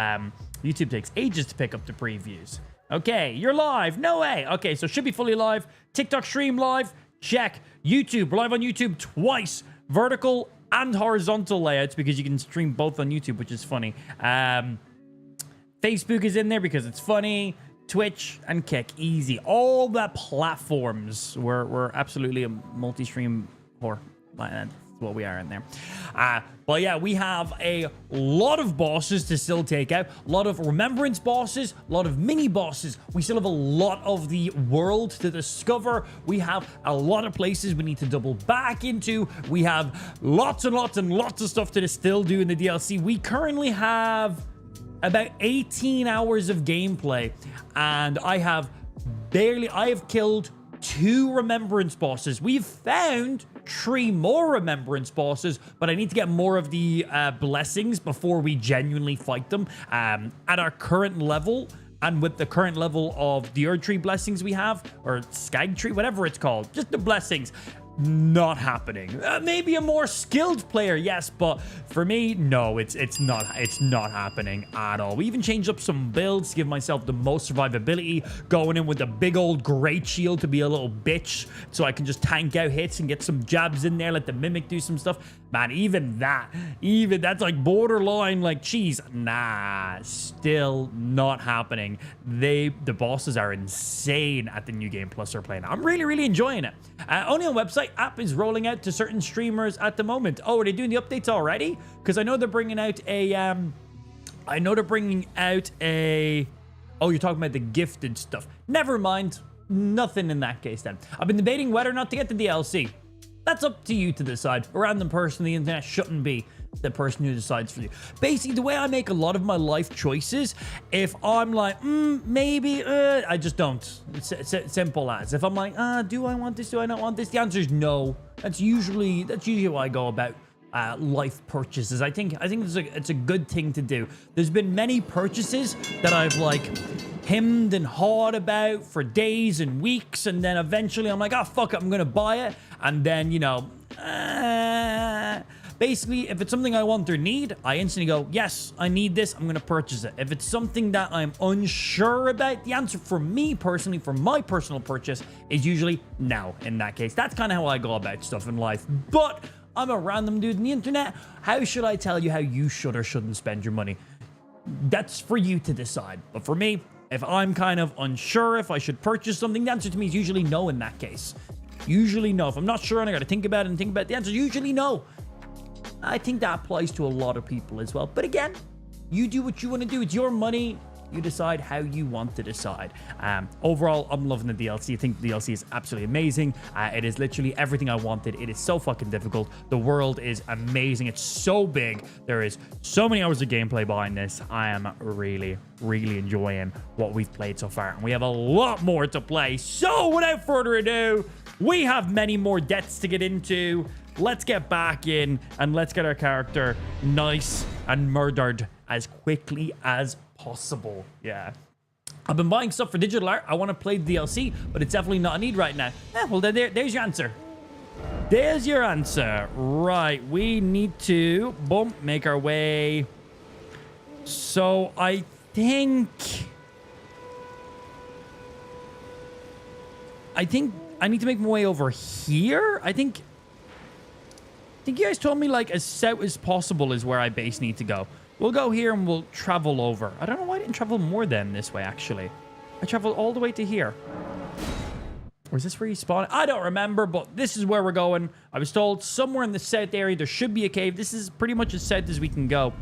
YouTube takes ages to pick up the previews. Okay, you're live. No way. Okay, so should be fully live. TikTok stream live. Check. YouTube. We're live on YouTube twice. Vertical and horizontal layouts because you can stream both on YouTube, which is funny. Facebook is in there because it's funny. Twitch and Kick. Easy. All the platforms. We're absolutely a multi-stream whore. That's what we are in there. But yeah, we have a lot of bosses to still take out. A lot of remembrance bosses. A lot of mini bosses. We still have a lot of the world to discover. We have a lot of places we need to double back into. We have lots and lots and lots of stuff to still do in the DLC. We currently have about 18 hours of gameplay, and I have killed 2 remembrance bosses. We've found 3 more remembrance bosses, but I need to get more of the blessings before we genuinely fight them. At our current level, and with the current level of the Earth Tree blessings we have, or Skag Tree, whatever it's called, just the blessings, not happening. Maybe a more skilled player, yes, but for me, no, it's not happening at all. We even changed up some builds to give myself the most survivability, going in with a big old great shield to be a little bitch so I can just tank out hits and get some jabs in there, let the mimic do some stuff. Man, even that's like borderline like cheese. Nah, still not happening. The bosses are insane at the new Game Plus they're playing. I'm really enjoying it. Only on website. App is rolling out to certain streamers at the moment. Oh, are they doing the updates already? Because I know they're bringing out a oh, you're talking about the gifted stuff. Never mind. Nothing in that case then. I've been debating whether or not to get the DLC. That's up to you to decide. A random person on the internet shouldn't be the person who decides for you. Basically, the way I make a lot of my life choices, if I'm like, maybe, I just don't. It's simple as. If I'm like, do I want this? Do I not want this? The answer is no. That's usually how I go about life purchases. I think it's a good thing to do. There's been many purchases that I've like hemmed and hawed about for days and weeks, and then eventually I'm like, oh fuck it, I'm gonna buy it, and then you know, basically, if it's something I want or need, I instantly go, yes, I need this, I'm gonna purchase it. If it's something that I'm unsure about, the answer for me personally, for my personal purchase, is usually no in that case. That's kind of how I go about stuff in life. But I'm a random dude on the internet. How should I tell you how you should or shouldn't spend your money? That's for you to decide. But for me, if I'm kind of unsure if I should purchase something, the answer to me is usually no in that case. Usually no. If I'm not sure and I gotta think about it and think about it, the answer is usually no. I think that applies to a lot of people as well. But again, you do what you want to do. It's your money. You decide how you want to decide. Overall, I'm loving the DLC. I think the DLC is absolutely amazing. It is literally everything I wanted. It is so fucking difficult. The world is amazing. It's so big. There is so many hours of gameplay behind this. I am really enjoying what we've played so far. And we have a lot more to play. So without further ado, we have many more debts to get into. Let's get back in and let's get our character nice and murdered as quickly as possible. Yeah. I've been buying stuff for digital art. I want to play the DLC, but it's definitely not a need right now. Well, then there's your answer. There's your answer. Right. We need to, boom, make our way. So I think I need to make my way over here. I think you guys told me like as south as possible is where I base need to go. We'll go here and we'll travel over. I don't know why I didn't travel more than this way, actually. I traveled all the way to here. Or is this where you spawn? I don't remember, but this is where we're going. I was told somewhere in the south area there should be a cave. This is pretty much as south as we can go.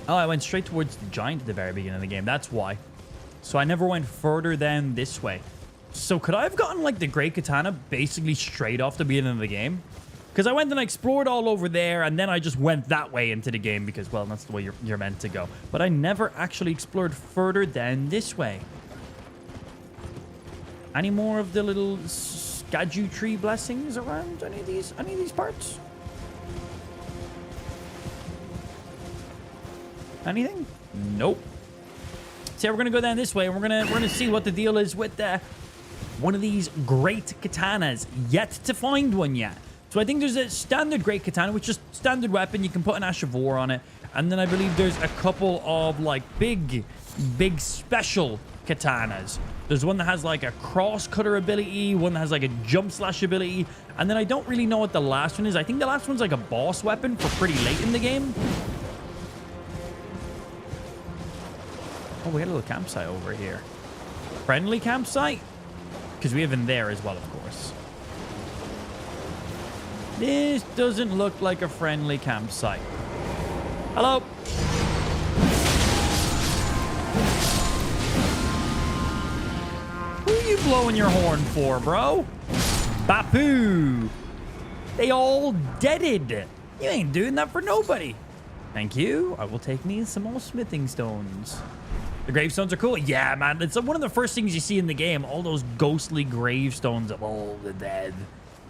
Oh, I went straight towards the giant at the very beginning of the game. That's why. So I never went further down this way. So could I have gotten like the Great Katana basically straight off the beginning of the game? Because I went and I explored all over there and then I just went that way into the game because, well, that's the way you're meant to go. But I never actually explored further down this way. Any more of the little Skaju tree blessings around any of these parts? Anything? Nope. So we're gonna go down this way and we're gonna see what the deal is with one of these great katanas. Yet to find one yet. So I think there's a standard Great Katana, which is just standard weapon. You can put an Ash of War on it. And then I believe there's a couple of like big special katanas. There's one that has like a cross cutter ability, one that has like a jump slash ability. And then I don't really know what the last one is. I think the last one's like a boss weapon for pretty late in the game. Oh, we got a little campsite over here. Friendly campsite? Because we have in there as well, of course. This doesn't look like a friendly campsite. Hello. Who are you blowing your horn for, bro? Bapu. They all deaded. You ain't doing that for nobody. Thank you. I will take me some more smithing stones. The gravestones are cool. Yeah, man. It's one of the first things you see in the game. All those ghostly gravestones of all the dead.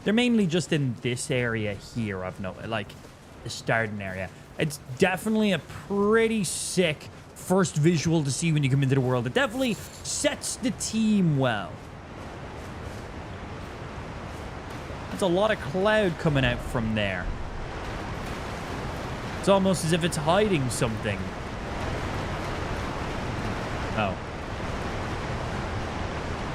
They're mainly just in this area here, I've noticed. Like, the starting area. It's definitely a pretty sick first visual to see when you come into the world. It definitely sets the team well. There's a lot of cloud coming out from there. It's almost as if it's hiding something. Oh.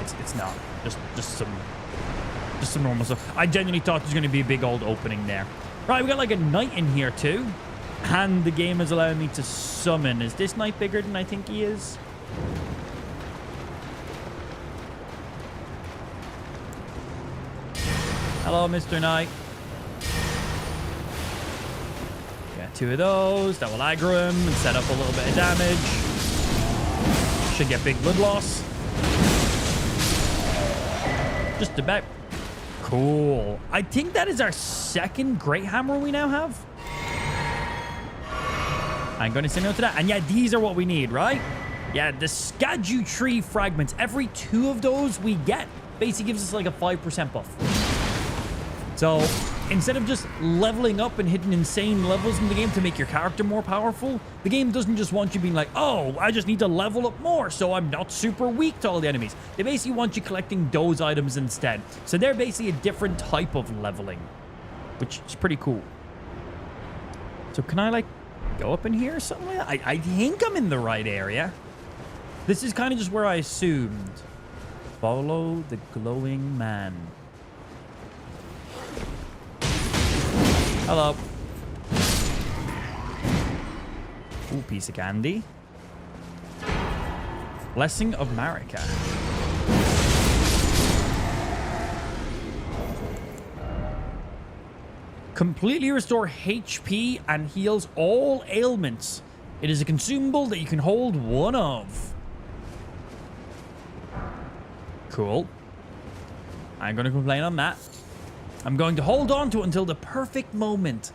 It's not. Just some normal stuff. I genuinely thought there's going to be a big old opening there. Right, we got like a knight in here too. And the game is allowing me to summon. Is this knight bigger than I think he is? Hello, Mr. Knight. Got 2 of those. That will aggro him and set up a little bit of damage. Should get big blood loss. Just about. Cool. I think that is our second Great Hammer we now have. I'm going to say no to that. And yeah, these are what we need, right? Yeah, the Skadu Tree Fragments. Every 2 of those we get basically gives us like a 5% buff. So instead of just leveling up and hitting insane levels in the game to make your character more powerful, the game doesn't just want you being like, oh, I just need to level up more so I'm not super weak to all the enemies. They basically want you collecting those items instead. So they're basically a different type of leveling, which is pretty cool. So can I like go up in here or something like that? I think I'm in the right area. This is kind of just where I assumed. Follow the glowing man. Hello. Ooh, piece of candy. Blessing of Marika. Completely restore HP and heals all ailments. It is a consumable that you can hold 1 of. Cool. I'm going to complain on that. I'm going to hold on to it until the perfect moment.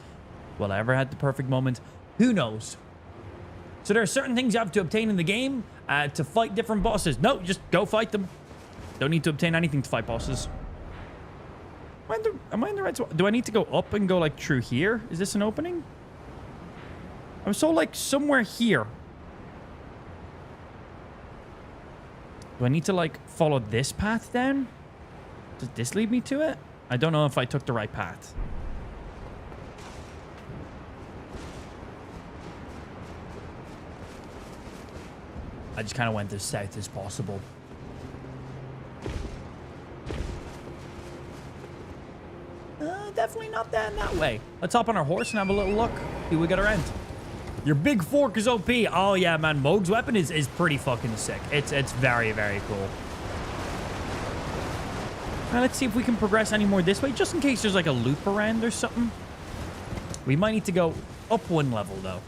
Will I ever have the perfect moment? Who knows? So there are certain things you have to obtain in the game to fight different bosses. No, just go fight them. Don't need to obtain anything to fight bosses. Am I in the right spot? Do I need to go up and go like through here? Is this an opening? I'm so like somewhere here. Do I need to like follow this path down? Does this lead me to it? I don't know if I took the right path. I just kind of went as south as possible. Definitely not that way. Let's hop on our horse and have a little look. See what we got around. Your big fork is OP. Oh yeah, man. Moog's weapon is pretty fucking sick. It's very, very cool. Now, let's see if we can progress any more this way, just in case there's like a loop around or something. We might need to go up 1 level, though.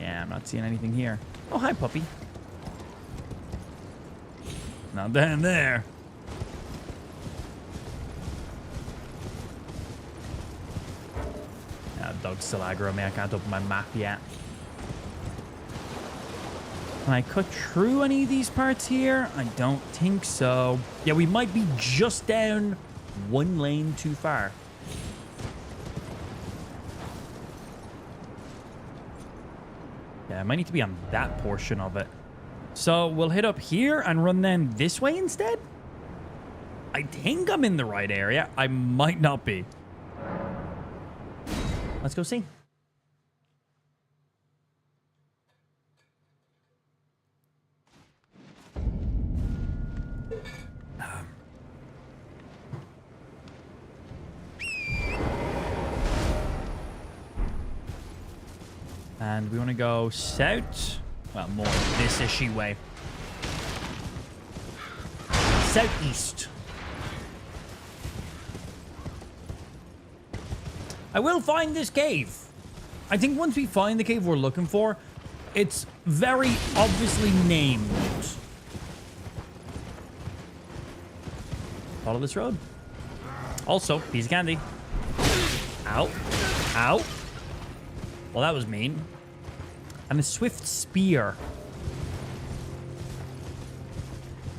Yeah, I'm not seeing anything here. Oh, hi, puppy. Not down there. Yeah, dog's still aggro me. I can't open my map yet. Can I cut through any of these parts here? I don't think so. Yeah, we might be just down 1 lane too far. Yeah, I might need to be on that portion of it. So we'll hit up here and run then this way instead? I think I'm in the right area. I might not be. Let's go see. And we want to go south. Well, more this-ishy way. Southeast. I will find this cave. I think once we find the cave we're looking for, it's very obviously named. Follow this road. Also, piece of candy. Ow. Ow. Well, that was mean. And a swift spear.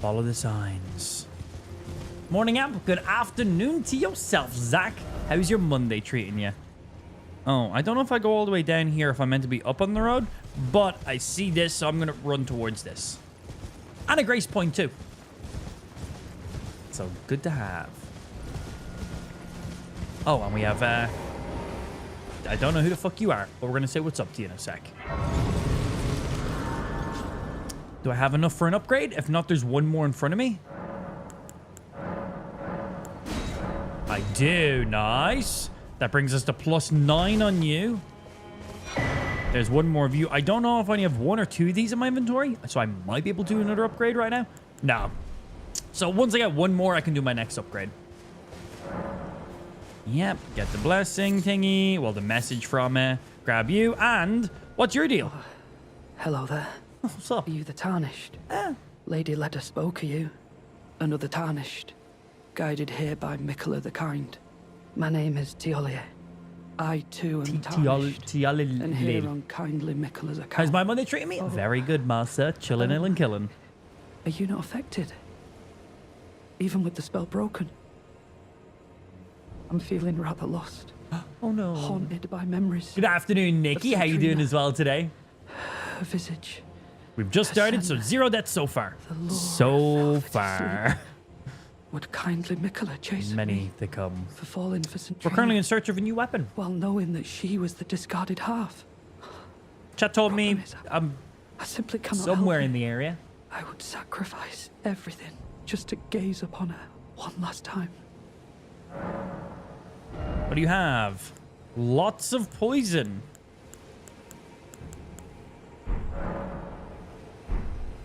Follow the signs. Morning, Amp. Good afternoon to yourself, Zach. How's your Monday treating you? Oh, I don't know if I go all the way down here if I'm meant to be up on the road, but I see this, so I'm going to run towards this. And a grace point, too. So good to have. Oh, and we have, I don't know who the fuck you are, but we're going to say what's up to you in a sec. Do I have enough for an upgrade? If not, there's one more in front of me. I do. Nice. That brings us to +9 on you. There's one more of you. I don't know if I only have 1 or 2 of these in my inventory, so I might be able to do another upgrade right now. No. So once I get 1 more, I can do my next upgrade. Yep. Get the blessing thingy. Well, the message from it. Grab you. And what's your deal? Hello there. What's up? Are you the Tarnished? Lady Leda spoke of you. Another Tarnished. Guided here by Mikola the Kind. My name is Teolia. I too am tarnished. And here on kindly Mikola's account. How's my Monday treating me? Oh. Very good, master. Chilling, ill, and killing. Are you not affected? Even with the spell broken? I'm feeling rather lost. Oh no. Haunted by memories. Good afternoon, Nikki. How you doing as well today? Her visage. We've just started, so 0 deaths so far. So far. Would kindly Mikola chase Many me to come. for falling for St. We're currently in search of a new weapon. While knowing that she was the discarded half. Chat told me I simply cannot somewhere help in the area. I would sacrifice everything just to gaze upon her one last time. What do you have? Lots of poison.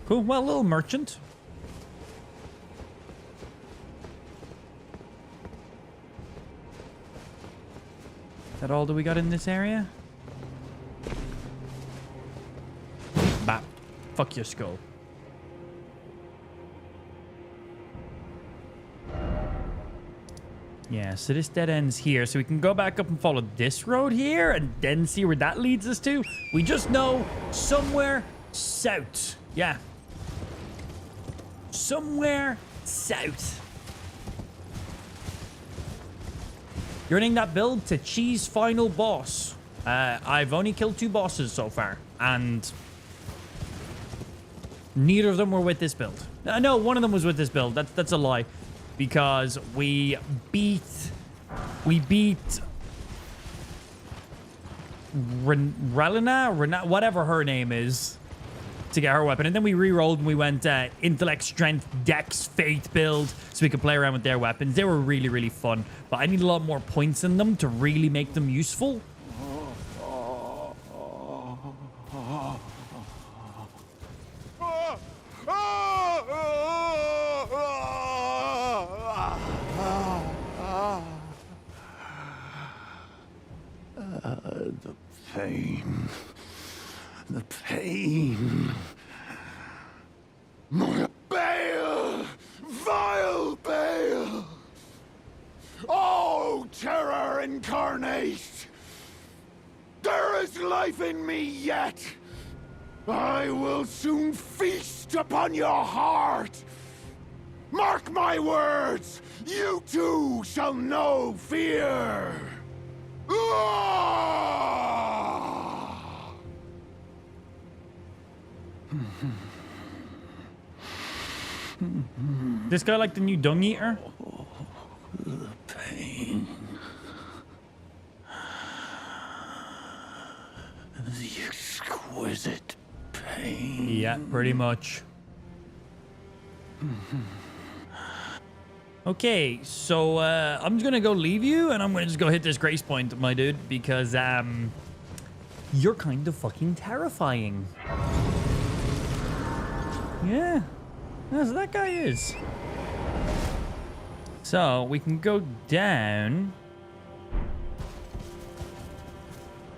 Cool. Well, little merchant. Is that all that we got in this area? Bap. Fuck your skull. Yeah, so this dead ends here. So we can go back up and follow this road here and then see where that leads us to. We just know somewhere south. Yeah. Somewhere south. You're running that build to cheese final boss. I've only killed 2 bosses so far, and neither of them were with this build. No, one of them was with this build. That's a lie, because we beat Relina, whatever her name is, to get her weapon, and then we re-rolled and we went intellect, strength, dex, faith build, so we could play around with their weapons. They were really, really fun, but I need a lot more points in them to really make them useful. The pain. The pain. Bale! Vile Bale! Oh, terror incarnate! There is life in me yet! I will soon feast upon your heart! Mark my words! You too shall know fear! This guy like the new dung eater? The pain. The exquisite pain. Yeah, pretty much. Okay, so I'm just gonna go leave you, and I'm gonna just go hit this grace point, my dude, because you're kind of fucking terrifying. Yeah, that's what that guy is. So we can go down.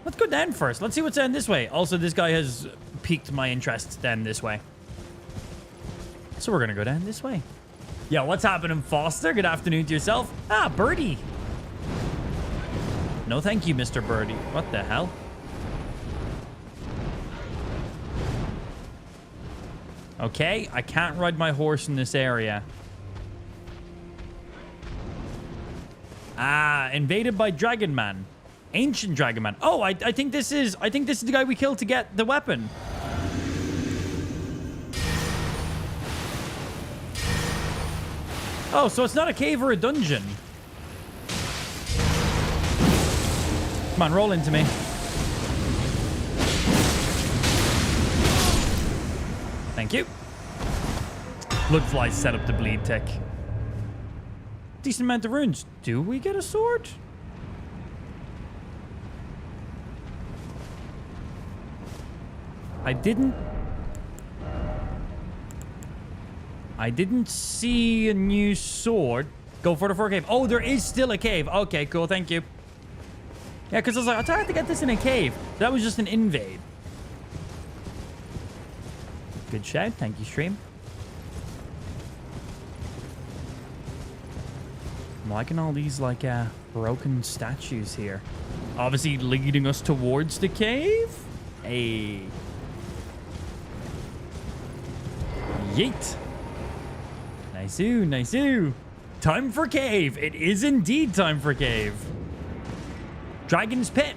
Let's go down first. Let's see what's down this way. Also, this guy has piqued my interest down this way. So we're gonna go down this way. Yeah, what's happening, Foster? Good afternoon to yourself. Ah, Birdie. No, thank you, Mr. Birdie. What the hell? Okay, I can't ride my horse in this area. Ah, invaded by Dragon Man. Ancient Dragon Man. Oh, I think this is the guy we killed to get the weapon. Oh, so it's not a cave or a dungeon. Come on, roll into me. Thank you. Bloodflies set up to bleed tick. Decent amount of runes. Do we get a sword? I didn't see a new sword. Go for the 4 cave. Oh, there is still a cave. Okay, cool. Thank you. Yeah, because I was like, I tried to get this in a cave. That was just an invade. Good shout. Thank you, stream. I'm liking all these, like, broken statues here. Obviously leading us towards the cave. Hey. Yeet. Nice-oo, nice-oo. Time for cave. It is indeed time for cave. Dragon's Pit.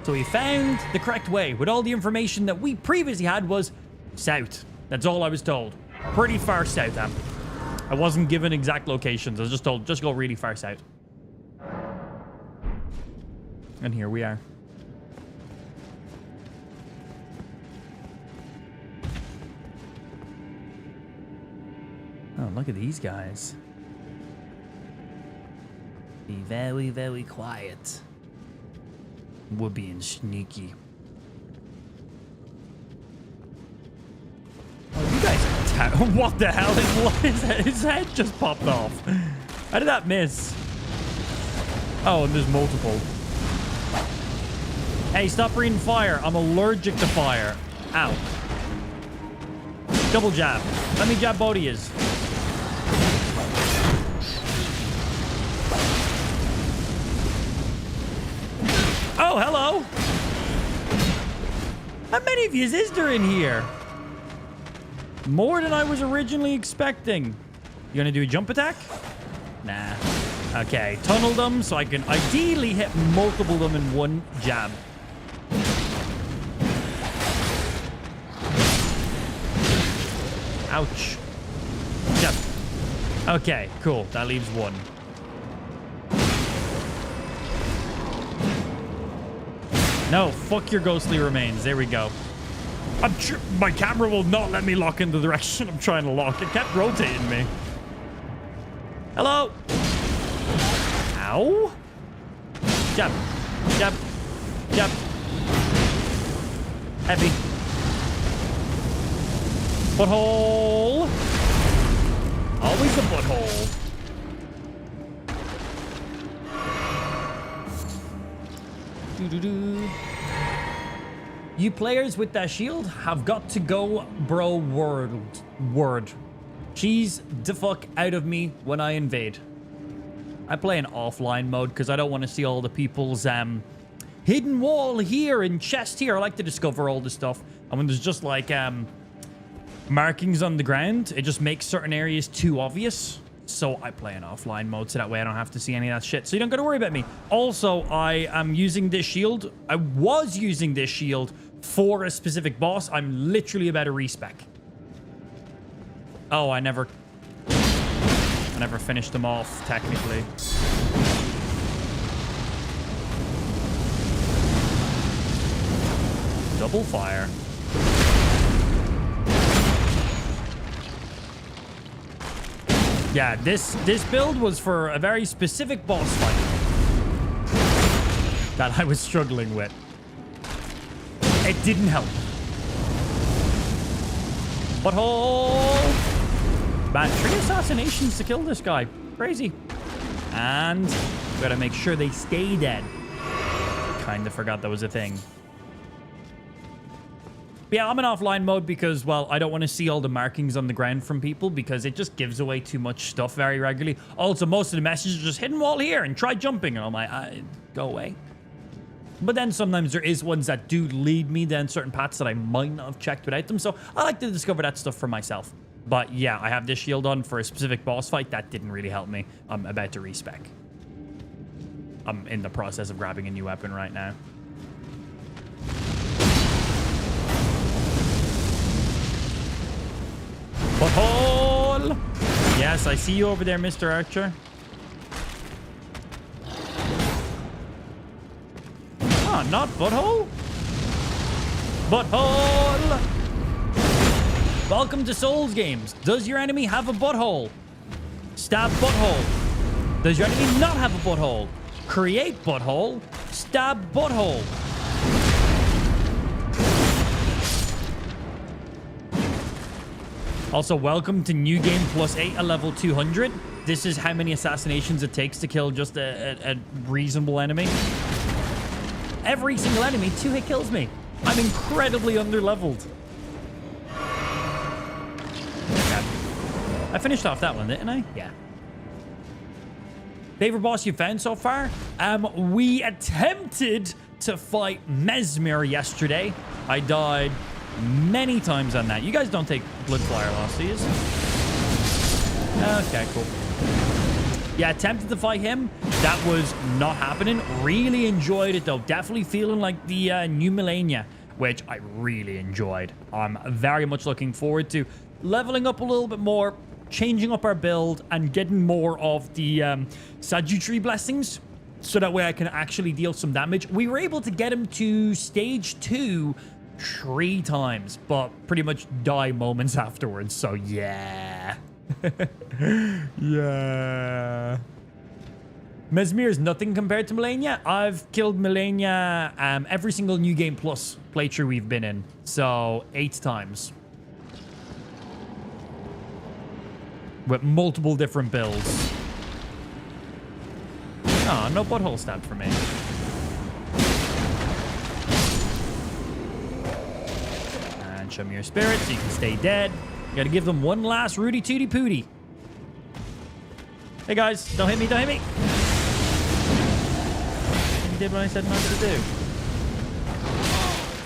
So we found the correct way with all the information that we previously had was south. That's all I was told. Pretty far south, I wasn't given exact locations. I was just told, just go really far south. And here we are. Oh, look at these guys. Be very, very quiet. We're being sneaky. Oh, you guys are what the hell? His head just popped off. How did that miss? Oh, and there's multiple. Hey, stop breathing fire. I'm allergic to fire. Ow. Double jab. Let me jab both of yous. Oh, hello. How many of yous is there in here? More than I was originally expecting. You gonna do a jump attack? Nah. Okay, tunnel them so I can ideally hit multiple of them in one jab. Ouch. Jab. Okay, cool. That leaves one. No, fuck your ghostly remains. There we go. My camera will not let me lock in the direction I'm trying to lock. It kept rotating me. Hello. Ow. Jab. Jab. Jab. Heavy. Butthole. Always a butthole. Doo-doo-doo. You players with that shield have got to go, bro. Word. Cheese the fuck out of me when I invade. I play in offline mode because I don't want to see all the people's hidden wall here and chest here. I like to discover all the stuff. And when there's just like markings on the ground, it just makes certain areas too obvious. So I play in offline mode so that way I don't have to see any of that shit. So you don't got to worry about me. Also, I am using this shield. I was using this shield for a specific boss. I'm literally about to respec. Oh, I never finished them off, technically. Double fire. Yeah, this build was for a very specific boss fight that I was struggling with. It didn't help. Butthole! Man, 3 assassinations to kill this guy. Crazy. And we gotta make sure they stay dead. Kinda forgot that was a thing. But yeah, I'm in offline mode because, well, I don't want to see all the markings on the ground from people because it just gives away too much stuff very regularly. Also, most of the messages are just hidden wall here and try jumping. And I'm like, go away. But then sometimes there is ones that do lead me down certain paths that I might not have checked without them. So I like to discover that stuff for myself. But yeah, I have this shield on for a specific boss fight. That didn't really help me. I'm about to respec. I'm in the process of grabbing a new weapon right now. Butthole! Yes, I see you over there, Mr. Archer. Oh, not butthole? Butthole! Welcome to Souls games. Does your enemy have a butthole? Stab butthole. Does your enemy not have a butthole? Create butthole. Stab butthole. Also, welcome to New Game +8 at level 200. This is how many assassinations it takes to kill just a reasonable enemy. Every single enemy 2-hit kills me. I'm incredibly underleveled. Okay. I finished off that one, didn't I? Yeah. Favorite boss you found so far? We attempted to fight Mesmer yesterday. I died many times on that. You guys don't take blood flyer loss, do you? Okay, cool. Yeah, attempted to fight him. That was not happening. Really enjoyed it, though. Definitely feeling like the new Millennia, which I really enjoyed. I'm very much looking forward to leveling up a little bit more, changing up our build, and getting more of the Sajutri blessings, so that way I can actually deal some damage. We were able to get him to stage 2 3 times, but pretty much die moments afterwards. So yeah. Yeah. Mesmer is nothing compared to Millennia. I've killed Millennia every single New Game Plus playthrough we've been in. So 8 times. With multiple different builds. Oh, no butthole stab for me. And show me your spirit so you can stay dead. You gotta give them one last Rudy Tooty Pooty. Hey guys, don't hit me, don't hit me. You did what I said not to do.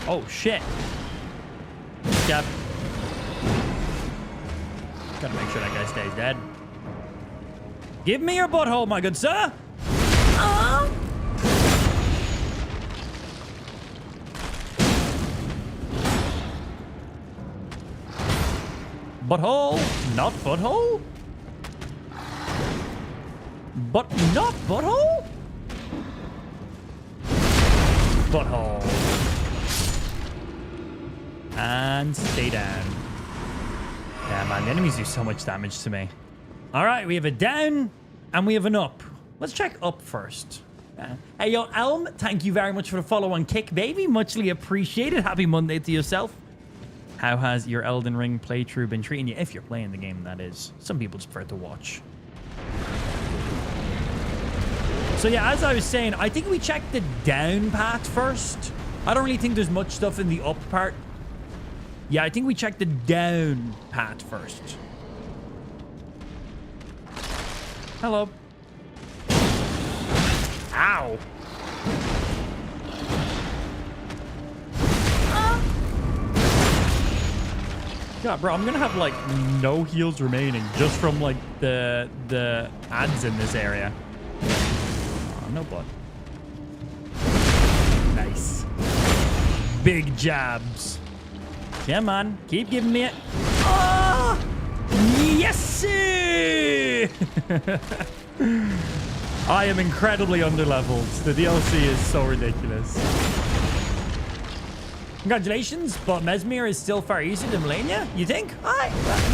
Oh shit. Jab. Gotta make sure that guy stays dead. Give me your butthole, my good sir. Butthole, not butthole? But not butthole? Butthole. And stay down. Yeah, man, the enemies do so much damage to me. All right, we have a down and we have an up. Let's check up first. Hey, yo, Elm, thank you very much for the follow on Kick, baby. Muchly appreciated. Happy Monday to yourself. How has your Elden Ring playthrough been treating you? If you're playing the game, that is. Some people just prefer to watch. So yeah, as I was saying, I think we checked the down path first. I don't really think there's much stuff in the up part. Yeah, I think we checked the down path first. Hello. Ow. God, bro, I'm gonna have like no heals remaining just from like the ads in this area. Oh, no blood. Nice. Big jabs. Come on, keep giving me it. Oh! Yes, sir! I am incredibly underleveled. The DLC is so ridiculous. Congratulations, but Mesmere is still far easier than Melania, you think?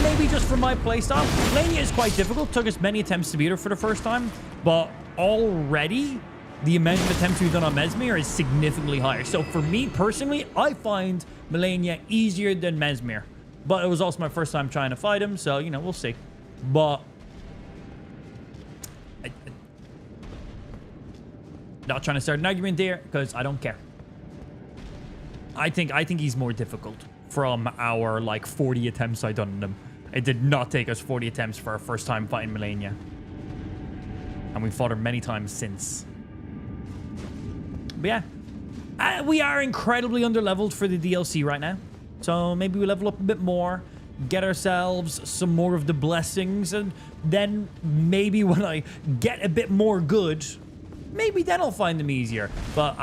Maybe just for my playstyle. Melania is quite difficult. Took us many attempts to beat her for the first time, but already the amount of attempts we've done on Mesmere is significantly higher. So for me personally, I find Melania easier than Mesmere. But it was also my first time trying to fight him, so, you know, we'll see. But not trying to start an argument there, because I don't care. I think he's more difficult from our, like, 40 attempts I done on him. It did not take us 40 attempts for our first time fighting Melania. And we fought her many times since. But yeah. We are incredibly underleveled for the DLC right now. So maybe we level up a bit more. Get ourselves some more of the blessings. And then maybe when I get a bit more good, maybe then I'll find them easier. But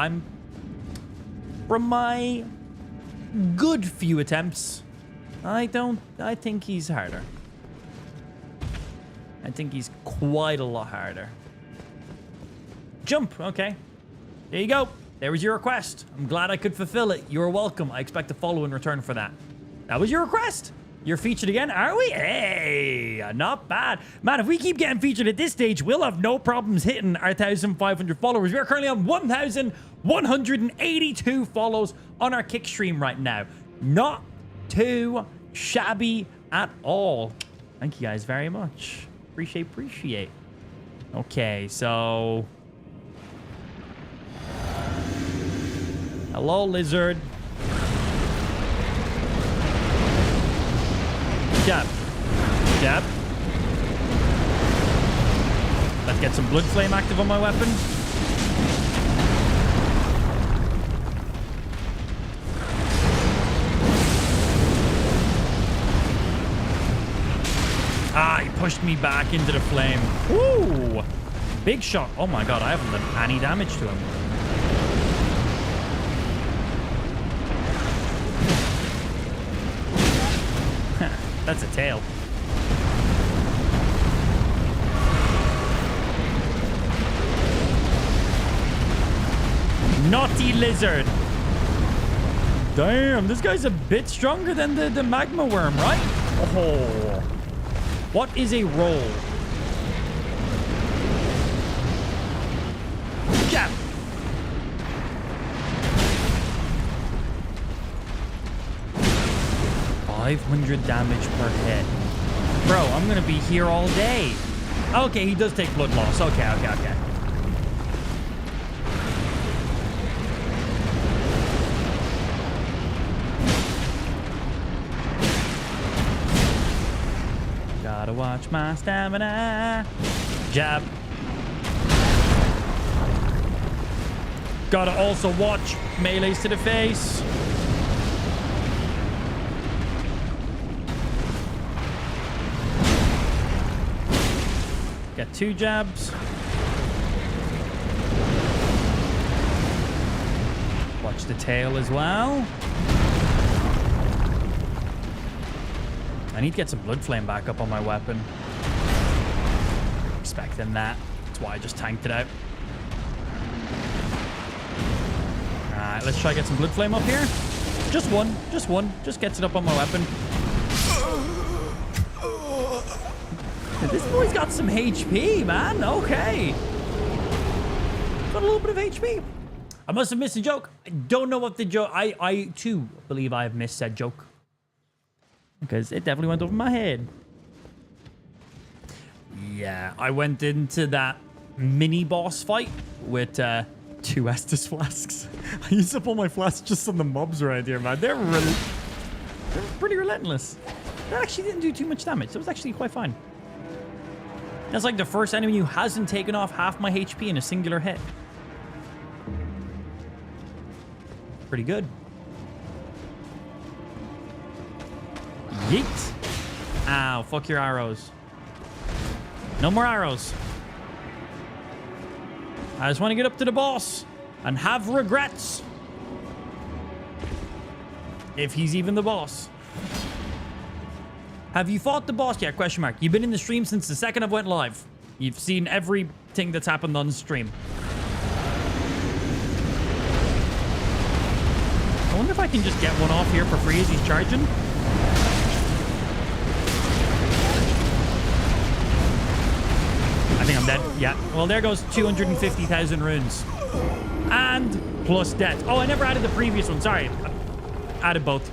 from my good few attempts, I think he's harder. I think he's quite a lot harder. Jump, okay. There you go. There was your request. I'm glad I could fulfill it. You're welcome. I expect a follow in return for that. That was your request. You're featured again, are we? Hey, not bad. Man, if we keep getting featured at this stage, we'll have no problems hitting our 1,500 followers. We are currently on 1,182 follows on our kick stream right now. Not too shabby at all. Thank you guys very much. Appreciate. Okay, so... Hello, lizard. Jab. Jab. Let's get some blood flame active on my weapon. He pushed me back into the flame. Ooh! Big shot. Oh my god, I haven't done any damage to him. That's a tail. Naughty lizard. Damn, this guy's a bit stronger than the magma worm, right? Oh. What is a roll? Jab. 500 damage per hit. Bro, I'm gonna be here all day. Okay, he does take blood loss. Okay. Gotta watch my stamina. Jab. Gotta also watch melees to the face. Get 2 jabs. Watch the tail as well. I need to get some blood flame back up on my weapon. Expecting that. That's why I just tanked it out. Alright, let's try to get some blood flame up here. Just one. Just gets it up on my weapon. This boy's got some HP, man. Okay. Got a little bit of HP. I must have missed a joke. I don't know what the joke... I too believe I have missed that joke. Because it definitely went over my head. Yeah, I went into that mini-boss fight with 2 Estus flasks. I used up all my flasks just on the mobs around here, man. They're pretty relentless. That actually didn't do too much damage. That was actually quite fine. That's like the first enemy who hasn't taken off half my HP in a singular hit. Pretty good. Yeet. Ow, fuck your arrows. No more arrows. I just want to get up to the boss and have regrets. If he's even the boss. Have you fought the boss yet? Question mark. You've been in the stream since the second I went live. You've seen everything that's happened on stream. I wonder if I can just get one off here for free as he's charging. I think I'm dead. Yeah. Well, there goes 250,000 runes. And plus death. Oh, I never added the previous one. Sorry. I added both.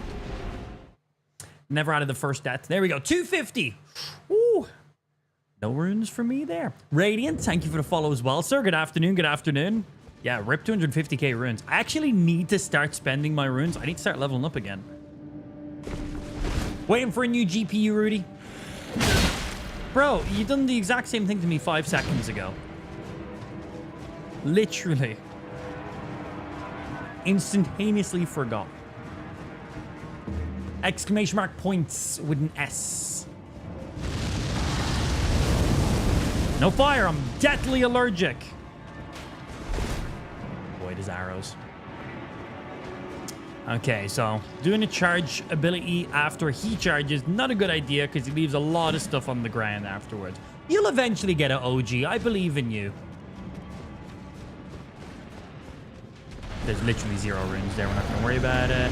Never added the first death. There we go. 250. Ooh. No runes for me there. Radiant, thank you for the follow as well, sir. Good afternoon. Good afternoon. Yeah, rip 250k runes. I actually need to start spending my runes. I need to start leveling up again. Waiting for a new GPU, Rudy. Bro, you done the exact same thing to me 5 seconds ago. Literally. Instantaneously forgot. Exclamation mark points with an S. No fire, I'm deathly allergic. Avoid his arrows. Okay, so doing a charge ability after he charges, not a good idea because he leaves a lot of stuff on the ground afterwards. You'll eventually get an OG. I believe in you. There's literally 0 runes there. We're not going to worry about it.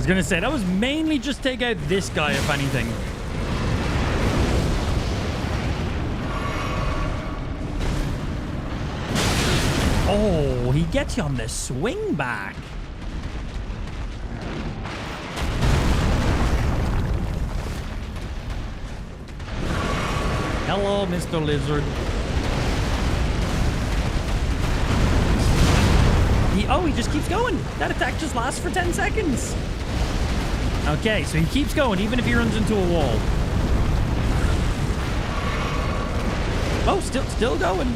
Gonna say that was mainly just take out this guy, if anything. Oh, he gets you on the swing back. Hello, Mr. Lizard. He just keeps going. That attack just lasts for 10 seconds. Okay, so he keeps going, even if he runs into a wall. Oh, still going.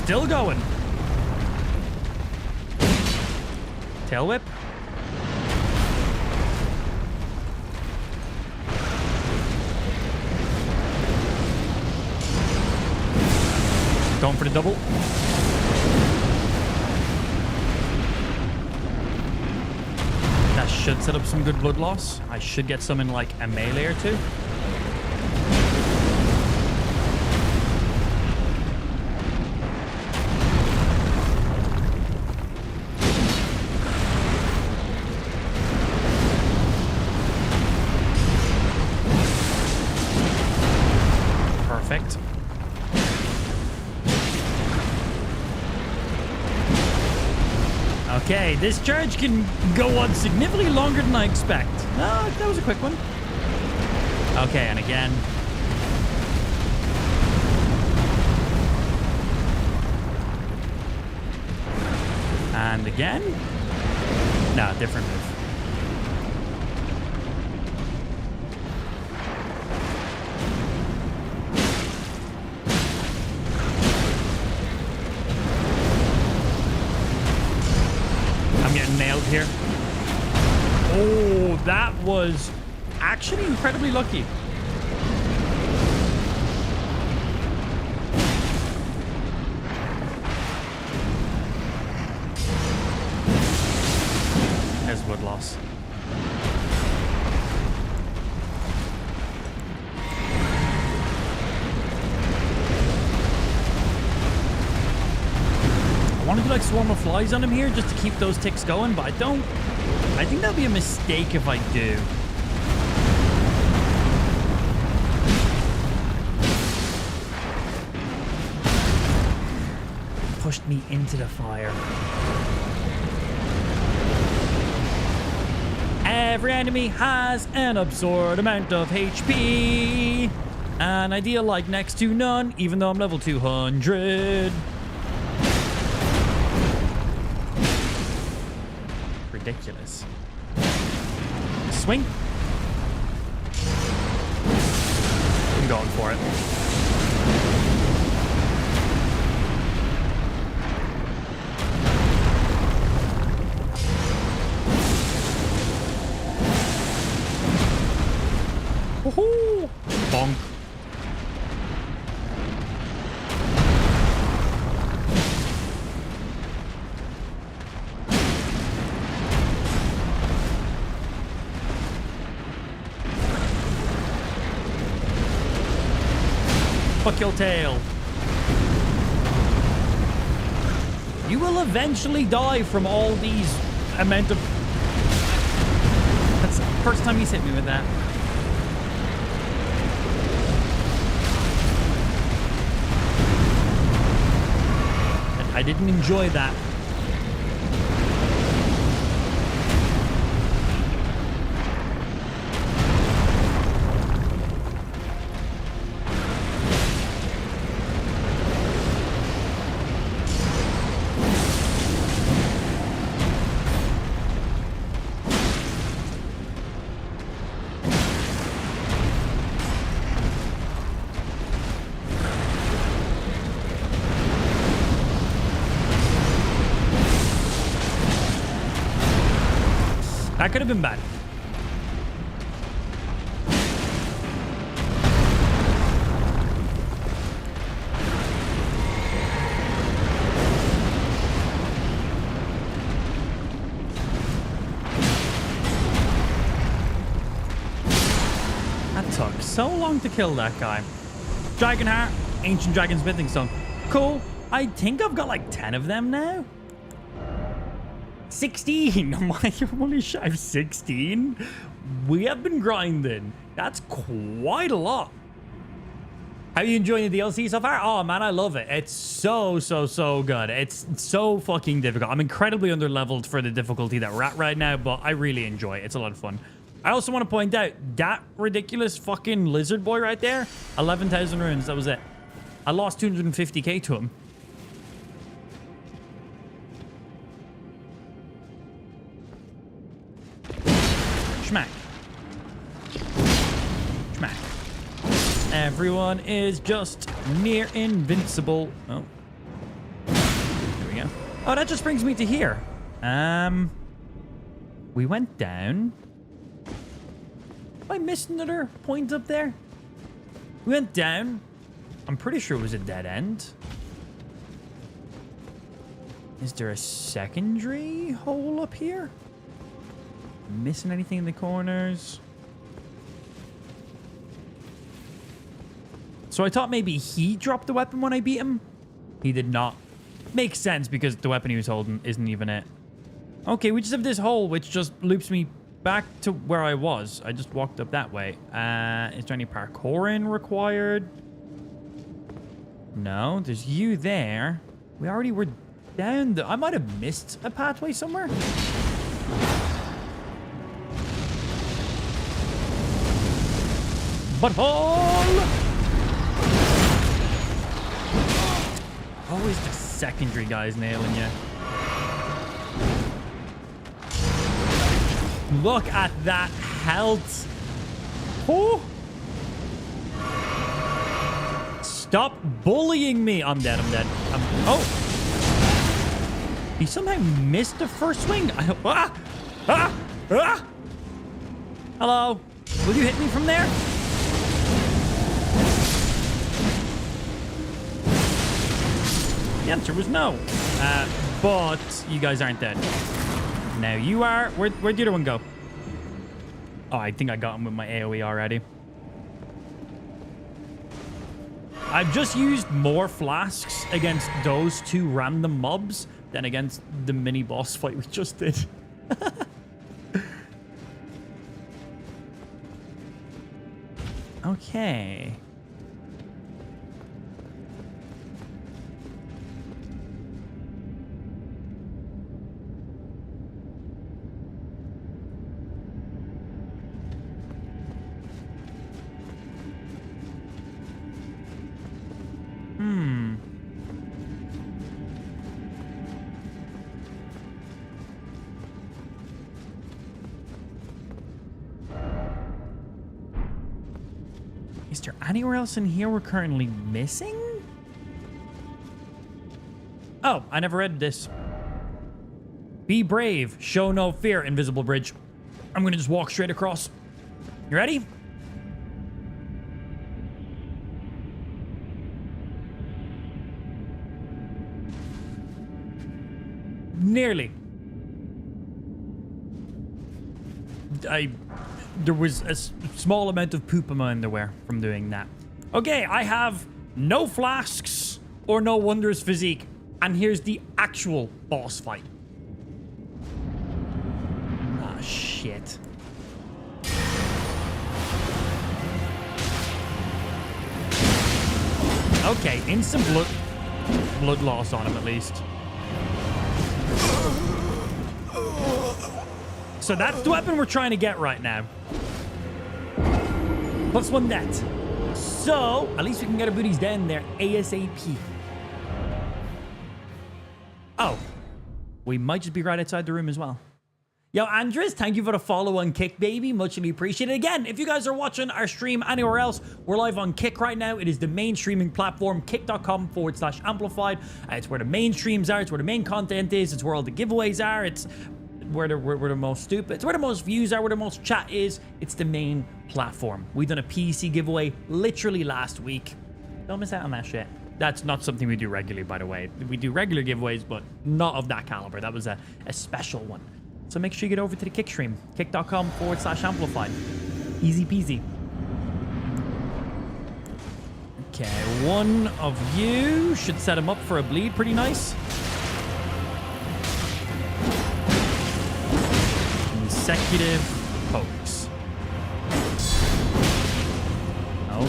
Still going. Tail whip. Going for the double. That should set up some good blood loss. I should get some in like a melee or two. Perfect. Okay, this charge can go on significantly longer than I expect. No, that was a quick one. Okay, and again. And again. No, different move. Nailed here. Oh, that was actually incredibly lucky. There's blood loss. I want to do like swarm of flies on him here just to keep those ticks going, but I don't. I think that'll be a mistake if I do. Pushed me into the fire. Every enemy has an absurd amount of HP. An idea like next to none, even though I'm level 200. Ridiculous. Swing. I'm going for it. Woohoo! Bonk. Fuck your tail. You will eventually die from all these amount of... That's the first time he's hit me with that. And I didn't enjoy that. That could have been bad. That took so long to kill that guy. Dragon Heart, Ancient Dragon Smithing Stone. Cool. I think I've got like 10 of them now. 16. My only shy of 16. We have been grinding. That's quite a lot. How are you enjoying the DLC so far? Oh man, I love it. It's so good. It's so fucking difficult. I'm incredibly underleveled for the difficulty that we're at right now, but I really enjoy it. It's a lot of fun. I also want to point out that ridiculous fucking lizard boy right there. 11,000 runes. That was it. I lost 250k to him. Schmack. Schmack. Everyone is just near invincible. Oh. There we go. Oh, that just brings me to here. We went down. Did I miss another point up there? We went down. I'm pretty sure it was a dead end. Is there a secondary hole up here? Missing anything in the corners? So I thought maybe he dropped the weapon when I beat him. He did not. Makes sense because the weapon he was holding isn't even it. Okay, we just have this hole which just loops me back to where I was. I just walked up that way. Is there any parkouring required? No, there's you there. We already were down I might have missed a pathway somewhere. Butthole! Always the secondary guys nailing you. Look at that health. Oh! Stop bullying me. I'm dead. I'm dead. Oh! He somehow missed the first swing. Hello? Will you hit me from there? The answer was no. But you guys aren't dead. Now you are. Where'd the other one go? Oh, I think I got him with my AoE already. I've just used more flasks against those two random mobs than against the mini boss fight we just did. Okay. Is there anywhere else in here we're currently missing? Oh, I never read this. Be brave, show no fear, invisible bridge. I'm gonna just walk straight across. You ready? Nearly. There was a small amount of poop in my underwear from doing that. Okay, I have no flasks or no wondrous physique. And here's the actual boss fight. Ah, shit. Okay, instant blood loss on him at least. So that's the weapon we're trying to get right now. +1 net. So, at least we can get our booties down there ASAP. Oh. We might just be right outside the room as well. Yo, Andres, thank you for the follow on Kick, baby. Muchly appreciated. Again, if you guys are watching our stream anywhere else, we're live on Kick right now. It is the main streaming platform, kick.com/amplified. It's where the main streams are. It's where the main content is. It's where all the giveaways are. It's where the most stupid. It's where the most views are, where the most chat is. It's the main platform. We done a PC giveaway literally last week. Don't miss out on that shit. That's not something we do regularly, by the way. We do regular giveaways, but not of that caliber. That was a special one. So make sure you get over to the Kick stream, kick.com/amplified. Easy peasy. Okay, one of you should set him up for a bleed pretty nice. Consecutive pokes.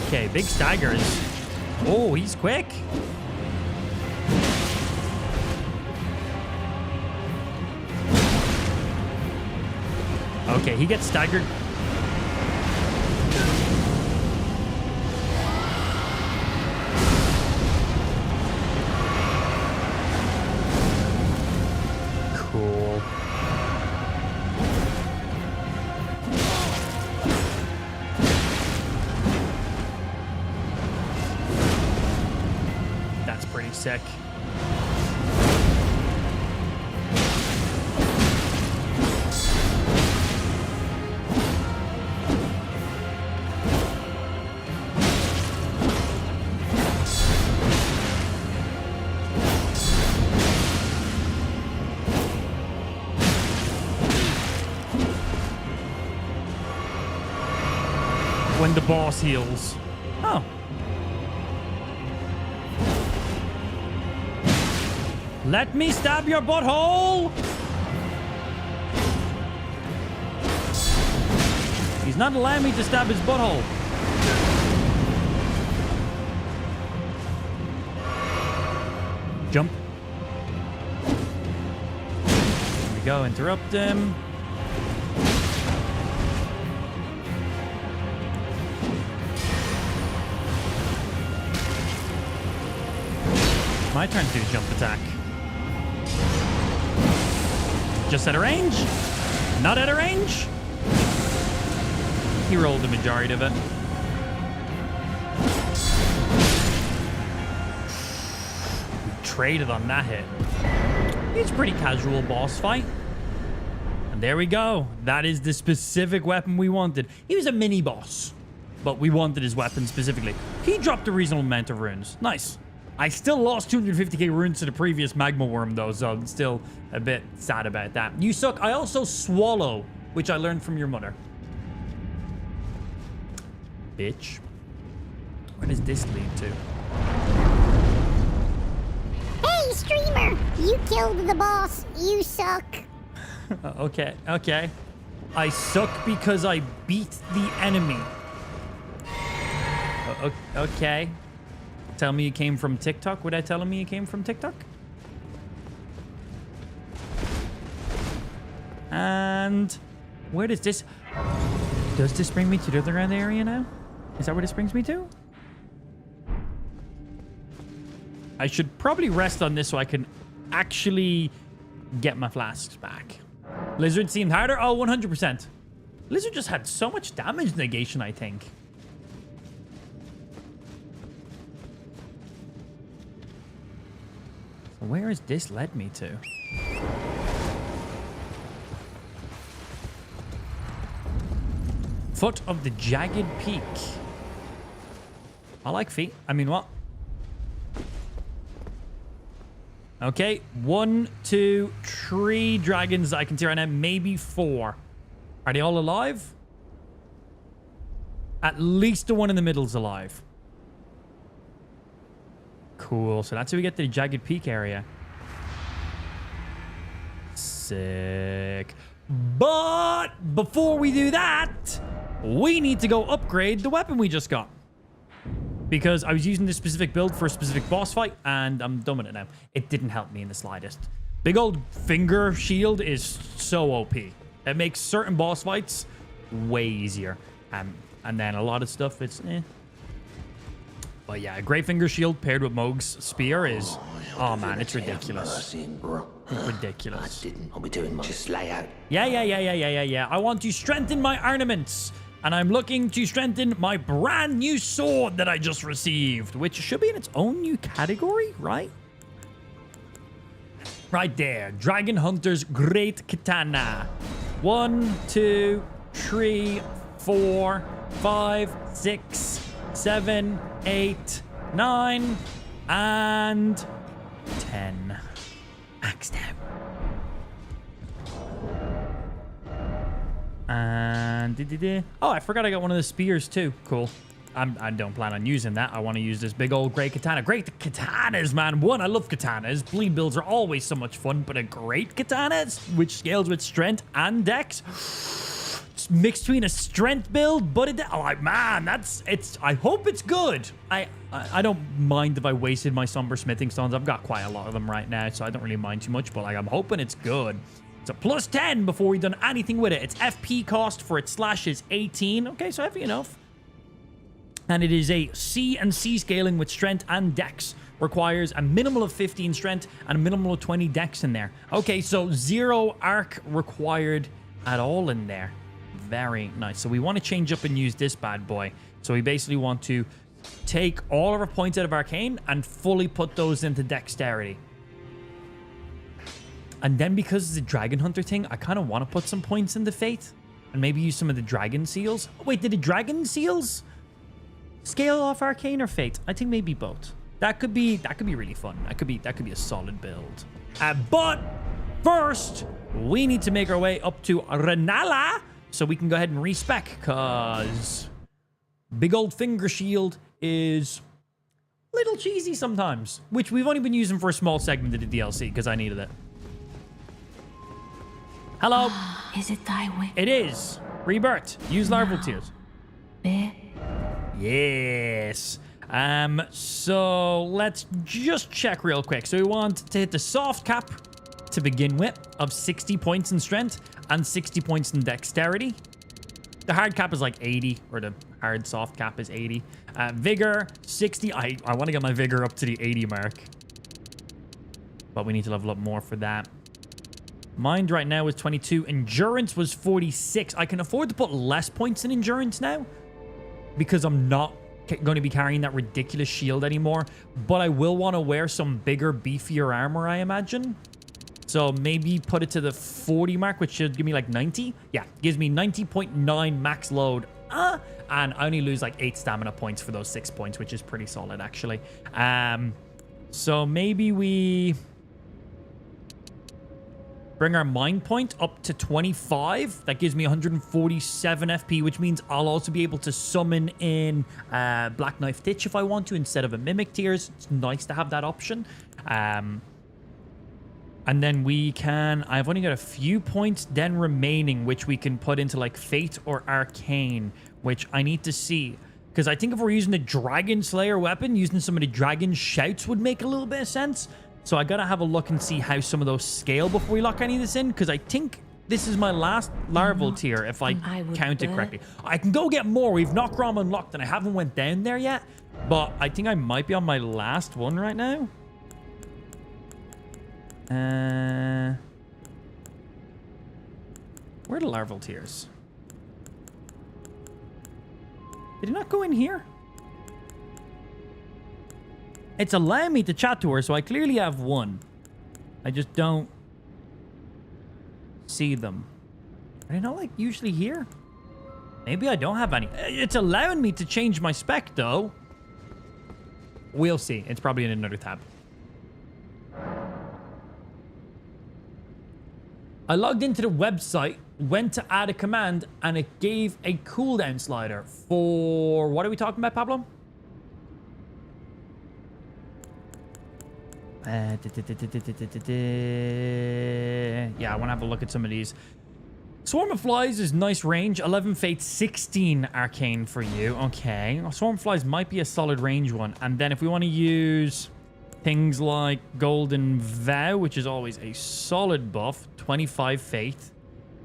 Okay, big staggers. Oh, he's quick. Okay, he gets staggered. Cool. That's pretty sick. When the boss heals. Oh. Let me stab your butthole! He's not allowing me to stab his butthole. Jump. There we go, interrupt him. My turn to do a jump attack. Just out of range? Not out of range? He rolled the majority of it. We traded on that hit. It's a pretty casual boss fight. And there we go. That is the specific weapon we wanted. He was a mini boss, but we wanted his weapon specifically. He dropped a reasonable amount of runes. Nice. I still lost 250k runes to the previous magma worm though, so I'm still a bit sad about that. You suck. I also swallow, which I learned from your mother. Bitch. Where does this lead to? Hey, streamer! You killed the boss. You suck. Okay. I suck because I beat the enemy. Okay. Tell me you came from TikTok. Would I tell him you came from TikTok? And where does this... Does this bring me to the other end area now? Is that where this brings me to? I should probably rest on this so I can actually get my flasks back. Lizard seemed harder? Oh, 100%. Lizard just had so much damage negation, I think. Where has this led me to? Foot of the Jagged Peak. I like feet. I mean, what? Okay, 1, 2, 3 dragons I can see right now. Maybe 4. Are they all alive? At least the one in the middle's alive. Cool. So that's how we get to the Jagged Peak area. Sick. But before we do that, we need to go upgrade the weapon we just got. Because I was using this specific build for a specific boss fight, and I'm done with it now. It didn't help me in the slightest. Big old finger shield is so OP. It makes certain boss fights way easier. And then a lot of stuff, it's eh. But yeah, a great finger shield paired with Moog's spear is... Oh man, it's ridiculous. Ridiculous. I didn't want me doing much. Just lay out. Yeah. I want to strengthen my ornaments. And I'm looking to strengthen my brand new sword that I just received, which should be in its own new category, right? Right there. Dragon Hunter's Great Katana. 1, 2, 3, 4, 5, 6, 7, 8, 9, and 10. Maxed out. And oh, I forgot I got one of the spears too. Cool. I don't plan on using that. I want to use this big old great katana. Great katanas, man. One, I love katanas. Bleed builds are always so much fun, but a great katana, which scales with strength and dex, it's mixed between a strength build, but man, I hope it's good. I don't mind if I wasted my somber smithing stones. I've got quite a lot of them right now, so I don't really mind too much, but like, I'm hoping it's good. It's a plus 10 before we've done anything with it. Its FP cost for its slash is 18. Okay, so heavy enough. And it is a C and C scaling with strength and dex. Requires a minimal of 15 strength and a minimal of 20 dex in there. Okay, so 0 arc required at all in there. Very nice. So we want to change up and use this bad boy. So we basically want to take all of our points out of arcane and fully put those into dexterity. And then because it's a dragon hunter thing, I kind of want to put some points into fate and maybe use some of the dragon seals. Oh, wait, did the dragon seals scale off arcane or fate? I think maybe both. That could be really fun. That could be a solid build. But first, we need to make our way up to Renala so we can go ahead and respec, because big old finger shield is a little cheesy sometimes, which we've only been using for a small segment of the DLC because I needed it. Hello. Is it thy wick? It is. Rebirth. Use larval tears. Bit. Yes. So let's just check real quick. So we want to hit the soft cap to begin with of 60 points in strength and 60 points in dexterity. The hard cap is like 80, or the hard soft cap is 80. Vigor, 60. I want to get my vigor up to the 80 mark. But we need to level up more for that. Mind right now is 22. Endurance was 46. I can afford to put less points in endurance now because I'm not going to be carrying that ridiculous shield anymore. But I will want to wear some bigger, beefier armor, I imagine. So maybe put it to the 40 mark, which should give me like 90. Yeah, gives me 90.9 max load. And I only lose like 8 stamina points for those 6 points, which is pretty solid, actually. So maybe we bring our mind point up to 25. That gives me 147 FP, which means I'll also be able to summon in Black Knife Ditch if I want to instead of a Mimic Tears. It's nice to have that option. And then we can... I've only got a few points then remaining, which we can put into like Fate or Arcane, which I need to see. Because I think if we're using the Dragon Slayer weapon, using some of the Dragon Shouts would make a little bit of sense. So I gotta have a look and see how some of those scale before we lock any of this in, because I think this is my last larval tier, if I count it correctly. I can go get more. We've Nokrom unlocked, and I haven't went down there yet, but I think I might be on my last one right now. Where are the larval tiers? Did it not go in here? It's allowing me to chat to her, so I clearly have one. I just don't see them. Are they not like usually here? Maybe I don't have any. It's allowing me to change my spec though. We'll see. It's probably in another tab. I logged into the website, went to add a command, and it gave a cooldown slider for... What are we talking about, Pablo? Yeah, I want to have a look at some of these. Swarm of Flies is nice range. 11 Fate, 16 Arcane for you. Okay. Swarm of Flies might be a solid range one. And then if we want to use things like Golden Vow, which is always a solid buff, 25 Fate.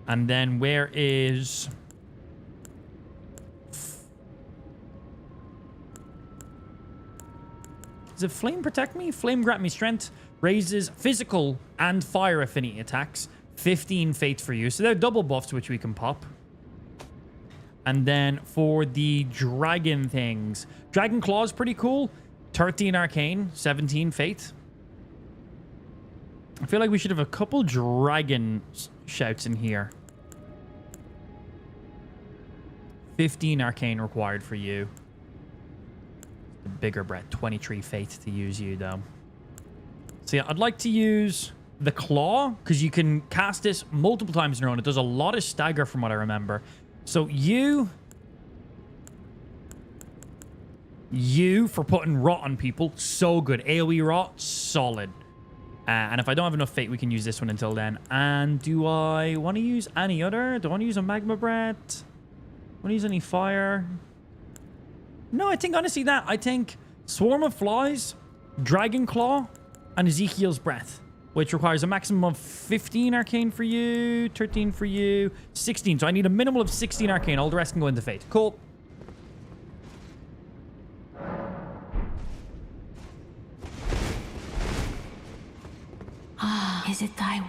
And then where is... Does it Flame protect me? Flame grant me strength. Raises physical and fire affinity attacks. 15 Fate for you. So they're double buffs, which we can pop. And then for the dragon things. Dragon Claw is pretty cool. 13 Arcane. 17 Fate. I feel like we should have a couple dragon shouts in here. 15 Arcane required for you. The bigger breath. 23 Fate to use you, though. So yeah, I'd like to use the Claw, because you can cast this multiple times in a row, and it does a lot of stagger from what I remember. So you for putting Rot on people, so good. AoE Rot, solid. And if I don't have enough Fate, we can use this one until then. And do I want to use any other? Do I want to use a Magma Breath? Want to use any fire? No, I think honestly I think Swarm of Flies, Dragon Claw, and Ezekiel's Breath, which requires a maximum of 15 Arcane for you, 13 for you, 16. So I need a minimal of 16 Arcane. All the rest can go into Fate. Cool. Is it I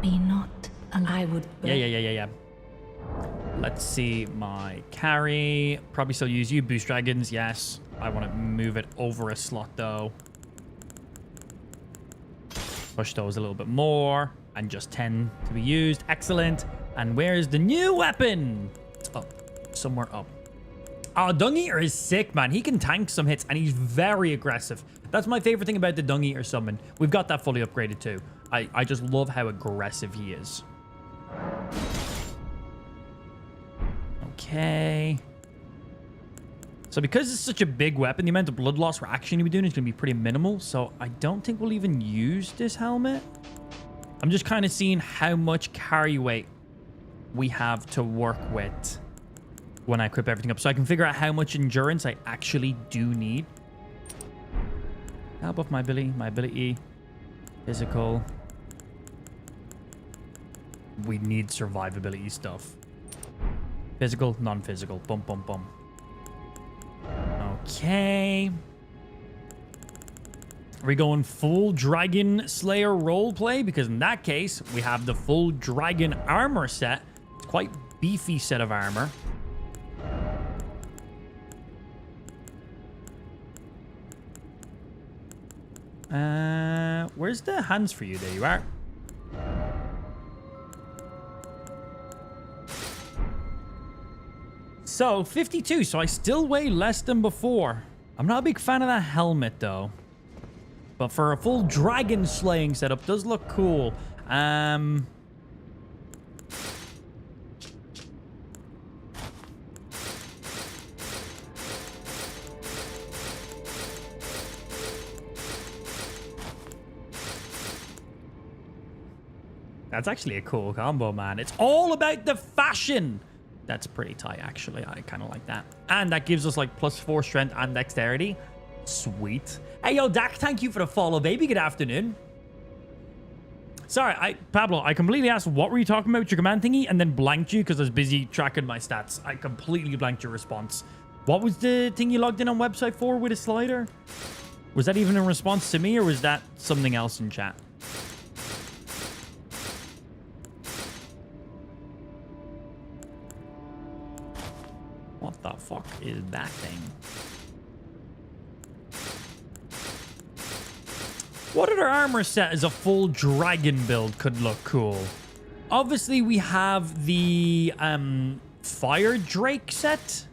be not? And I would... Yeah. Let's see my carry. Probably still use you. Boost Dragons, yes. I want to move it over a slot, though. Push those a little bit more. And just 10 to be used. Excellent. And where's the new weapon? It's up. Somewhere up. Oh, Dung Eater is sick, man. He can tank some hits, and he's very aggressive. That's my favorite thing about the Dung Eater summon. We've got that fully upgraded, too. I just love how aggressive he is. Okay. So because it's such a big weapon, the amount of blood loss we're actually going to be doing is going to be pretty minimal. So I don't think we'll even use this helmet. I'm just kind of seeing how much carry weight we have to work with when I equip everything up. So I can figure out how much endurance I actually do need. How about my ability, physical. We need survivability stuff. Physical, non-physical. Bum, bum, bum. Okay. Are we going full Dragon Slayer roleplay? Because in that case, we have the full Dragon armor set. It's quite beefy set of armor. Where's the hands for you? There you are. So, 52. So I still weigh less than before. I'm not a big fan of that helmet, though. But for a full dragon slaying setup, does look cool. That's actually a cool combo, man. It's all about the fashion. That's pretty tight, actually. I kind of like that. And that gives us, like, +4 strength and dexterity. Sweet. Hey, yo, Dak, thank you for the follow, baby. Good afternoon. Sorry, Pablo, I completely asked, what were you talking about with your command thingy? And then blanked you because I was busy tracking my stats. I completely blanked your response. What was the thing you logged in on website for with a slider? Was that even in response to me, or was that something else in chat? What the fuck is that thing? What other armor set as a full dragon build could look cool? Obviously, we have the Fire Drake set.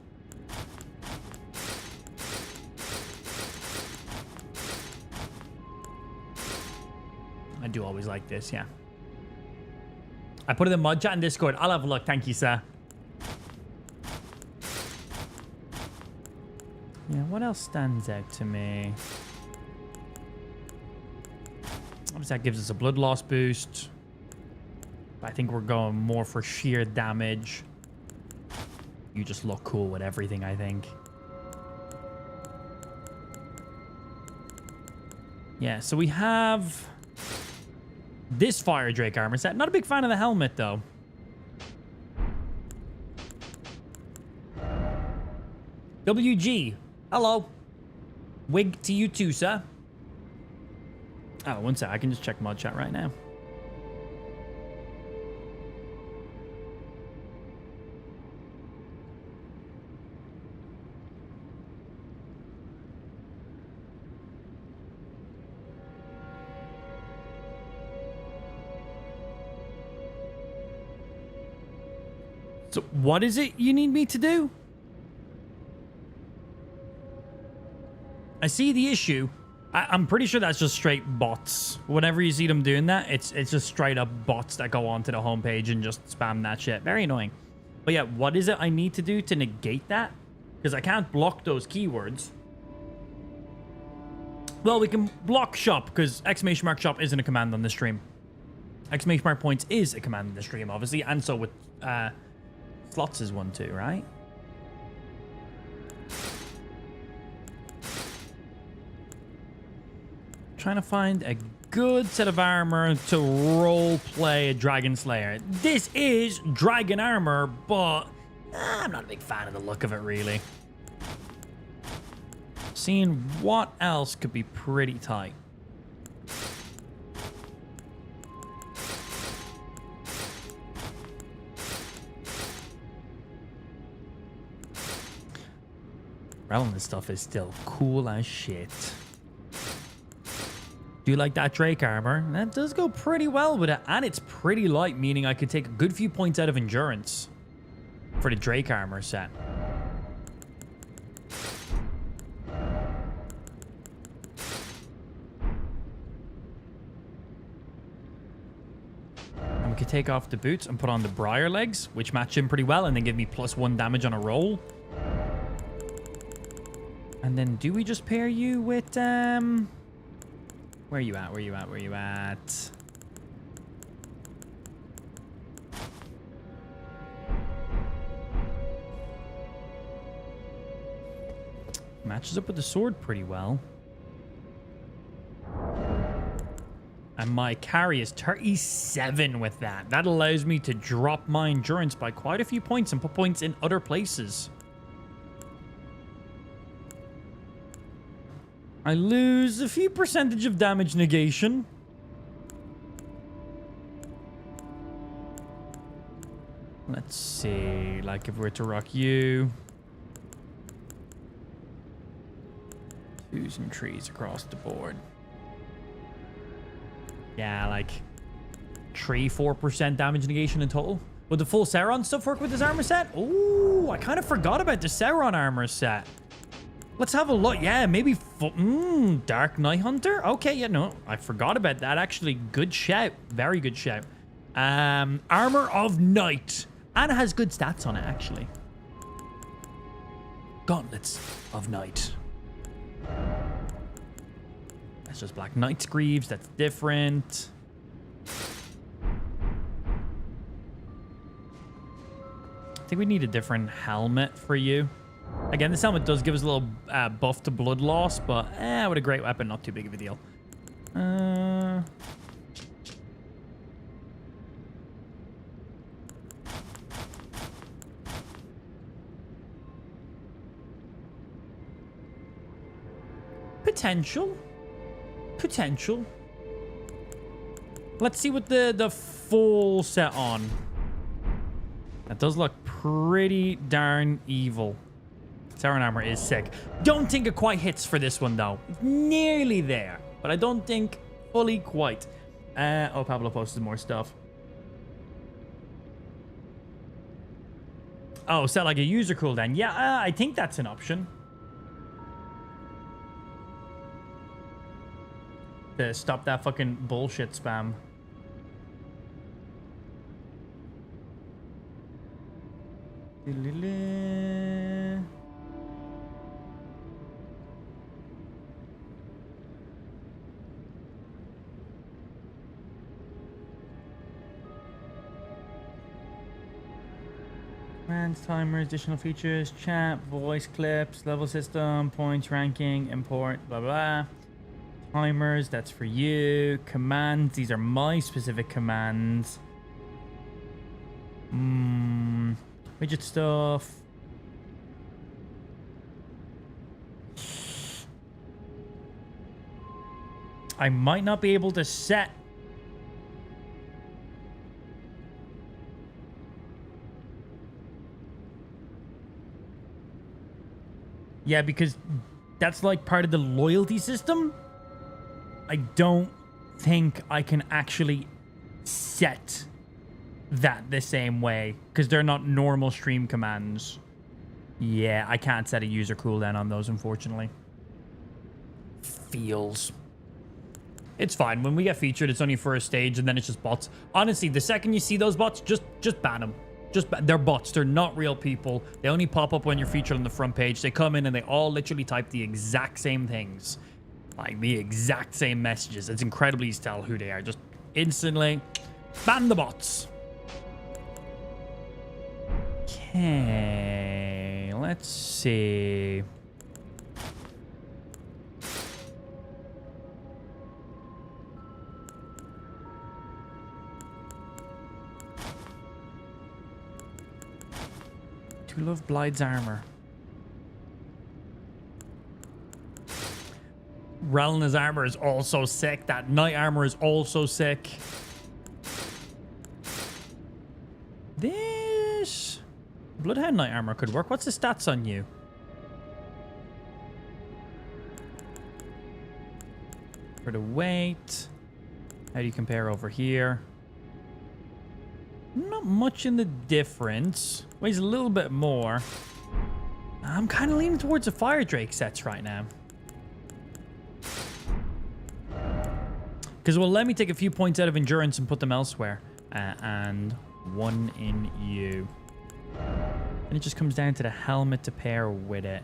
I do always like this, yeah. I put it in mod chat and Discord. I'll have a look. Thank you, sir. Yeah, what else stands out to me? Obviously, that gives us a blood loss boost. I think we're going more for sheer damage. You just look cool with everything, I think. Yeah, so we have this Fire Drake armor set. Not a big fan of the helmet, though. WG. Hello. Wig to you too, sir. Oh, one sec. I can just check mod chat right now. So what is it you need me to do? I see the issue. I'm pretty sure that's just straight bots. Whenever you see them doing that, it's just straight up bots that go onto the homepage and just spam that shit. Very annoying. But yeah, what is it I need to do to negate that? Because I can't block those keywords. Well, we can block shop because exclamation mark shop isn't a command on the stream. Exclamation mark points is a command on the stream, obviously. And so with slots is one too, right? Trying to find a good set of armor to role play a Dragon Slayer. This is dragon armor, but I'm not a big fan of the look of it, really. Seeing what else could be pretty tight. Relevant stuff is still cool as shit. Do you like that Drake armor? That does go pretty well with it, and it's pretty light, meaning I could take a good few points out of endurance for the Drake armor set. And we could take off the boots and put on the Briar legs, which match in pretty well, and then give me +1 damage on a roll. And then do we just pair you with where are you at? Where are you at? Where are you at? Matches up with the sword pretty well. And my carry is 37 with that. That allows me to drop my endurance by quite a few points and put points in other places. I lose a few percentage of damage negation. Let's see, like if we were to rock you. 2s and 3s across the board. Yeah, like 3-4% damage negation in total. Would the full Sauron stuff work with this armor set? Ooh, I kind of forgot about the Sauron armor set. Let's have a look. Yeah, maybe Dark Night Hunter. Okay, yeah, no, I forgot about that. Actually, good shout. Very good shout. Armor of Night. And it has good stats on it, actually. Gauntlets of Night. That's just Black Knight's Greaves. That's different. I think we need a different helmet for you. Again, this helmet does give us a little buff to blood loss, but with a great weapon, not too big of a deal. Potential. Potential. Let's see what the full set on. That does look pretty darn evil. Sauron armor is sick. Don't think it quite hits for this one, though. It's nearly there, but I don't think fully quite. Oh, Pablo posted more stuff. Oh, set like a user cooldown. Yeah, I think that's an option. To stop that fucking bullshit spam. Commands, timers, additional features, chat, voice clips, level system, points, ranking, import, blah, blah. Timers, that's for you. Commands, these are my specific commands. Widget stuff. I might not be able to set. Yeah, because that's like part of the loyalty system. I don't think I can actually set that the same way because they're not normal stream commands. Yeah, I can't set a user cooldown on those, unfortunately. Feels. It's fine. When we get featured, it's only for a stage and then it's just bots. Honestly, the second you see those bots, just ban them. They're bots. They're not real people. They only pop up when you're featured on the front page. They come in and they all literally type the exact same things. Like the exact same messages. It's incredibly easy to tell who they are. Just instantly ban the bots. Okay, let's see. Do love Blide's armor. Relna's armor is also sick. That knight armor is also sick. This Bloodhound knight armor could work. What's the stats on you? For the weight. How do you compare over here? Not much in the difference. Weighs a little bit more. I'm kind of leaning towards the Fire Drake sets right now. Because it will let me take a few points out of endurance and put them elsewhere. And one in you. And it just comes down to the helmet to pair with it.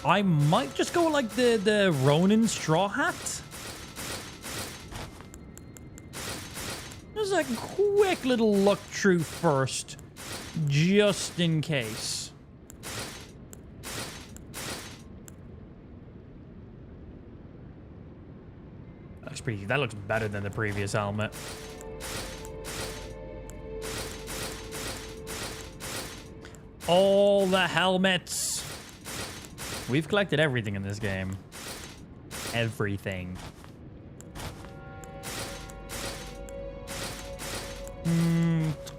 I might just go like the Ronin straw hat. Just a quick little look through first. Just in case. That looks better than the previous helmet. All the helmets. We've collected everything in this game. Everything.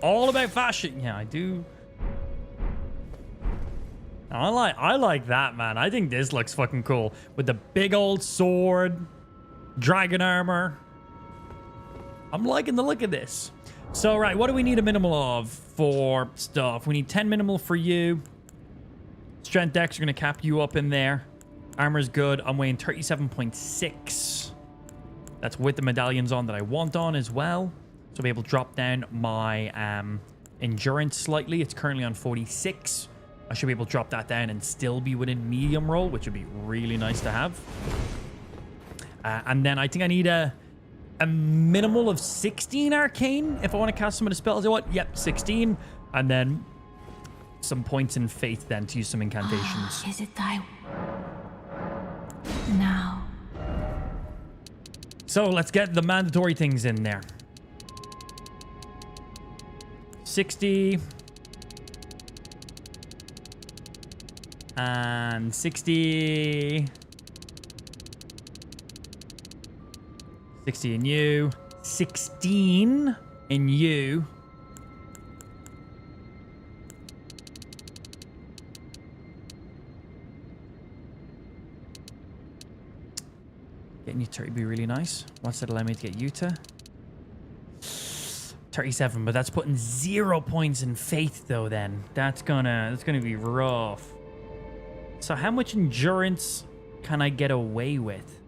All about fashion. Yeah, I do. I like that, man. I think this looks fucking cool. With the big old sword. Dragon armor. I'm liking the look of this. So, right, what do we need a minimal of for stuff? We need 10 minimal for you. Strength Dex are going to cap you up in there. Armor's good. I'm weighing 37.6. That's with the medallions on that I want on as well. So I'll be able to drop down my endurance slightly. It's currently on 46. I should be able to drop that down and still be within medium roll, which would be really nice to have. And then I think I need a minimal of 16 arcane if I want to cast some of the spells I want. Yep, 16. And then some points in faith then to use some incantations. Is it thy now? So let's get the mandatory things in there. 60. And 60. 60 in you. 16 in you. Getting you 30 would be really nice. What's that allow me to get you to? 37, but that's putting 0 points in faith though then. That's gonna be rough. So how much endurance can I get away with?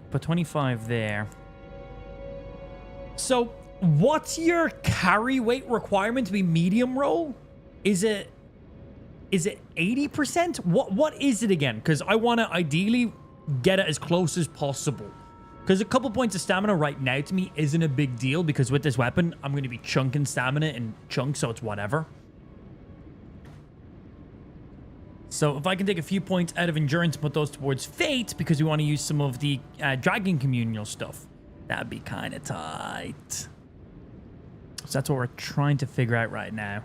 Put 25 there. So what's your carry weight requirement to be medium roll? Is it 80%? What is it again? Because I want to ideally get it as close as possible. Because a couple points of stamina right now to me isn't a big deal, because with this weapon, I'm going to be chunking stamina in chunks, so it's whatever. So if I can take a few points out of endurance and put those towards fate, because we want to use some of the dragon communal stuff, that'd be kind of tight. So that's what we're trying to figure out right now.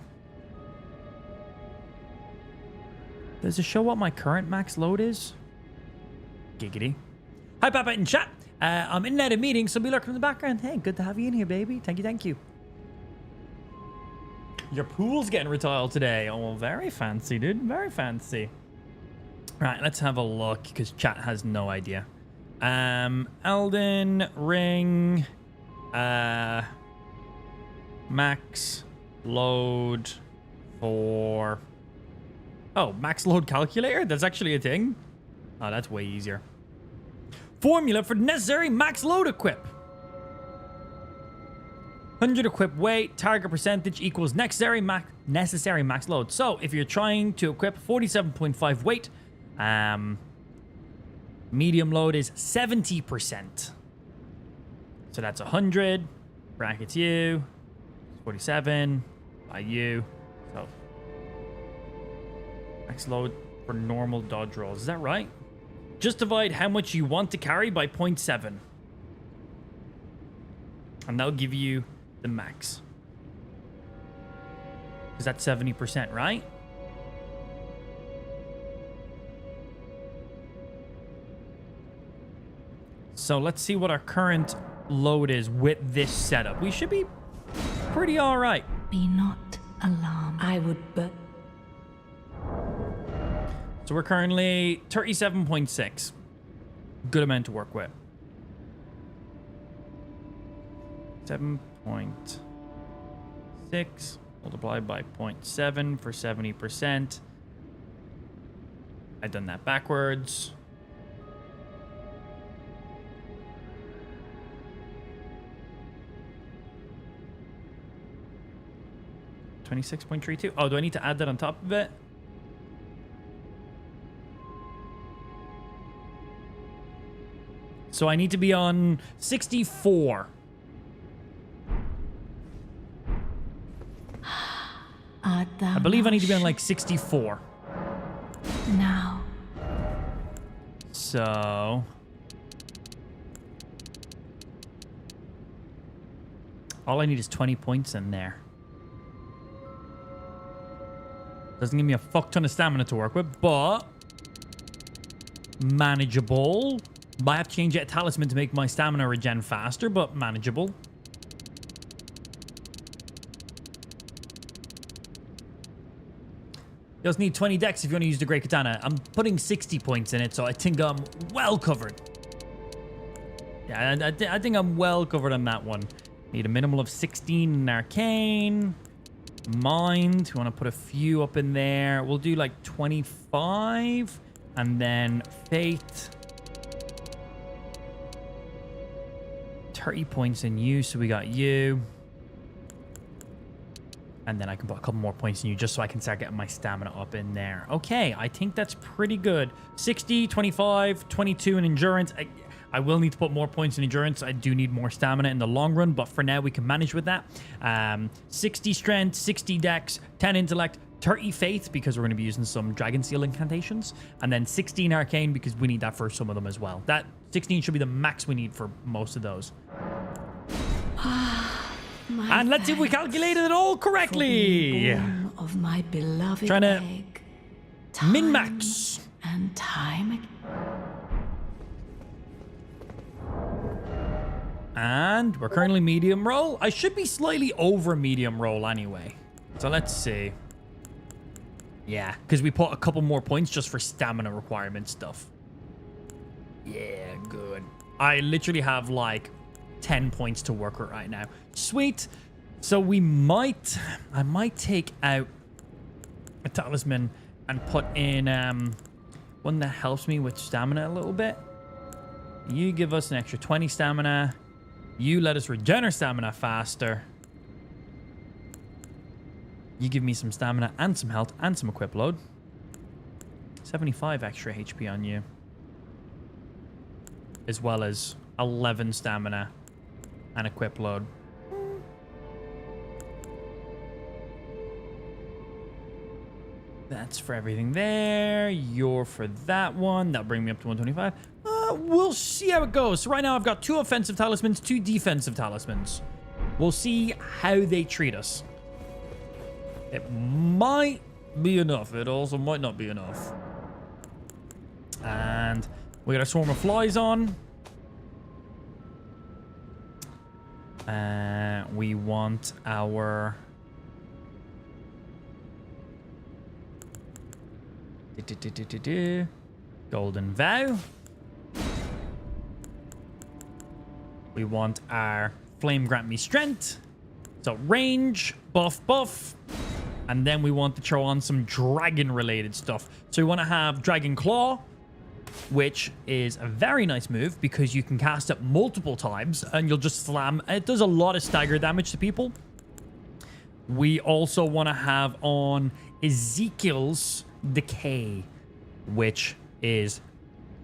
Does it show what my current max load is? Giggity. Hi, Papa in chat. I'm in and out of meetings, so be lurking in the background. Hey, good to have you in here, baby. Thank you, thank you. Your pool's getting retiled today. Oh, very fancy, dude. Very fancy. Right, let's have a look, because chat has no idea. Elden Ring. Max load for... Oh, max load calculator? That's actually a thing? Oh, that's way easier. Formula for necessary max load equip. 100 equip weight, target percentage equals necessary max load. So if you're trying to equip 47.5 weight, medium load is 70%. So that's 100, brackets you, 47 by you. So max load for normal dodge rolls. Is that right? Just divide how much you want to carry by 0.7. And that'll give you the max. Because that's 70%, right? So let's see what our current load is with this setup. We should be pretty all right. Be not alarmed. I would but... So we're currently 37.6. Good amount to work with. 7.6 multiplied by 0.7 for 70%. I've done that backwards. $26.32. Oh, do I need to add that on top of it? So I need to be on 64. Art thou I believe I need to be on not like 64. now? So... all I need is 20 points in there. Doesn't give me a fuck ton of stamina to work with, but... manageable. Might have to change a talisman to make my stamina regen faster, but manageable. You just need 20 dex if you want to use the Great Katana. I'm putting 60 points in it, so I think I'm well covered. Yeah, I think I'm well covered on that one. Need a minimal of 16 in Arcane. Mind. We want to put a few up in there. We'll do like 25. And then Fate. 30 points in you, so we got you. And then I can put a couple more points in you just so I can start getting my stamina up in there. Okay, I think that's pretty good. 60, 25, 22 in endurance. I will need to put more points in endurance. I do need more stamina in the long run, but for now we can manage with that. 60 strength, 60 dex, 10 intellect, 30 faith because we're going to be using some dragon seal incantations, and then 16 arcane because we need that for some of them as well. That 16 should be the max we need for most of those. And let's see if we calculated it all correctly. Of my beloved Trying to egg. min-max. And time again. And we're currently medium roll. I should be slightly over medium roll anyway. So let's see. Yeah, because we put a couple more points just for stamina requirement stuff. Yeah, good. I literally have like 10 points to work with right now. Sweet. So I might take out a talisman and put in one that helps me with stamina a little bit. You give us an extra 20 stamina. You let us regenerate stamina faster. You give me some stamina and some health and some equip load. 75 extra HP on you. As well as 11 stamina and equip load. That's for everything there. You're for that one. That'll bring me up to 125. We'll see how it goes. So right now I've got 2 offensive talismans, 2 defensive talismans. We'll see how they treat us. It might be enough. It also might not be enough. And we got a swarm of flies on. We want our... Golden Vow. We want our Flame Grant Me Strength. So range, buff. And then we want to throw on some dragon-related stuff. So we want to have Dragon Claw, which is a very nice move because you can cast it multiple times and you'll just slam. It does a lot of stagger damage to people. We also want to have on Ezekiel's Decay, which is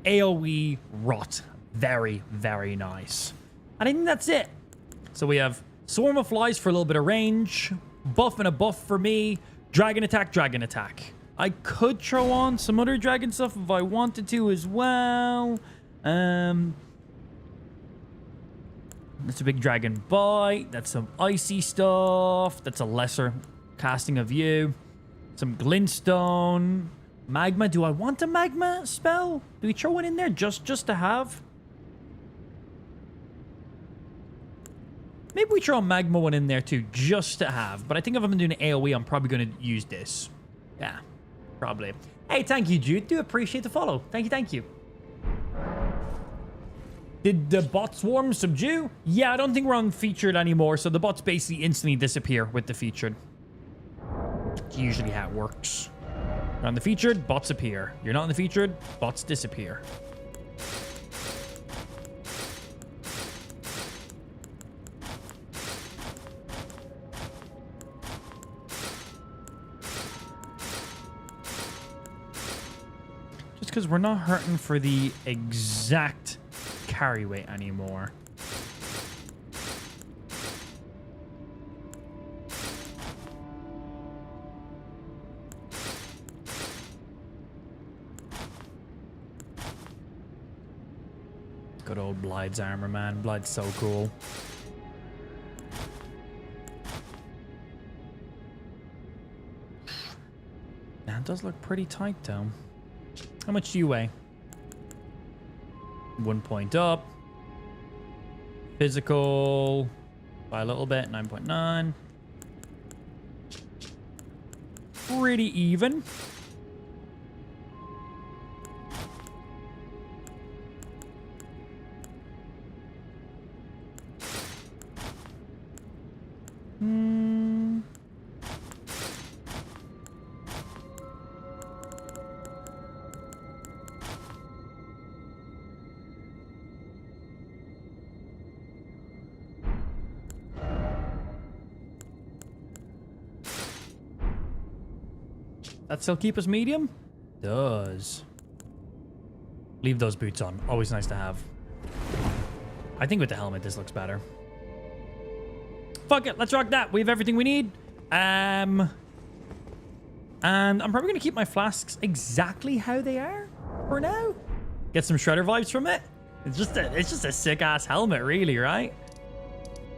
AoE Rot. Very, very nice. And I think that's it. So we have Swarm of Flies for a little bit of range. Buff and a buff for me. Dragon attack, dragon attack. I could throw on some other dragon stuff if I wanted to as well. That's a big dragon bite. That's some icy stuff. That's a lesser casting of you. Some glintstone. Magma. Do I want a magma spell? Do we throw one in there just to have? Maybe we throw a magma one in there too, just to have. But I think if I'm doing an AoE, I'm probably going to use this. Yeah, probably. Hey, thank you, Jude. Do appreciate the follow. Thank you. Did the bot swarm subdue? Yeah, I don't think we're on featured anymore. So the bots basically instantly disappear with the featured. It's usually how it works. You're on the featured, bots appear. You're not on the featured, bots disappear. Because we're not hurting for the exact carry weight anymore. Good old Blide's armor, man. Blide's so cool. Now it does look pretty tight though. How much do you weigh? 1 point up. Physical by a little bit, 9.9. Pretty even. That still keep us medium? Does. Leave those boots on. Always nice to have. I think with the helmet, this looks better. Fuck it. Let's rock that. We have everything we need. And I'm probably going to keep my flasks exactly how they are for now. Get some Shredder vibes from it. It's just a sick-ass helmet, really, right?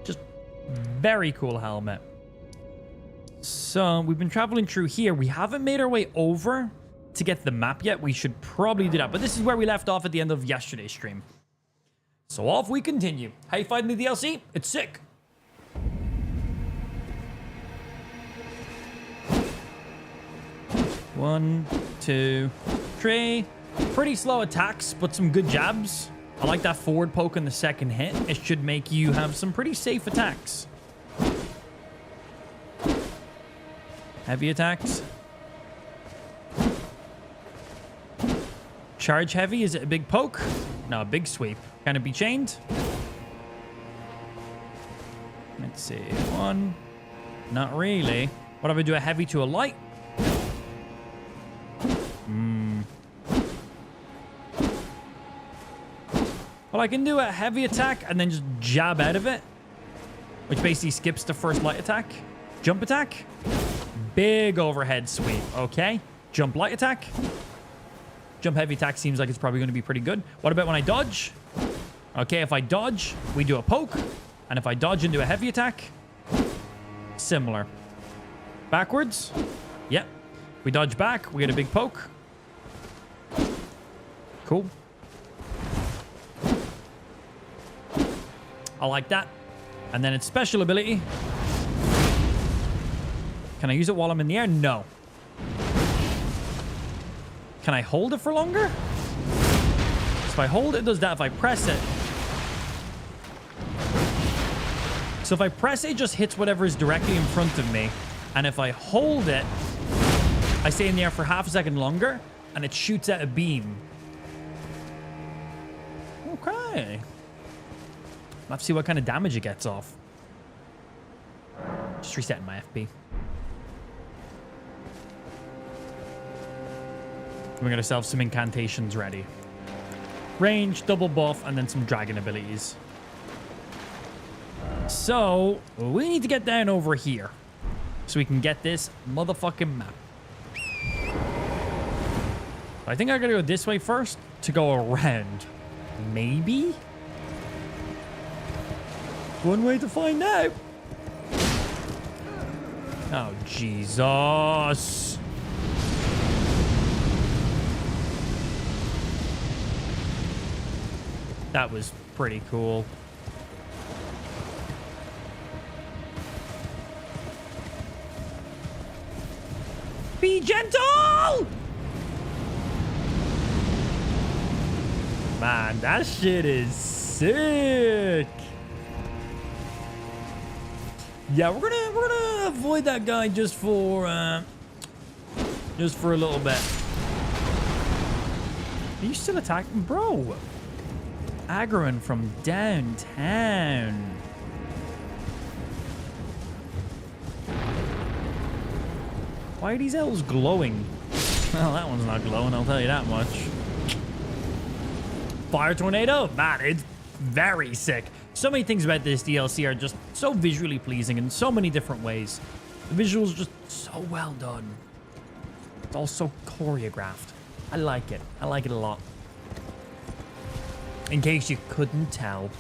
Just very cool helmet. So we've been traveling through here. We haven't made our way over to get the map yet. We should probably do that. But this is where we left off at the end of yesterday's stream. So off we continue. How you finding the DLC? It's sick. 1, 2, 3. Pretty slow attacks, but some good jabs. I like that forward poke on the second hit. It should make you have some pretty safe attacks. Heavy attacks. Charge heavy. Is it a big poke? No, a big sweep. Can it be chained? Let's see. 1. Not really. What if I do a heavy to a light? Well, I can do a heavy attack and then just jab out of it, which basically skips the first light attack. Jump attack. Big overhead sweep. Okay. Jump light attack. Jump heavy attack seems like it's probably going to be pretty good. What about when I dodge? Okay, if I dodge, we do a poke. And if I dodge into a heavy attack, similar. Backwards. Yep. We dodge back, we get a big poke. Cool. I like that. And then its special ability. Can I use it while I'm in the air? No. Can I hold it for longer? So if I hold it, it does that. If I press it. So if I press it, it just hits whatever is directly in front of me. And if I hold it, I stay in the air for half a second longer, and it shoots out a beam. Okay. I'll have to see what kind of damage it gets off. Just resetting my FP. We got ourselves some incantations ready. Range, double buff, and then some dragon abilities. So, we need to get down over here so we can get this motherfucking map. I think I gotta go this way first to go around. Maybe? One way to find out. Oh, Jesus. That was pretty cool. Be gentle! Man, that shit is sick. Yeah, we're gonna avoid that guy just for a little bit. Are you still attacking, bro? Aggroing from downtown. Why are these elves glowing? Well, that one's not glowing, I'll tell you that much. Fire tornado? Man, it's very sick. So many things about this DLC are just so visually pleasing in so many different ways. The visuals are just so well done. It's all so choreographed. I like it. I like it a lot. In case you couldn't tell.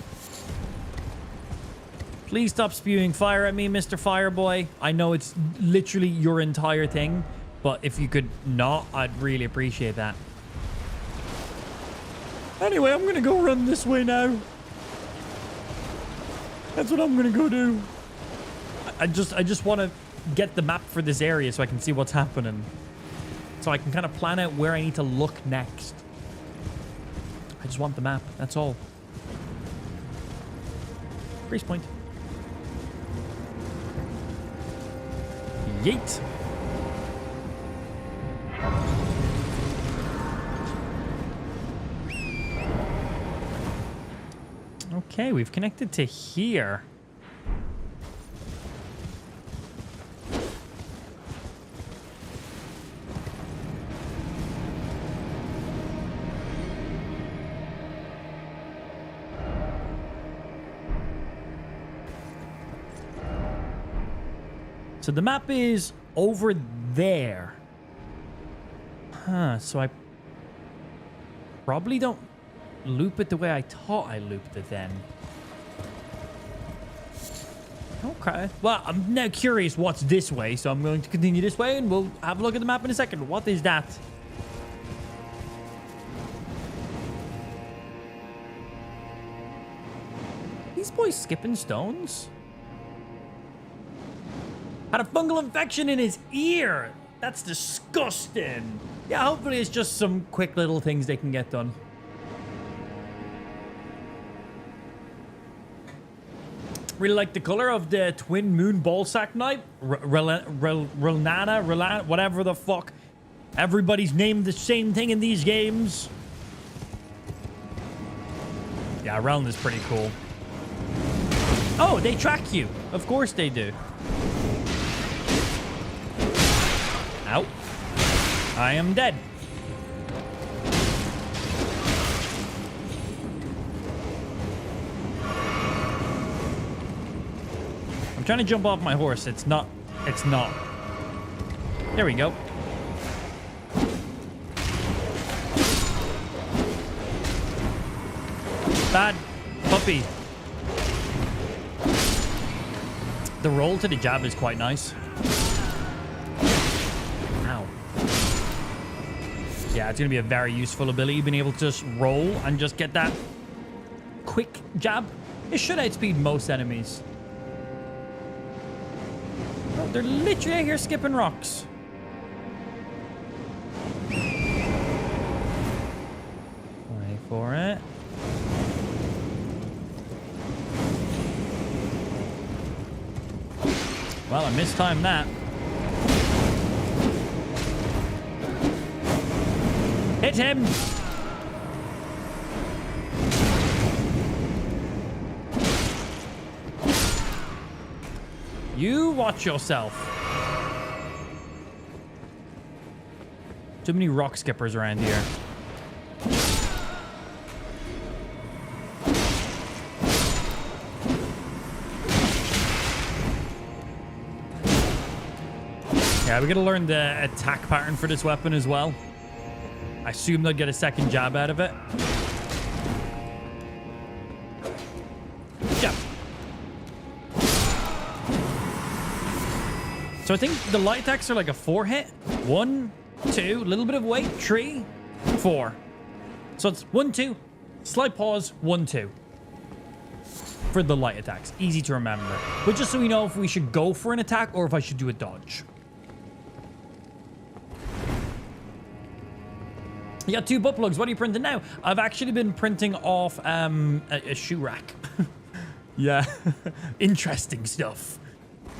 Please stop spewing fire at me, Mr. Fireboy. I know it's literally your entire thing, but if you could not, I'd really appreciate that. Anyway, I'm gonna go run this way now. That's what I'm gonna go do. I just want to get the map for this area so I can see what's happening. So I can kind of plan out where I need to look next. I just want the map, that's all. Grace point. Yeet. Okay, we've connected to here. So the map is over there. Huh, so I probably don't loop it the way I thought I looped it then. Okay. Well, I'm now curious what's this way, so I'm going to continue this way and we'll have a look at the map in a second. What is that? These boys skipping stones? Had a fungal infection in his ear. That's disgusting. Yeah, hopefully it's just some quick little things they can get done. Really like the color of the twin moon ballsack knight. Relana, whatever the fuck. Everybody's named the same thing in these games. Yeah, Reln is pretty cool. Oh, they track you. Of course they do. Ow. I am dead. I'm trying to jump off my horse. It's not. It's not. There we go. Bad puppy. The roll to the jab is quite nice. Ow. Yeah, it's going to be a very useful ability, being able to just roll and just get that quick jab. It should outspeed most enemies. Oh, they're literally out here skipping rocks. Wait for it. Well, I mistimed that. Hit him! You watch yourself. Too many rock skippers around here. Yeah, we gotta learn the attack pattern for this weapon as well. I assume they'll get a second jab out of it. Jab. So I think the light attacks are like a 4 hit. 1, 2, a little bit of weight, 3, 4. So it's 1, 2, slight pause, 1, 2. For the light attacks. Easy to remember. But just so we know if we should go for an attack or if I should do a dodge. You got 2 butt plugs. What are you printing now? I've actually been printing off a shoe rack. Yeah. Interesting stuff.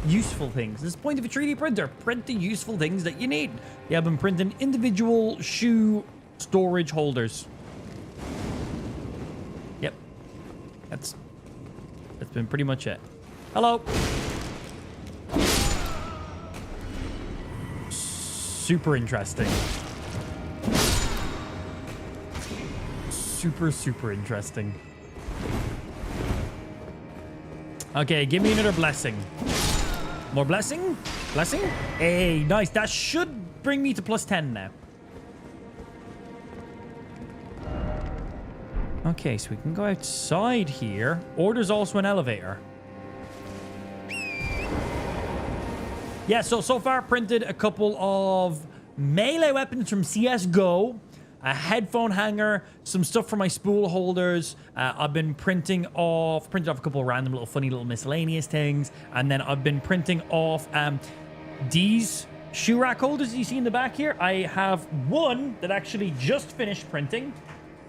Useful things. This is the point of a 3D printer. Print the useful things that you need. Yeah, I've been printing individual shoe storage holders. Yep. That's been pretty much it. Hello. Super interesting. Super interesting. Okay, give me another blessing. More blessing? Blessing? Hey, nice. That should bring me to +10 now. Okay, so we can go outside here. Or there's also an elevator. Yeah, so far printed a couple of melee weapons from CSGO. A headphone hanger, some stuff for my spool holders. I've been printed off a couple of random little funny little miscellaneous things. And then I've been printing off these shoe rack holders you see in the back here. I have one that actually just finished printing.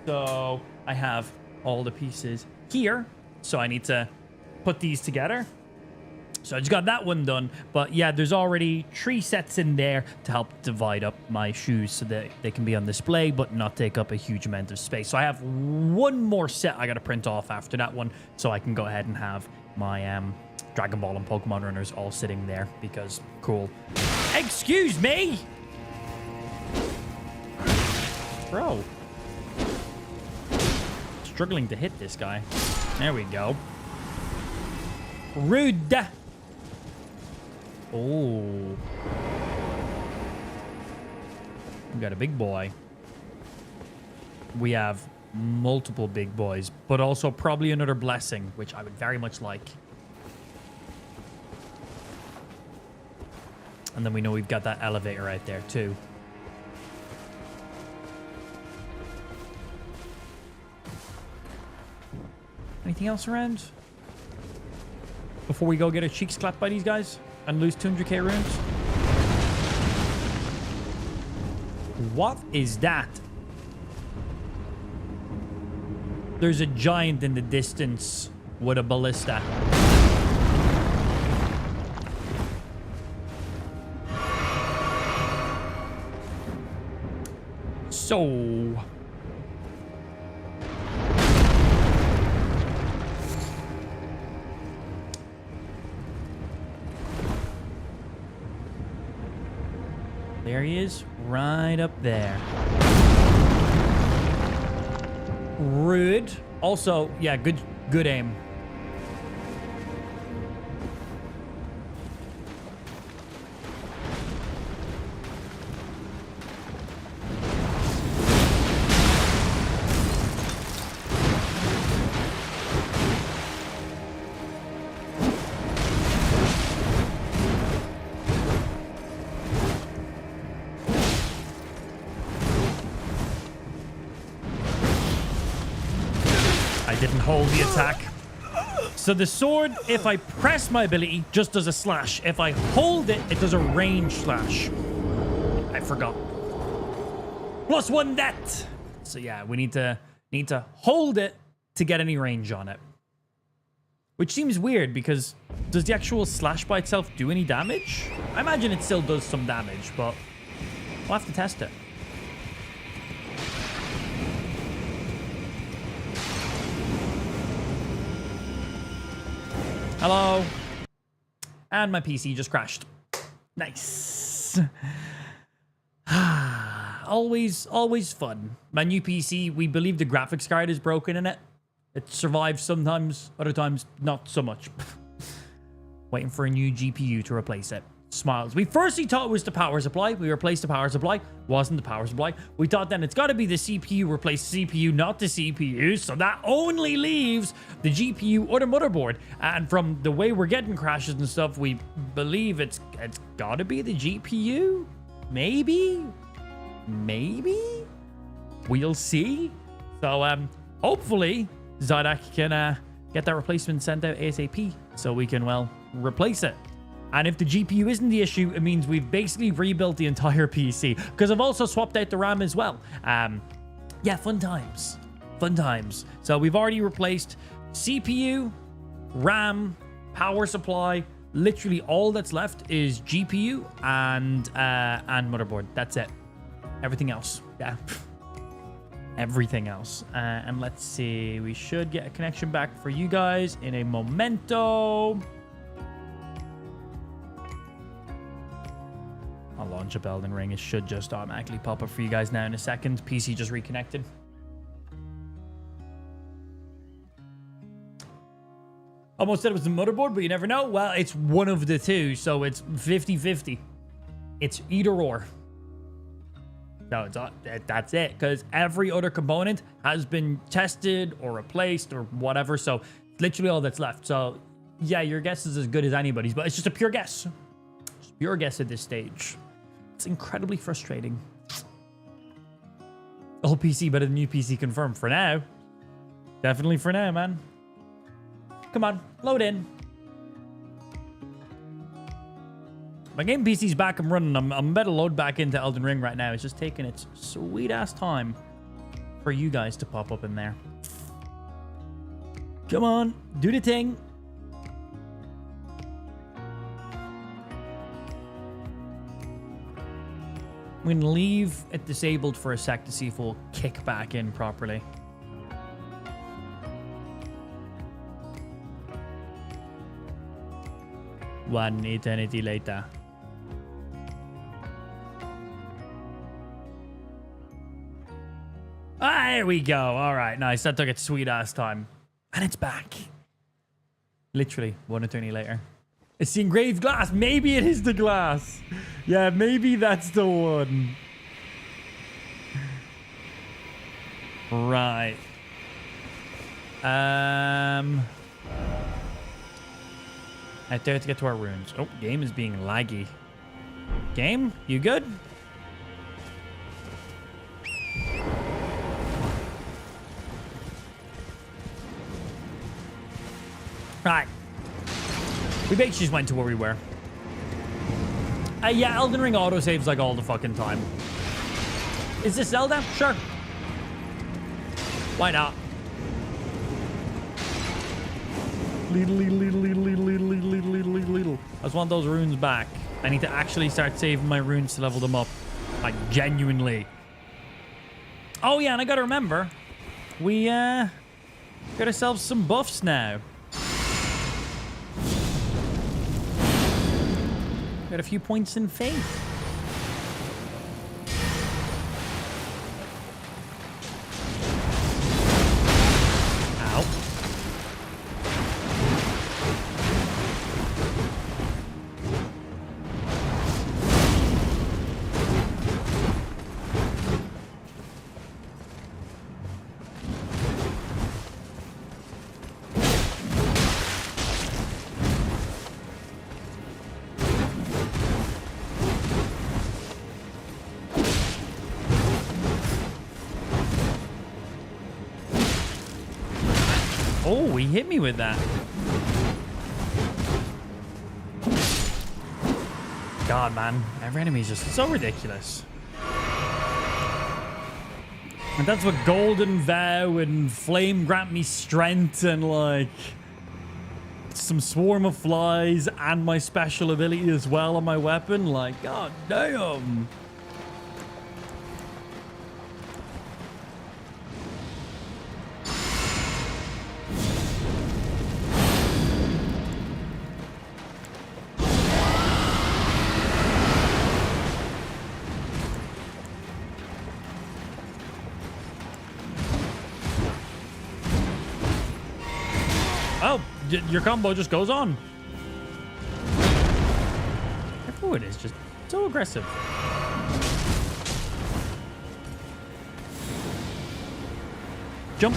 So I have all the pieces here. So I need to put these together. So I just got that one done. But yeah, there's already 3 sets in there to help divide up my shoes so that they can be on display but not take up a huge amount of space. So I have one more set I got to print off after that one so I can go ahead and have my Dragon Ball and Pokemon runners all sitting there because cool. Excuse me! Bro. Struggling to hit this guy. There we go. Rude. Oh. We got a big boy. We have multiple big boys, but also probably another blessing, which I would very much like. And then we know we've got that elevator right there too. Anything else around? Before we go get our cheeks clapped by these guys and lose 200k runes? What is that? There's a giant in the distance with a ballista. So... there he is, right up there. Rude. Also, yeah, good aim. Didn't hold the attack. So the sword, if I press my ability, just does a slash. If I hold it, it does a range slash. I forgot. +1 net. So yeah, we need to hold it to get any range on it. Which seems weird because does the actual slash by itself do any damage? I imagine it still does some damage, but we'll have to test it. Hello. And my PC just crashed. Nice. always fun. My new PC, we believe the graphics card is broken in it. It survives sometimes, other times not so much. Waiting for a new GPU to replace it. Smiles. We firstly thought it was the power supply. We replaced the power supply. Wasn't the power supply. We thought then it's got to be the CPU replace the CPU, not the CPU. So that only leaves the GPU or the motherboard. And from the way we're getting crashes and stuff, we believe it's got to be the GPU. Maybe. We'll see. So hopefully Zydak can get that replacement sent out ASAP so we can, well, replace it. And if the GPU isn't the issue, it means we've basically rebuilt the entire PC. Because I've also swapped out the RAM as well. Yeah, fun times. Fun times. So we've already replaced CPU, RAM, power supply. Literally all that's left is GPU and motherboard. That's it. Everything else. Yeah. Everything else. And let's see. We should get a connection back for you guys in a momento. I'll launch up Elden Ring. It should just automatically pop up for you guys now in a second. PC just reconnected. Almost said it was the motherboard, but you never know. Well, it's one of the two, so it's 50-50. It's either or. So that's it, because every other component has been tested or replaced or whatever, so it's literally all that's left. So, yeah, your guess is as good as anybody's, but it's just a pure guess. Just a pure guess at this stage. It's incredibly frustrating. Old PC better than new PC confirmed for now. Definitely for now, man. Come on, load in. My game PC's back and running. I'm about to load back into Elden Ring right now. It's just taking its sweet ass time for you guys to pop up in there. Come on, do the thing. I'm going to leave it disabled for a sec to see if we'll kick back in properly. One eternity later. Ah, there we go. All right, nice. That took its sweet ass time. And it's back. Literally, one eternity later. It's the engraved glass. Maybe it is the glass. Yeah, maybe that's the one. Right. I dare to get to our runes. Oh, game is being laggy. Game, you good? Right. We basically just went to where we were. Yeah, Elden Ring autosaves like all the fucking time. Is this Zelda? Sure. Why not? I just want those runes back. I need to actually start saving my runes to level them up. Like, genuinely. Oh, yeah, and I gotta remember. We, got ourselves some buffs now. Got a few points in faith. Ow. Oh, he hit me with that. God, man. Every enemy is just so ridiculous. And that's what Golden Vow and Flame grant me strength and, like, some Swarm of Flies and my special ability as well on my weapon. Like, god damn. Oh, your combo just goes on. Everyone is just so aggressive. Jump.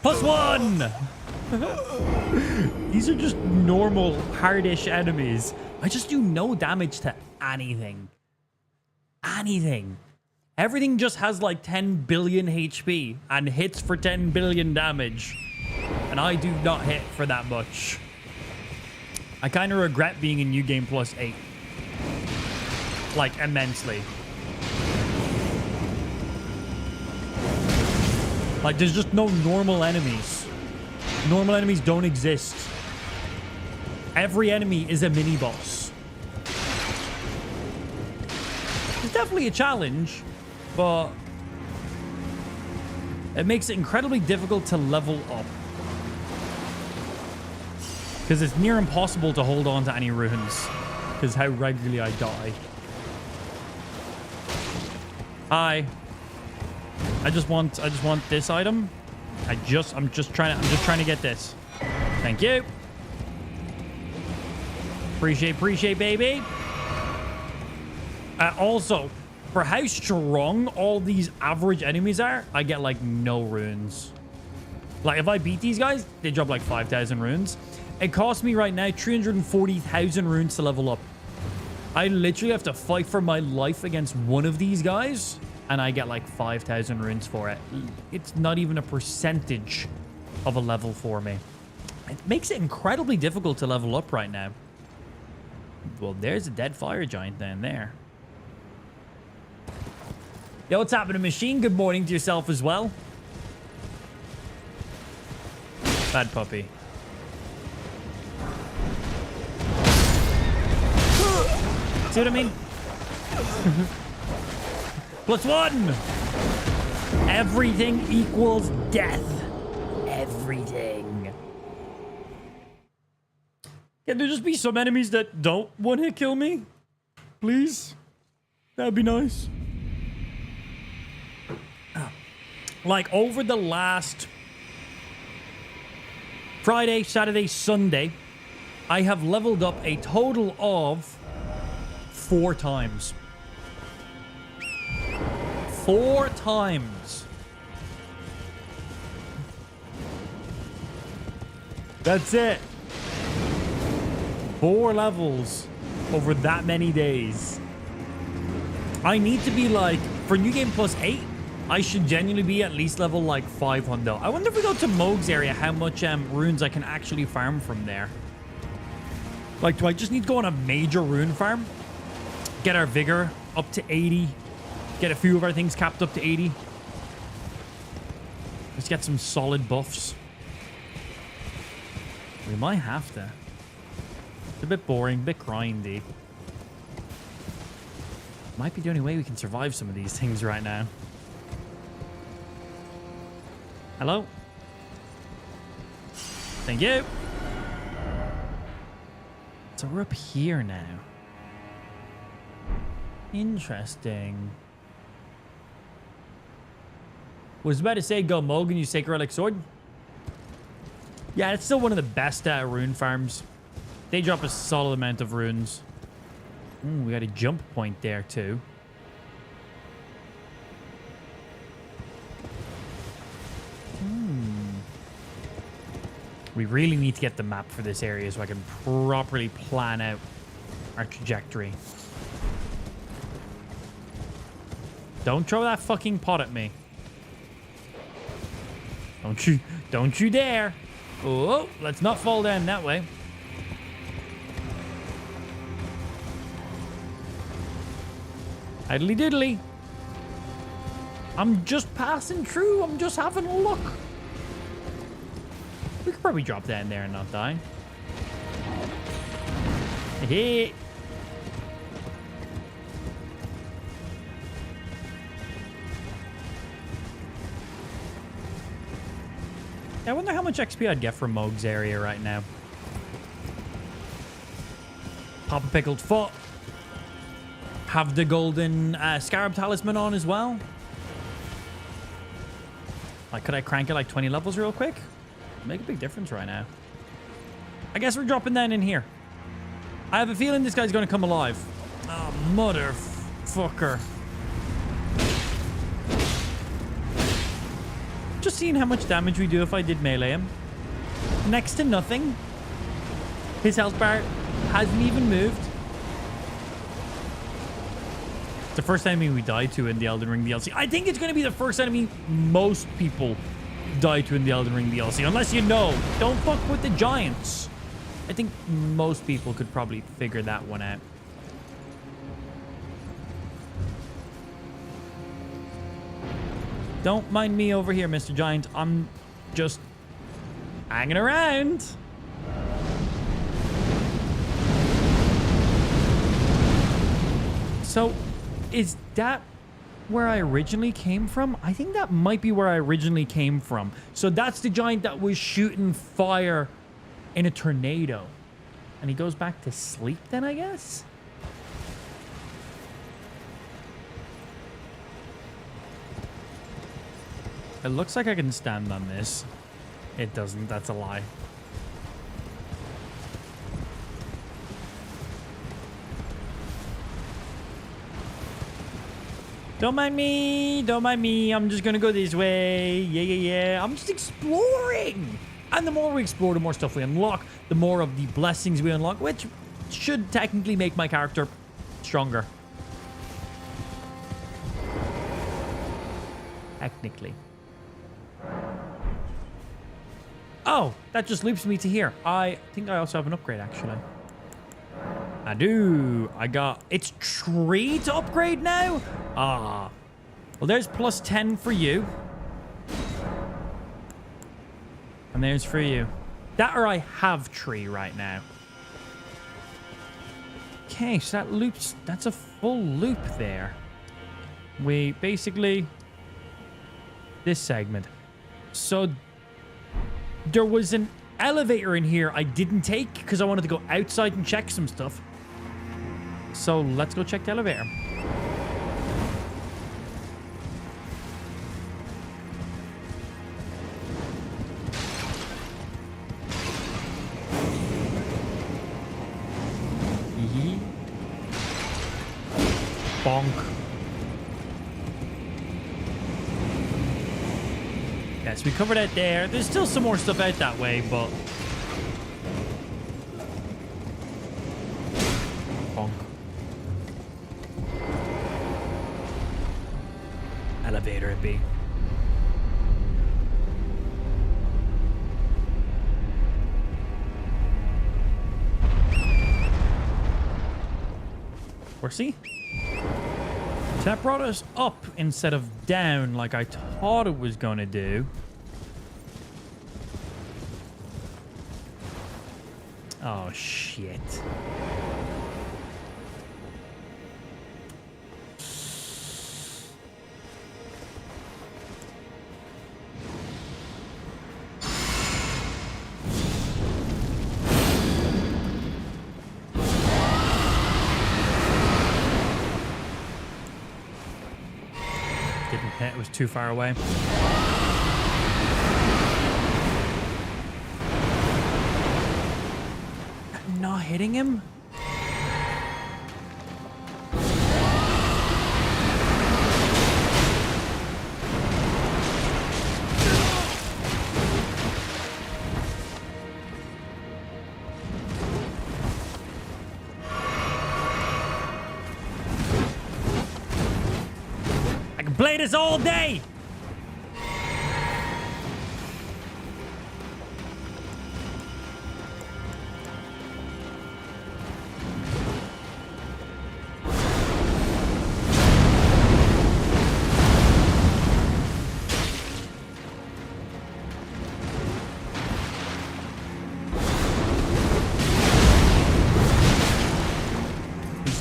+1! These are just normal, hardish enemies. I just do no damage to anything. Anything. Everything just has like 10 billion HP and hits for 10 billion damage. And I do not hit for that much. I kind of regret being in New Game Plus 8. Like, immensely. Like, there's just no normal enemies. Normal enemies don't exist. Every enemy is a mini-boss. It's definitely a challenge, but it makes it incredibly difficult to level up. Because it's near impossible to hold on to any runes. Because how regularly I die. Hi. I just want this item. I'm just trying to get this. Thank you. Appreciate, baby. Also, for how strong all these average enemies are, I get like no runes. Like if I beat these guys, they drop like 5,000 runes. It costs me right now 340,000 runes to level up. I literally have to fight for my life against one of these guys. And I get like 5,000 runes for it. It's not even a percentage of a level for me. It makes it incredibly difficult to level up right now. Well, there's a dead fire giant down there. Yo, what's happening, Machine? Good morning to yourself as well. Bad puppy. See what I mean? +1! Everything equals death. Everything. Can there just be some enemies that don't one-hit kill me? Please? That'd be nice. Like, over the last Friday, Saturday, Sunday, I have leveled up a total of 4 times. 4 times. That's it. 4 levels over that many days. I need to be like, for New Game Plus 8, I should genuinely be at least level like 500. I wonder if we go to Moog's area, how much runes I can actually farm from there. Like, do I just need to go on a major rune farm? Get our vigor up to 80. Get a few of our things capped up to 80. Let's get some solid buffs. We might have to. It's a bit boring, a bit grindy. Might be the only way we can survive some of these things right now. Hello? Thank you. So we're up here now. Interesting. Was about to say go Moog and use Sacred Relic Sword. Yeah, it's still one of the best rune farms. They drop a solid amount of runes. Ooh, we got a jump point there too. We really need to get the map for this area so I can properly plan out our trajectory. Don't throw that fucking pot at me. Don't you dare. Oh, let's not fall down that way. Idly diddly. I'm just passing through. I'm just having a look. We could probably drop that in there and not die. Hey. I wonder how much XP I'd get from Moog's area right now. Pop a pickled foot. Have the golden scarab talisman on as well. Like, could I crank it like 20 levels real quick? Make a big difference right now. I guess we're dropping that in here. I have a feeling this guy's going to come alive. Oh, motherfucker. Just seeing how much damage we do if I did melee him. Next to nothing. His health bar hasn't even moved. It's the first enemy we died to in the Elden Ring DLC. I think it's going to be the first enemy most people die to in the Elden Ring DLC. Unless you know, don't fuck with the giants. I think most people could probably figure that one out. Don't mind me over here, Mr. Giant. I'm just hanging around. So, is that where I originally came from? I think that might be where I originally came from. So that's the giant that was shooting fire in a tornado. And he goes back to sleep then, I guess? It looks like I can stand on this. It doesn't. That's a lie. Don't mind me. Don't mind me. I'm just going to go this way. Yeah. I'm just exploring. And the more we explore, the more stuff we unlock. The more of the blessings we unlock, which should technically make my character stronger. Technically. Oh, that just loops me to here. I think I also have an upgrade, actually. I do. I got... It's tree to upgrade now? Ah. Well, there's plus 10 for you. And there's for you. That or I have tree right now. Okay, so that loops... That's a full loop there. We basically... This segment. So... There was an elevator in here I didn't take because I wanted to go outside and check some stuff. So let's go check the elevator. Bonk. Yes, we covered it there. There's still some more stuff out that way, but... Horsey. So that brought us up instead of down like I thought it was going to do. Oh, shit. Didn't hit, it was too far away. Not hitting him? I can play this all day!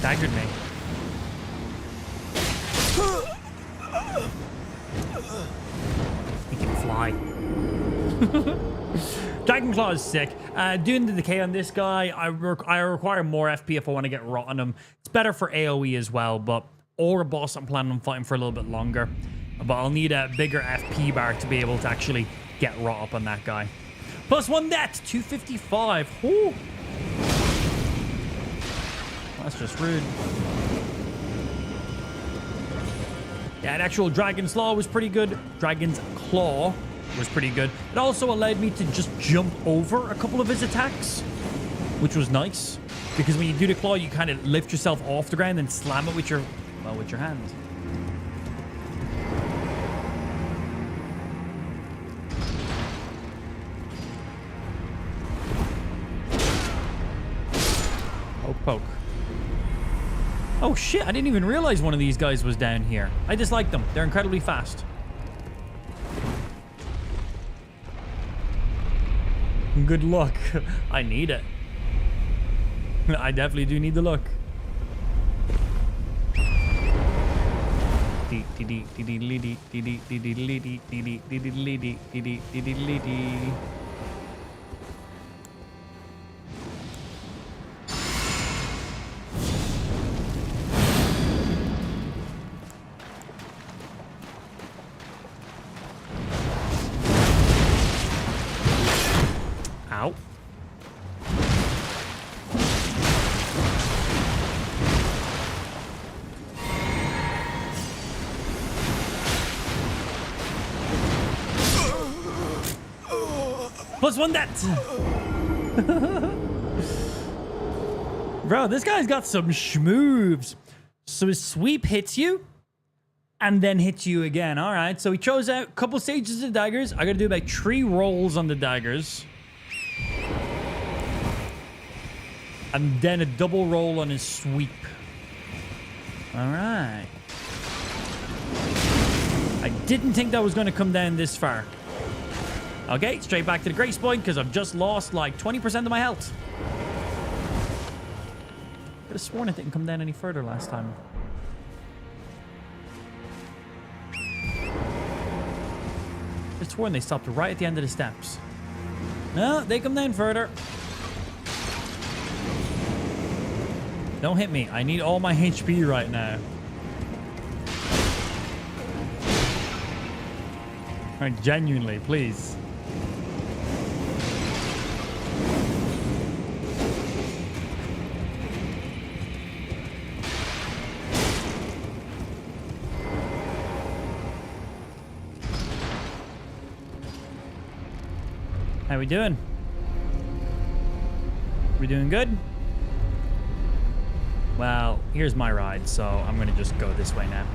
Staggered me. He can fly. Dragon Claw is sick. Doing the decay on this guy, I require more FP if I want to get rot on him. It's better for AoE as well, but or a boss I'm planning on fighting for a little bit longer. But I'll need a bigger FP bar to be able to actually get rot up on that guy. +1 that, 255. Whew. That's just rude. Yeah, an actual Dragon's Claw was pretty good. Dragon's Claw was pretty good. It also allowed me to just jump over a couple of his attacks, which was nice. Because when you do the claw, you kind of lift yourself off the ground and slam it with your, well, with your hand. Poke. Oh shit, I didn't even realize one of these guys was down here. I dislike them. They're incredibly fast. Good luck. I need it. I definitely do need the luck. Ow. +1 that. Bro, this guy's got some schmoves. So his sweep hits you and then hits you again. All right, so he chose out a couple stages of daggers. I gotta do like 3 rolls on the daggers. And then a double roll on his sweep. All right. I didn't think that was going to come down this far. Okay, straight back to the grace point because I've just lost like 20% of my health. Could have sworn it didn't come down any further last time. Could have sworn they stopped right at the end of the steps. No, they come down further. Don't hit me. I need all my HP right now. Like, genuinely, please. How we doing? We doing good? Well, here's my ride, so I'm gonna just go this way now.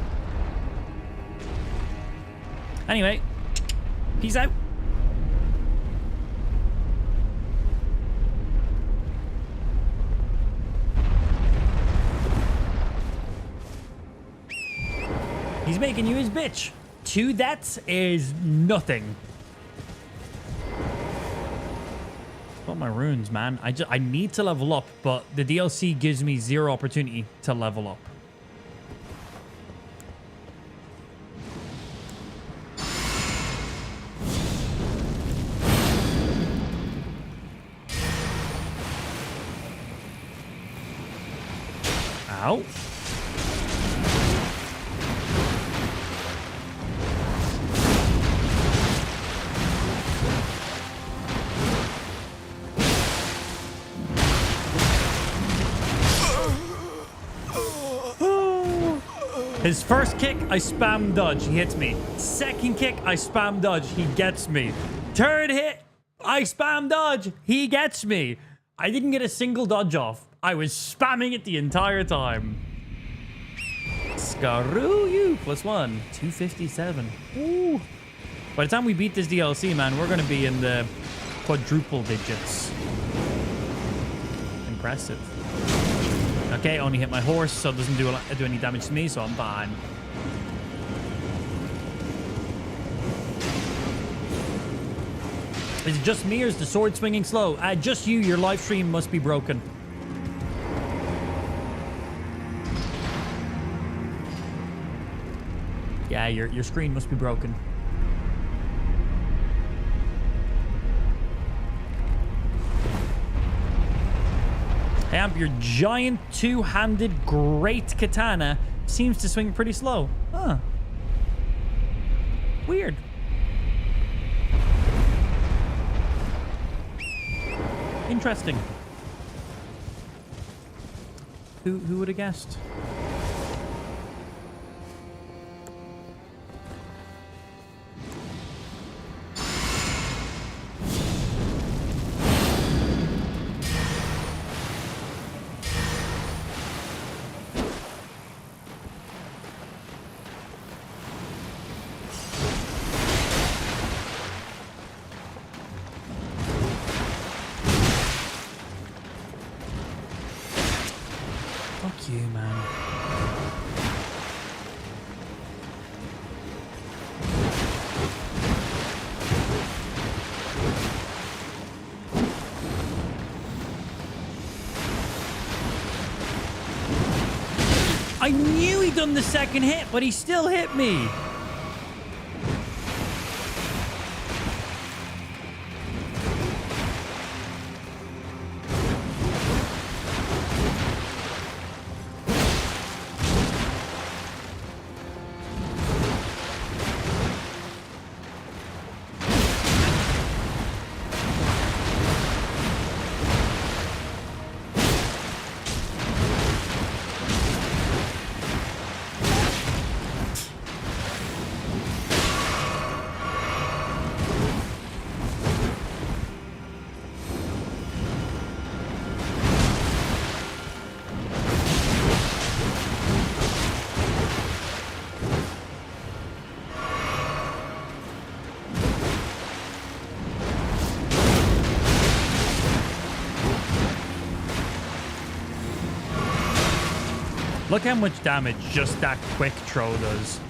Anyway, peace out. He's making you his bitch. 2 deaths is nothing. Got my runes, man. I need to level up, but the DLC gives me 0 opportunity to level up. Ow. His first kick, I spam dodge. He hits me. Second kick, I spam dodge. He gets me. Third hit, I spam dodge. He gets me. I didn't get a single dodge off. I was spamming it the entire time. Screw you. +1. 257. Ooh. By the time we beat this DLC, man, we're going to be in the quadruple digits. Impressive. Okay, only hit my horse, so it doesn't do any damage to me, so I'm fine. Is it just me, or is the sword swinging slow? Just you. Your live stream must be broken. Yeah, your screen must be broken. Amp, your giant 2-handed great katana seems to swing pretty slow. Huh. Weird. Interesting. Who would have guessed? Fuck you, man. I knew he'd done the second hit, but he still hit me. Look how much damage just that quick throw does.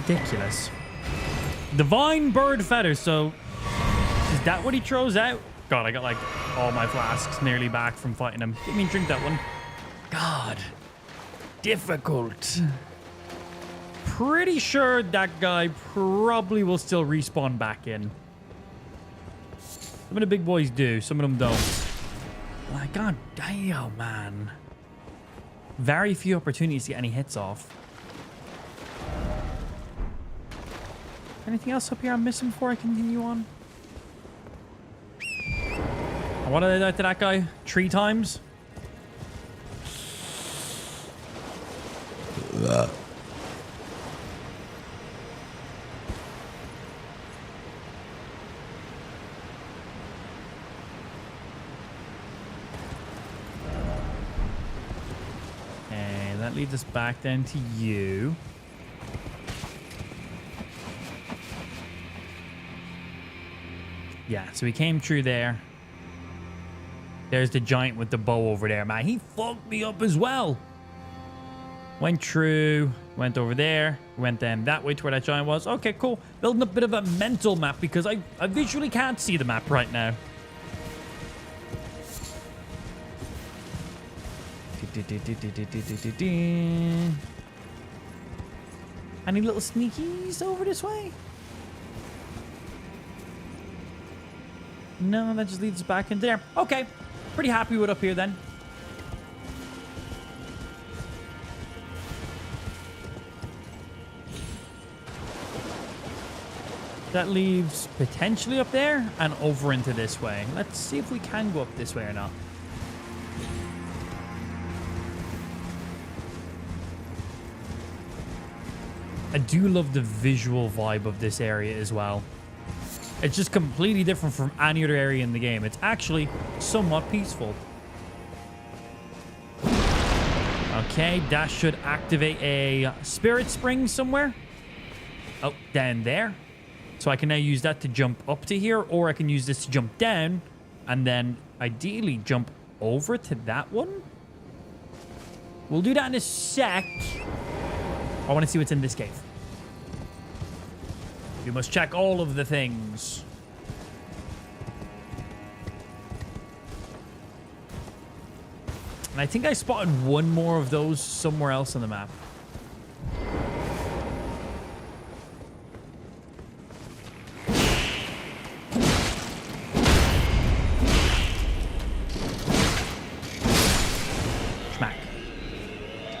Ridiculous. Divine bird feather. So is that what he throws out? God, I got like all my flasks nearly back from fighting him. Didn't mean drink that one. God. Difficult. Pretty sure that guy probably will still respawn back in. Some of the big boys do, some of them don't. Like, god damn, man. Very few opportunities to get any hits off. Anything else up here I'm missing before I continue on? What did I do to that guy? 3 times? And that leads us back then to you. Yeah, so we came through there. There's the giant with the bow over there, man. He fucked me up as well. Went through, went over there, went then that way to where that giant was. Okay, cool. Building a bit of a mental map because I visually can't see the map right now. Any little sneakies over this way? No, that just leads us back in there. Okay, pretty happy with up here then. That leaves potentially up there and over into this way. Let's see if we can go up this way or not. I do love the visual vibe of this area as well. It's just completely different from any other area in the game. It's actually somewhat peaceful. Okay, that should activate a spirit spring somewhere. Oh, down there. So I can now use that to jump up to here, or I can use this to jump down and then ideally jump over to that one. We'll do that in a sec. I want to see what's in this cave. You must check all of the things. And I think I spotted one more of those somewhere else on the map.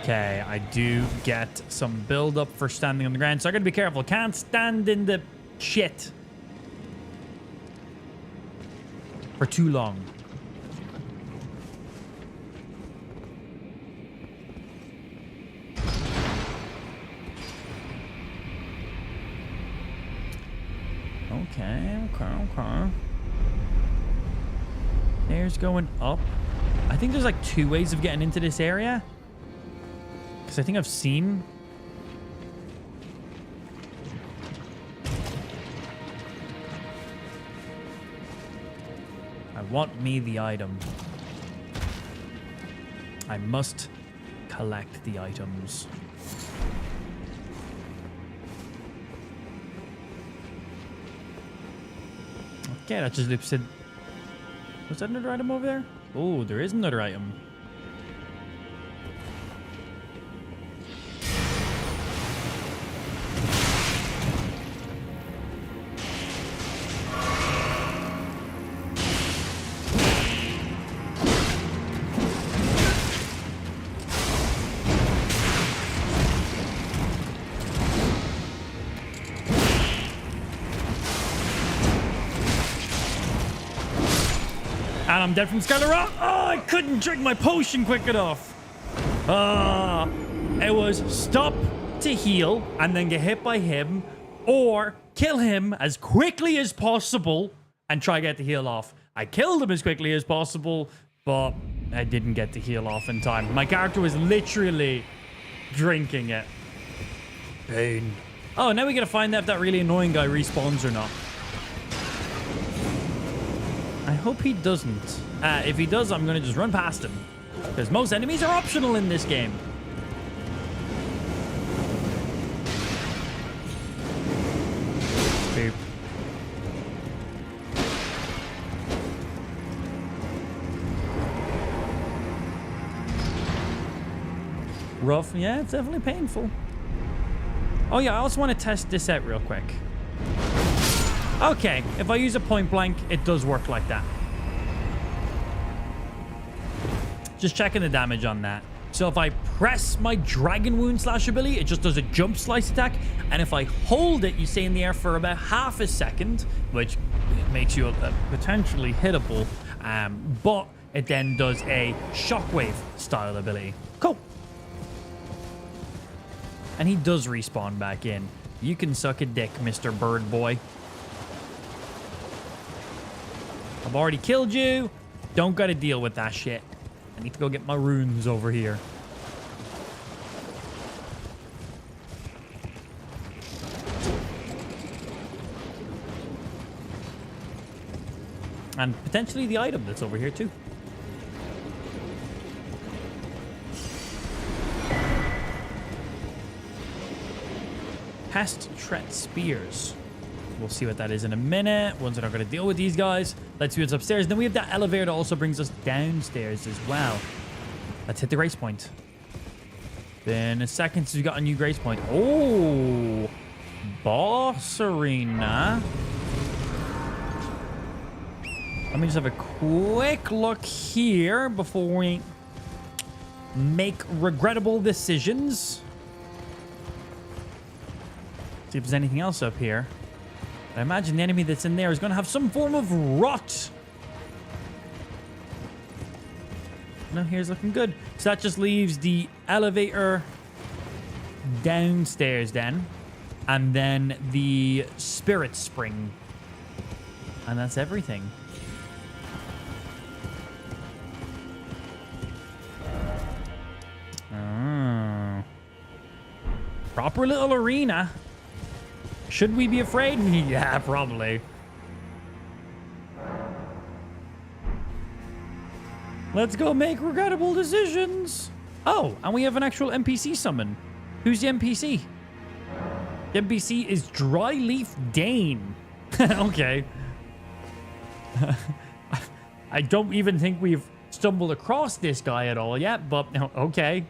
Okay, I do get some build up for standing on the ground, so I gotta be careful. Can't stand in the shit for too long. Okay. There's going up. I think there's like 2 ways of getting into this area. Because I think I've seen... I want me the item. I must collect the items. Okay, that just loops it. Was that another item over there? Oh, there is another item. And I'm dead from Skylar Rock. Oh, I couldn't drink my potion quick enough. It was stop to heal and then get hit by him, or kill him as quickly as possible and try to get the heal off. I killed him as quickly as possible, but I didn't get the heal off in time. My character was literally drinking it. Pain. Oh, now we gotta find out if that really annoying guy respawns or not. I hope he doesn't. If he does, I'm going to just run past him. Because most enemies are optional in this game. Boop. Rough. Yeah, it's definitely painful. Oh, yeah, I also want to test this out real quick. Okay, if I use a point blank, it does work like that. Just checking the damage on that. So if I press my dragon wound slash ability, it just does a jump slice attack. And if I hold it, you stay in the air for about half a second, which makes you potentially hittable. But it then does a shockwave style ability. Cool. And he does respawn back in. You can suck a dick, Mr. Bird Boy. I've already killed you. Don't gotta deal with that shit. I need to go get my runes over here. And potentially the item that's over here too. Pest Tret Spears. We'll see what that is in a minute. Ones that are going to deal with these guys. Let's see what's upstairs. Then we have that elevator that also brings us downstairs as well. Let's hit the grace point. Then in a second, since we got a new grace point. Oh, boss arena. Let me just have a quick look here before we make regrettable decisions. See if there's anything else up here. I imagine the enemy that's in there is going to have some form of rot. No, here's looking good. So that just leaves the elevator downstairs then. And then the spirit spring. And that's everything. Oh. Proper little arena. Should we be afraid? Yeah, probably. Let's go make regrettable decisions. Oh, and we have an actual NPC summon. Who's the NPC? The NPC is Dryleaf Dane. Okay. I don't even think we've stumbled across this guy at all yet, but okay.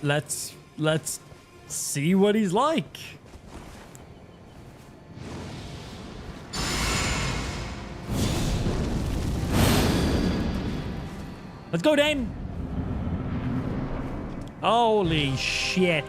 Let's see what he's like. Let's go, Dane. Holy shit.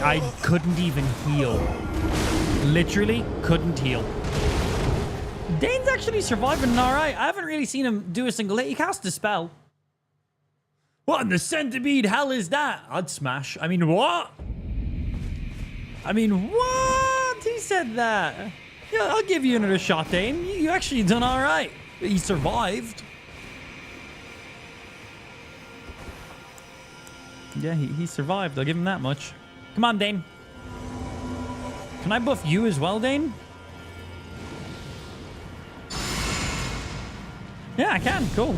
I couldn't even heal. Literally couldn't heal. Dane's actually surviving alright. I haven't really seen him do a single hit. He cast a spell. What in the centipede hell is that? I'd smash. I mean, what? He said that. Yeah, I'll give you another shot, Dane. You actually done alright. He survived. Yeah, he survived. I'll give him that much. Come on, Dane. Can I buff you as well, Dane? Yeah, I can. Cool.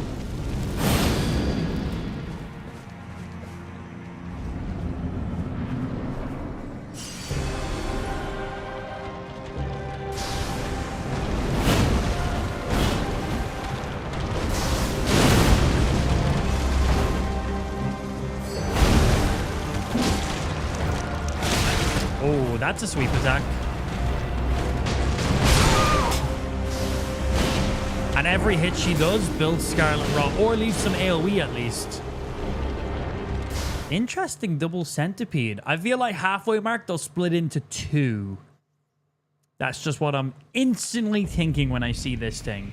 Oh, that's a sweep attack. And every hit she does builds Scarlet Rot, or leaves some AoE at least. Interesting double centipede. I feel like halfway mark, they'll split into two. That's just what I'm instantly thinking when I see this thing.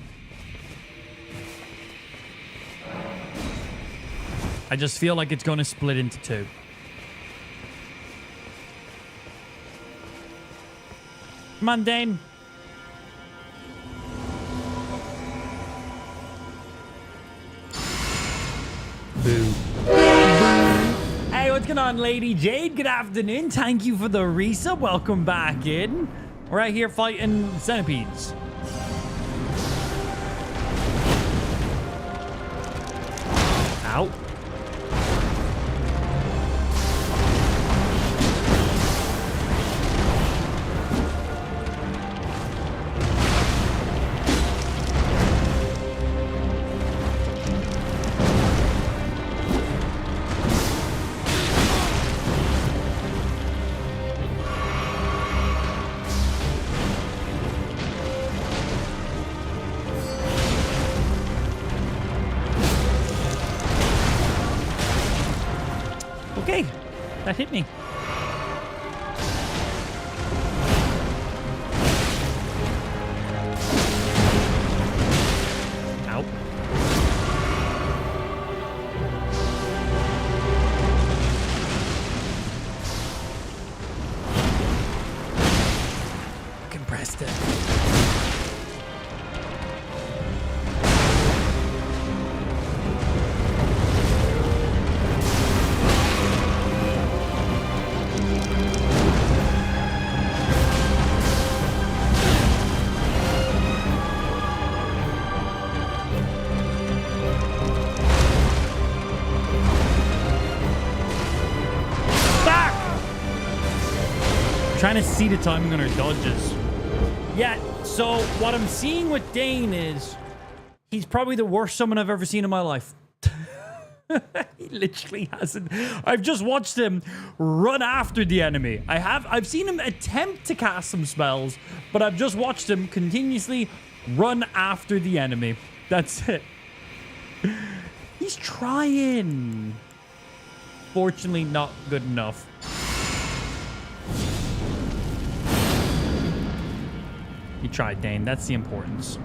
I just feel like it's going to split into two. Come on, Dane. Boo. Hey, what's going on, Lady Jade? Good afternoon. Thank you for the resub. Welcome back in. We're out here fighting centipedes. Ow. Okay, that hit me. Ow. Fucking pressed it. Trying to see the timing on her dodges. Yeah, so what I'm seeing with Dane is he's probably the worst summon I've ever seen in my life. He literally hasn't. I've just watched him run after the enemy. I've seen him attempt to cast some spells, but I've just watched him continuously run after the enemy. That's it. He's trying. Fortunately, not good enough. You tried, Dane. That's the importance.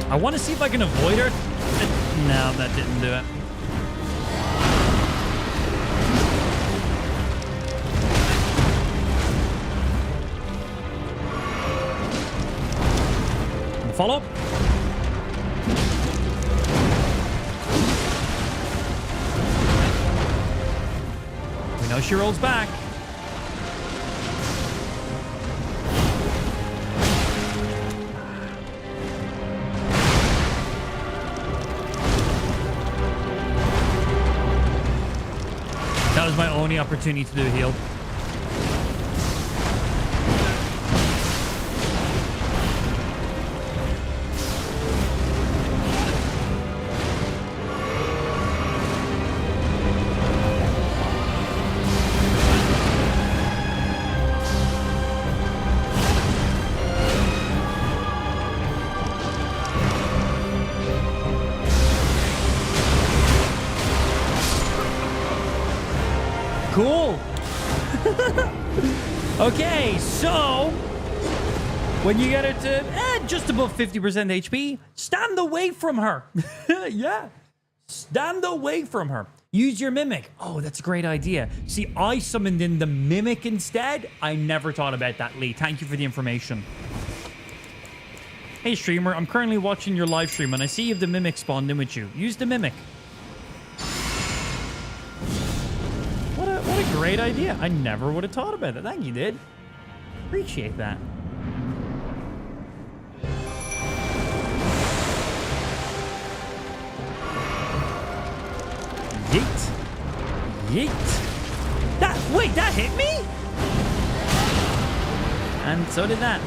I want to see if I can avoid her. No, that didn't do it. Follow up. We know she rolls back. That was my only opportunity to do a heal. Cool. Okay, so when you get her to just above 50% HP, stand away from her. Yeah, stand away from her. Use your mimic. Oh, that's a great idea. See, I summoned in the mimic instead. I never thought about that, Lee. Thank you for the information. Hey, streamer, I'm currently watching your live stream and I see you have the mimic spawned in with you. Use the mimic. What a great idea. I never would have thought about that. Thank you, dude. Appreciate that. Yeet. Yeet. Wait, that hit me? And so did that.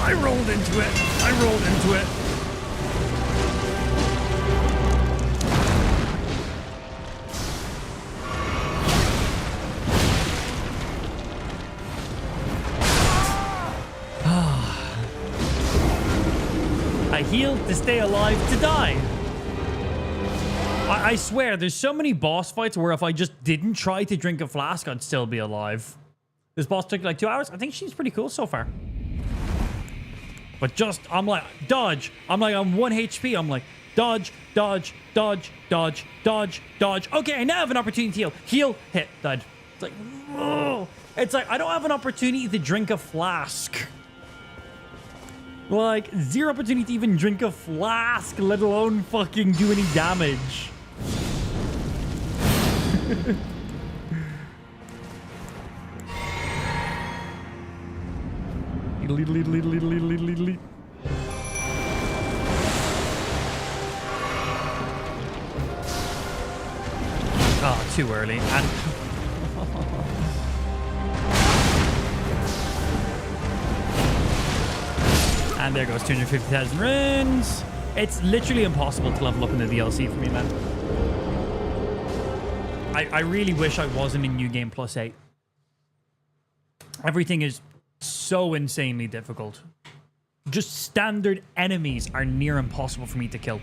I rolled into it. I healed to stay alive to die. I swear, there's so many boss fights where if I just didn't try to drink a flask, I'd still be alive. This boss took like 2 hours. I think she's pretty cool so far. But just, I'm like, dodge. I'm like, I'm 1 HP. I'm like, dodge, dodge, dodge, dodge, dodge, dodge. Okay, I now have an opportunity to heal. Heal, hit, died. It's like, oh. It's like, I don't have an opportunity to drink a flask. Like, zero opportunity to even drink a flask, let alone fucking do any damage. Oh, too early. And there goes 250,000 runes. It's literally impossible to level up in the DLC for me, man. I really wish I wasn't in New Game Plus 8. Everything is so insanely difficult. Just standard enemies are near impossible for me to kill.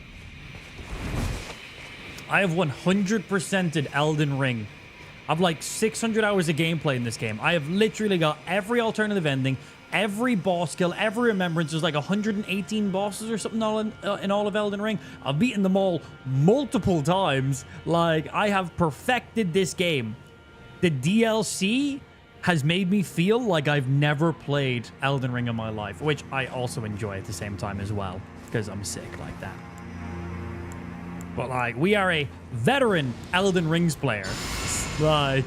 I have 100%ed Elden Ring. I've like 600 hours of gameplay in this game. I have literally got every alternative ending, every boss kill, every remembrance. There's like 118 bosses or something in all of Elden Ring. I've beaten them all multiple times. Like, I have perfected this game. The DLC has made me feel like I've never played Elden Ring in my life, which I also enjoy at the same time as well, because I'm sick like that. But like, we are a veteran Elden Rings player. Like,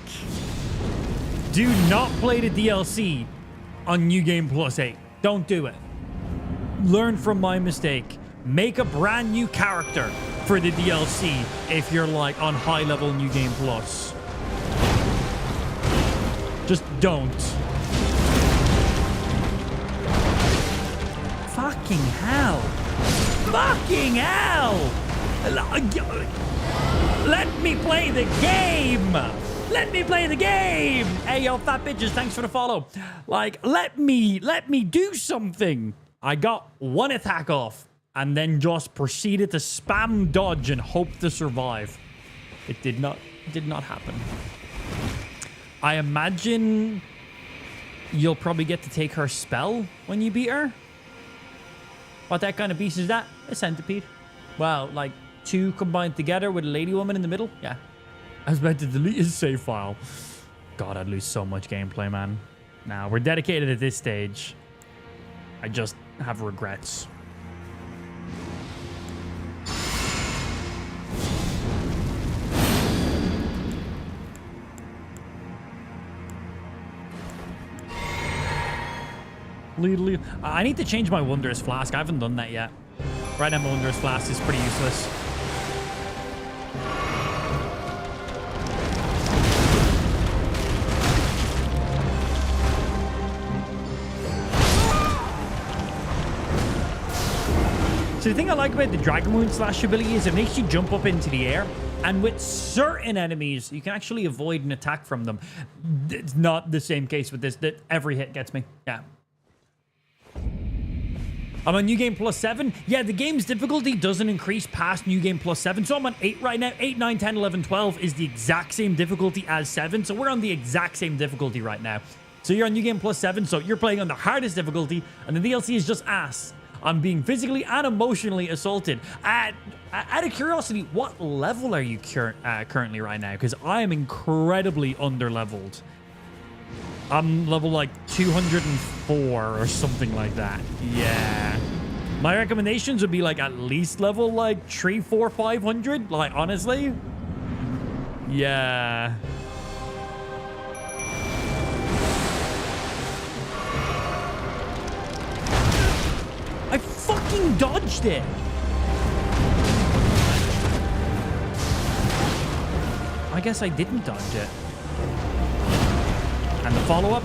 do not play the DLC on New Game Plus 8. Don't do it. Learn from my mistake. Make a brand new character for the DLC if you're like on high level New Game Plus. Just don't. Fucking hell. Fucking hell. Let me play the game. Let me play the game. Hey, yo, fat bitches, thanks for the follow. Like, let me do something. I got one attack off and then just proceeded to spam dodge and hope to survive. It did not happen. I imagine you'll probably get to take her spell when you beat her. What that kind of beast is that? A centipede. Wow, like two combined together with a lady woman in the middle? Yeah. I was about to delete his save file. God, I'd lose so much gameplay, man. Nah, we're dedicated at this stage. I just have regrets. I need to change my Wondrous Flask. I haven't done that yet. Right now, my Wondrous Flask is pretty useless. So the thing I like about the Dragon Moon Slash ability is it makes you jump up into the air. And with certain enemies, you can actually avoid an attack from them. It's not the same case with this. That every hit gets me. Yeah. I'm on New Game Plus 7. Yeah, the game's difficulty doesn't increase past New Game Plus 7. So I'm on 8 right now. 8, 9, 10, 11, 12 is the exact same difficulty as 7. So we're on the exact same difficulty right now. So you're on New Game Plus 7. So you're playing on the hardest difficulty. And the DLC is just ass. I'm being physically and emotionally assaulted. Out of curiosity, what level are you currently right now? Because I am incredibly under-leveled. I'm level like 204 or something like that. Yeah. My recommendations would be like at least level like 3, 4, 500. Like, honestly. Yeah. I fucking dodged it. I guess I didn't dodge it. And the follow-up.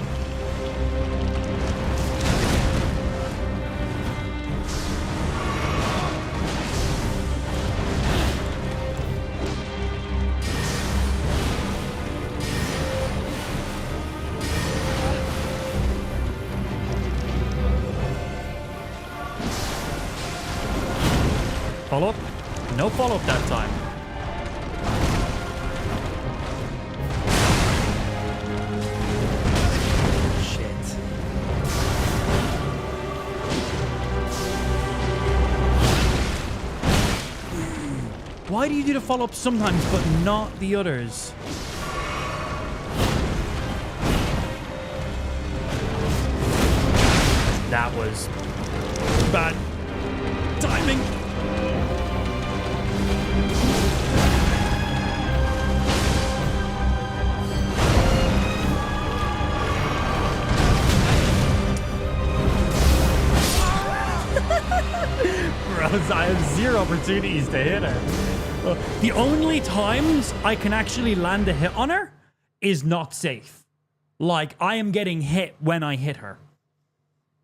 Follow-up? No follow-up that time. Shit. Why do you do the follow-up sometimes, but not the others? That was bad. Timing. Bros, I have 0 opportunities to hit her. The only times I can actually land a hit on her is not safe. Like, I am getting hit when I hit her.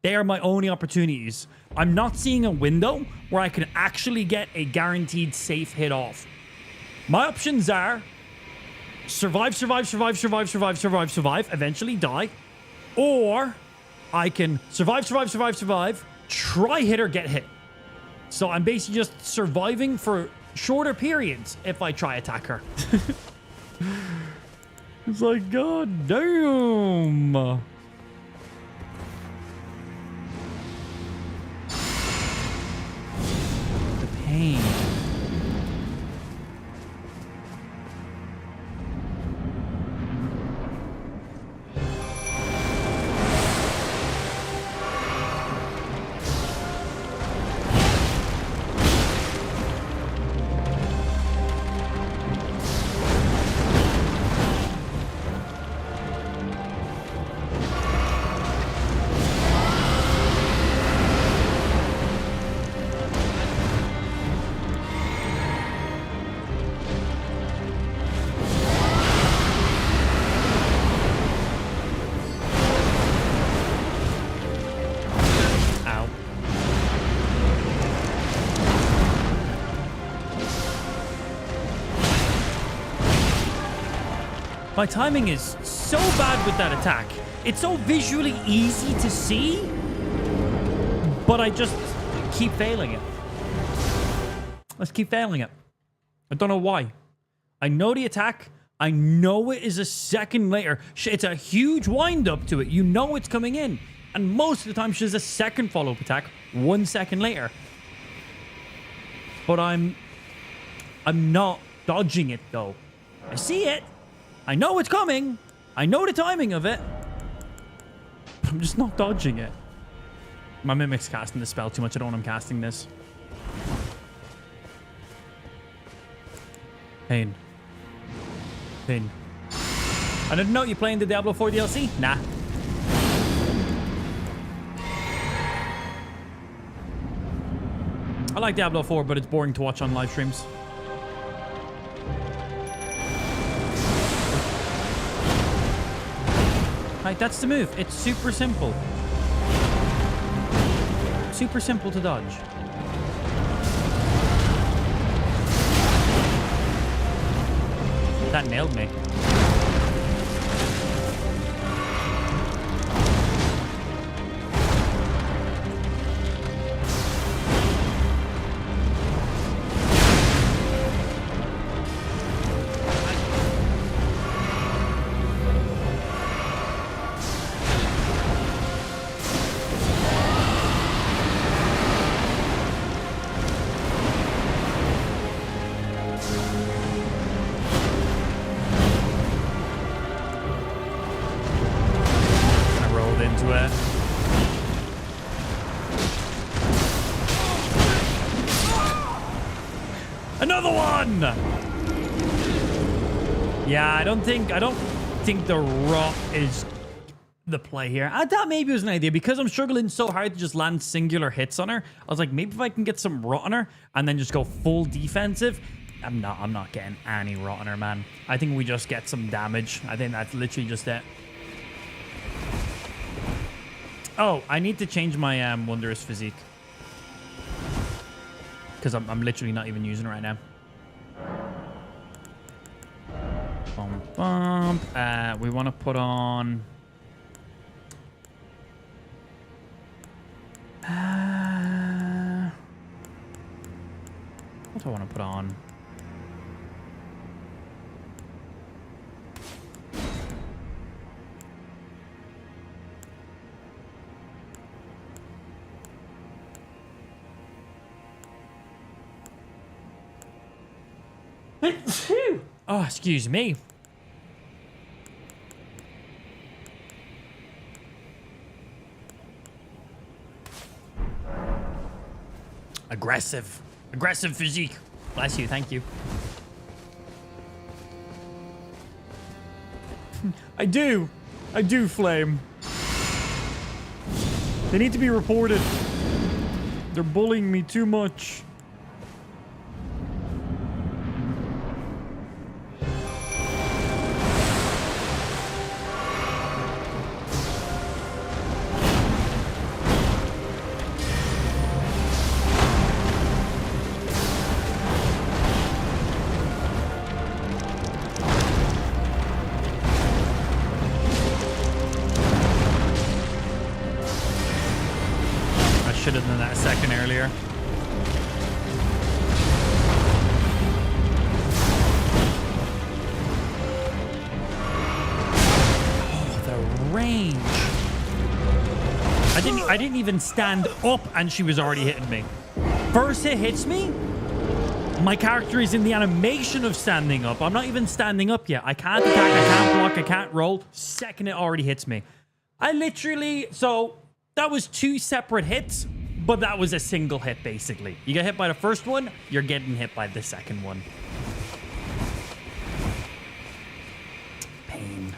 They are my only opportunities. I'm not seeing a window where I can actually get a guaranteed safe hit off. My options are survive, eventually die. Or I can survive, try hit or get hit. So I'm basically just surviving for shorter periods if I try attack her. It's like, god damn. The pain. My timing is so bad with that attack. It's so visually easy to see, but I just keep failing it. Let's keep failing it. I don't know why. I know the attack. I know it is a second later. It's a huge wind up to it. You know it's coming in. And most of the time, she's a second follow-up attack 1 second later. But I'm not dodging it, though. I see it. I know it's coming. I know the timing of it. But I'm just not dodging it. My Mimic's casting the spell too much. I don't want him casting this. Pain. Pain. I didn't know you playing the Diablo 4 DLC? Nah. I like Diablo 4, but it's boring to watch on live streams. Right, that's the move. It's super simple. Super simple to dodge. That nailed me. Another one! Yeah, I don't think the rot is the play here. I thought maybe it was an idea because I'm struggling so hard to just land singular hits on her. I was like, maybe if I can get some rot on her and then just go full defensive. I'm not getting any rot on her, man. I think we just get some damage. I think that's literally just it. Oh, I need to change my Wondrous Physique. Because I'm literally not even using it right now. Bump, bump. We want to put on... what do I want to put on? Oh, excuse me. Aggressive. Aggressive physique. Bless you. Thank you. I do, Flame. They need to be reported. They're bullying me too much. Should have done that a second earlier. Oh, the range. I didn't even stand up and she was already hitting me. First hit hits me. My character is in the animation of standing up. I'm not even standing up yet. I can't attack, I can't block, I can't roll. Second it already hits me. I literally, so that was 2 separate hits. But that was a single hit, basically. You get hit by the first one, you're getting hit by the second one. Pain.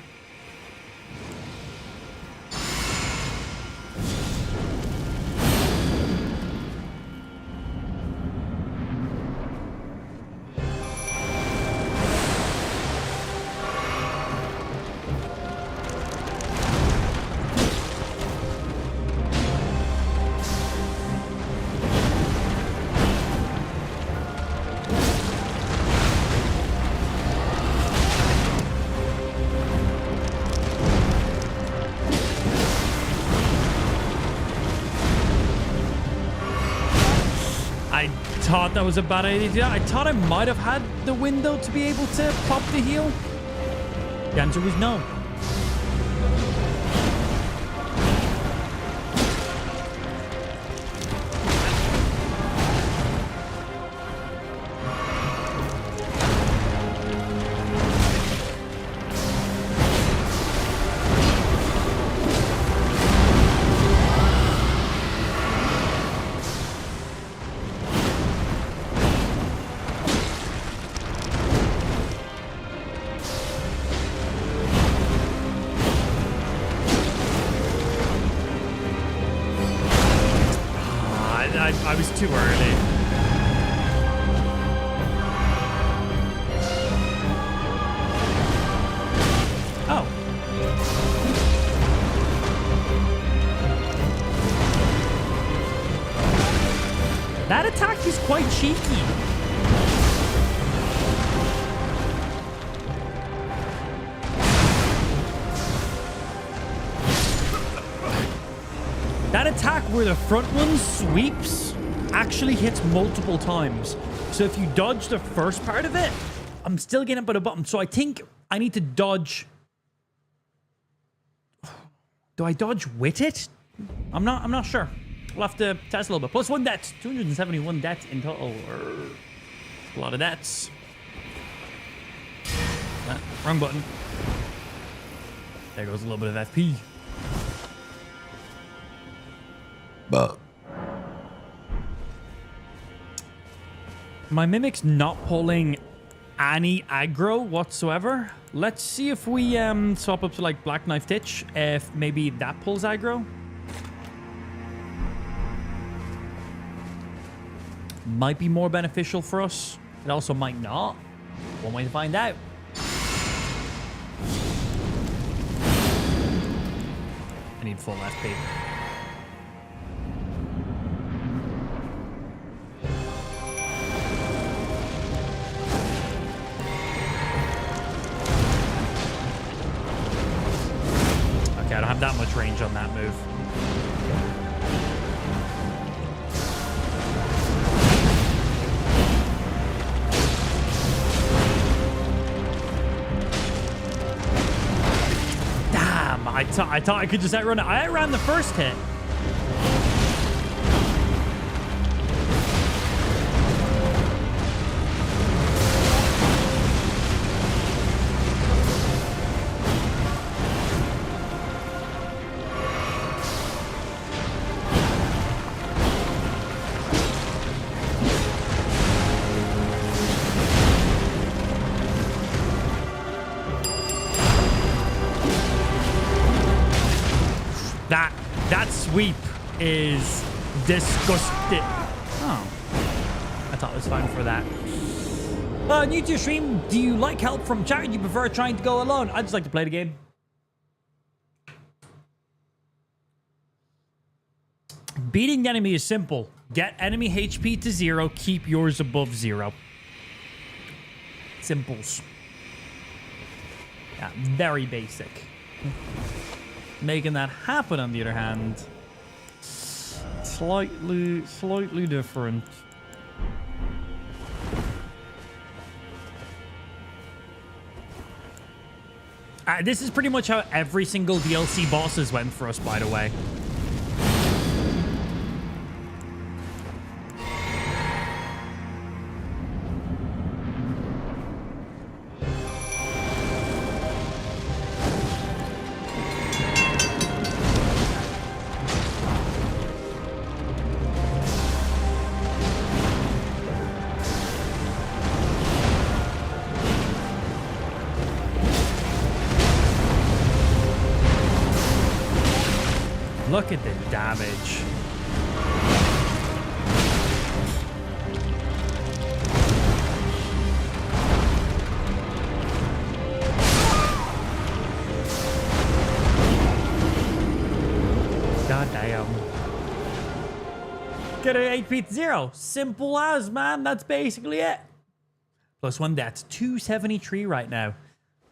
I thought that was a bad idea. I thought I might have had the window to be able to pop the heal. The answer was no. I was too early. Oh. That attack is quite cheeky. That attack where the front one sweeps actually hits multiple times. So if you dodge the first part of it, I'm still getting it by the bottom. So I think I need to dodge. Do I dodge with it? I'm not sure. We'll have to test a little bit. Plus 1 death. 271 deaths in total. A lot of deaths. Wrong button. There goes a little bit of FP. But my Mimic's not pulling any aggro whatsoever. Let's see if we swap up to like Black Knife Titch, if maybe that pulls aggro. Might be more beneficial for us. It also might not. One way to find out. I need full FP. I don't have that much range on that move. Damn, I thought I could just outrun it. I outran the first hit. That sweep is disgusting. Oh. I thought it was fine for that. New to your stream, do you like help from chat or do you prefer trying to go alone? I just like to play the game. Beating the enemy is simple. Get enemy HP to 0, keep yours above 0. Simples. Yeah, very basic. Making that happen, on the other hand, slightly different. This is pretty much how every single DLC bosses went for us, by the way. Look at the damage. God damn. Get an HP to 0. Simple as, man. That's basically it. +1 deaths. 273 right now.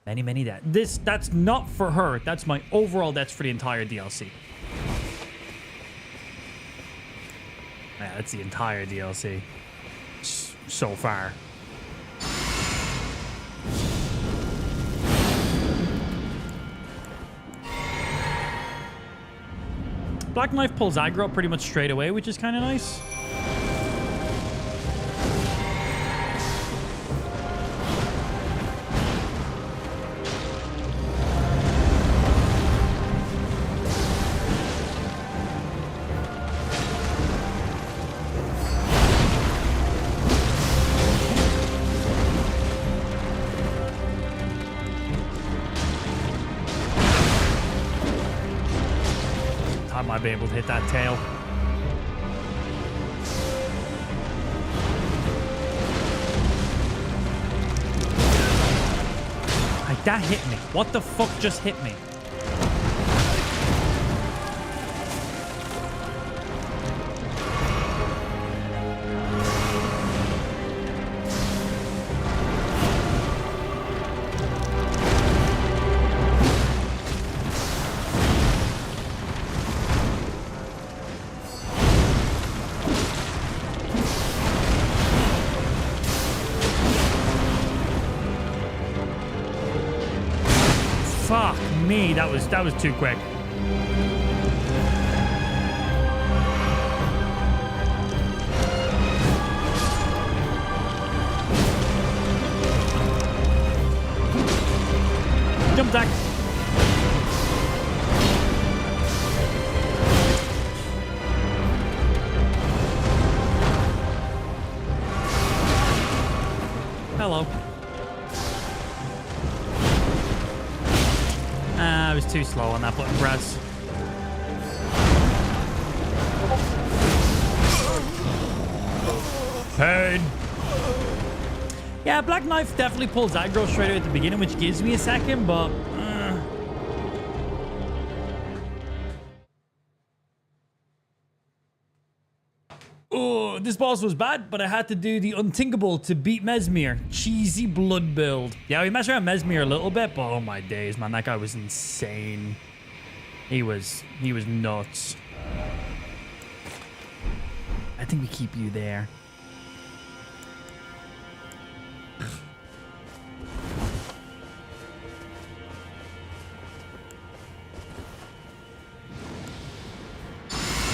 Many deaths. That's not for her. That's my overall deaths for the entire DLC. Yeah, that's the entire DLC so far. Black Knife pulls aggro pretty much straight away, which is kind of nice. I might be able to hit that tail. Like, that hit me. What the fuck just hit me? Fuck me, that was too quick. Jump attack. Hello. I was too slow on that button press. Pain. Yeah, Black Knife definitely pulls aggro straight away at the beginning, which gives me a second, but... Oh, this boss was bad, but I had to do the unthinkable to beat Mesmere. Cheesy blood build. Yeah, we messed around Mesmere a little bit, but oh my days, man, that guy was insane. He was nuts. I think we keep you there.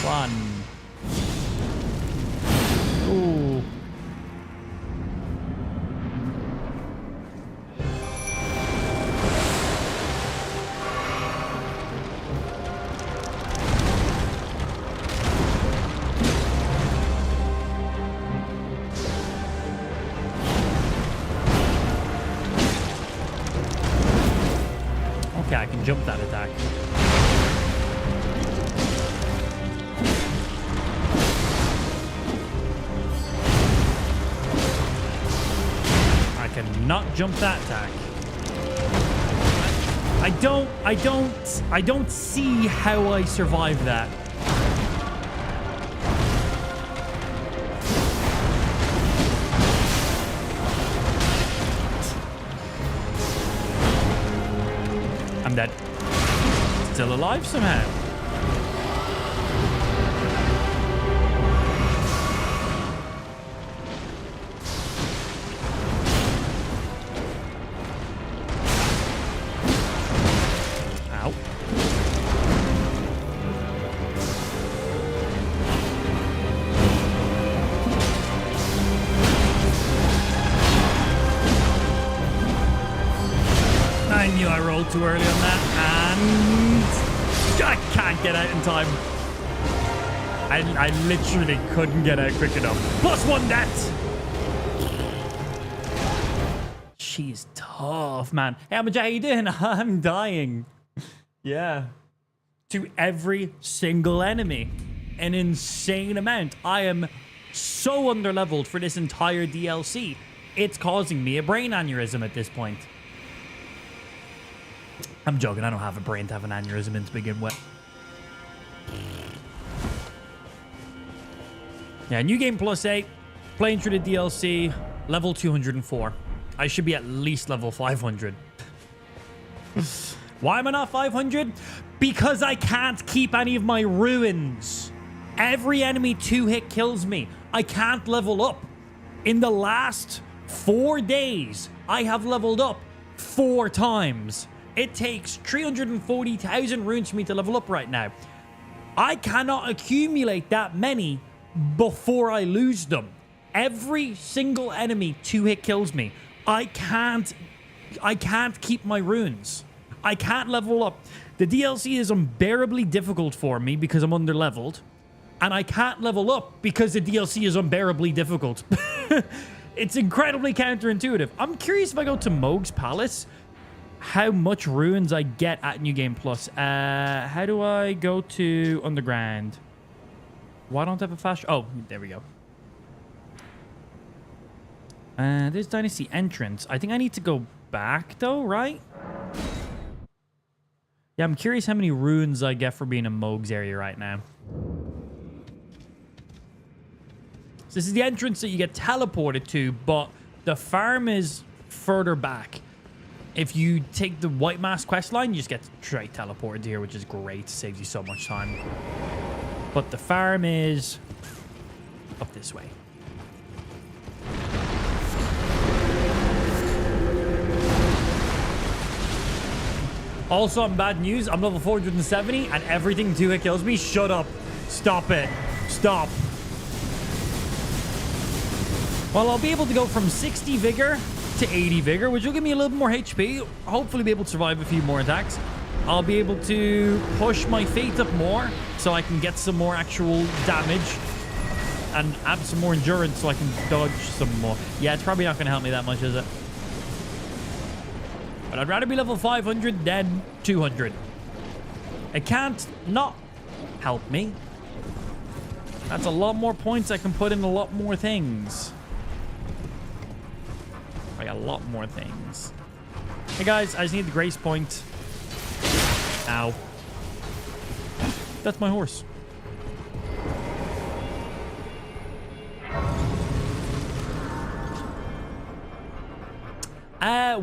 One. Ooh. Okay, I can jump that attack. cannot jump that attack. I don't see how I survive that. I'm dead. Still alive somehow. Ow. I knew I rolled too early on that, and I can't get out in time. I literally couldn't get out quick enough. +1 death. She's tough, man. Hey, Amajah, how you doing? I'm dying. Yeah. To every single enemy. An insane amount. I am so underleveled for this entire DLC. It's causing me a brain aneurysm at this point. I'm joking. I don't have a brain to have an aneurysm in to begin with. Yeah, new game +8. Playing through the DLC. Level 204. I should be at least level 500. Why am I not 500? Because I can't keep any of my ruins. Every enemy 2-hit kills me. I can't level up. In the last 4 days, I have leveled up 4 times. It takes 340,000 runes for me to level up right now. I cannot accumulate that many before I lose them. Every single enemy 2-hit kills me. I can't keep my runes. I can't level up. The DLC is unbearably difficult for me because I'm underleveled. And I can't level up because the DLC is unbearably difficult. It's incredibly counterintuitive. I'm curious if I go to Moog's Palace, how much runes I get at New Game Plus. How do I go to Underground? Why don't I have a flash? Oh, there we go. There's Dynasty entrance. I think I need to go back though, right? Yeah, I'm curious how many runes I get for being in Moog's area right now. So this is the entrance that you get teleported to, but the farm is further back. If you take the White Mask quest line, you just get straight teleported here, which is great. Saves you so much time. But the farm is up this way. Also, on bad news, I'm level 470 and everything 2-hit kills me. Shut up. Stop it. Stop. Well, I'll be able to go from 60 vigor to 80 vigor, which will give me a little bit more HP. Hopefully be able to survive a few more attacks. I'll be able to push my fate up more so I can get some more actual damage and have some more endurance so I can dodge some more. Yeah, it's probably not going to help me that much, is it? But I'd rather be level 500 than 200. It can't not help me. That's a lot more points. I can put in a lot more things. I got a lot more things. Hey guys, I just need the grace point. Ow. That's my horse.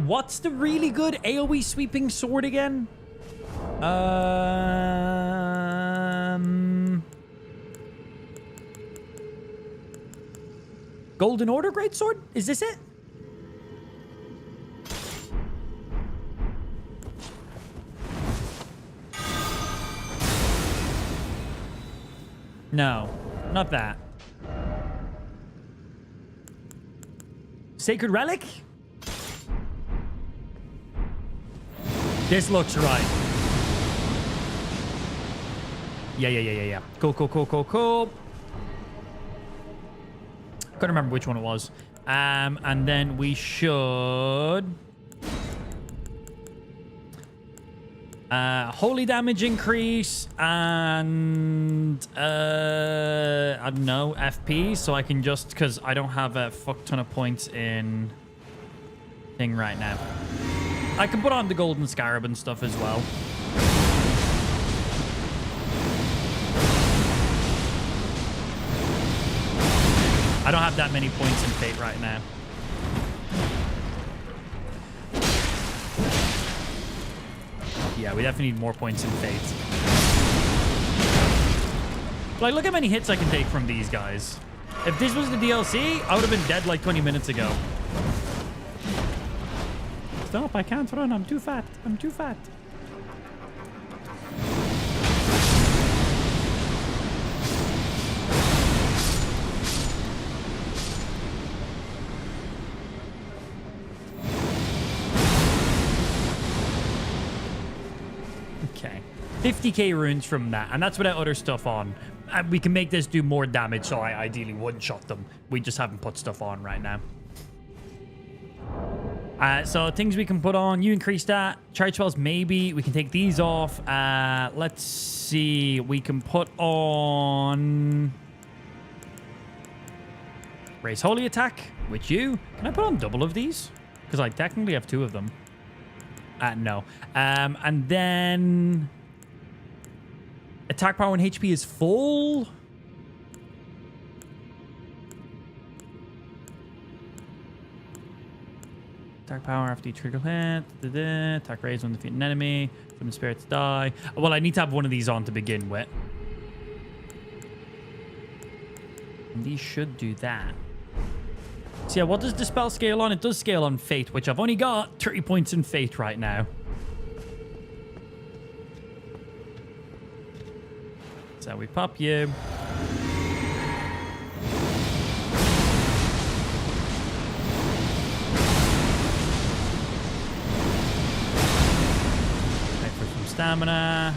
What's the really good AoE sweeping sword again? Golden Order Greatsword? Is this it? No, not that. Sacred Relic? This looks right. Yeah. Cool. Couldn't remember which one it was. And then we should... holy damage increase and I don't know, FP, so I can just, because I don't have a fuck ton of points in thing right now. I can put on the golden scarab and stuff as well. I don't have that many points in fate right now. Yeah, we definitely need more points in fate. Like, look how many hits I can take from these guys. If this was the DLC, I would have been dead like 20 minutes ago. Stop, I can't run. I'm too fat. I'm too fat. Okay. 50k runes from that, and that's without other stuff on. We can make this do more damage, so I ideally one-shot them. We just haven't put stuff on right now. So things we can put on. You increase that. Charge spells, maybe. We can take these off. Let's see. We can put on... Raise Holy Attack with you. Can I put on double of these? Because I technically have 2 of them. No. And then... Attack power when HP is full. Attack power after each critical hit. Attack raise when defeat an enemy. Summon spirits die. Well, I need to have one of these on to begin with. And these should do that. So yeah, what does the spell scale on? It does scale on Fate, which I've only got 30 points in Fate right now. So we pop you. Wait for some stamina.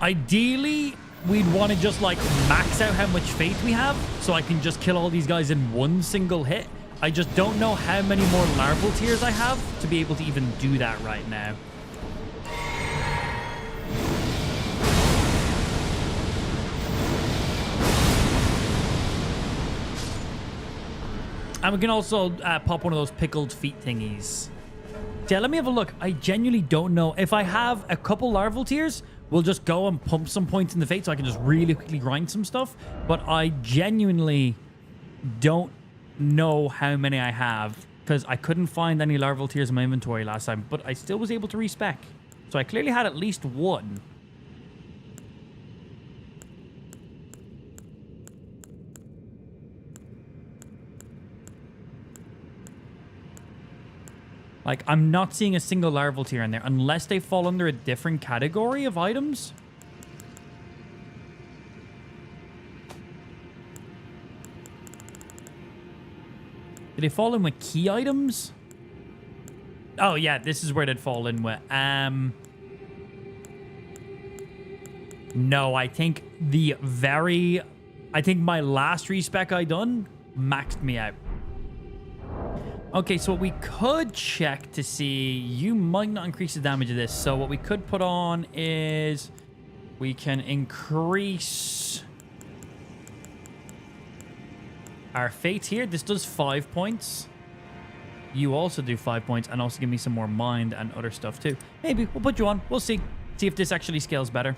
Ideally, we'd want to just like max out how much fate we have so I can just kill all these guys in one single hit. I just don't know how many more larval tiers I have to be able to even do that right now. And we can also pop one of those pickled feet thingies. Yeah, let me have a look. I genuinely don't know. If I have a couple larval tiers, we'll just go and pump some points in the fate so I can just really quickly grind some stuff. But I genuinely don't know how many I have because I couldn't find any larval tiers in my inventory last time, but I still was able to respec. So I clearly had at least one. Like, I'm not seeing a single larval tier in there unless they fall under a different category of items. Do they fall in with key items? Oh, yeah, this is where they'd fall in with. No, I think my last respec I done maxed me out. Okay, so what we could check to see, you might not increase the damage of this. So what we could put on is we can increase our fate here. This does 5 points. You also do 5 points and also give me some more mind and other stuff too. Maybe we'll put you on. We'll see. See if this actually scales better.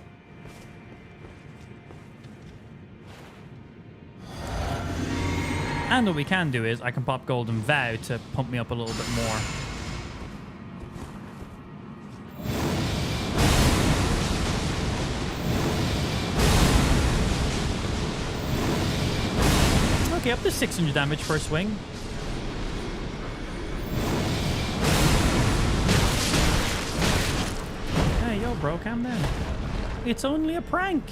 And what we can do is I can pop Golden Vow to pump me up a little bit more. Okay, up to 600 damage per swing. Hey, yo, bro, calm down. It's only a prank.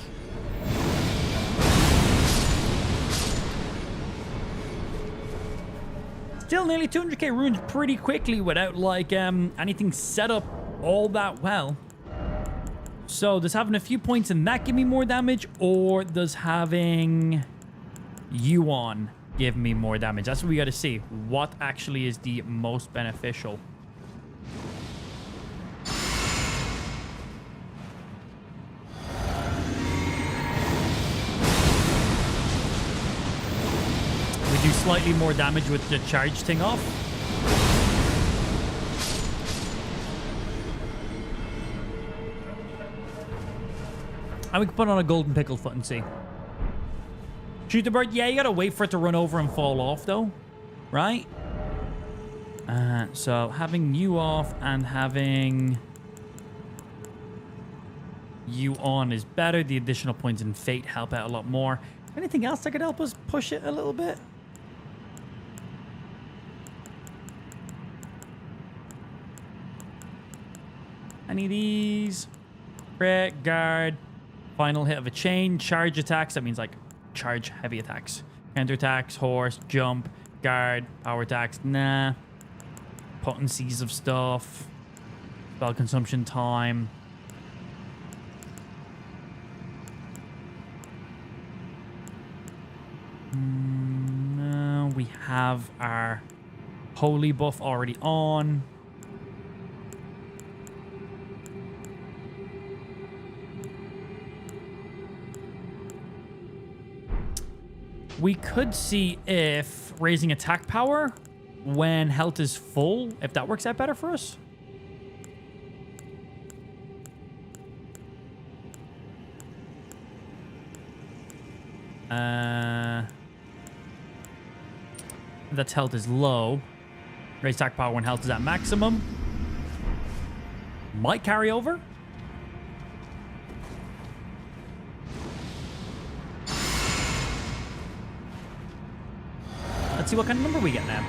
Still nearly 200k runes pretty quickly without like anything set up all that well. So does having a few points in that give me more damage, or does having you on give me more damage? That's what we got to see. What actually is the most beneficial? do slightly more damage with the charge thing off. And we can put on a golden pickle foot and see. Shoot the bird. Yeah, you gotta wait for it to run over and fall off, though. Right? So having you off and having you on is better. The additional points in fate help out a lot more. Anything else that could help us push it a little bit? Any of these? Crit, guard, final hit of a chain, charge attacks. That means like charge heavy attacks. Counter attacks, horse, jump, guard, power attacks. Nah. Potencies of stuff. Spell consumption time. No, we have our holy buff already on. We could see if raising attack power when health is full, if that works out better for us. That's health is low. Raise attack power when health is at maximum. Might carry over. Let's see what kind of number we get now.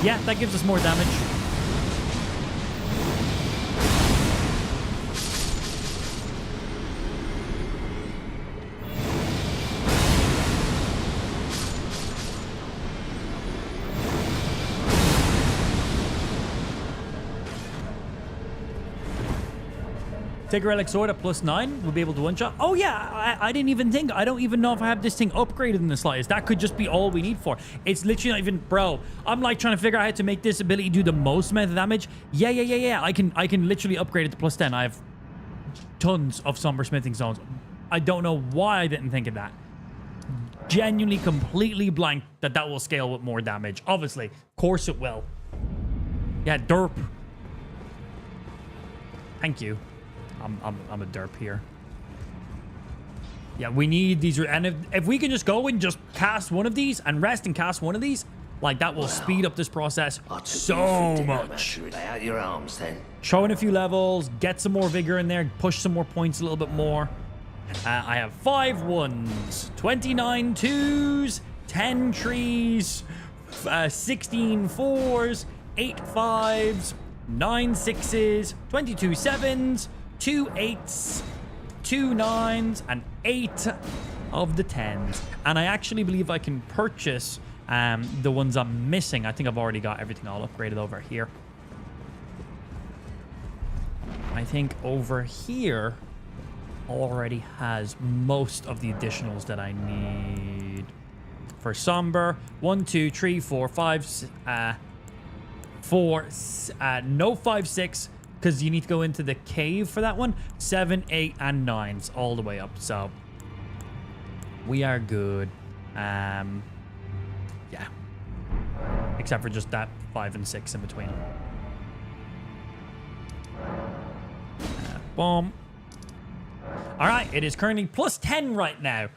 Yeah, that gives us more damage. Take a relic sword at +9. We'll be able to one-shot. Oh, yeah. I didn't even think. I don't even know if I have this thing upgraded in the slightest. That could just be all we need for. It's literally not even... Bro, I'm like trying to figure out how to make this ability do the most amount of damage. Yeah. I can literally upgrade it to +10. I have tons of Somber Smithing Stones. I don't know why I didn't think of that. Genuinely completely blank that will scale with more damage. Obviously. Of course it will. Yeah, derp. Thank you. I'm a derp here. Yeah, we need these. And if we can just go and just cast one of these and rest and cast one of these, like that will speed up this process so much. Out your arms, then. Throw in a few levels, get some more vigor in there, push some more points a little bit more. I have 5 1s, 29 2s, 10 trees, 16 4s, 8 5s, 9 6s, 22 7s, 2 8s, 2 9s, and 8 of the 10s. And I actually believe I can purchase the ones I'm missing. I think I've already got everything all upgraded over here. I think over here already has most of the additionals that I need. For Somber, 1 2 3 4 5 4 no 5 6, because you need to go into the cave for that one. 7 8 and 9s all the way up, so we are good. Yeah, except for just that 5 and 6 in between. Boom. All right, it is currently +10 right now.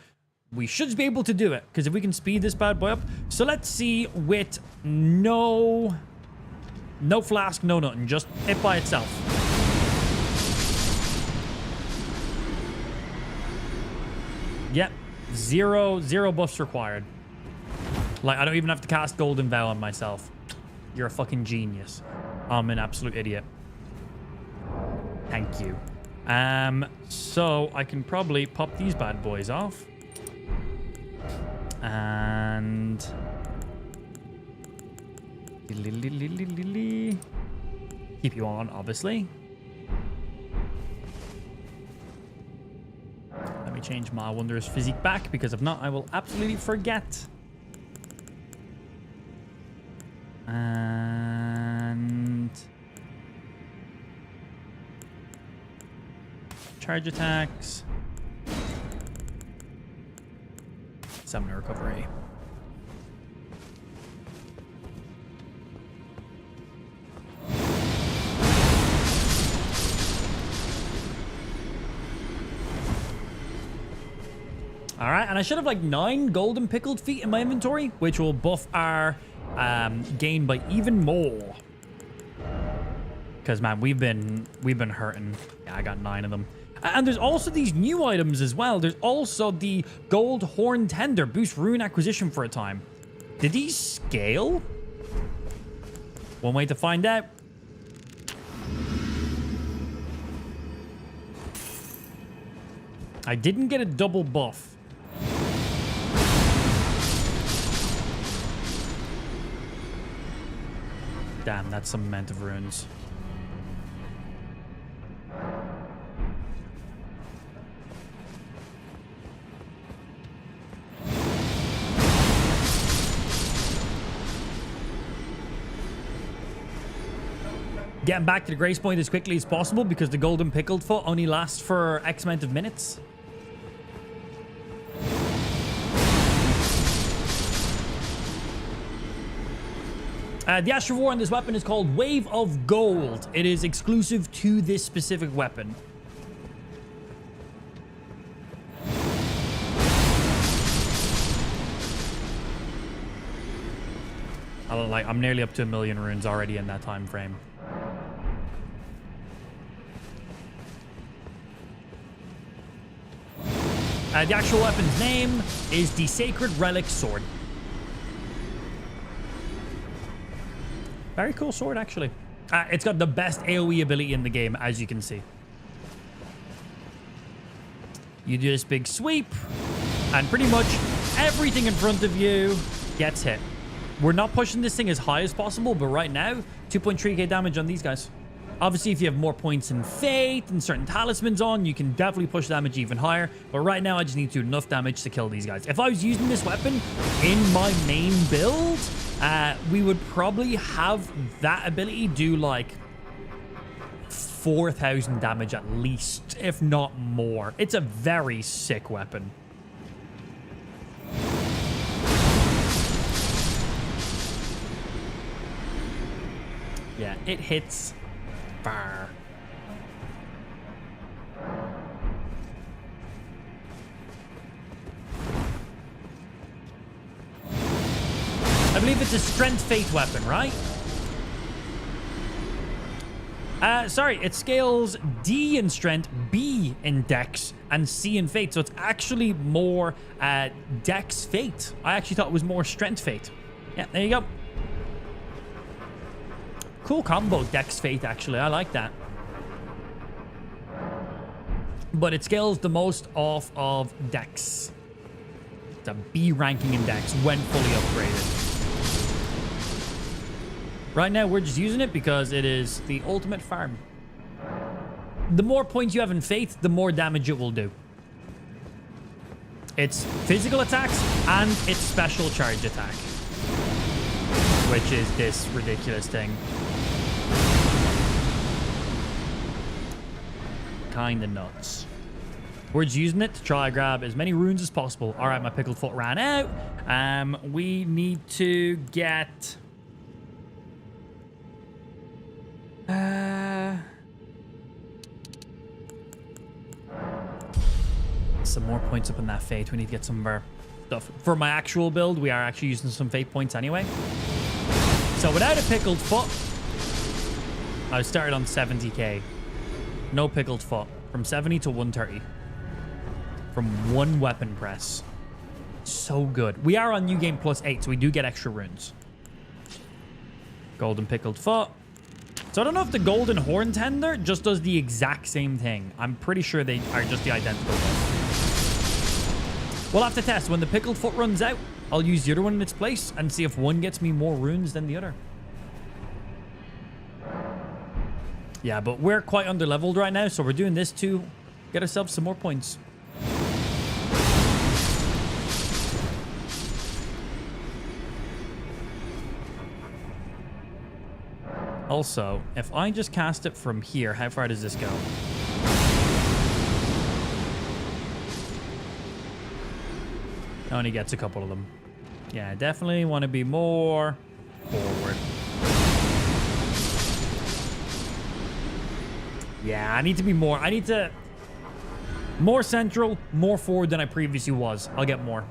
We should be able to do it, because if we can speed this bad boy up. So let's see with no flask, no nothing, just it by itself. Yep, zero buffs required. Like, I don't even have to cast Golden Vow on myself. You're a fucking genius. I'm an absolute idiot. Thank you. So I can probably pop these bad boys off. And... keep you on, obviously. Let me change my Wondrous Physique back, because if not, I will absolutely forget. And... charge attacks. stamina recovery. All right, and I should have like 9 golden pickled feet in my inventory, which will buff our gain by even more. Because man, we've been hurting. Yeah, I got 9 of them. And there's also these new items as well. There's also the gold horn tender, boost rune acquisition for a time. Did these scale? One way to find out. I didn't get a double buff. Damn, that's some amount of runes. Getting back to the grace point as quickly as possible because the golden pickled foot only lasts for X amount of minutes. The Astrivore on this weapon is called Wave of Gold. It is exclusive to this specific weapon. I'm nearly up to 1 million runes already in that time frame. The actual weapon's name is the Sacred Relic Sword. Very cool sword, actually. It's got the best AoE ability in the game, as you can see. You do this big sweep, and pretty much everything in front of you gets hit. We're not pushing this thing as high as possible, but right now, 2.3k damage on these guys. Obviously, if you have more points in Fate and certain talismans on, you can definitely push damage even higher. But right now, I just need to do enough damage to kill these guys. If I was using this weapon in my main build, we would probably have that ability do like 4,000 damage at least, if not more. It's a very sick weapon. Yeah, it hits far. I believe it's a strength fate weapon, right? Sorry, it scales D in strength, B in dex, and C in fate. So it's actually more dex fate. I actually thought it was more strength fate. Yeah, there you go. Cool combo, dex fate, actually. I like that. But it scales the most off of dex. It's a B ranking in dex when fully upgraded. Right now, we're just using it because it is the ultimate farm. The more points you have in faith, the more damage it will do. It's physical attacks and it's special charge attack, which is this ridiculous thing. Kinda nuts. We're just using it to try to grab as many runes as possible. All right, my pickled foot ran out. We need to get... some more points up in that fate. We need to get some of our stuff. For my actual build, we are actually using some fate points anyway. So without a pickled foot, I started on 70k. No pickled foot. From 70 to 130. From one weapon press. So good. We are on New Game Plus 8, so we do get extra runes. Golden pickled foot. So I don't know if the golden horn tender just does the exact same thing. I'm pretty sure they are just the identical thing. We'll have to test. When the pickled foot runs out, I'll use the other one in its place and see if one gets me more runes than the other. Yeah, but we're quite under-leveled right now, so we're doing this to get ourselves some more points. Also, if I just cast it from here, how far does this go? Only gets a couple of them. Yeah, definitely want to be more forward. Yeah, I need to be more. I need to... More central, more forward than I previously was. I'll get more.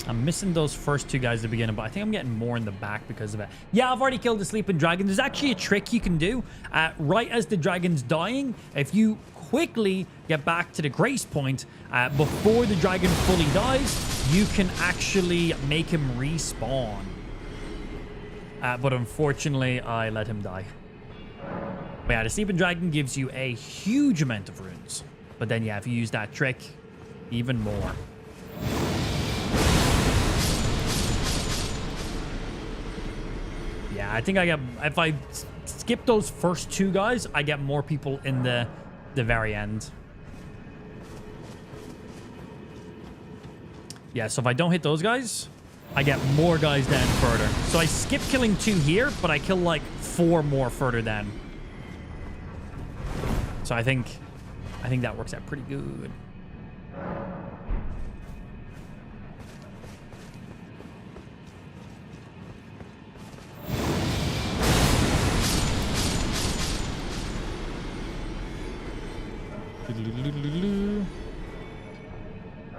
I'm missing those first two guys at the beginning, but I think I'm getting more in the back because of it. Yeah, I've already killed the sleeping dragon. There's actually a trick you can do. Right as the dragon's dying, if you quickly get back to the grace point before the dragon fully dies, you can actually make him respawn. But unfortunately, I let him die. But yeah, the sleeping dragon gives you a huge amount of runes. But then, yeah, if you use that trick, even more. Yeah, I think I get... If I skip those first two guys, I get more people in the very end. Yeah, so if I don't hit those guys, I get more guys down further. So I skip killing 2 here, but I kill like 4 more further down. So I think that works out pretty good.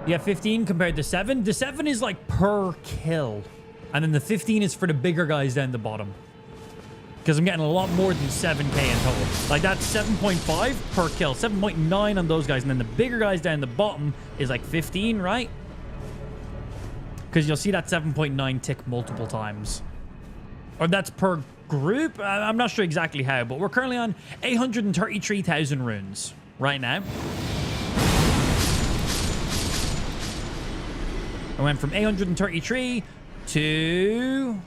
Yeah, 15 compared to 7. The 7 is like per kill. And then the 15 is for the bigger guys down the bottom. Because I'm getting a lot more than 7k in total. Like that's 7.5 per kill. 7.9 on those guys. And then the bigger guys down the bottom is like 15, right? Because you'll see that 7.9 tick multiple times. Or that's per group. I'm not sure exactly how. But we're currently on 833,000 runes right now. I went from 833 to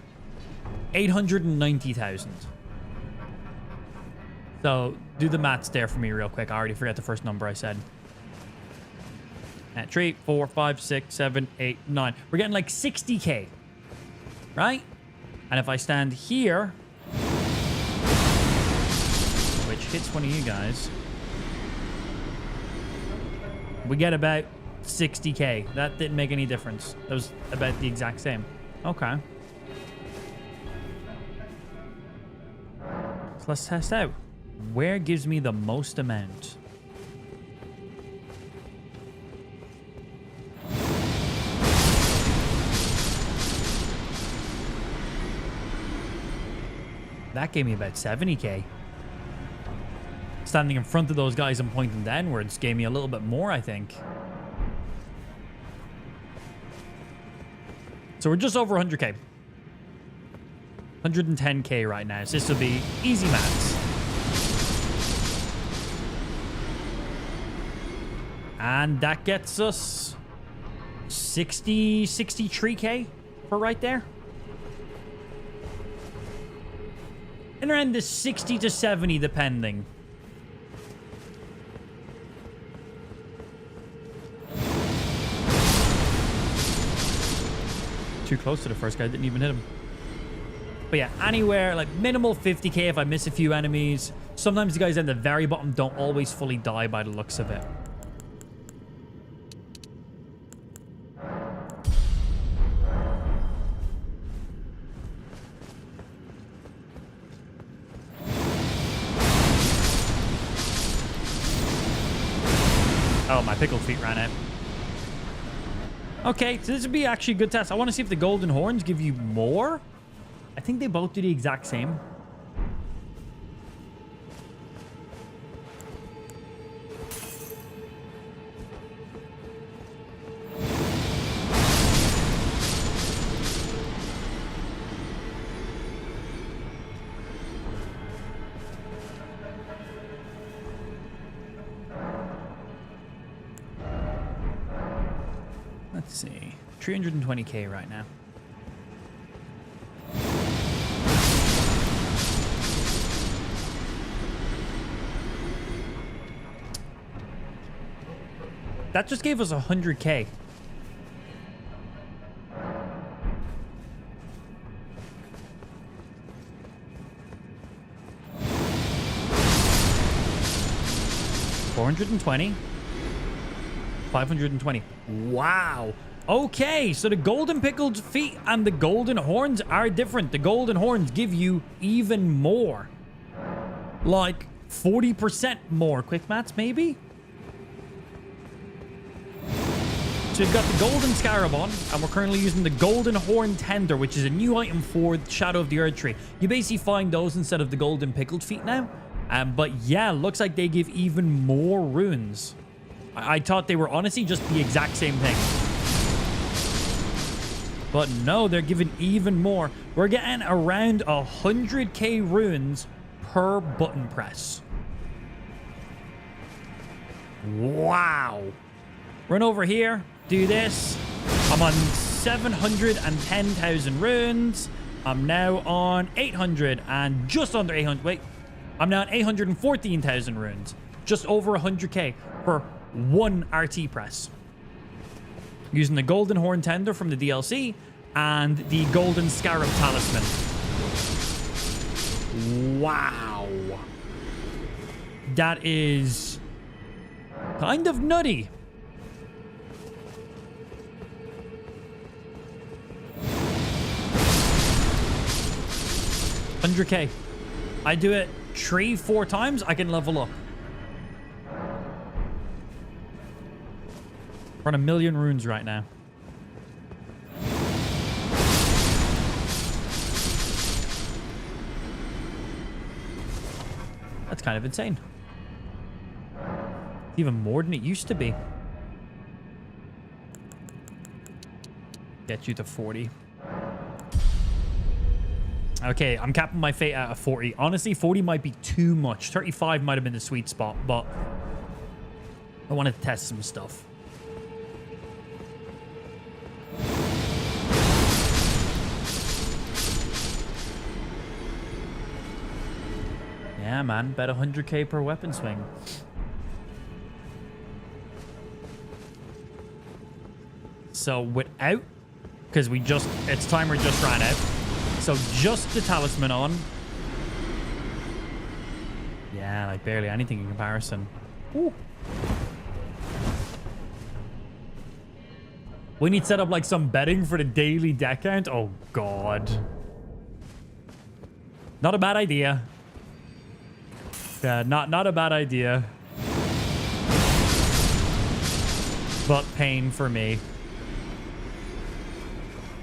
890,000. So do the maths there for me real quick. I already forgot the first number I said. 3, 4, 5, 6, 7, 8, 9. We're getting like 60k, right? And if I stand here, which hits one of you guys, we get about 60k. That didn't make any difference. That was about the exact same. Okay. So let's test out. Where gives me the most amount? That gave me about 70k. Standing in front of those guys and pointing downwards gave me a little bit more, I think. So we're just over 100k. 110k right now. So this will be easy maths. And that gets us 63k for right there. And around the 60 to 70 depending. Too close to the first guy, didn't even hit him. But yeah, anywhere like minimal 50k if I miss a few enemies. Sometimes the guys at the very bottom don't always fully die by the looks of it. Oh, my pickled feet ran out. Okay, so this would be actually a good test. I want to see if the golden horns give you more. I think they both do the exact same. Let's see. 320k right now. That just gave us 100k. 420. 520. Wow. Okay, so the golden pickled feet and the golden horns are different. The golden horns give you even more. Like 40% more. Quick maths, maybe? So we've got the golden scarab on, and we're currently using the golden horn tender, which is a new item for Shadow of the Earth tree. You basically find those instead of the golden pickled feet now. But yeah, looks like they give even more runes. I thought they were honestly just the exact same thing. But no, they're giving even more. We're getting around 100k runes per button press. Wow. Run over here. Do this. I'm on 710,000 runes. I'm now on 800 and just under 800. Wait, I'm now on 814,000 runes. Just over 100k for one RT press. Using the golden horn tender from the DLC and the golden scarab talisman. Wow. That is kind of nutty. 100k. I do it 3-4 times, I can level up. We're on 1 million runes right now. That's kind of insane. Even more than it used to be. Get you to 40. Okay, I'm capping my fate out at 40. Honestly, 40 might be too much. 35 might have been the sweet spot, but I wanted to test some stuff. Yeah, man. Bet 100k per weapon swing. So without... Because it's timer just ran out. So just the talisman on. Yeah, like barely anything in comparison. Ooh. We need to set up like some betting for the daily deck count. Oh, God. Not a bad idea. Yeah, not a bad idea. But pain for me.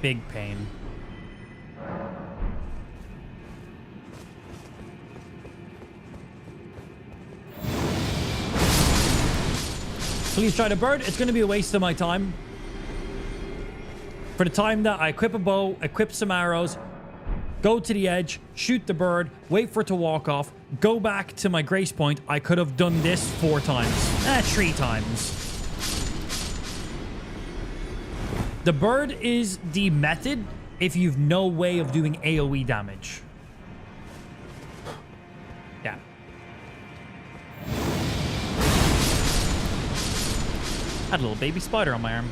Big pain. Please try to bird. It's going to be a waste of my time. For the time that I equip a bow, equip some arrows, go to the edge, shoot the bird, wait for it to walk off, go back to my grace point. I could have done this 4 times. 3 times. The bird is the method if you've no way of doing AoE damage. Yeah. Had a little baby spider on my arm.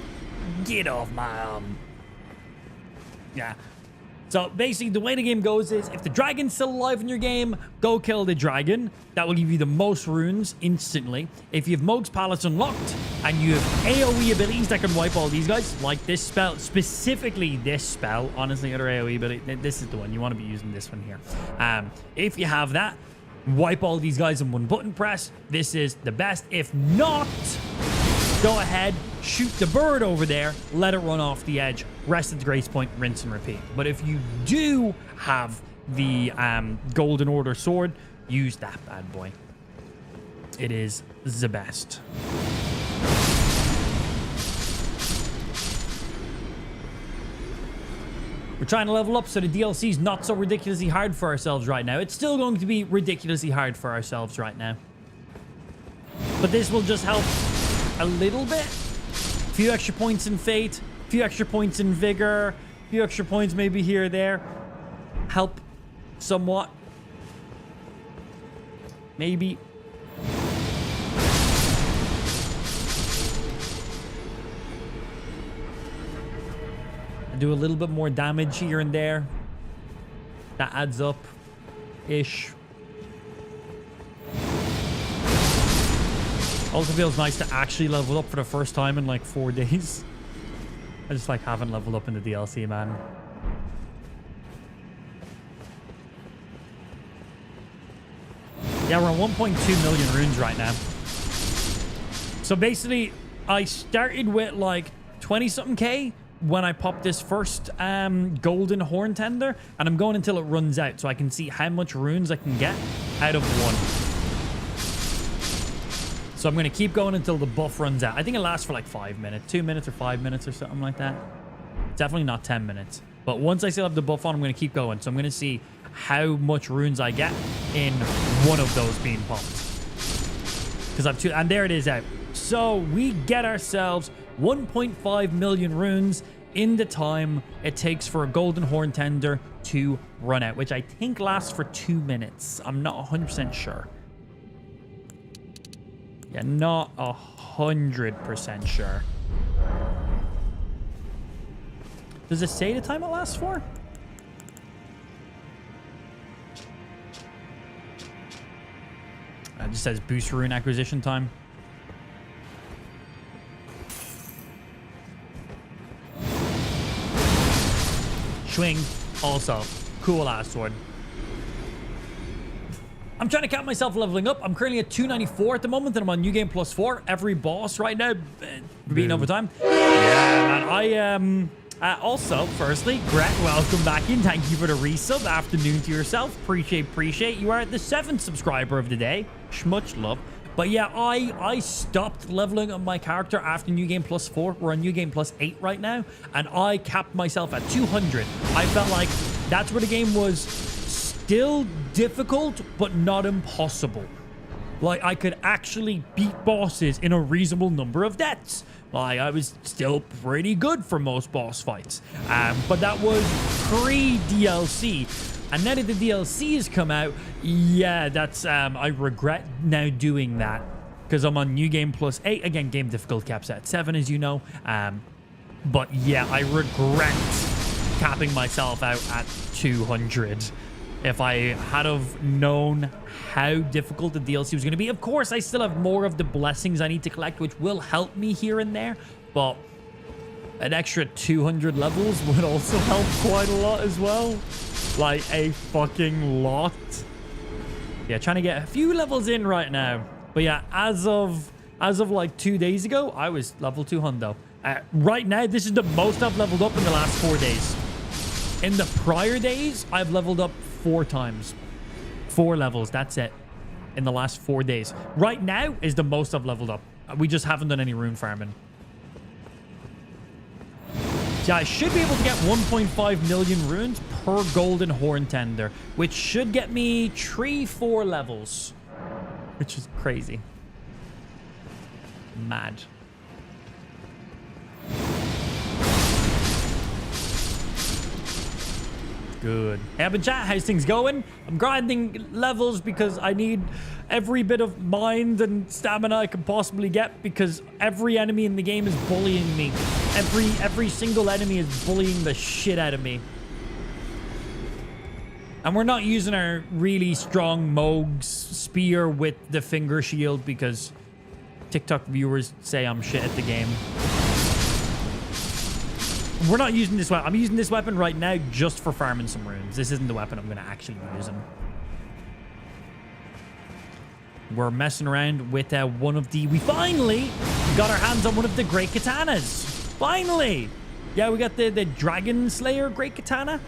Get off my arm. Yeah. So basically the way the game goes is if the dragon's still alive in your game, go kill the dragon. That will give you the most runes instantly. If you have Moog's Palace unlocked and you have AoE abilities that can wipe all these guys, like this spell, specifically this spell, honestly, other AoE ability, this is the one. You want to be using this one here. If you have that, wipe all these guys in one button press. This is the best. If not, go ahead, shoot the bird over there, let it run off the edge, rest at the grace point, rinse and repeat. But if you do have the Golden Order sword, use that bad boy. It is the best. We're trying to level up so the DLC is not so ridiculously hard for ourselves right now. It's still going to be ridiculously hard for ourselves right now. But this will just help a little bit. A few extra points in fate, a few extra points in vigor, a few extra points maybe here or there. Help somewhat. Maybe. Do a little bit more damage here and there. That adds up ish. Also feels nice to actually level up for the first time in like 4 days. I just like haven't leveled up in the DLC, man. Yeah, we're on 1.2 million runes right now. So basically, I started with like 20-something K when I popped this first golden horn tender, and I'm going until it runs out so I can see how much runes I can get out of one. So I'm going to keep going until the buff runs out. I think it lasts for like 5 minutes, 2 minutes or 5 minutes or something like that. Definitely not 10 minutes. But once I still have the buff on, I'm going to keep going. So I'm going to see how much runes I get in one of those being popped. Because I've two, and there it is out. So we get ourselves 1.5 million runes in the time it takes for a golden horn tender to run out, which I think lasts for 2 minutes. I'm not 100% sure. Yeah, not 100% sure. Does it say the time it lasts for? It just says boost rune acquisition time. Swing, also. Cool ass sword. I'm trying to count myself leveling up. I'm currently at 294 at the moment, and I'm on New Game Plus 4. Every boss right now, beating over time. Yeah, and I also, firstly, Gret, welcome back in. Thank you for the resub. Afternoon to yourself. Appreciate. You are the 7th subscriber of the day. Much love. But yeah, I stopped leveling up my character after New Game Plus 4. We're on New Game Plus 8 right now, and I capped myself at 200. I felt like that's where the game was still difficult, but not impossible. Like, I could actually beat bosses in a reasonable number of deaths. Like, I was still pretty good for most boss fights. But that was pre-DLC. And now that the DLC has come out, yeah, that's, I regret now doing that. Because I'm on New Game Plus 8. Again, game difficulty caps at 7, as you know. But yeah, I regret capping myself out at 200. If I had have known how difficult the DLC was going to be. Of course, I still have more of the blessings I need to collect, which will help me here and there. But an extra 200 levels would also help quite a lot as well. Like, a fucking lot. Yeah, trying to get a few levels in right now. But yeah, as of like 2 days ago, I was level 200. Right now, this is the most I've leveled up in the last 4 days. In the prior days, I've leveled up 4 times. 4 levels, that's it. In the last 4 days. Right now is the most I've leveled up. We just haven't done any rune farming. Yeah, I should be able to get 1.5 million runes per golden horn tender, which should get me 3-4 levels, which is crazy. Mad. Good. Hey, but chat, how's things going? I'm grinding levels because I need every bit of mind and stamina I can possibly get, because every enemy in the game is bullying me. Every single enemy is bullying the shit out of me. And we're not using our really strong Moog's spear with the finger shield because TikTok viewers say I'm shit at the game. We're not using this weapon. I'm using this weapon right now just for farming some runes. This isn't the weapon I'm going to actually be using. We're messing around with one of the... We finally got our hands on one of the great katanas. Finally! Yeah, we got the Dragon Slayer great katana.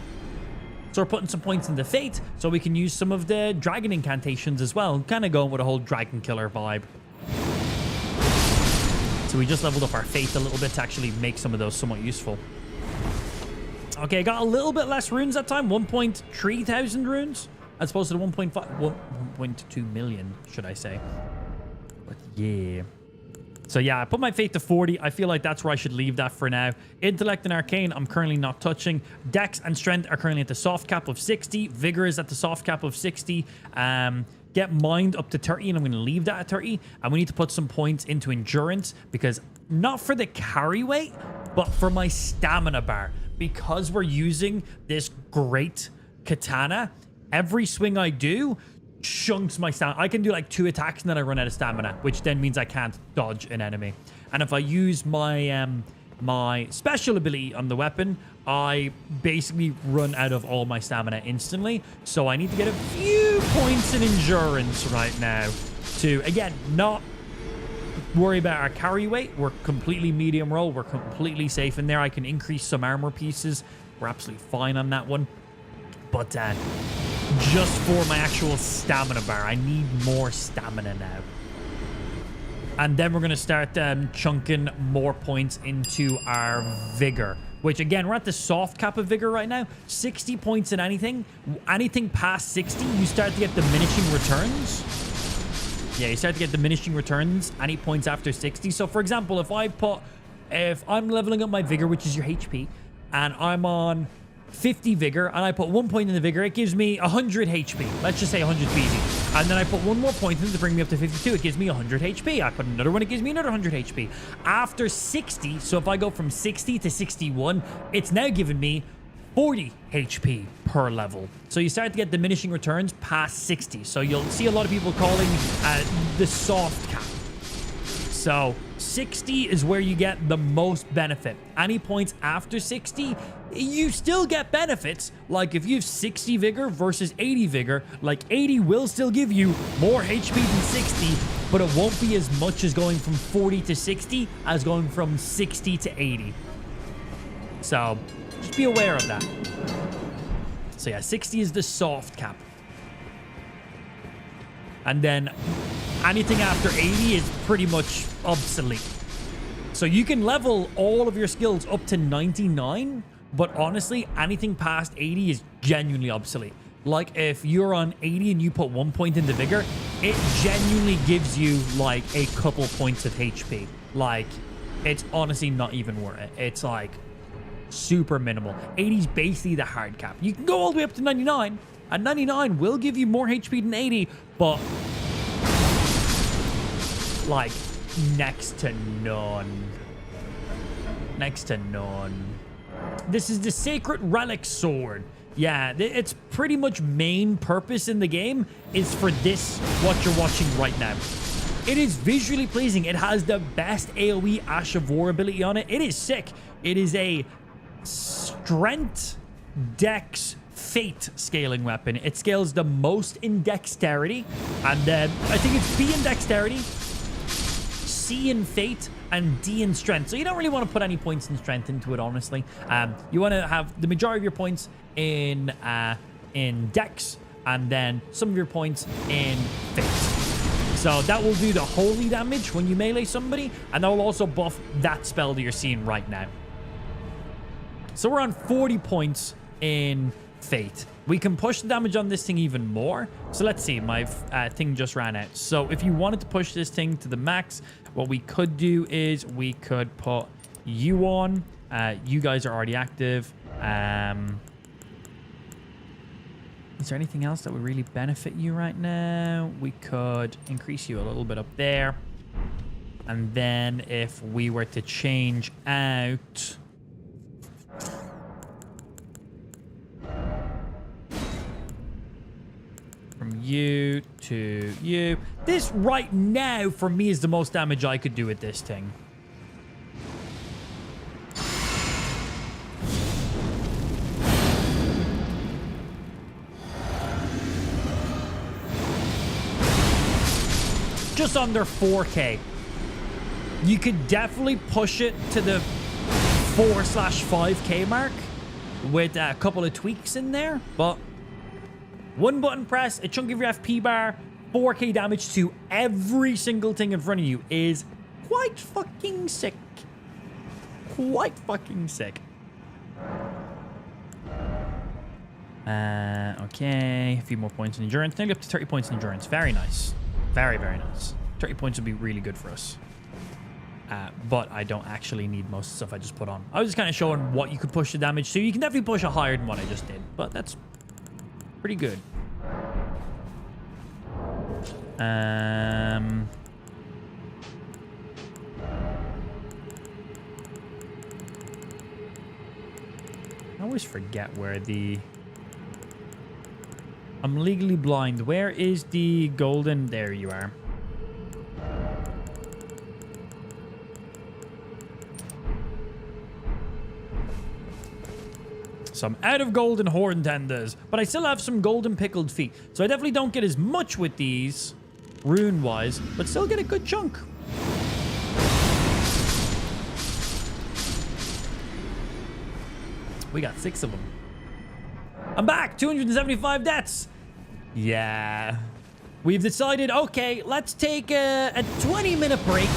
So we're putting some points into Fate so we can use some of the dragon incantations as well. Kind of going with a whole dragon killer vibe. So we just leveled up our Fate a little bit to actually make some of those somewhat useful. Okay, I got a little bit less runes that time. 1.3 thousand runes. As opposed to the 1.2 million, should I say. But yeah. So yeah, I put my Fate to 40. I feel like that's where I should leave that for now. Intellect and Arcane, I'm currently not touching. Dex and Strength are currently at the soft cap of 60. Vigor is at the soft cap of 60. Get Mind up to 30, and I'm going to leave that at 30. And we need to put some points into Endurance, because not for the carry weight, but for my stamina bar. Because we're using this great katana, every swing I do chunks my stamina. I can do like 2 attacks and then I run out of stamina, which then means I can't dodge an enemy. And if I use my my special ability on the weapon, I basically run out of all my stamina instantly. So I need to get a few points in endurance right now to, again, not worry about our carry weight. We're completely medium roll. We're completely safe in there. I can increase some armor pieces. We're absolutely fine on that one. But just for my actual stamina bar, I need more stamina now. And then we're going to start chunking more points into our vigor, which again, we're at the soft cap of vigor right now. 60 points in anything. Anything past 60, you start to get diminishing returns. Yeah, you start to get diminishing returns any points after 60. So for example, if I'm leveling up my vigor, which is your HP, and I'm on 50 vigor, and I put 1 point in the vigor, it gives me 100 HP. Let's just say 100 easy. And then I put 1 more point in to bring me up to 52. It gives me 100 HP. I put another one, it gives me another 100 HP. After 60, so if I go from 60 to 61, it's now giving me 40 HP per level. So you start to get diminishing returns past 60. So you'll see a lot of people calling the soft cap. So 60 is where you get the most benefit. Any points after 60, you still get benefits. Like if you have 60 vigor versus 80 vigor, like 80 will still give you more HP than 60, but it won't be as much as going from 40 to 60 as going from 60 to 80. So just be aware of that. So yeah, 60 is the soft cap. And then anything after 80 is pretty much obsolete. So you can level all of your skills up to 99, but honestly, anything past 80 is genuinely obsolete. Like if you're on 80 and you put 1 point into vigor, it genuinely gives you like a couple points of HP. Like it's honestly not even worth it. It's like super minimal. 80 is basically the hard cap. You can go all the way up to 99, and 99 will give you more HP than 80, but like next to none. Next to none. This is the Sacred Relic Sword. Yeah, its pretty much main purpose in the game is for this, what you're watching right now. It is visually pleasing. It has the best AoE Ash of War ability on it. It is sick. It is a strength, dex, fate scaling weapon. It scales the most in dexterity, and I think it's B in dexterity, C in fate, and D in strength. So you don't really want to put any points in strength into it, honestly. You want to have the majority of your points in dex, and then some of your points in fate. So that will do the holy damage when you melee somebody, and that will also buff that spell that you're seeing right now. So we're on 40 points in fate. We can push the damage on this thing even more. So let's see, my thing just ran out. So if you wanted to push this thing to the max, what we could do is we could put you on. You guys are already active. Is there anything else that would really benefit you right now? We could increase you a little bit up there. And then if we were to change out... from you to you. This right now, for me, is the most damage I could do with this thing. Just under 4K. You could definitely push it to the 4/5K mark with a couple of tweaks in there, but one button press, a chunk of your FP bar, 4K damage to every single thing in front of you is quite fucking sick. Quite fucking sick. Okay, a few more points in endurance. Nearly up to 30 points in endurance. Very nice. Very, very nice. 30 points would be really good for us. But I don't actually need most of the stuff I just put on. I was just kind of showing what you could push the damage to. You can definitely push it higher than what I just did, but that's pretty good. I always forget where the I'm legally blind. Where is the golden? There you are. So I'm out of golden horn tenders, but I still have some golden pickled feet. So I definitely don't get as much with these rune-wise, but still get a good chunk. We got 6 of them. I'm back. 275 deaths. Yeah. We've decided, okay, let's take a 20-minute break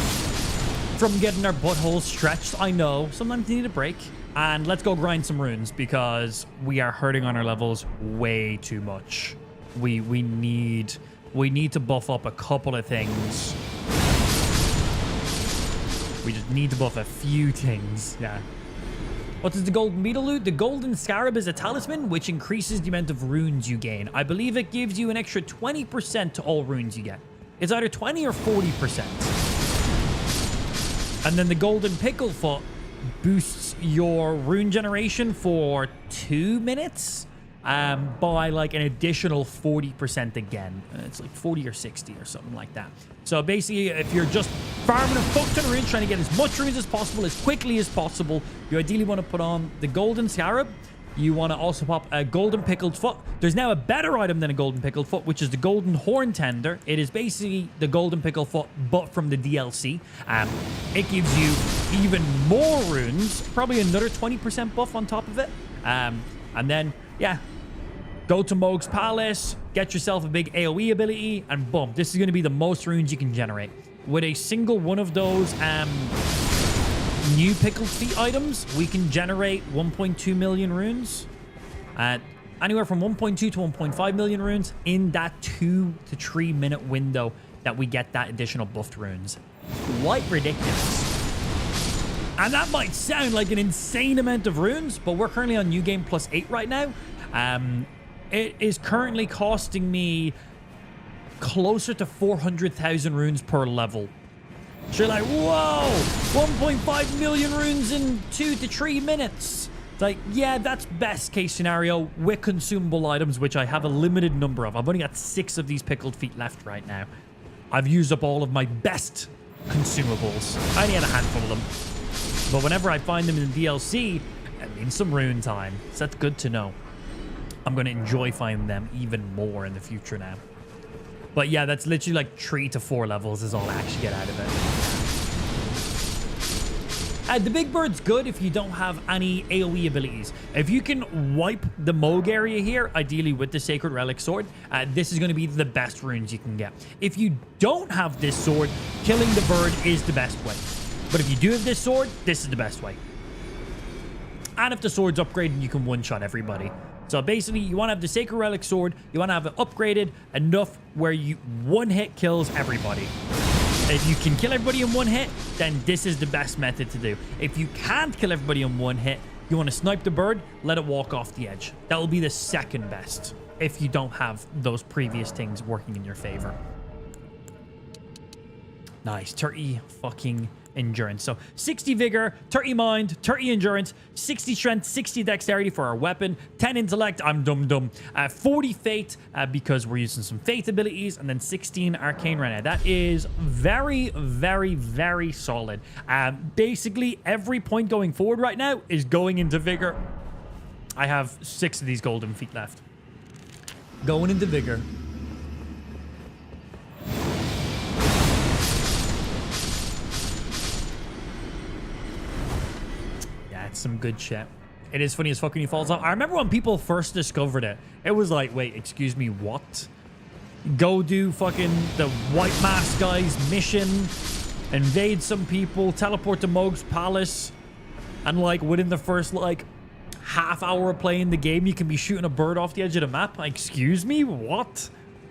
from getting our buttholes stretched. I know, sometimes you need a break. And let's go grind some runes because we are hurting on our levels way too much. We need to buff up a couple of things. We just need to buff a few things. Yeah. What does the golden beetle do? The golden scarab is a talisman which increases the amount of runes you gain. I believe it gives you an extra 20% to all runes you get. It's either 20 or 40%. And then the golden pickle foot boosts your rune generation for 2 minutes by like an additional 40% again. It's like 40 or 60 or something like that. So basically, if you're just farming a fuck ton of runes, trying to get as much runes as possible, as quickly as possible, you ideally want to put on the golden scarab. You want to also pop a golden pickled foot. There's now a better item than a golden pickled foot, which is the golden horn tender. It is basically the golden pickled foot, but from the DLC. It gives you even more runes, probably another 20% buff on top of it. And then, yeah, go to Mohg's Palace, get yourself a big AoE ability, and boom, this is going to be the most runes you can generate. With a single one of those new pickled feet items, we can generate 1.2 million runes. Anywhere from 1.2 to 1.5 million runes in that 2 to 3 minute window that we get that additional buffed runes. Quite ridiculous. And that might sound like an insane amount of runes, but we're currently on New Game Plus 8 right now. It is currently costing me closer to 400,000 runes per level. So you're like, whoa, 1.5 million runes in 2 to 3 minutes. It's like, yeah, that's best case scenario with consumable items, which I have a limited number of. I've only got 6 of these pickled feet left right now. I've used up all of my best consumables. I only had a handful of them. But whenever I find them in the DLC, it means some rune time. So that's good to know. I'm going to enjoy finding them even more in the future now. But yeah, that's literally like 3 to 4 levels is all I actually get out of it. The big bird's good if you don't have any AoE abilities. If you can wipe the Mohg area here, ideally with the Sacred Relic Sword, this is going to be the best runes you can get. If you don't have this sword, killing the bird is the best way. But if you do have this sword, this is the best way. And if the sword's upgraded, you can one-shot everybody. So basically, you want to have the Sacred Relic Sword. You want to have it upgraded enough where you one-hit kills everybody. If you can kill everybody in one hit, then this is the best method to do. If you can't kill everybody in one hit, you want to snipe the bird, let it walk off the edge. That will be the second best if you don't have those previous things working in your favor. Nice. 30 fucking endurance. So 60 vigor, 30 mind, 30 endurance, 60 strength, 60 dexterity for our weapon, 10 intellect, I'm dumb, 40 fate because we're using some fate abilities, and then 16 arcane right now. That is very, very, very solid. Basically, every point going forward right now is going into vigor. I have 6 of these golden feet left. Going into vigor. Some good shit. It is funny as fuck when he falls off. I remember when people first discovered it, it was like, wait, excuse me, what? Go do fucking the white mask guy's mission, invade some people, teleport to Mohg's Palace, and like within the first like half hour of playing the game, you can be shooting a bird off the edge of the map. Like, excuse me, what?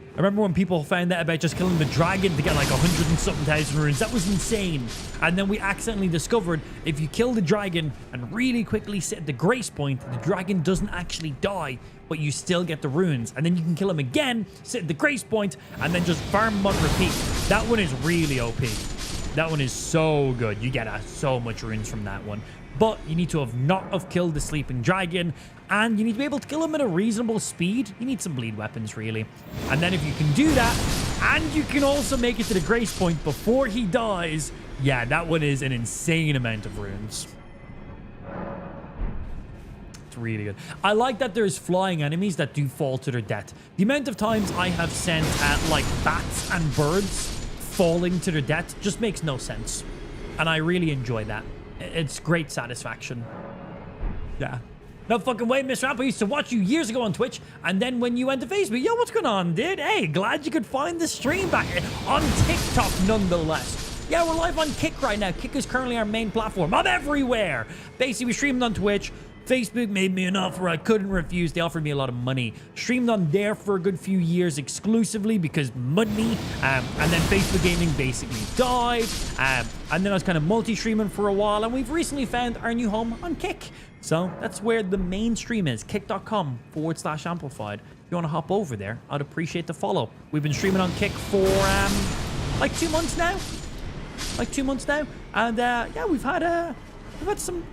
I remember when people found out about just killing the dragon to get like 100 and something thousand runes. That was insane. And then we accidentally discovered if you kill the dragon and really quickly sit at the grace point, the dragon doesn't actually die, but you still get the runes. And then you can kill him again, sit at the grace point, and then just farm him on repeat. That one is really OP. That one is so good. You get so much runes from that one. But you need to have killed the sleeping dragon, and you need to be able to kill him at a reasonable speed. You need some bleed weapons, really. And then if you can do that, and you can also make it to the grace point before he dies, yeah, that one is an insane amount of runes. It's really good. I like that there's flying enemies that do fall to their death. The amount of times I have sent like bats and birds falling to their death just makes no sense. And I really enjoy that. It's great satisfaction. Yeah. No fucking way, Mr. Amp. I used to watch you years ago on Twitch, and then when you went to Facebook, yo, what's going on, dude? Hey, glad you could find the stream back on TikTok nonetheless. Yeah, we're live on Kick right now. Kick is currently our main platform. I'm everywhere. Basically, we streamed on Twitch. Facebook made me an offer I couldn't refuse. They offered me a lot of money. Streamed on there for a good few years exclusively because money. And then Facebook gaming basically died. And then I was kind of multi-streaming for a while. And we've recently found our new home on Kick. So that's where the main stream is. Kick.com/amplified. If you want to hop over there, I'd appreciate the follow. We've been streaming on Kick for like 2 months now. And yeah, we've had some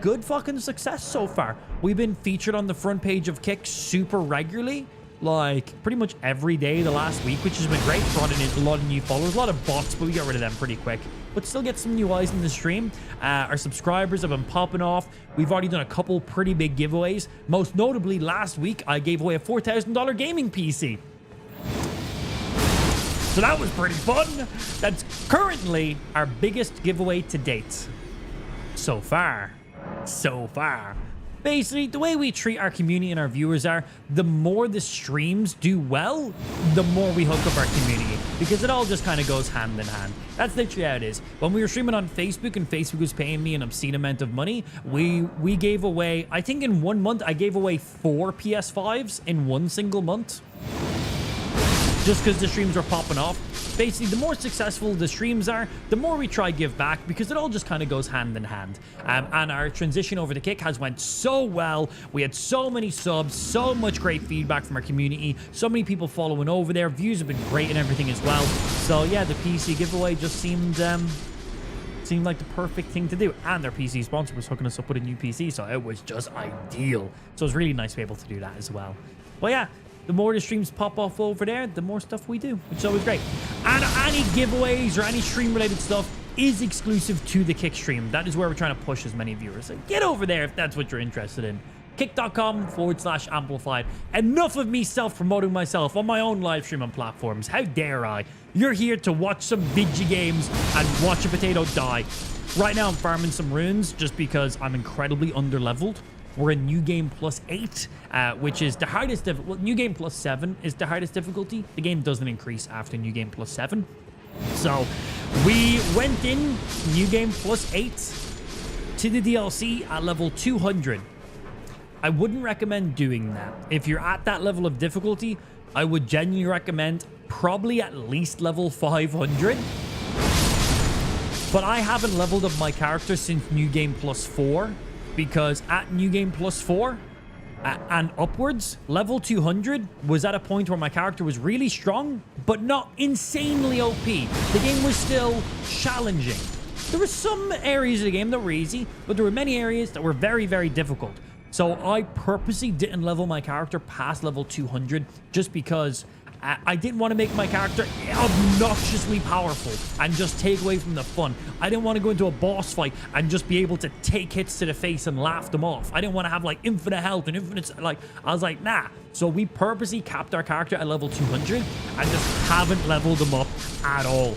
good fucking success so far. We've been featured on the front page of Kick super regularly, like pretty much every day the last week, which has been great. Brought in a lot of new followers, a lot of bots, but we got rid of them pretty quick. But still get some new eyes in the stream. Our subscribers have been popping off. We've already done a couple pretty big giveaways. Most notably, last week I gave away a $4,000 gaming PC. So that was pretty fun. That's currently our biggest giveaway to date. So far. Basically, the way we treat our community and our viewers are, the more the streams do well, the more we hook up our community, because it all just kind of goes hand in hand. That's literally how it is. When we were streaming on Facebook and Facebook was paying me an obscene amount of money, we gave away, I think in 1 month, I gave away 4 PS5s in one single month. Just because the streams were popping off. Basically, the more successful the streams are, the more we try give back, because it all just kind of goes hand in hand. And our transition over to Kick has went so well. We had so many subs, so much great feedback from our community, so many people following over there. Views have been great and everything as well. So yeah, the PC giveaway just seemed like the perfect thing to do. And their PC sponsor was hooking us up with a new PC, so it was just ideal. So it was really nice to be able to do that as well. But yeah, the more the streams pop off over there, the more stuff we do, which is always great. And any giveaways or any stream-related stuff is exclusive to the Kick stream. That is where we're trying to push as many viewers. So get over there if that's what you're interested in. Kick.com/amplified. Enough of me self-promoting myself on my own live streaming platforms. How dare I? You're here to watch some video games and watch a potato die. Right now, I'm farming some runes just because I'm incredibly underleveled. We're in New Game Plus 8, which is the hardest. Well, New Game Plus 7 is the hardest difficulty. The game doesn't increase after New Game Plus 7. So we went in New Game Plus 8 to the DLC at level 200. I wouldn't recommend doing that. If you're at that level of difficulty, I would genuinely recommend probably at least level 500. But I haven't leveled up my character since New Game Plus 4. Because at New Game Plus 4 and upwards, level 200 was at a point where my character was really strong, but not insanely OP. The game was still challenging. There were some areas of the game that were easy, but there were many areas that were very, very difficult. So I purposely didn't level my character past level 200 just because I didn't want to make my character obnoxiously powerful and just take away from the fun. I didn't want to go into a boss fight and just be able to take hits to the face and laugh them off. I didn't want to have like infinite health and infinite, like, I was like, nah. So we purposely capped our character at level 200 and just haven't leveled them up at all.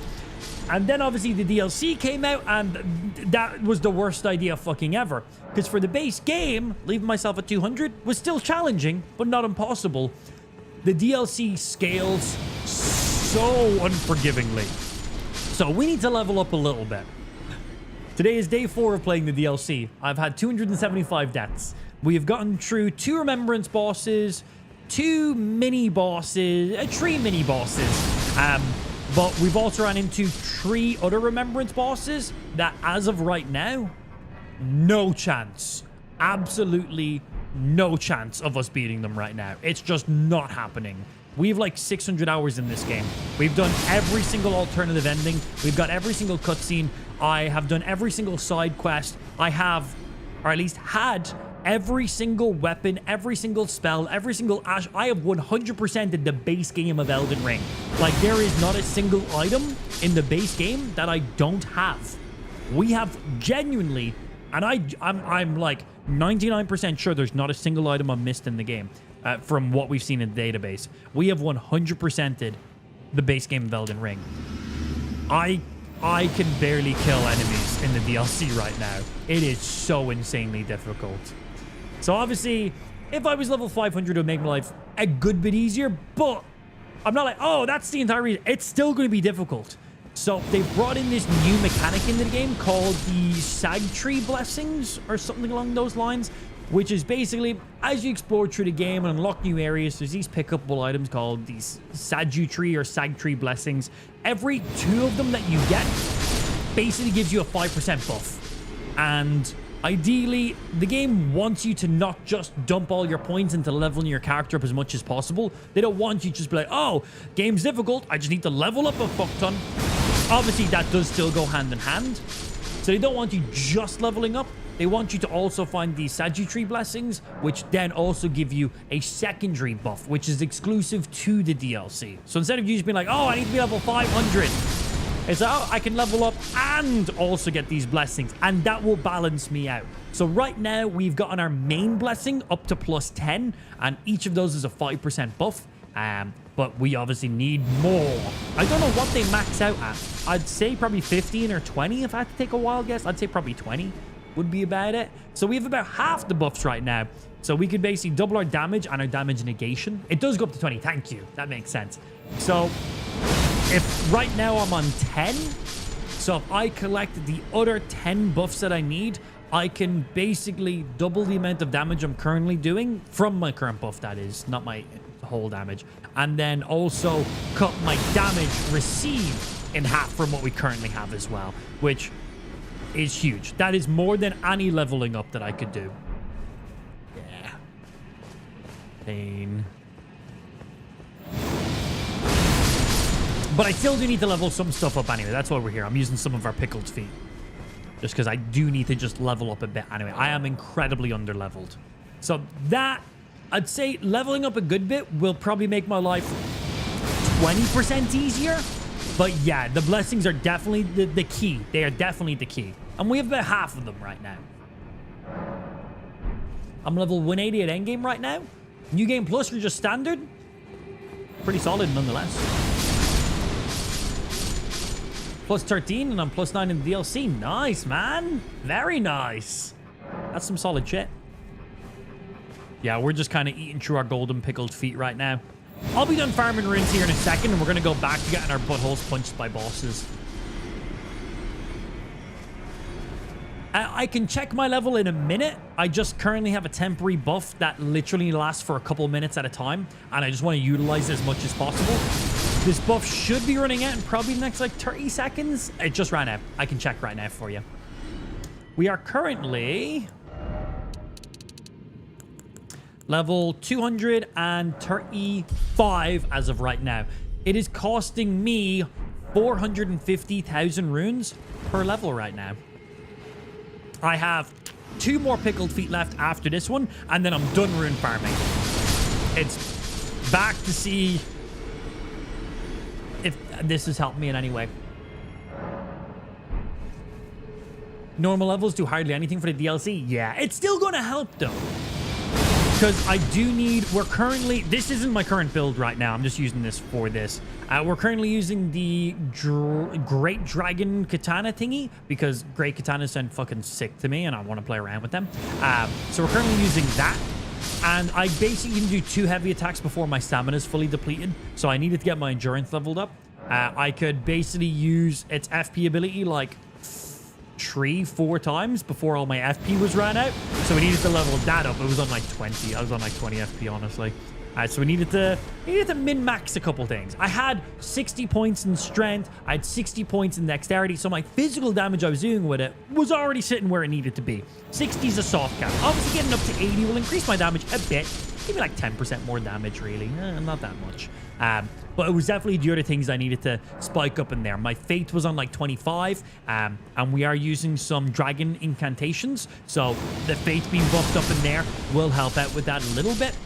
And then obviously the DLC came out, and that was the worst idea fucking ever. Because for the base game, leaving myself at 200 was still challenging, but not impossible. The DLC scales so unforgivingly. So we need to level up a little bit. Today is day 4 of playing the DLC. I've had 275 deaths. We have gotten through 2 remembrance bosses, 2 mini bosses, 3 mini bosses. But we've also run into 3 other remembrance bosses that, as of right now, no chance. Absolutely no chance of us beating them right now. It's just not happening. We have like 600 hours in this game. We've done every single alternative ending. We've got every single cutscene. I have done every single side quest. I have, or at least had, every single weapon, every single spell, every single ash. I have 100%ed the base game of Elden Ring. Like, there is not a single item in the base game that I don't have. We have genuinely, and I'm like 99% sure there's not a single item I've missed in the game from what we've seen in the database. We have 100%ed the base game of Elden Ring. I can barely kill enemies in the DLC right now. It is so insanely difficult. So obviously, if I was level 500, it would make my life a good bit easier, but I'm not like, oh, that's the entire reason. It's still going to be difficult. So they've brought in this new mechanic into the game called the Sag Tree Blessings or something along those lines, which is basically, as you explore through the game and unlock new areas, there's these pickable items called these Sag Tree or Sag Tree Blessings. Every 2 of them that you get basically gives you a 5% buff. And ideally, the game wants you to not just dump all your points into leveling your character up as much as possible. They don't want you to just be like, oh, game's difficult, I just need to level up a fuck ton. Obviously, that does still go hand in hand. So they don't want you just leveling up. They want you to also find the Tree Blessings, which then also give you a secondary buff, which is exclusive to the DLC. So instead of you just being like, oh, I need to be level 500, it's like, oh, I can level up and also get these blessings, and that will balance me out. So right now, we've gotten our main blessing up to +10, and each of those is a 5% buff. But we obviously need more. I don't know what they max out at. I'd say probably 15 or 20 if I had to take a wild guess. I'd say probably 20 would be about it. So we have about half the buffs right now. So we could basically double our damage and our damage negation. It does go up to 20. Thank you. That makes sense. So if right now I'm on 10, so if I collect the other 10 buffs that I need, I can basically double the amount of damage I'm currently doing from my current buff, that is, not my whole damage. And then also cut my damage received in half from what we currently have as well, which is huge. That is more than any leveling up that I could do. Yeah. Pain. But I still do need to level some stuff up anyway. That's why we're here. I'm using some of our pickled feet. Just because I do need to just level up a bit anyway. I am incredibly underleveled. So that, I'd say leveling up a good bit will probably make my life 20% easier. But yeah, the blessings are definitely the key. They are definitely the key. And we have about half of them right now. I'm level 180 at endgame right now. New Game Plus or just standard? Pretty solid nonetheless. Plus 13 and I'm plus 9 in the DLC. Nice, man. Very nice. That's some solid shit. Yeah, we're just kind of eating through our golden pickled feet right now. I'll be done farming runes here in a second, and we're going to go back to getting our buttholes punched by bosses. I can check my level in a minute. I just currently have a temporary buff that literally lasts for a couple minutes at a time, and I just want to utilize it as much as possible. This buff should be running out in probably the next, like, 30 seconds. It just ran out. I can check right now for you. We are currently level 235 as of right now. It is costing me 450,000 runes per level right now. I have 2 more pickled feet left after this one, and then I'm done rune farming. It's back to see if this has helped me in any way. Normal levels do hardly anything for the DLC. Yeah, it's still going to help though. Because I do need, we're currently, this isn't my current build right now. I'm just using this for this. We're currently using the Great Dragon Katana thingy because Great Katanas sound fucking sick to me and I want to play around with them. So we're currently using that. And I basically can do 2 heavy attacks before my stamina is fully depleted. So I needed to get my endurance leveled up. I could basically use its FP ability like 3-4 times before all my FP was ran out. So we needed to level that up. It was on like 20. I was on like 20 FP, honestly. So we needed to min-max a couple things. I had 60 points in strength. I had 60 points in dexterity. So my physical damage I was doing with it was already sitting where it needed to be. 60 is a soft cap. Obviously getting up to 80 will increase my damage a bit. give me like 10% more damage, really. Not that much. But it was definitely the other things I needed to spike up in there. My fate was on like 25, and we are using some dragon incantations. So the fate being buffed up in there will help out with that a little bit.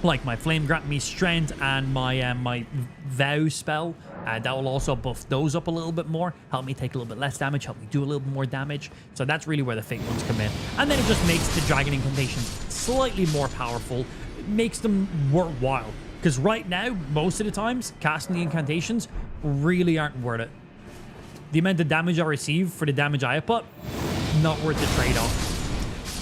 Like my flame grant me strength and my my vow spell. That will also buff those up a little bit more. Help me take a little bit less damage. Help me do a little bit more damage. So that's really where the fate ones come in. And then it just makes the dragon incantations slightly more powerful. It makes them worthwhile. Because right now, most of the times, casting the incantations really aren't worth it. The amount of damage I receive for the damage I put, not worth the trade-off.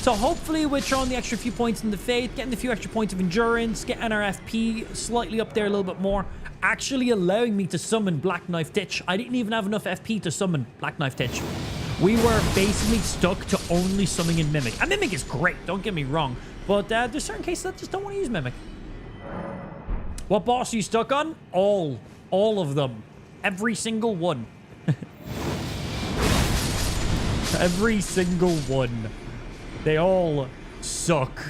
So hopefully we're throwing the extra few points in the faith, getting a few extra points of endurance, getting our FP slightly up there a little bit more, actually allowing me to summon Black Knife Ditch. I didn't even have enough FP to summon Black Knife Ditch. We were basically stuck to only summoning Mimic. And Mimic is great, don't get me wrong, but there's certain cases that just don't want to use Mimic. What boss are you stuck on? All of them. Every single one. Every single one. They all suck.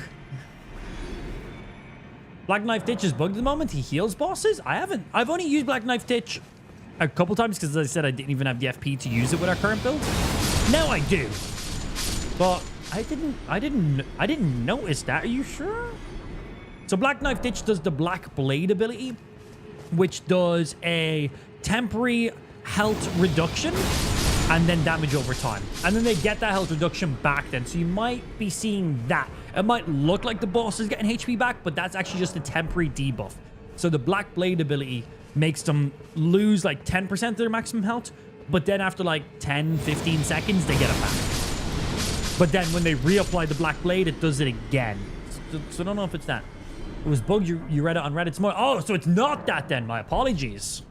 Black Knife Ditch is bugged at the moment. He heals bosses. I've only used Black Knife Ditch a couple times because, as I said, I didn't even have the FP to use it with our current build. Now I do, but I didn't notice that. Are you sure? So Black Knife Ditch does the Black Blade ability, which does a temporary health reduction and then damage over time. And then they get that health reduction back then. So you might be seeing that. It might look like the boss is getting HP back, but that's actually just a temporary debuff. So the Black Blade ability makes them lose like 10% of their maximum health, but then after like 10, 15 seconds, they get it back. But then when they reapply the Black Blade, it does it again. So I don't know if it's that. It was bugged. You read it on Reddit tomorrow. Oh, so it's not that then. My apologies.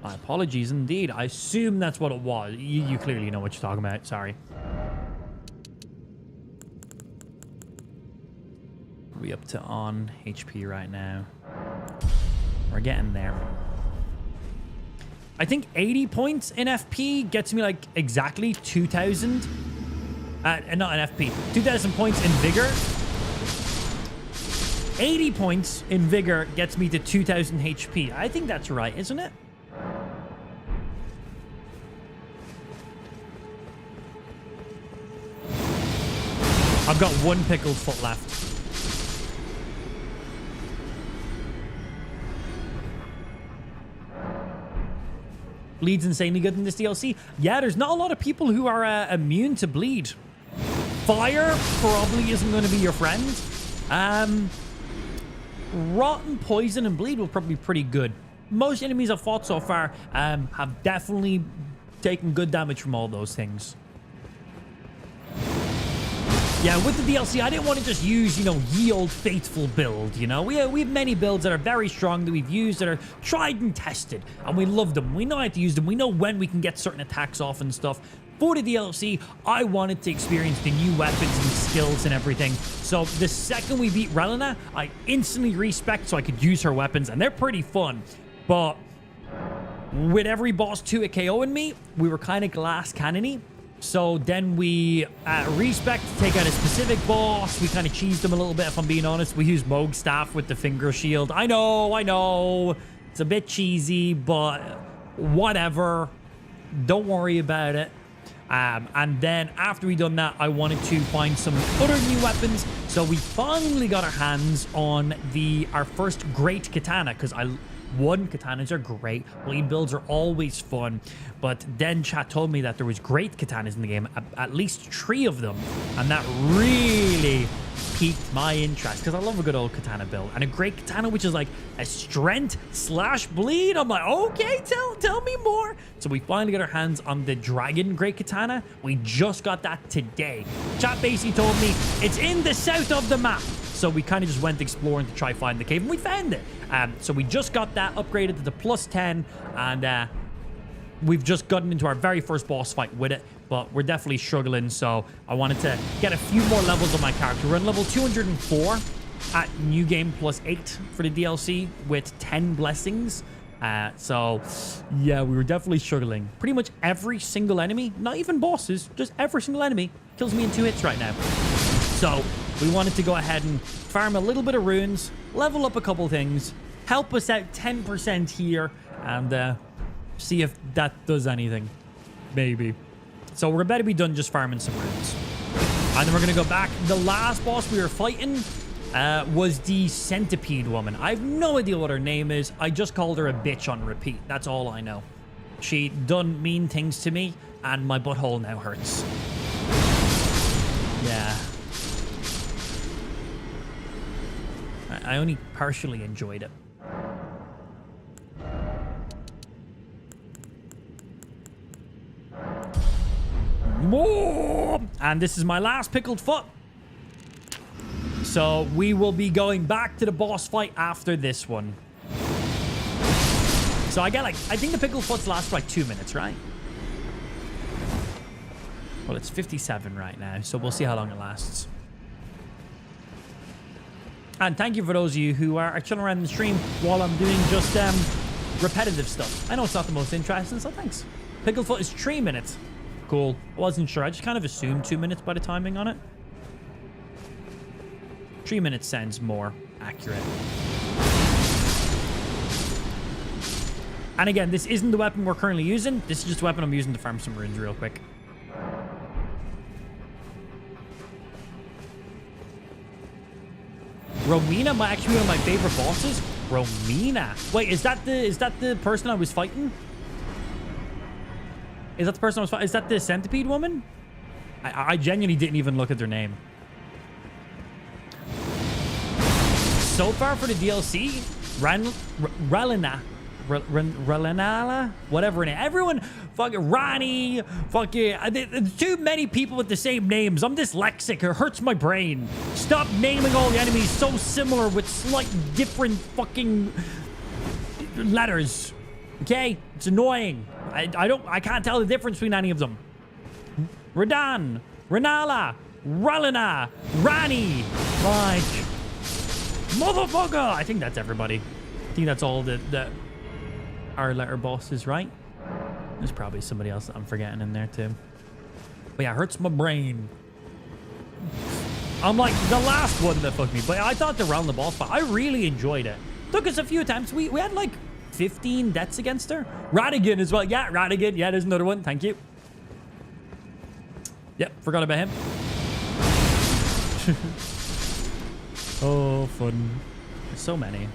My apologies indeed. I assume that's what it was. You clearly know what you're talking about. Sorry. We up to on HP right now. We're getting there. I think 80 points in FP gets me like exactly 2,000. Not in FP. 2,000 points in Vigor. 80 points in Vigor gets me to 2,000 HP. I think that's right, isn't it? I've got one pickled foot left. Bleed's insanely good in this DLC. Yeah, there's not a lot of people who are immune to bleed. Fire probably isn't going to be your friend. Rotten, poison, and bleed will probably be pretty good. Most enemies I've fought so far have definitely taken good damage from all those things. Yeah, with the DLC, I didn't want to just use, you know, ye old faithful build, you know? We have many builds that are very strong that we've used, that are tried and tested, and we love them. We know how to use them. We know when we can get certain attacks off and stuff. For the DLC, I wanted to experience the new weapons and skills and everything. So the second we beat Relina, I instantly respec so I could use her weapons, and they're pretty fun. But with every boss 2 at KOing me, we were kind of glass cannon-y. So then we respec to take out a specific boss. We kind of cheesed them a little bit, if I'm being honest. We used Moog Staff with the finger shield. I know. It's a bit cheesy, but whatever. Don't worry about it. And then after we done that, I wanted to find some other new weapons. So we finally got our hands on our first great katana, because katanas are great. Bleed builds are always fun. But then chat told me that there was great katanas in the game, at least 3 of them. And that really piqued my interest, because I love a good old katana build. And a great katana, which is like a strength / bleed. I'm like, okay, tell me more. So we finally got our hands on the dragon great katana. We just got that today. Chat basically told me it's in the south of the map. So we kind of just went exploring to try find the cave, and we found it. So we just got that upgraded to the +10, and we've just gotten into our very first boss fight with it, but we're definitely struggling. So I wanted to get a few more levels on my character. We're on level 204 at New Game +8 for the DLC with 10 blessings. So yeah, we were definitely struggling. Pretty much every single enemy, not even bosses, just every single enemy kills me in 2 hits right now. So We wanted to go ahead and farm a little bit of runes, level up a couple things, help us out 10% here, and see if that does anything. Maybe. So we're about to be done just farming some runes. And then we're going to go back. The last boss we were fighting was the centipede woman. I have no idea what her name is. I just called her a bitch on repeat. That's all I know. She done mean things to me, and my butthole now hurts. Yeah. I only partially enjoyed it. More! And this is my last pickled foot. So we will be going back to the boss fight after this one. So I think the pickled foots last for like 2 minutes, right? Well, it's 57 right now, so we'll see how long it lasts. And thank you for those of you who are chilling around the stream while I'm doing just repetitive stuff. I know it's not the most interesting, so thanks. Pickled foot is 3 minutes. Cool. I wasn't sure. I just kind of assumed 2 minutes by the timing on it. 3 minutes sounds more accurate. And again, this isn't the weapon we're currently using. This is just the weapon I'm using to farm some runes real quick. Romina might actually be one of my favorite bosses. Romina. Wait, is that the person I was fighting? Is that the person I was fighting? Is that the centipede woman? I genuinely didn't even look at their name. So far for the DLC, Ralinala, whatever name. Everyone, fucking Rani, fucking. There's too many people with the same names. I'm dyslexic. It hurts my brain. Stop naming all the enemies so similar with slight different fucking letters. Okay, it's annoying. I can't tell the difference between any of them. Radan, Ranala, Ralina, Rani, like motherfucker. I think that's everybody. I think that's all the our letter bosses, right? There's probably somebody else that I'm forgetting in there too. But yeah, it hurts my brain. I'm like the last one that fucked me, but I thought the round the boss fight, I really enjoyed it. Took us a few attempts. We had like 15 deaths against her. Radigan as well. Yeah, Radigan. Yeah, there's another one. Thank you. Yep, forgot about him. Oh, fun. So many.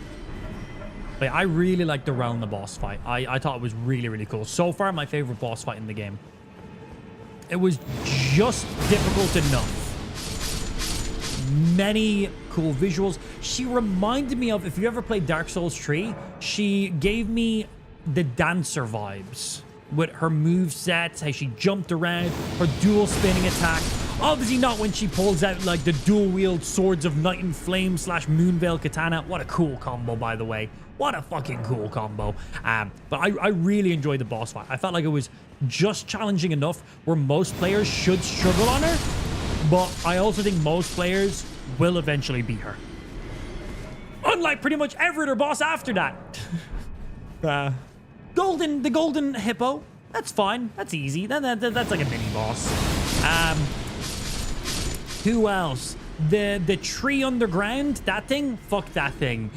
But yeah, I really like the round the boss fight. I thought it was really, really cool. So far, my favorite boss fight in the game. It was just difficult enough. Many cool visuals. She reminded me of, if you ever played Dark Souls 3, she gave me the Dancer vibes with her movesets, how she jumped around, her dual spinning attack. Obviously not when she pulls out like the dual wield Swords of Night and Flame / Moonveil Katana. What a cool combo, by the way. What a fucking cool combo. But I really enjoyed the boss fight. I felt like it was just challenging enough where most players should struggle on her. But I also think most players will eventually beat her. Unlike pretty much every other boss after that. The golden hippo. That's fine. That's easy. That's like a mini boss. Who else? The tree underground. That thing. Fuck that thing.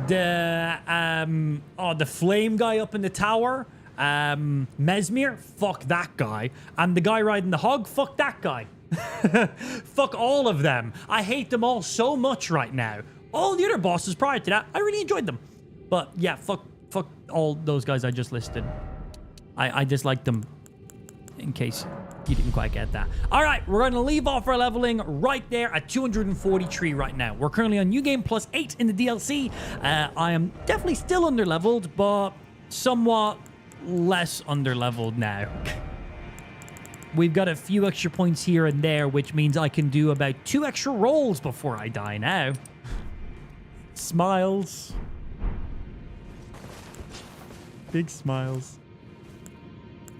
The flame guy up in the tower. Mesmir. Fuck that guy. And the guy riding the hog. Fuck that guy. Fuck all of them. I hate them all so much right now. All the other bosses prior to that, I really enjoyed them. But yeah, fuck all those guys I just listed. I dislike them, in case you didn't quite get that. All right, we're going to leave off our leveling right there at 243 right now. We're currently on New Game plus 8 in the DLC. I am definitely still underleveled, but somewhat less underleveled now. We've got a few extra points here and there, which means I can do about 2 extra rolls before I die now. Smiles. Big smiles.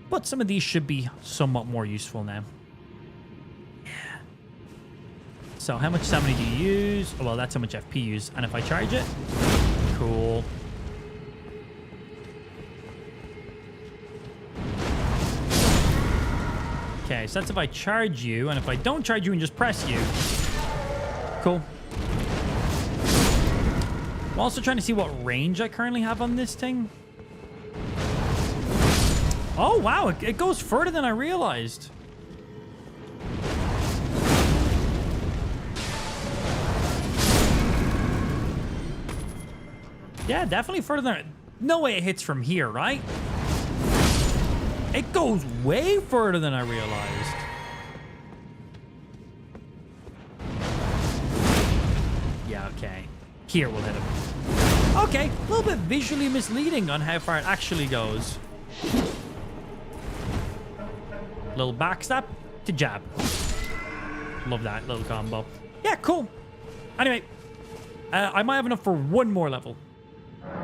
But some of these should be somewhat more useful now. Yeah. So how much stamina do you use? Oh, well, that's how much FP you use. And if I charge it? Cool. Okay, so that's if I charge you, and if I don't charge you and just press you, Cool. I'm also trying to see what range I currently have on this thing. Oh, wow. It goes further than I realized. Yeah, definitely further than... No way it hits from here, right? It goes way further than I realized. Yeah, okay. Here we'll hit him. Okay, a little bit visually misleading on how far it actually goes. Little backstab to jab. Love that little combo. Yeah, cool. Anyway, I might have enough for one more level.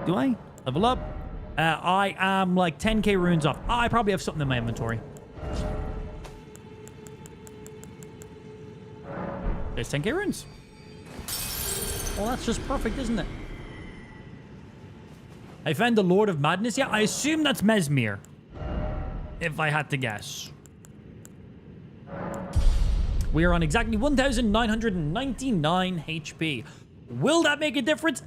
Do I? Level up. I am like 10k runes off. I probably have something in my inventory. There's 10k runes. Well, that's just perfect, isn't it? I found the Lord of Madness. Yeah, I assume that's Mesmere. If I had to guess. We are on exactly 1,999 HP. Will that make a difference?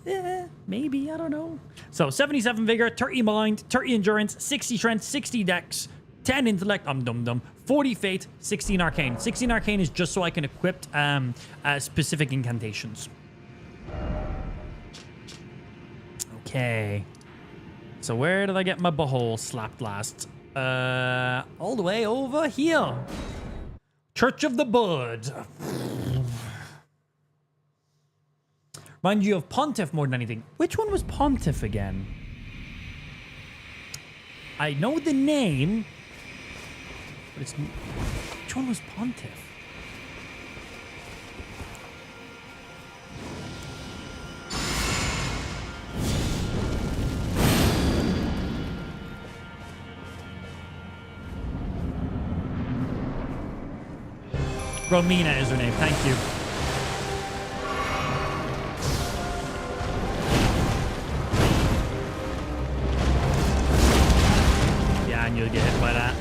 Maybe, I don't know. So 77 vigor, 30 mind, 30 endurance, 60 strength, 60 dex, 10 intellect, dum-dum, 40 fate, 16 arcane. 16 arcane is just so I can equip specific incantations. Okay. So where did I get my butthole slapped last? All the way over here. Church of the Bud. Remind you of Pontiff more than anything. Which one was Pontiff again? I know the name, but it's... Which one was Pontiff? Romina is her name. Thank you. You'll get hit by that.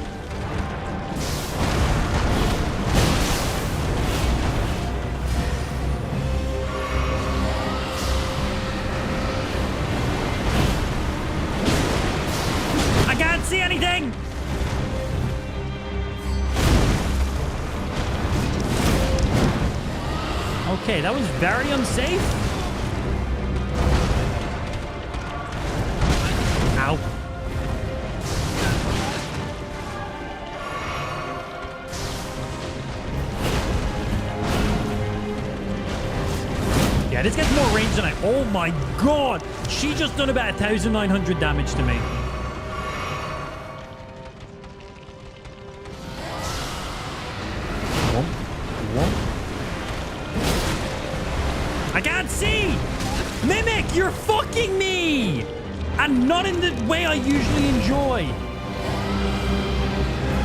I can't see anything! Okay, that was very unsafe. Ow. Yeah, this gets more range than I... Oh my god! She just done about 1,900 damage to me. I can't see! Mimic, you're fucking me! And not in the way I usually enjoy.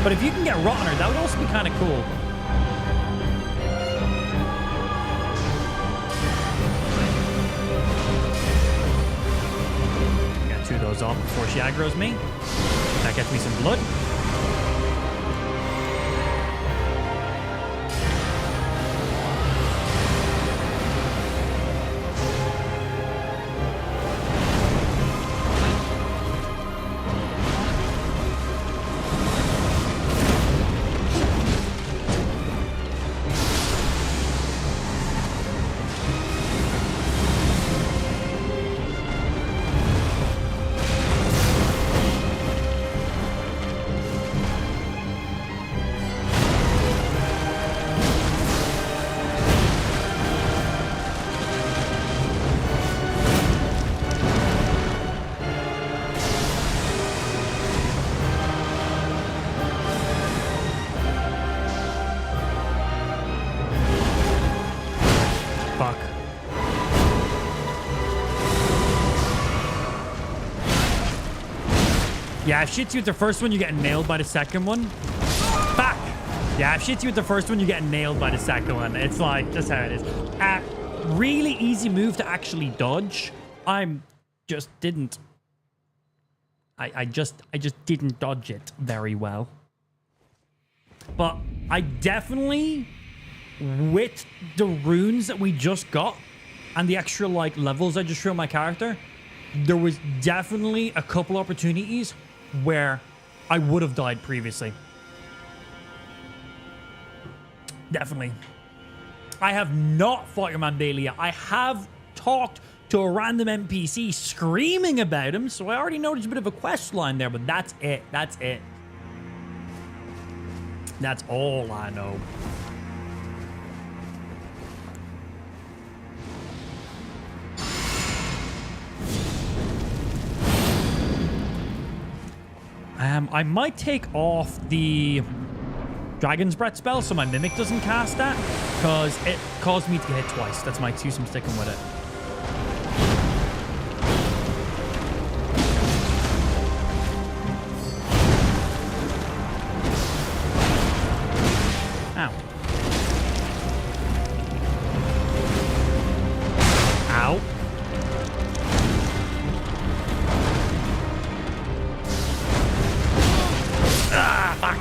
But if you can get rot on her, that would also be kind of cool. Those off before she aggroes me. That gets me some blood. Yeah, if shits you with the first one, you get nailed by the second one. Back. Yeah, if shits you with the first one, you get nailed by the second one. It's like, just how it is. Really easy move to actually dodge. I just didn't dodge it very well. But I definitely with the runes that we just got and the extra like levels I just threw on my character, there was definitely a couple opportunities where I would have died previously. Definitely. I have not fought your man Bailey yet. I have talked to a random NPC screaming about him, so I already know there's a bit of a quest line there, but that's it. That's it. That's all I know. I might take off the Dragon's Breath spell so my Mimic doesn't cast that, because it caused me to get hit twice. That's my excuse. I'm sticking with it. Ow. Ow. Ah, fuck.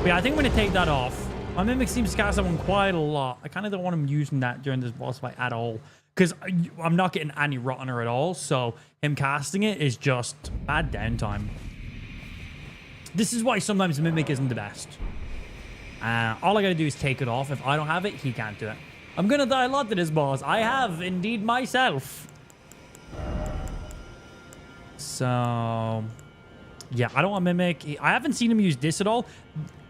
Yeah, I think I'm going to take that off. My Mimic seems to cast that one quite a lot. I kind of don't want him using that during this boss fight at all, because I'm not getting any Rottener at all, so him casting it is just bad downtime. This is why sometimes Mimic isn't the best. All I got to do is take it off. If I don't have it, he can't do it. I'm going to die a lot to this boss. I have, indeed, myself. So... yeah, I don't want Mimic. I haven't seen him use this at all.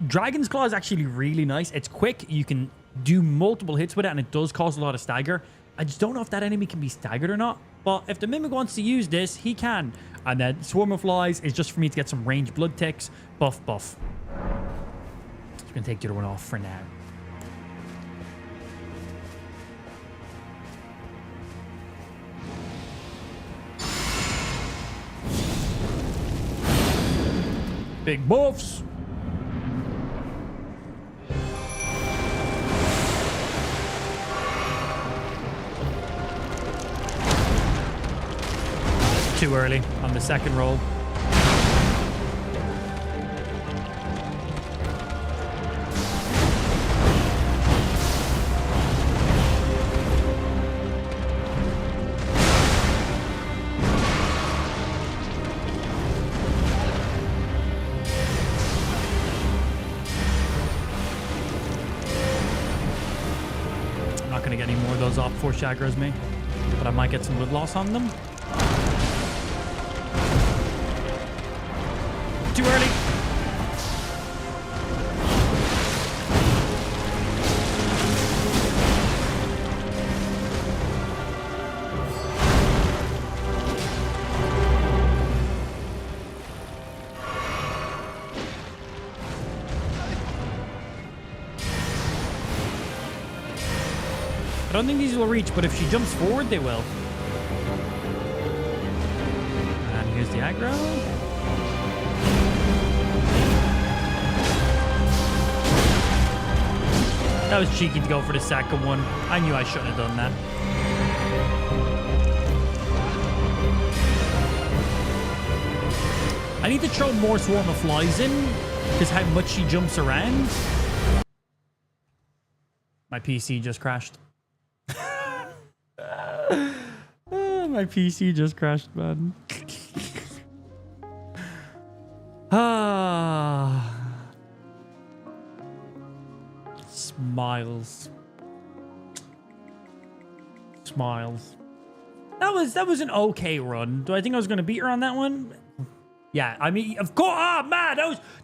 Dragon's Claw is actually really nice. It's quick. You can do multiple hits with it, and it does cause a lot of stagger. I just don't know if that enemy can be staggered or not. But if the Mimic wants to use this, he can. And then Swarm of Flies is just for me to get some ranged blood ticks. Buff, buff. Just going to take the other one off for now. Big buffs. Too early on the second roll. Off before she aggroes me, but I might get some blood loss on them. Too early. I don't think these will reach, but if she jumps forward, they will. And here's the aggro. That was cheeky to go for the second one. I knew I shouldn't have done that. I need to throw more Swarm of Flies in, because how much she jumps around. My PC just crashed. My PC just crashed, man. Smiles. Smiles. That was an okay run. Do I think I was gonna beat her on that one? Yeah, I mean, of course. Ah, man,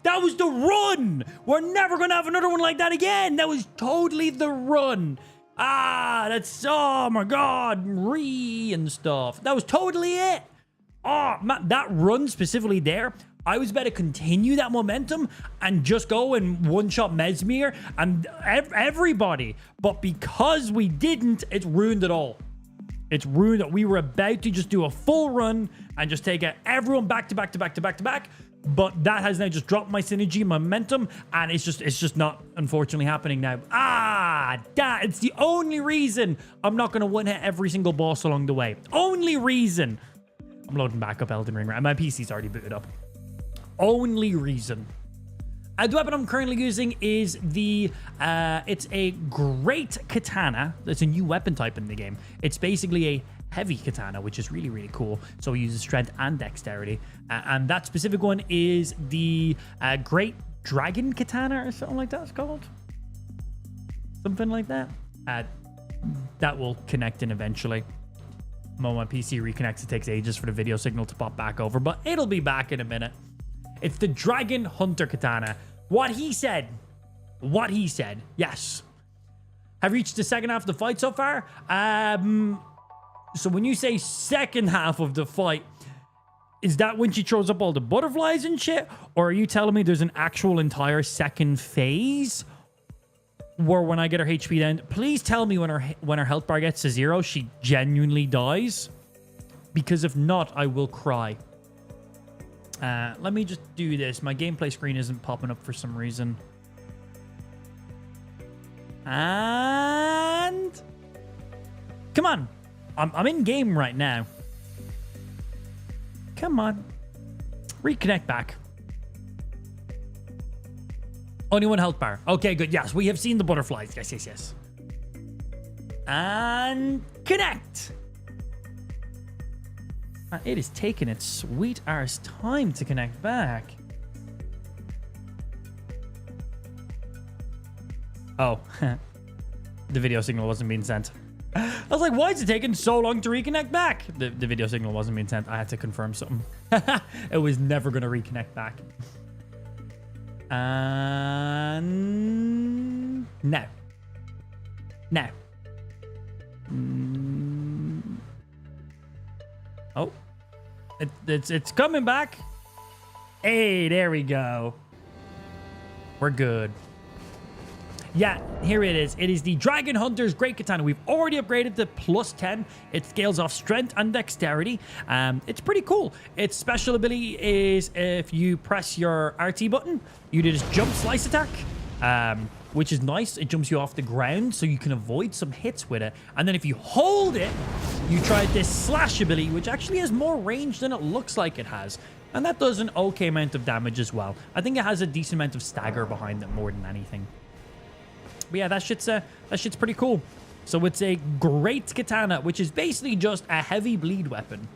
that was the run. We're never gonna have another one like that again. That was totally the run. Ah, that's, oh my god, and stuff. That was totally it. Oh, man, that run specifically there, I was about to continue that momentum and just go and one-shot Mesmere and everybody. But because we didn't, it's ruined it all. It's ruined it. We were about to just do a full run and just take out everyone back to back to back to back to back. But that has now just dropped my synergy, momentum, and it's just not, unfortunately, happening now. It's the only reason I'm not going to one-hit every single boss along the way. Only reason. I'm loading back up Elden Ring, right? My PC's already booted up. only reason. The weapon I'm currently using is the, it's a great katana. It's a new weapon type in the game. It's basically a heavy katana, which is really, really cool. So it uses strength and dexterity. And that specific one is the Great Dragon Katana or something like that it's called. Something like that. That will connect in eventually. When my PC reconnects, it takes ages for the video signal to pop back over, but it'll be back in a minute. It's the Dragon Hunter Katana. What he said. Yes. Have reached the second half of the fight so far. So when you say second half of the fight, is that when she throws up all the butterflies and shit? Or are you telling me there's an actual entire second phase where when I get her HP down, please tell me when her health bar gets to 0, she genuinely dies? Because if not, I will cry. Let me just do this. My gameplay screen isn't popping up for some reason. And come on. I'm in game right now. Come on. Reconnect back. Only 1 health bar. Okay, good. Yes, we have seen the butterflies. Yes. And connect. It is taking its sweet arse time to connect back. Oh, the video signal wasn't being sent. I was like, why is it taking so long to reconnect back? The video signal wasn't being sent. I had to confirm something. It was never going to reconnect back. And no. Oh, it's coming back. Hey, there we go. We're good. Yeah, here it is. It is the Dragon Hunter's Great Katana. We've already upgraded to +10. It scales off strength and dexterity. It's pretty cool. Its special ability is if you press your RT button, you do this jump slice attack, which is nice. It jumps you off the ground so you can avoid some hits with it. And then if you hold it, you try this slash ability, which actually has more range than it looks like it has. And that does an okay amount of damage as well. I think it has a decent amount of stagger behind it more than anything. But yeah, that shit's pretty cool. So it's a great katana, which is basically just a heavy bleed weapon.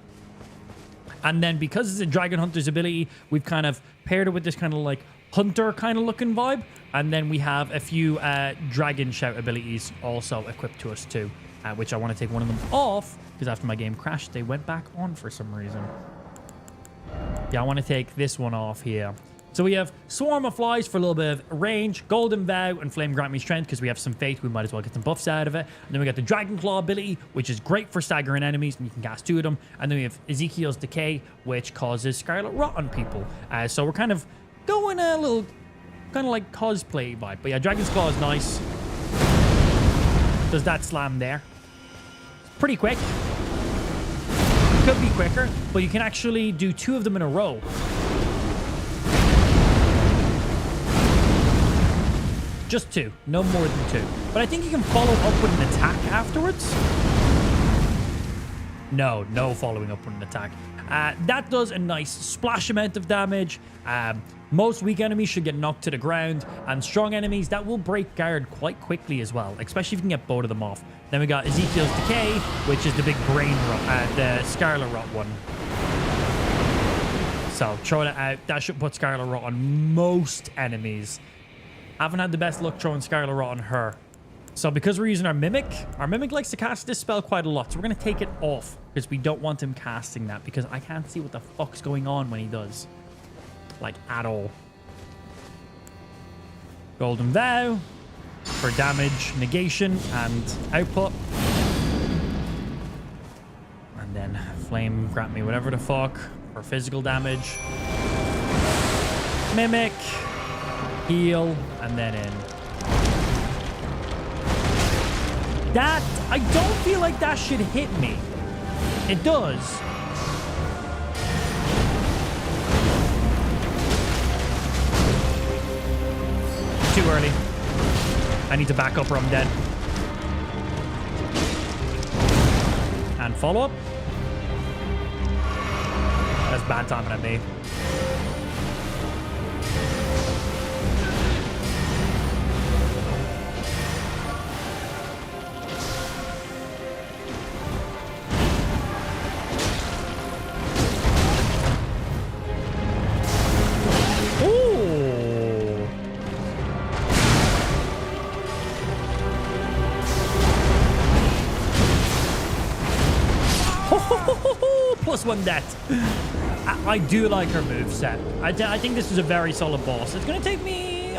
And then because it's a Dragon Hunter's ability, we've kind of paired it with this kind of like hunter kind of looking vibe. And then we have a few Dragon Shout abilities also equipped to us too, which I want to take one of them off because after my game crashed, they went back on for some reason. Yeah, I want to take this one off here. So we have Swarm of Flies for a little bit of range, Golden Vow, and Flame Grant Me Strength because we have some faith. We might as well get some buffs out of it. And then we got the Dragon Claw ability, which is great for staggering enemies, and you can cast 2 of them. And then we have Ezekiel's Decay, which causes Scarlet Rot on people. So we're kind of going a little, kind of like cosplay vibe. But yeah, Dragon's Claw is nice. Does that slam there. It's pretty quick. Could be quicker, but you can actually do 2 of them in a row. Just 2, no more than 2. But I think you can follow up with an attack afterwards. No following up with an attack. That does a nice splash amount of damage. Most weak enemies should get knocked to the ground, and strong enemies, that will break guard quite quickly as well, especially if you can get both of them off. Then we got Ezekiel's Decay, which is the big brain rot, the Scarlet Rot one. So throw that out. That should put Scarlet Rot on most enemies. Haven't had the best luck throwing Scarlet Rot on her. So because we're using our Mimic likes to cast this spell quite a lot. So we're going to take it off because we don't want him casting that because I can't see what the fuck's going on when he does. Like, at all. Golden Vow for damage, negation, and output. And then Flame Grant Me whatever the fuck for physical damage. Mimic. Heal, and then in. That, I don't feel like that should hit me. It does. Too early. I need to back up or I'm dead. And follow up. That's bad timing at me. +1 death. I do like her moveset. I think this is a very solid boss. It's going to take me...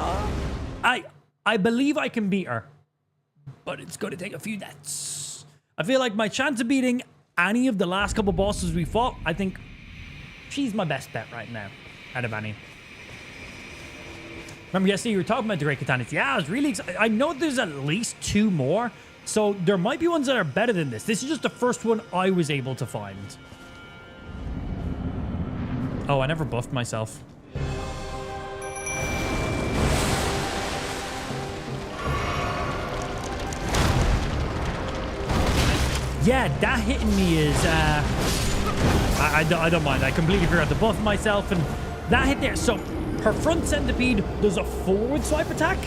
I believe I can beat her. But it's going to take a few deaths. I feel like my chance of beating any of the last couple bosses we fought, I think she's my best bet right now out of any. Remember yesterday you were talking about the Great Katanas. Yeah, I was really excited. I know there's at least 2 more. So there might be ones that are better than this. This is just the first one I was able to find. Oh, I never buffed myself. Yeah, that hitting me is... I don't mind. I completely forgot to buff myself. And that hit there. So her front centipede does a forward swipe attack.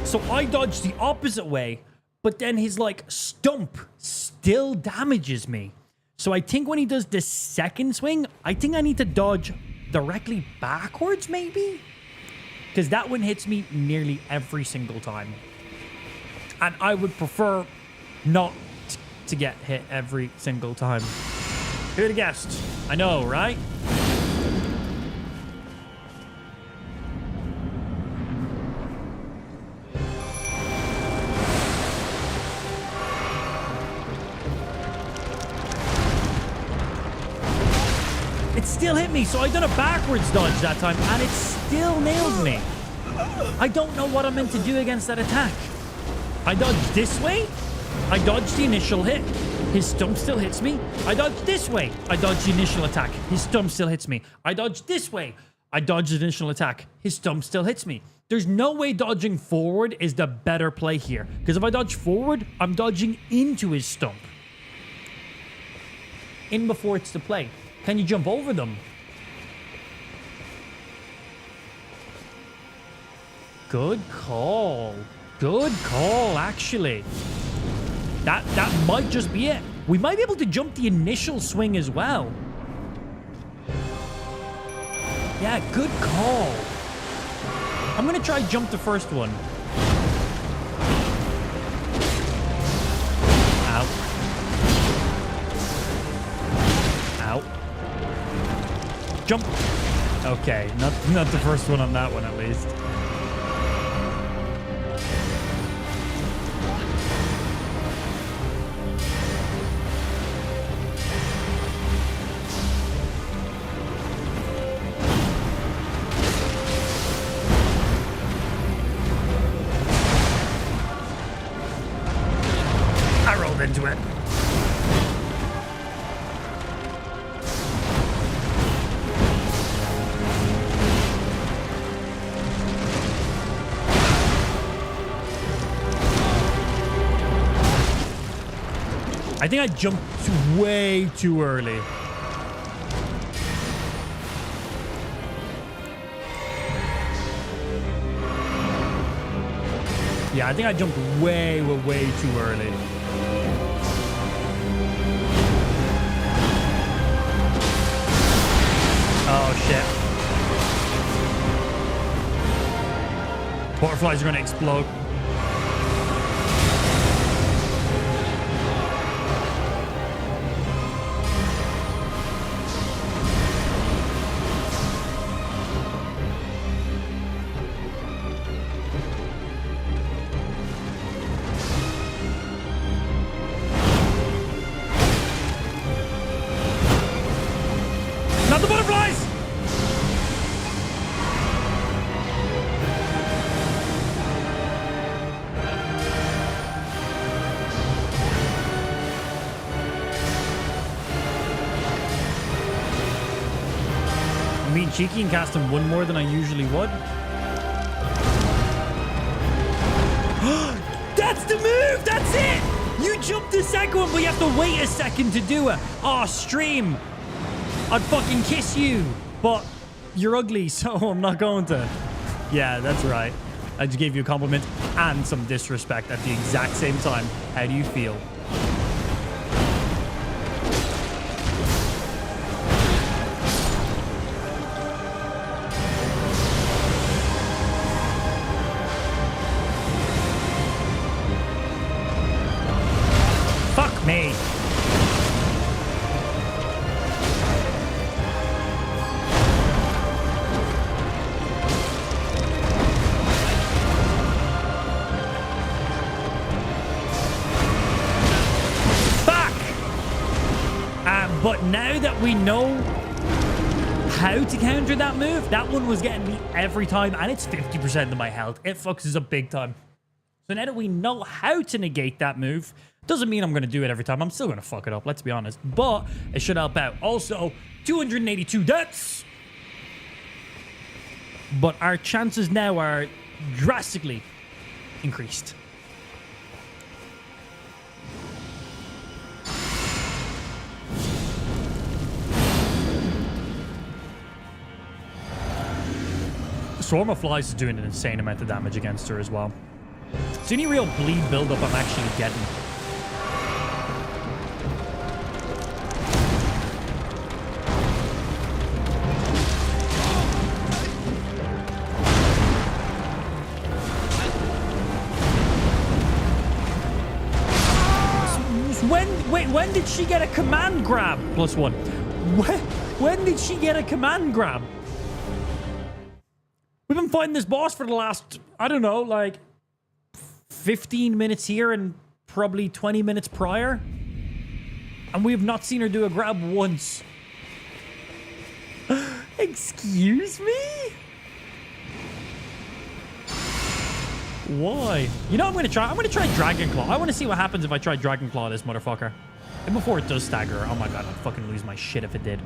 So I dodge the opposite way. But then his, like, stump still damages me. So I think when he does the second swing, I think I need to dodge directly backwards, maybe? Because that one hits me nearly every single time. And I would prefer not to get hit every single time. Who'd have guessed? I know, right? It still hit me, so I done a backwards dodge that time, and it still nailed me. I don't know what I'm meant to do against that attack. I dodged this way. I dodged the initial hit. His stump still hits me. I dodged this way. I dodged the initial attack. His stump still hits me. I dodged this way. I dodged the initial attack. His stump still hits me. There's no way dodging forward is the better play here. Because if I dodge forward, I'm dodging into his stump. In before it's the play. Can you jump over them? Good call. Good call, actually. That might just be it. We might be able to jump the initial swing as well. Yeah, good call. I'm going to try jump the first one. Ow. Ow. Jump. Okay, not the first one on that one at least. I rolled into it. I think I jumped way too early. Yeah, I think I jumped way too early. Oh, shit. Butterflies are going to explode. Not the butterflies! I'm being cheeky and casting one more than I usually would. That's the move! That's it! You jumped the second one, but you have to wait a second to do it. Oh, stream. I'd fucking kiss you, but you're ugly, so I'm not going to. Yeah, that's right. I just gave you a compliment and some disrespect at the exact same time. How do you feel? Fuck me. But now that we know how to counter that move, that one was getting me every time, and it's 50% of my health. It fucks us up big time. So now that we know how to negate that move, doesn't mean I'm going to do it every time. I'm still going to fuck it up, let's be honest. But it should help out. Also, 282 deaths. But our chances now are drastically increased. Swarm of Flies is doing an insane amount of damage against her as well. It's the only real bleed buildup I'm actually getting. When did she get a command grab? +1. When did she get a command grab? We've been fighting this boss for the last, I don't know, like 15 minutes here and probably 20 minutes prior. And we have not seen her do a grab once. Excuse me? Why? You know what I'm going to try Dragon Claw. I want to see what happens if I try Dragon Claw this motherfucker. And before it does stagger her. Oh my god, I'd fucking lose my shit if it did.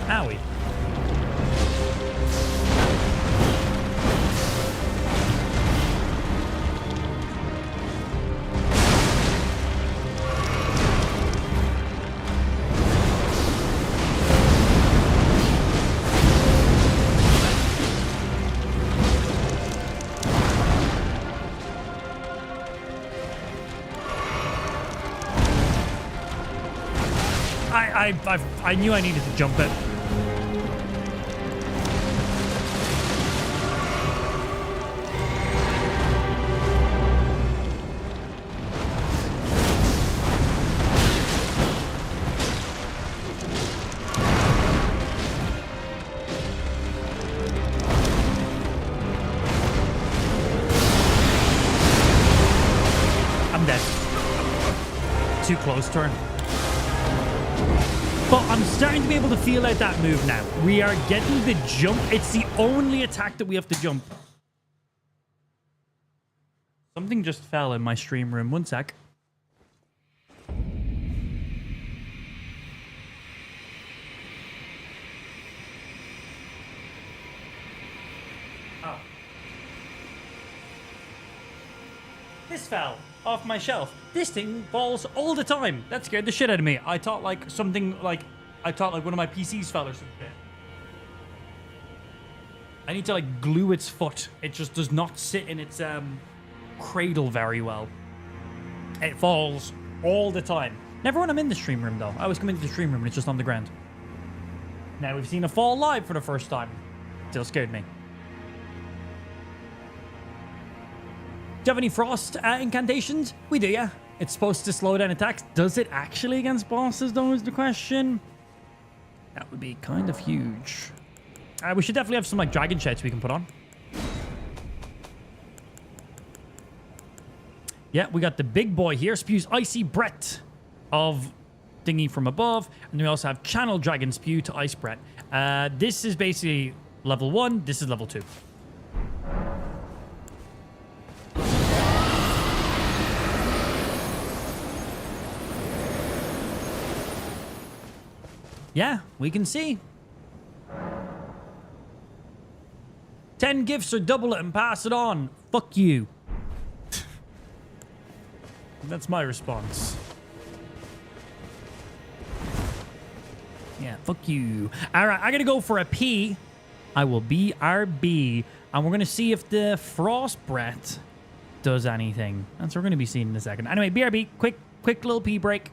Owie. I knew I needed to jump it. I'm dead. Too close to her. But I'm starting to be able to feel out that move now. We are getting the jump. It's the only attack that we have to jump. Something just fell in my stream room. One sec. Oh. This fell off my shelf. This thing falls all the time. That scared the shit out of me. I thought like something like one of my PCs fell or something. I need to like glue its foot. It just does not sit in its cradle very well. It falls all the time. Never when I'm in the stream room though. I always come into the stream room and it's just on the ground. Now we've seen it fall live for the first time. Still scared me. Do you have any frost incantations? We do, yeah. It's supposed to slow down attacks. Does it actually against bosses, though, is the question? That would be kind of huge. We should definitely have some, like, dragon sheds we can put on. Yeah, we got the big boy here. Spews icy breath of thingy from above. And we also have channel dragon spew to ice breath. This is basically level 1. This is level 2. Yeah, we can see. 10 gifts or double it and pass it on. Fuck you. That's my response. Yeah, fuck you. All right, I gotta go for a P. I will be RB. And we're gonna see if the frost breath does anything. That's what we're gonna be seeing in a second. Anyway, BRB, quick little pee break.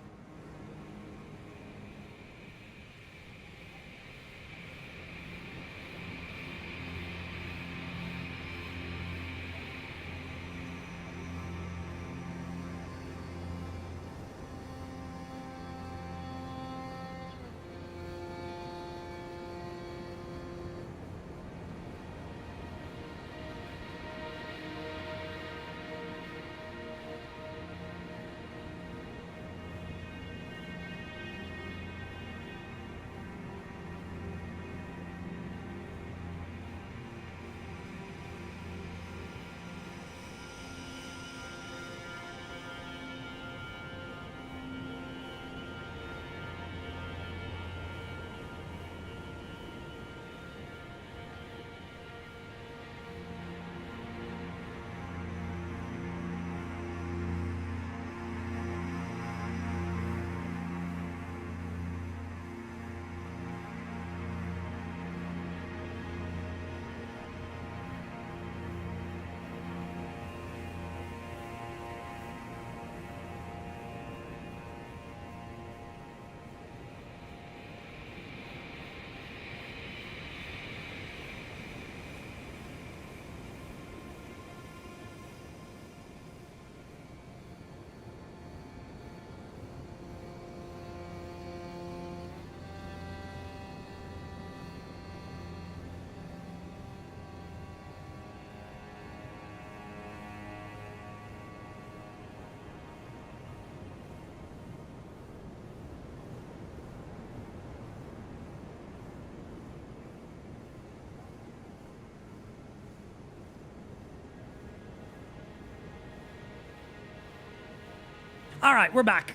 All right, we're back.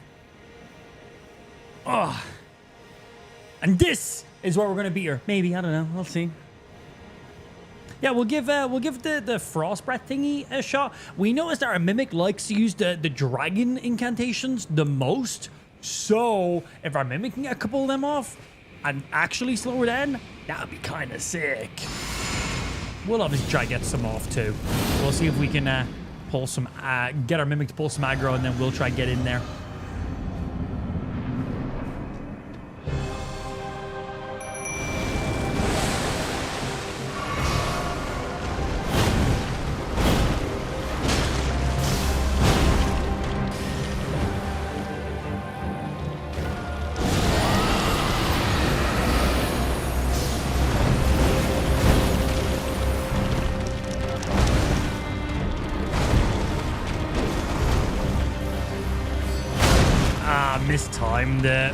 Oh. And this is where we're gonna beat her. Maybe, I don't know. We'll see. Yeah, we'll give the frost breath thingy a shot. We noticed that our mimic likes to use the dragon incantations the most. So if our mimic can get a couple of them off and actually slow her down, that would be kind of sick. We'll obviously try to get some off too. We'll see if we can pull some, get our mimic to pull some aggro, and then we'll try to get in there. Mistimed it.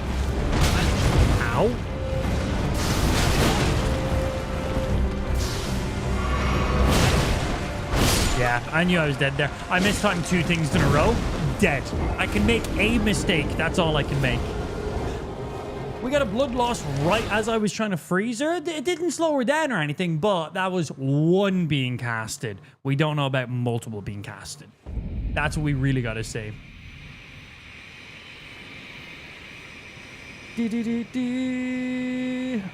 Ow. Yeah, I knew I was dead there. I mistimed 2 things in a row. Dead. I can make a mistake. That's all I can make. We got a blood loss right as I was trying to freeze her. It didn't slow her down or anything, but that was 1 being casted. We don't know about multiple being casted. That's what we really got to say.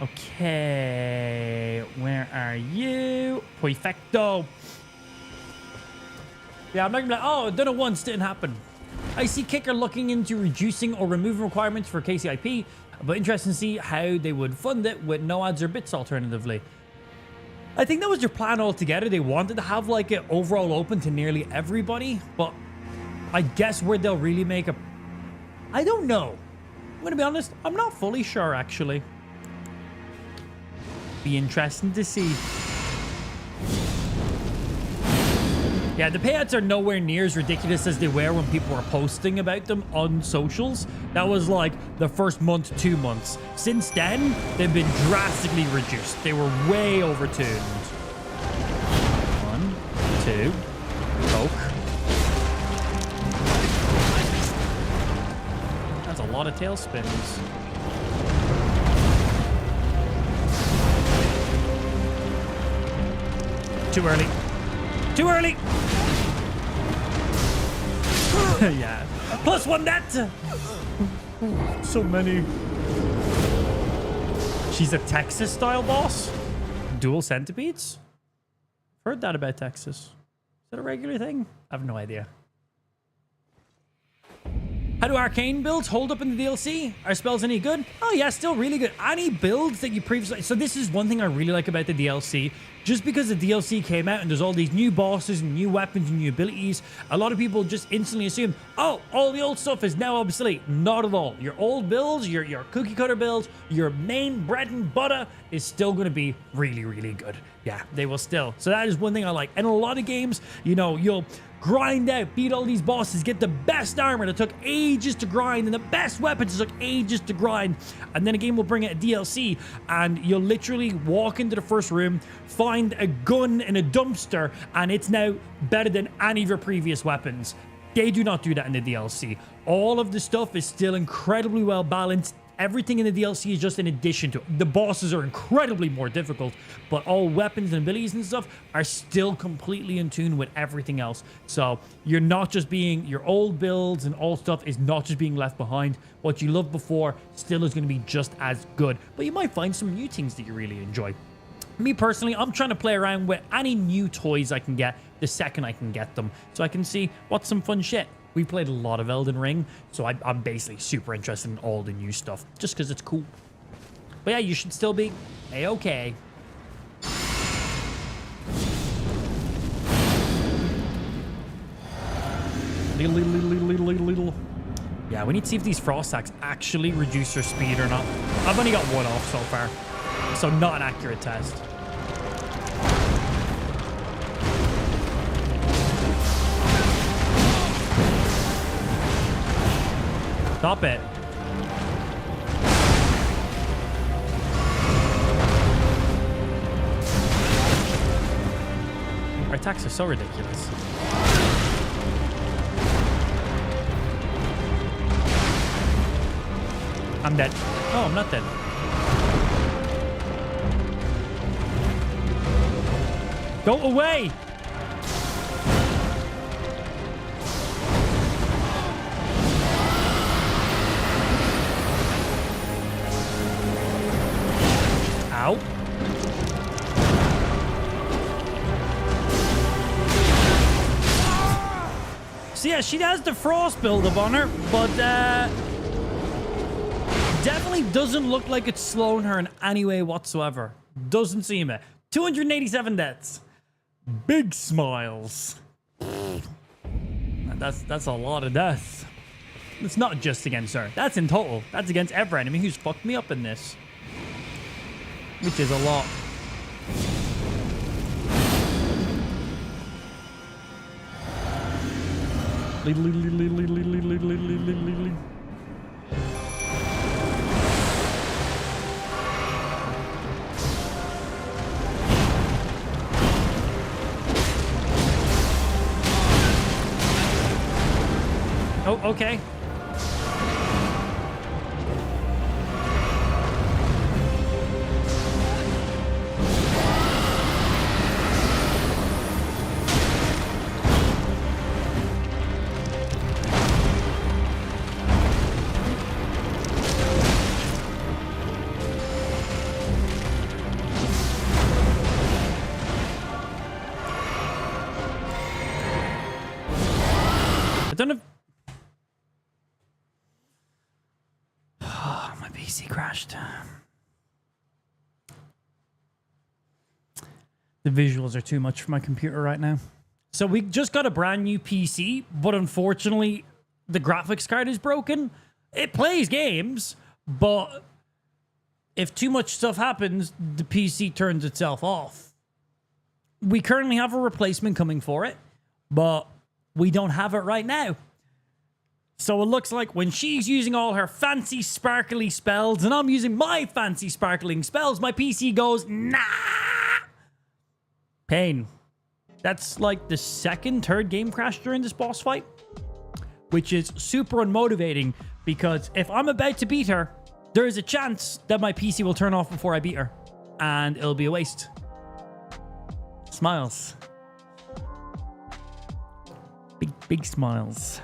Okay, where are you? Perfecto. Yeah, I'm not gonna be like, oh, I done it once, didn't happen. I see Kicker looking into reducing or removing requirements for KCIP, but interesting to see how they would fund it with no ads or bits alternatively. I think that was their plan altogether. They wanted to have like it overall open to nearly everybody, but I guess where they'll really make a... I don't know. I'm going to be honest, I'm not fully sure, actually. Be interesting to see. Yeah, the payouts are nowhere near as ridiculous as they were when people were posting about them on socials. That was like the first month, 2 months. Since then, they've been drastically reduced. They were way overtuned. 1, 2, poke. That's a lot of tail spins. Too early. Too early. Yeah. +1 net. So many. She's a Texas style boss. Dual centipedes. Heard that about Texas. Is that a regular thing? I have no idea. How do arcane builds hold up in the DLC? Are spells any good? Oh yeah, still really good. Any builds that you previously... So this is one thing I really like about the DLC. Just because the DLC came out and there's all these new bosses and new weapons and new abilities, a lot of people just instantly assume, oh, all the old stuff is now obsolete. Not at all. Your old builds, your cookie cutter builds, your main bread and butter is still going to be really, really good. Yeah, they will still. So that is one thing I like. And a lot of games, you know, you'll grind out, beat all these bosses, get the best armor that took ages to grind, and the best weapons that took ages to grind, and then a game will bring it a DLC, and you'll literally walk into the first room, find a gun in a dumpster, and it's now better than any of your previous weapons. They do not do that in the DLC. All of the stuff is still incredibly well balanced. Everything in the DLC is just in addition to it. The bosses are incredibly more difficult, but all weapons and abilities and stuff are still completely in tune with everything else. So you're not just being, your old builds and all stuff is not just being left behind. What you loved before still is going to be just as good, but you might find some new things that you really enjoy. Me personally, I'm trying to play around with any new toys I can get the second I can get them, so I can see what's some fun shit. We played a lot of Elden Ring, so I'm basically super interested in all the new stuff, just because it's cool. But yeah, you should still be A-okay. Yeah, we need to see if these frost attacks actually reduce their speed or not. I've only got 1 off so far, so not an accurate test. Stop it. Our attacks are so ridiculous. I'm dead. Oh, I'm not dead. Go away! Ow. So yeah, she has the frost buildup on her, but definitely doesn't look like it's slowing her in any way whatsoever. Doesn't seem it. 287 deaths. Big smiles. That's a lot of deaths. It's not just against her. That's in total. That's against every enemy who's fucked me up in this. Which is a lot. Oh, okay. I don't know. Oh, my PC crashed. The visuals are too much for my computer right now. So we just got a brand new PC, but unfortunately, the graphics card is broken. It plays games, but if too much stuff happens, the PC turns itself off. We currently have a replacement coming for it, but we don't have it right now. So it looks like when she's using all her fancy sparkly spells and I'm using my fancy sparkling spells, my PC goes, nah! Pain. That's like the third game crash during this boss fight, which is super unmotivating because if I'm about to beat her, there is a chance that my PC will turn off before I beat her and it'll be a waste. Smiles. Big smiles.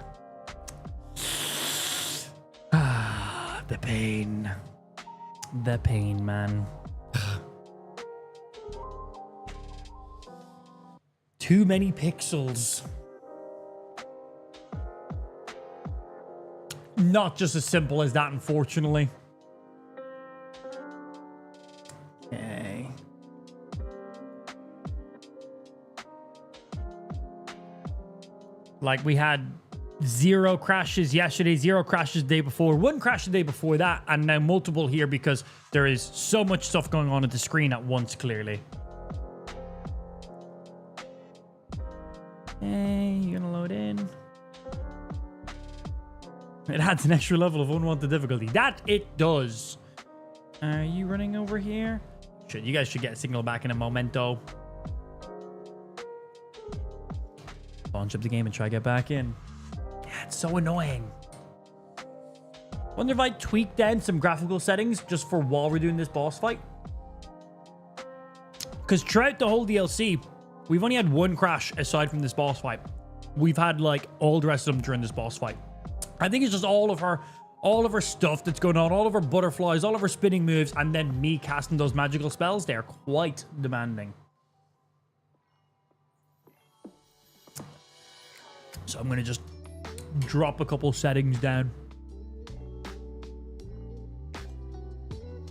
Ah, the pain. The pain, man. Too many pixels. Not just as simple as that, unfortunately. Okay. Like, we had 0 crashes yesterday, 0 crashes the day before, 1 crash the day before that, and now multiple here because there is so much stuff going on at the screen at once, clearly. Hey, you're gonna load in. It adds an extra level of unwanted difficulty. That it does. Are you running over here? You guys should get a signal back in a momento. Launch up the game and try to get back in. Yeah, it's so annoying. Wonder if I tweak down some graphical settings just for while we're doing this boss fight. Because throughout the whole DLC, we've only had 1 crash aside from this boss fight. We've had like all the rest of them during this boss fight. I think it's just all of her stuff that's going on, all of her butterflies, all of her spinning moves, and then me casting those magical spells. They're quite demanding. So I'm going to just drop a couple settings down.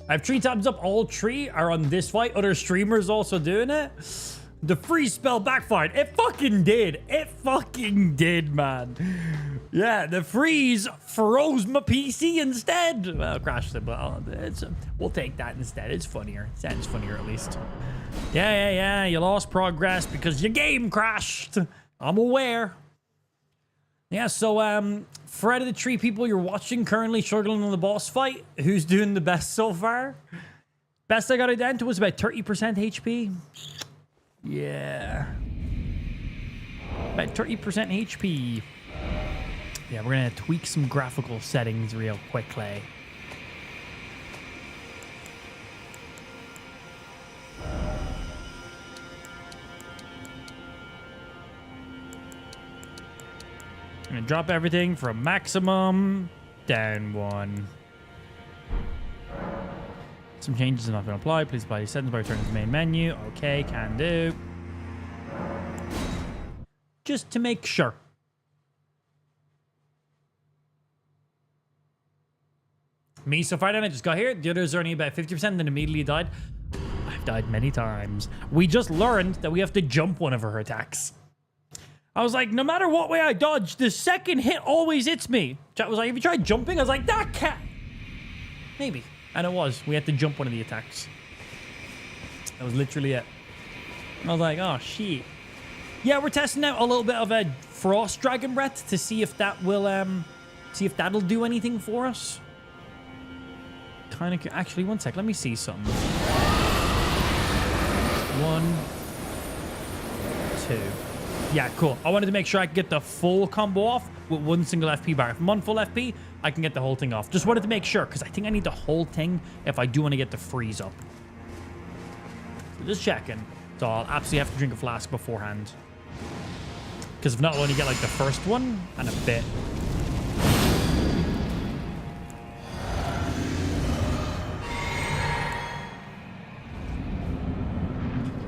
I have 3 tabs up. All 3 are on this fight. Other streamers also doing it. The freeze spell backfired. It fucking did. It fucking did, man. Yeah, the freeze froze my PC instead. Well, crashed it, but we'll take that instead. It's funnier. It sounds funnier at least. Yeah. You lost progress because your game crashed. I'm aware. Yeah, so for out of the 3 people you're watching currently struggling on the boss fight, who's doing the best so far? Best I got it down to was about 30% HP. Yeah. About 30% HP. Yeah, we're going to tweak some graphical settings real quickly. I'm gonna drop everything from maximum down 1. Some changes are not going to apply. Please apply these settings by returning to the main menu. Okay, can do. Just to make sure. Me so far then, I just got here. The others are only about 50%, then immediately died. I've died many times. We just learned that we have to jump one of her attacks. I was like, no matter what way I dodge, the second hit always hits me. Chat was like, have you tried jumping? I was like, that cat. Maybe. And it was. We had to jump one of the attacks. That was literally it. I was like, oh, shit. Yeah, we're testing out a little bit of a Frost Dragon Breath to see if that will, see if that'll do anything for us. Kind of, actually, one sec. Let me see something. 1, 2. Yeah, cool. I wanted to make sure I could get the full combo off with one single FP bar. If I'm on full FP, I can get the whole thing off. Just wanted to make sure, because I think I need the whole thing if I do want to get the freeze up. So just checking. So I'll absolutely have to drink a flask beforehand. Because if not, I'll only get like the first one and a bit.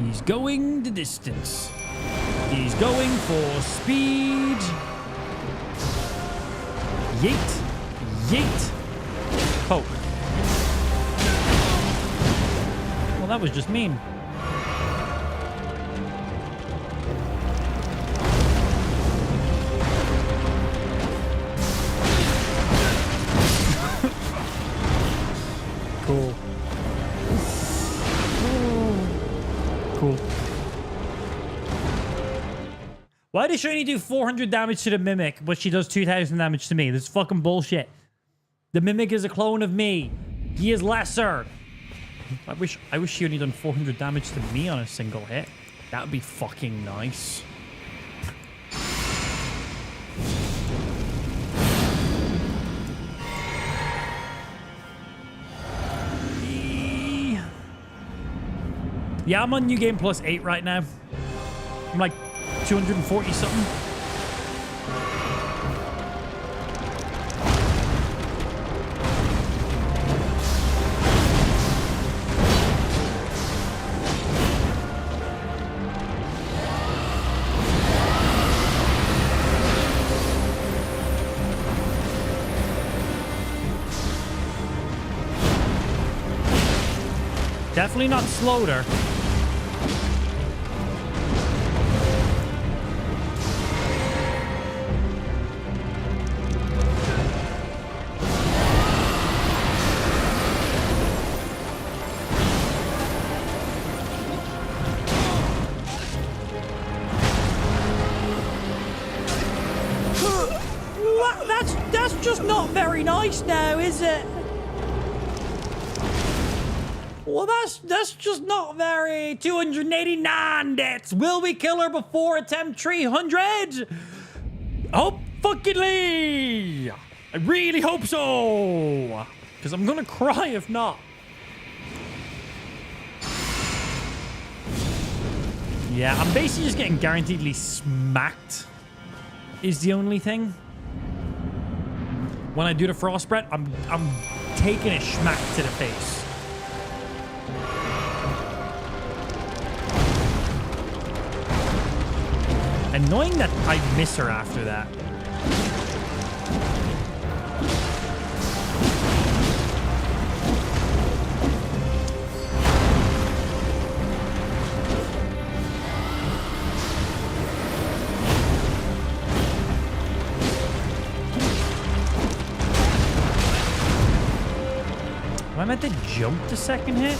He's going the distance. He's going for speed. Yeet. Yeet. Poke. Well, that was just mean. Cool. Cool. Why does she only do 400 damage to the Mimic, but she does 2,000 damage to me? This is fucking bullshit. The Mimic is a clone of me. He is lesser. I wish she only done 400 damage to me on a single hit. That would be fucking nice. Yeah, I'm on New Game Plus 8 right now. I'm like 240 something. Definitely not slowed her. That's just not very nice now, is it? Well, that's just not very. 289 deaths. Will we kill her before attempt 300? Hope fuckingly. I really hope so. Because I'm gonna cry if not. Yeah, I'm basically just getting guaranteedly smacked. Is the only thing. When I do the frost breath, I'm taking a smack to the face. Annoying that I miss her after that. Am I meant to jump the second hit?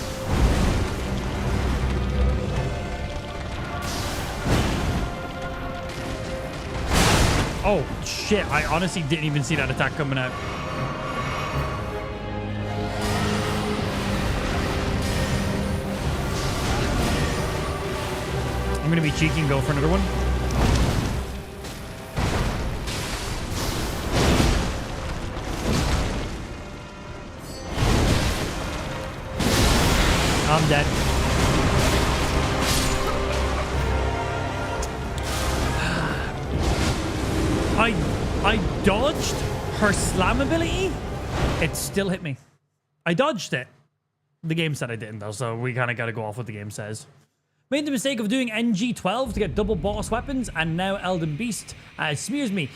Oh, shit. I honestly didn't even see that attack coming out. I'm going to be cheeky and go for another one. I'm dead. I dodged her slam ability. It still hit me. I dodged it. The game said I didn't, though, so we kind of got to go off what the game says. Made the mistake of doing NG12 to get double boss weapons, and now Elden Beast smears me.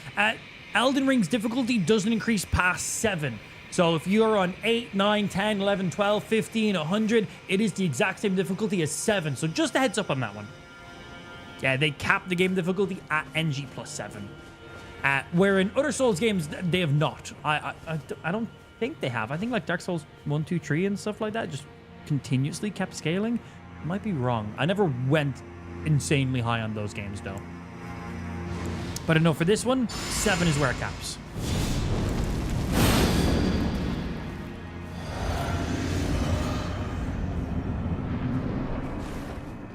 Elden Ring's difficulty doesn't increase past 7. So if you're on 8, 9, 10, 11, 12, 15, 100, it is the exact same difficulty as 7. So just a heads up on that one. Yeah, they cap the game difficulty at NG plus 7. Where in other Souls games, they have not. I don't think they have. I think like Dark Souls 1, 2, 3 and stuff like that just continuously kept scaling. I might be wrong. I never went insanely high on those games, though. But I know for this one, 7 is where it caps.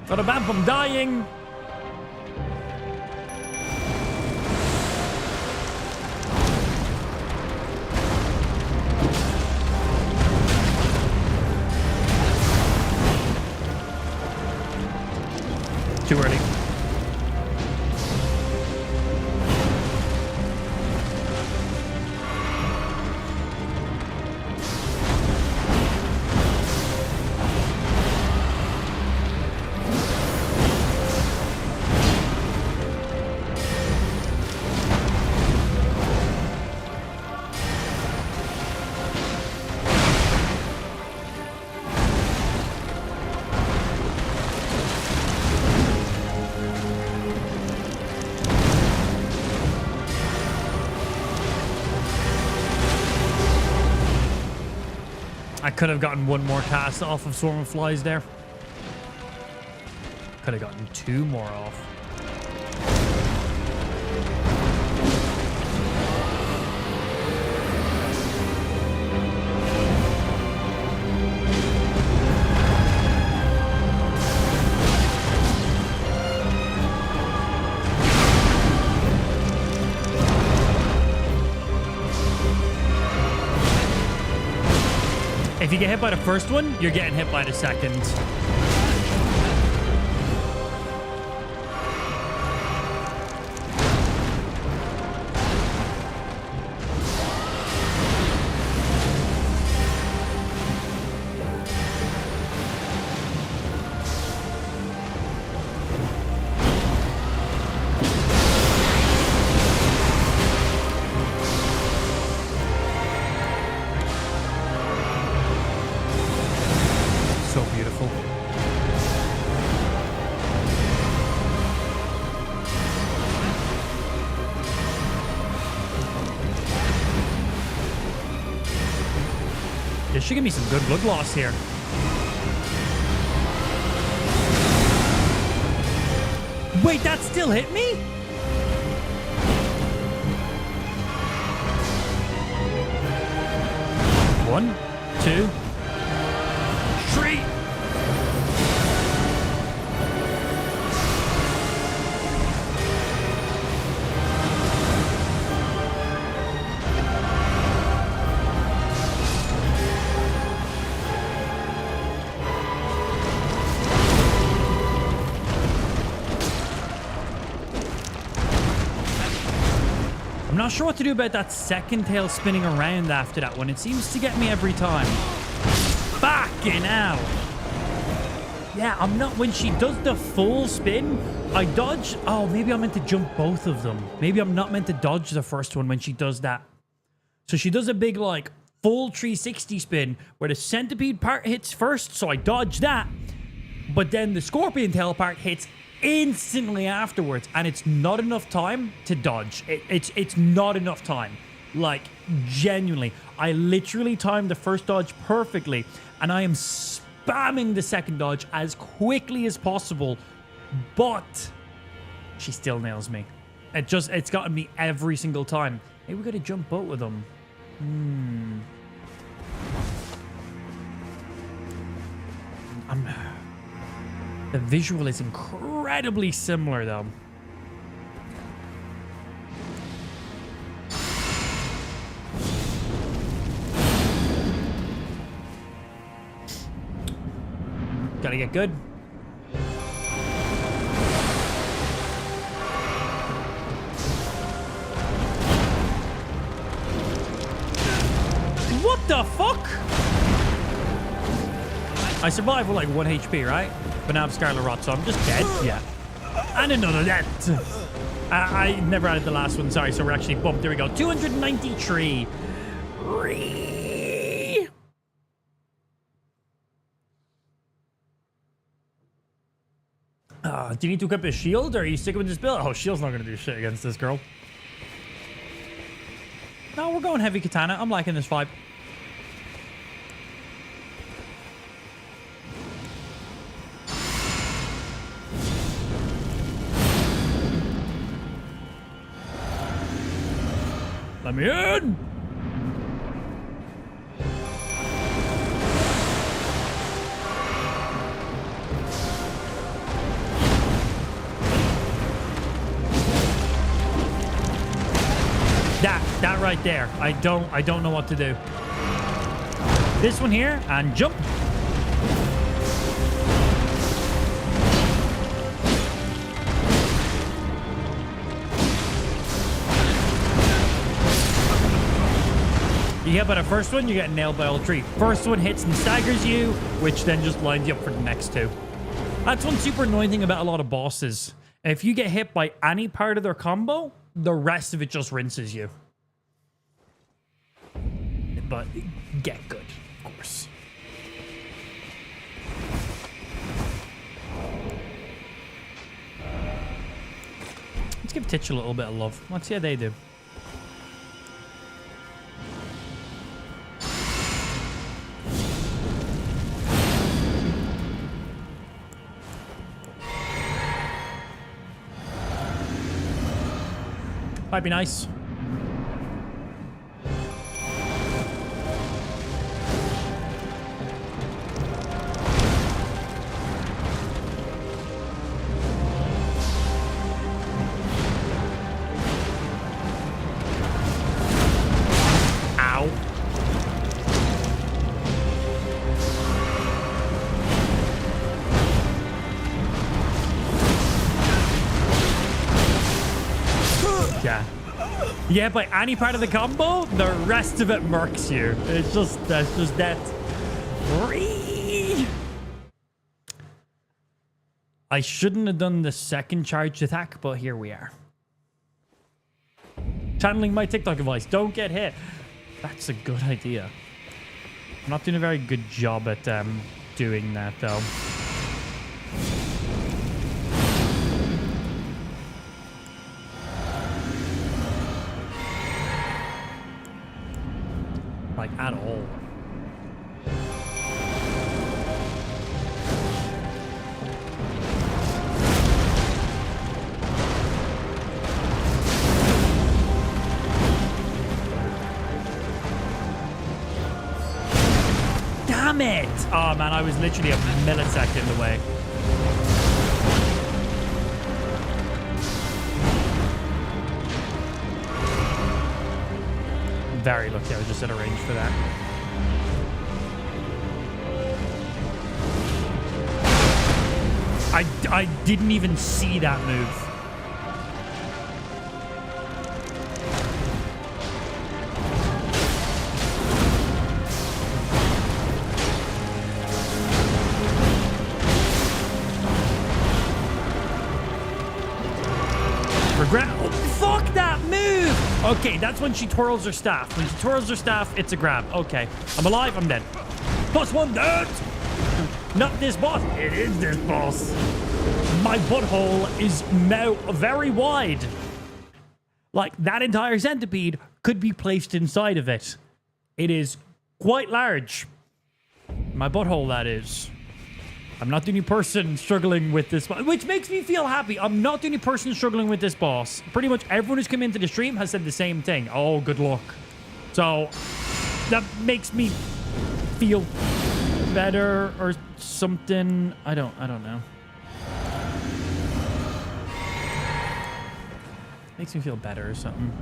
Got a bam, I'm dying. Too early. I could have gotten one more cast off of Swarm of Flies there. Could have gotten 2 more off. If you get hit by the first one, you're getting hit by the second. So beautiful. This should give me some good blood loss here. Wait, that still hit me? One, 2, 3. I'm not sure what to do about that second tail spinning around after that one. It seems to get me every time. Fucking hell. Yeah, I'm not... When she does the full spin, I dodge... Oh, maybe I'm meant to jump both of them. Maybe I'm not meant to dodge the first one when she does that. So she does a big, like, full 360 spin where the centipede part hits first, so I dodge that. But then the scorpion tail part hits instantly afterwards, and it's not enough time to dodge. It's not enough time. Like, genuinely. I literally timed the first dodge perfectly, and I am spamming the second dodge as quickly as possible, but she still nails me. It's gotten me every single time. Maybe we gotta jump both of them. The visual is incredibly similar, though. Gotta get good. the fuck? I survived with like 1 HP, right? But now I'm Scarlet Rot, so I'm just dead. Yeah. And another death. I never added the last one. Sorry, so we're actually bumped. There we go. 293. Do you need to equip a shield, or are you sticking with this build? Oh, shield's not going to do shit against this girl. No, we're going heavy katana. I'm liking this vibe. Let me in! That right there. I don't know what to do. This one here and jump. Yeah, but the first one, you get nailed by all three. First one hits and staggers you, which then just lines you up for the next two. That's one super annoying thing about a lot of bosses. If you get hit by any part of their combo, the rest of it just rinses you. But get good, of course. Let's give Titch a little bit of love. Let's see how they do. Might be nice. Ow. Yeah. Yeah, by any part of the combo, the rest of it murks you. It's just, that's just that. I shouldn't have done the second charged attack, but here we are. Channeling my TikTok advice. Don't get hit. That's a good idea. I'm not doing a very good job at doing that, though. Like, at all. Damn it! Oh, man, I was literally a millisecond away. Very lucky I was just at a range for that. I didn't even see that move. Regret. Oh, fuck that move! Okay, that's when she twirls her staff. When she twirls her staff, it's a grab. Okay, I'm alive, I'm dead. +1 dead! Not this boss. It is this boss. My butthole is now very wide. Like, that entire centipede could be placed inside of it. It is quite large. My butthole, that is. I'm not the only person struggling with this, which makes me feel happy. I'm not the only person struggling with this boss. Pretty much everyone who's come into the stream has said the same thing. Oh, good luck. So that makes me feel better or something. I don't know. Makes me feel better or something.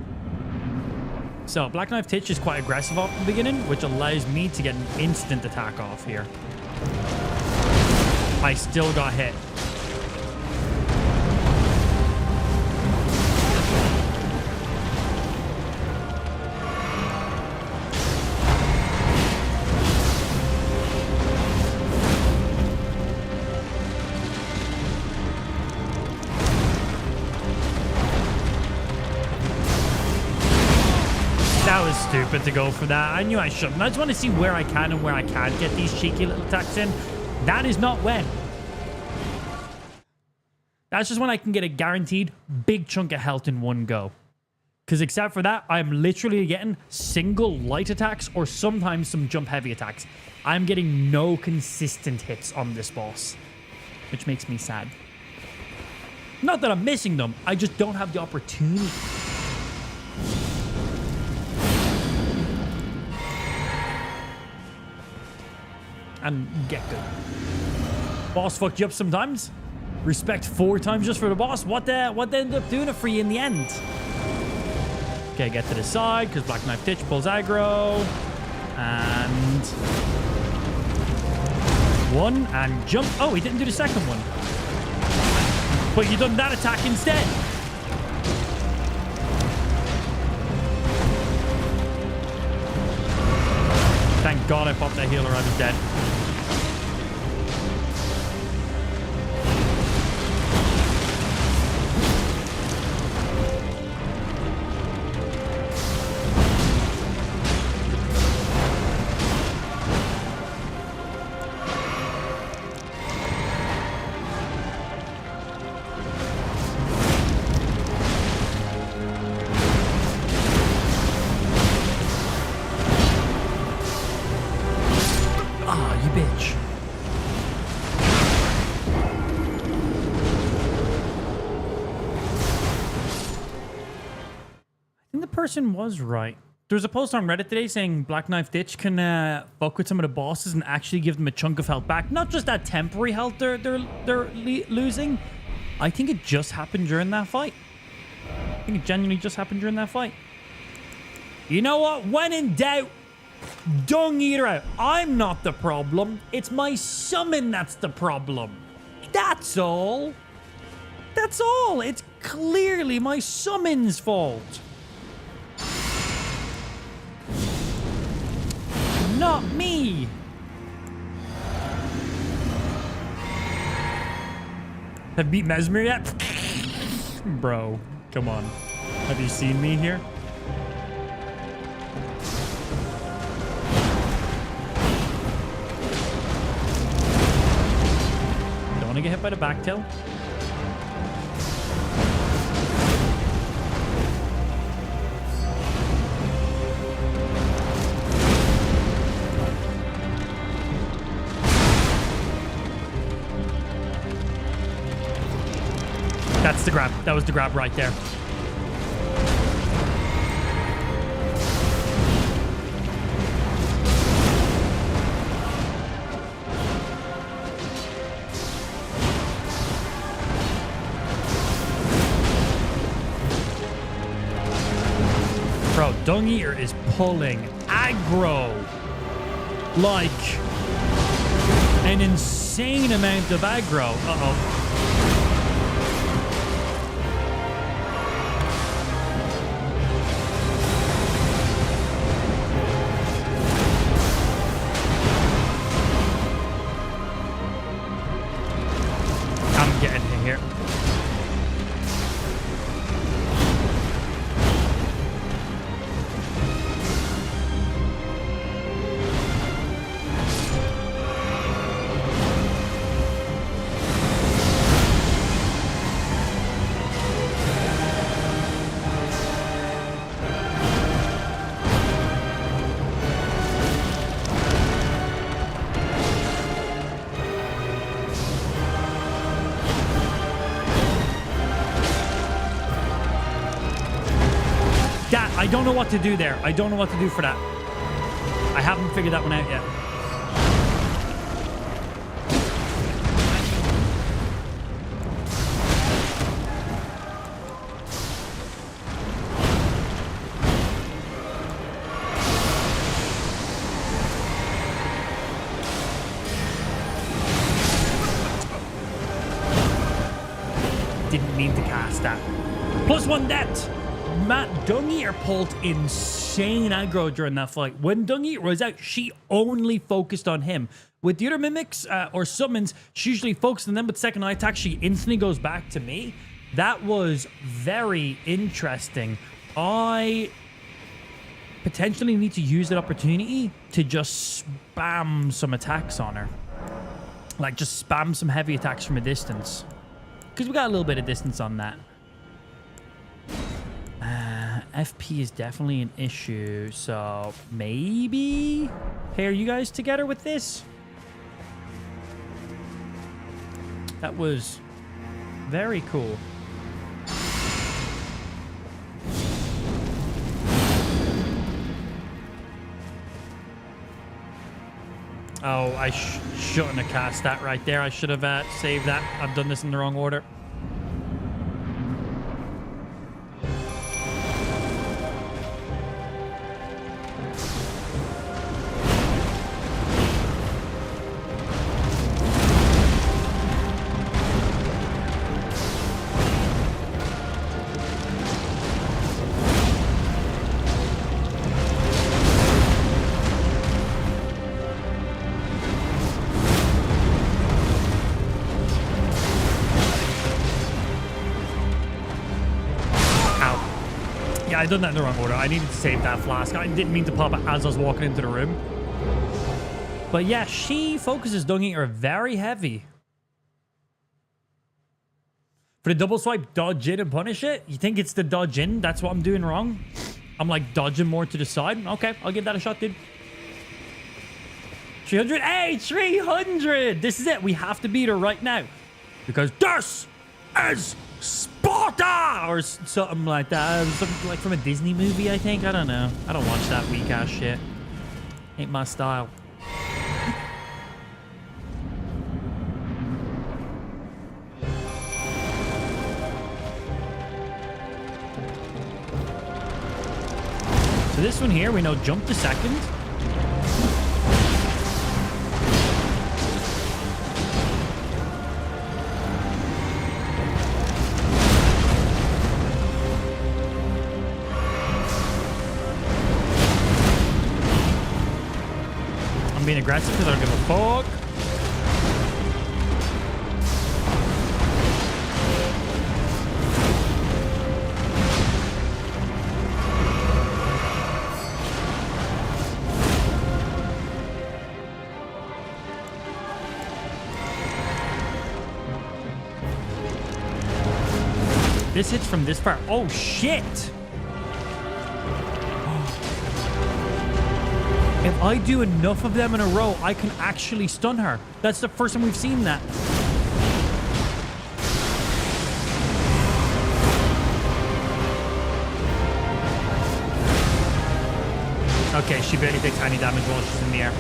So Black Knife Titch is quite aggressive off the beginning, which allows me to get an instant attack off here. I still got hit. That was stupid to go for that. I knew I shouldn't. I just want to see where I can and where I can't get these cheeky little attacks in. That is not when. That's just when I can get a guaranteed big chunk of health in one go. Because except for that, I'm literally getting single light attacks or sometimes some jump heavy attacks. I'm getting no consistent hits on this boss, which makes me sad. Not that I'm missing them, I just don't have the opportunity. And get good. Boss fucked you up sometimes. Respect 4 times just for the boss. What they ended up doing it for you in the end? Okay, get to the side because Black Knife Ditch pulls aggro. And 1 and jump. Oh, he didn't do the second one. But you done that attack instead. Thank God I popped that healer. I was dead. Person was right. There was a post on Reddit today saying Black Knife Ditch can fuck with some of the bosses and actually give them a chunk of health back. Not just that temporary health they're losing. I think it just happened during that fight. I think it genuinely just happened during that fight. You know what? When in doubt, dung eater out. I'm not the problem. It's my summon that's the problem. That's all. That's all. It's clearly my summon's fault. Not me. Have beat Mesmer yet? Bro, come on. Have you seen me here? Don't want to get hit by the back tail. That's the grab. That was the grab right there. Bro, Dung Eater is pulling aggro like an insane amount of aggro. Uh-oh. I don't know what to do there. I don't know what to do for that. I haven't figured that one out yet. Didn't mean to cast that. +1 debt. Matt, Dung Eater pulled insane aggro during that fight. When Dung Eater was out, she only focused on him. With the other mimics or summons, she usually focused on them, but second eye attack, she instantly goes back to me. That was very interesting. I potentially need to use that opportunity to just spam some attacks on her. Like, just spam some heavy attacks from a distance. Because we got a little bit of distance on that. FP is definitely an issue. So, maybe pair you guys together with this? That was very cool. Oh, I shouldn't have cast that right there. I should have saved that. I've done this in the wrong order. I done that in the wrong order. I needed to save that flask. I didn't mean to pop it as I was walking into the room. But yeah, she focuses Dung Eater very heavy. For the double swipe, dodge in and punish it? You think it's the dodge in? That's what I'm doing wrong? I'm like dodging more to the side? Okay, I'll give that a shot, dude. 300? Hey, 300! This is it. We have to beat her right now. Because this is Sparta! Or something like that. Something like from a Disney movie, I think. I don't know. I don't watch that weak ass shit. Ain't my style. So this one here, we know jump to second. I'm being aggressive because I don't give a fuck. This hits from this far. Oh, shit. If I do enough of them in a row, I can actually stun her. That's the first time we've seen that. Okay, she barely takes any damage while she's in the air.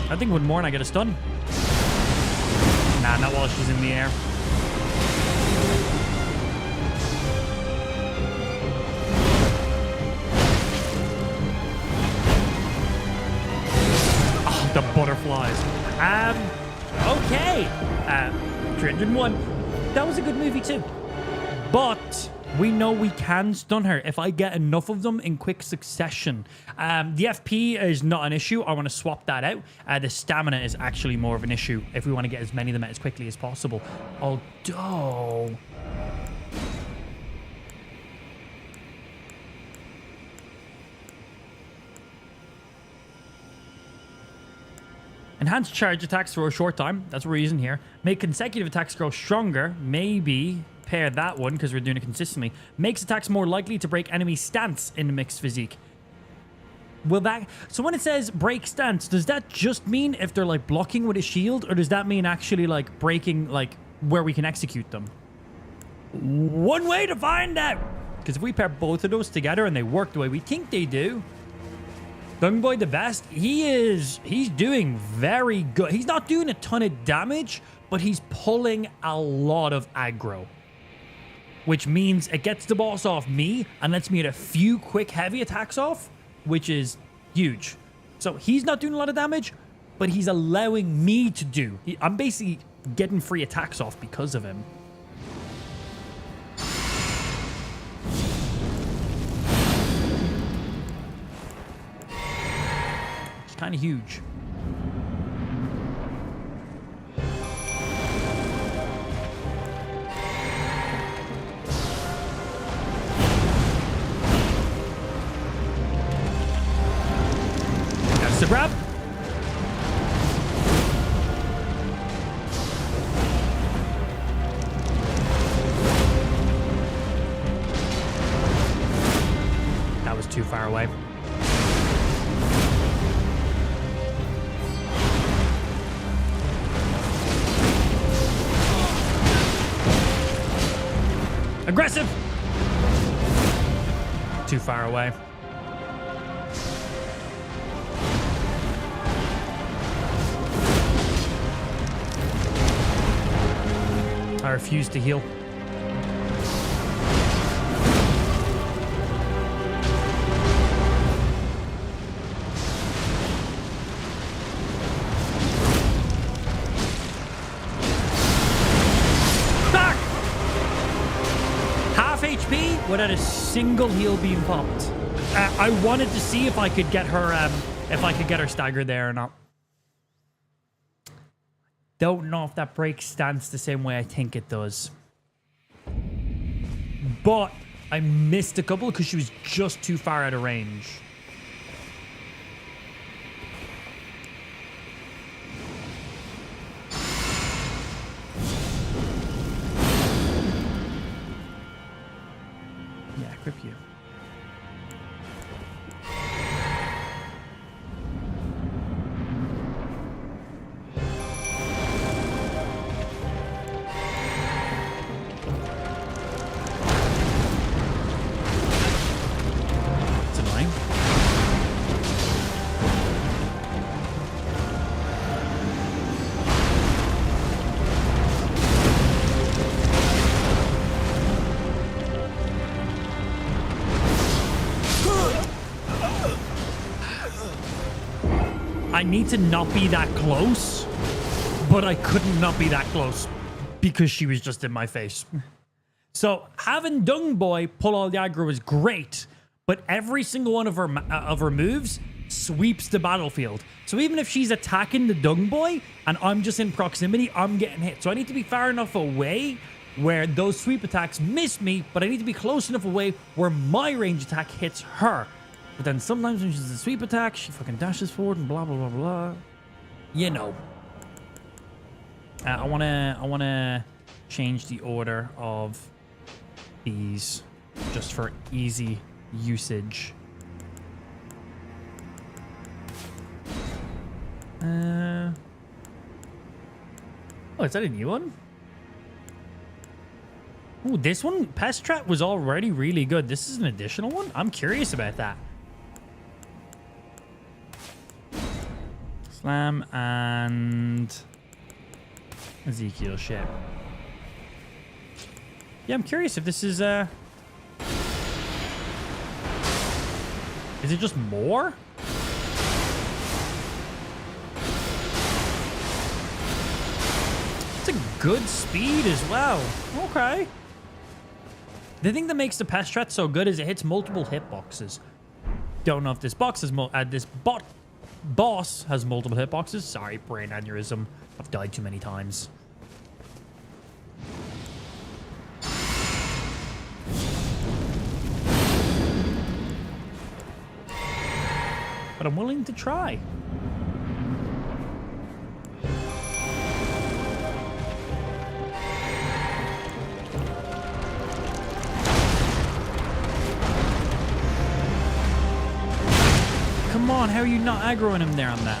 I think with more and I get a stun. Nah, not while she's in the air. Oh, the butterflies. Okay. 301. That was a good movie too. But we know we can stun her if I get enough of them in quick succession. The FP is not an issue. I want to swap that out. The stamina is actually more of an issue if we want to get as many of them out as quickly as possible. Although... enhanced charge attacks for a short time. That's what we're using here. Make consecutive attacks grow stronger. Maybe pair that one because we're doing it consistently. Makes attacks more likely to break enemy stance in the mixed physique. Will that... so when it says break stance, does that just mean if they're like blocking with a shield, or does that mean actually like breaking like where we can execute them? One way to find out. Because if we pair both of those together and they work the way we think they do, Dung Boy the best, he's doing very good. He's not doing a ton of damage, but he's pulling a lot of aggro. Which means it gets the boss off me and lets me get a few quick heavy attacks off, which is huge. So he's not doing a lot of damage, but he's allowing me to do. I'm basically getting free attacks off because of him. It's kind of huge. too far away. Aggressive! Too far away. I refuse to heal. Back! Half HP without a single heal being popped. I wanted to see if I could get her staggered there or not. Don't know if that break stance the same way I think it does. But I missed a couple because she was just too far out of range. Yeah, equip you. I need to not be that close, but I couldn't not be that close because she was just in my face. So having Dung Boy pull all the aggro is great, but every single one of her moves sweeps the battlefield. So even if she's attacking the Dung Boy and I'm just in proximity, I'm getting hit. So I need to be far enough away where those sweep attacks miss me, but I need to be close enough away where my range attack hits her. But then sometimes when she's a sweep attack, she fucking dashes forward and blah, blah, blah, blah. You know. I wanna change the order of these just for easy usage. Oh, is that a new one? Ooh, this one, Pest Trap, was already really good. This is an additional one? I'm curious about that. Slam and Ezekiel shit. Yeah, I'm curious if this is it just more? It's a good speed as well. Okay. The thing that makes the Pest Threat so good is it hits multiple hitboxes. Don't know if this box has boss has multiple hitboxes. Sorry, brain aneurysm. I've died too many times. But I'm willing to try. Come on, how are you not aggroing him there on that?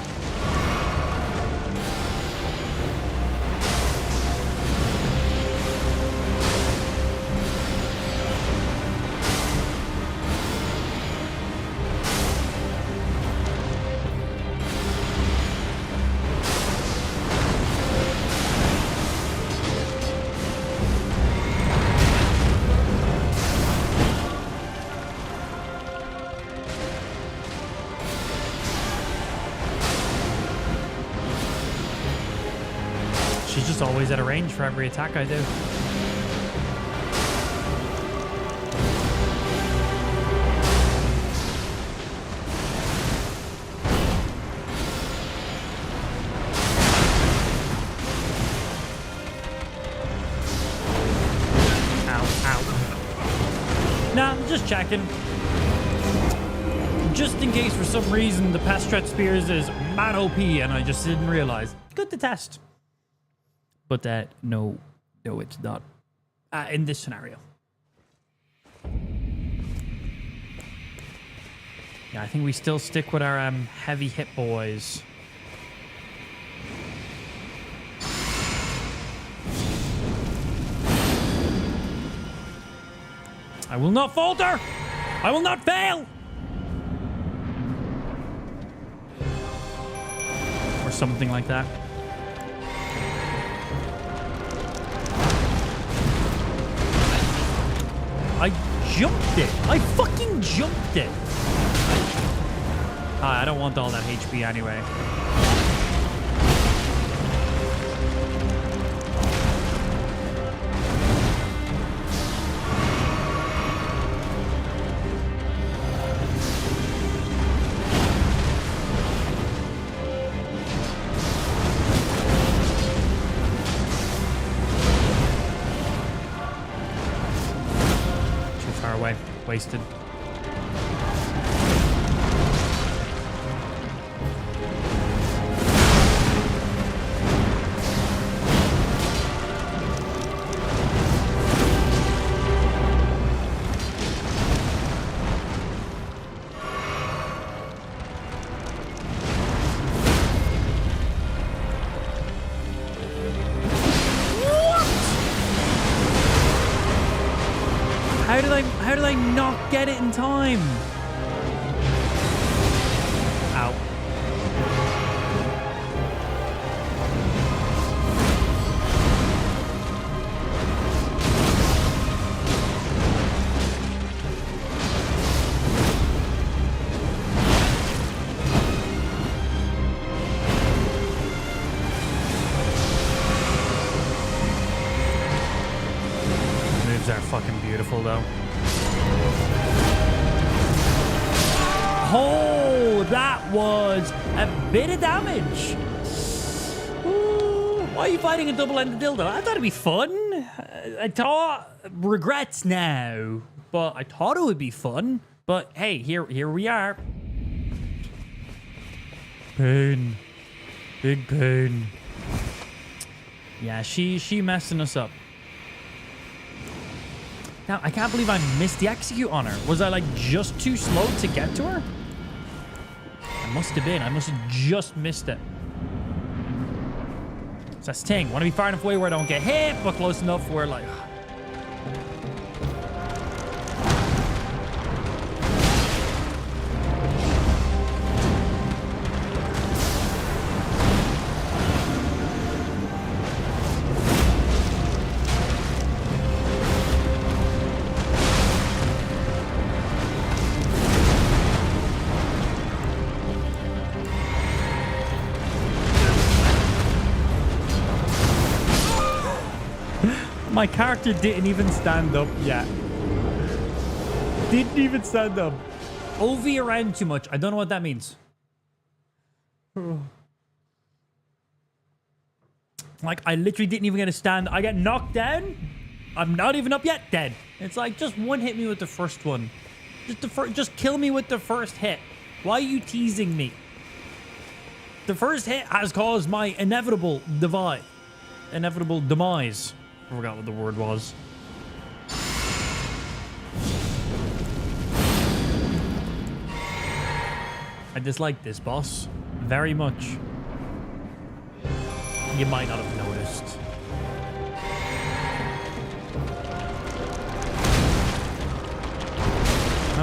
She's just always at a range for every attack I do. Ow, ow. Nah, I'm just checking. Just in case for some reason the Pest Threat Spears is mad OP and I just didn't realize. Good to test. But no, it's not. In this scenario. Yeah, I think we still stick with our heavy hit boys. I will not falter! I will not fail! Or something like that. I jumped it! I fucking jumped it! I don't want all that HP anyway. Wasted. How did I not get it in time? Ow. Moves are fucking beautiful though. Oh, that was a bit of damage. Ooh, why are you fighting a double-ended dildo? I thought it'd be fun. I thought regrets now, but I thought it would be fun. But hey, here we are. Pain, big pain. Yeah, she messing us up. Now, I can't believe I missed the execute on her. Was I like just too slow to get to her? I must have been. I must have just missed it. So that's the thing. Want to be far enough away where I don't get hit, but close enough where like... My character didn't even stand up yet. Didn't even stand up. OV around too much. I don't know what that means. Like, I literally didn't even get a stand. I get knocked down. I'm not even up yet. Dead. It's like, just one hit me with the first one. Just kill me with the first hit. Why are you teasing me? The first hit has caused my inevitable demise. I forgot what the word was. I dislike this boss very much. You might not have noticed.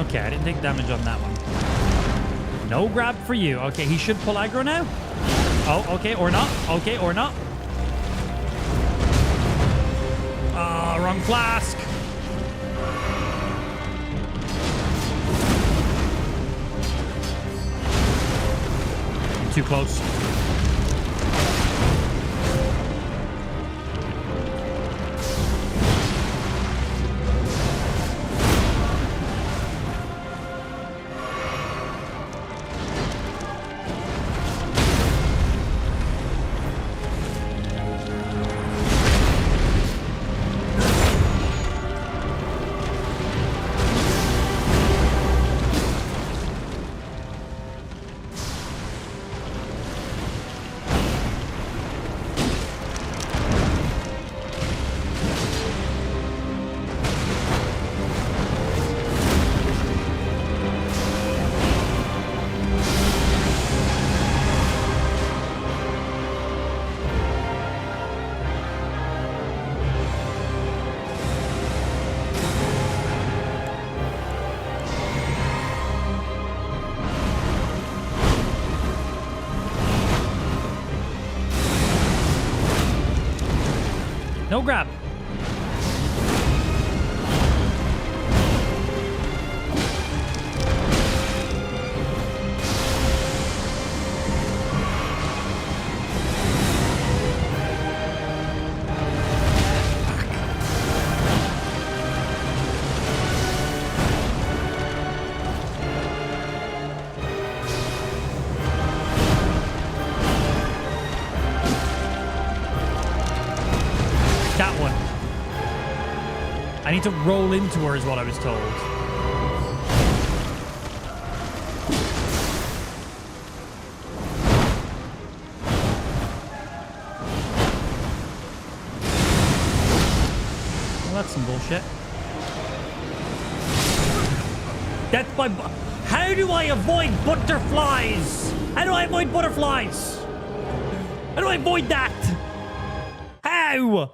Okay, I didn't take damage on that one. No grab for you. Okay, he should pull aggro now. Oh, okay, or not. Okay, or not. Wrong flask. Too close. No grab. I need to roll into her is what I was told. Well, that's some bullshit. That's my... How do I avoid butterflies? How do I avoid butterflies? How do I avoid that? How?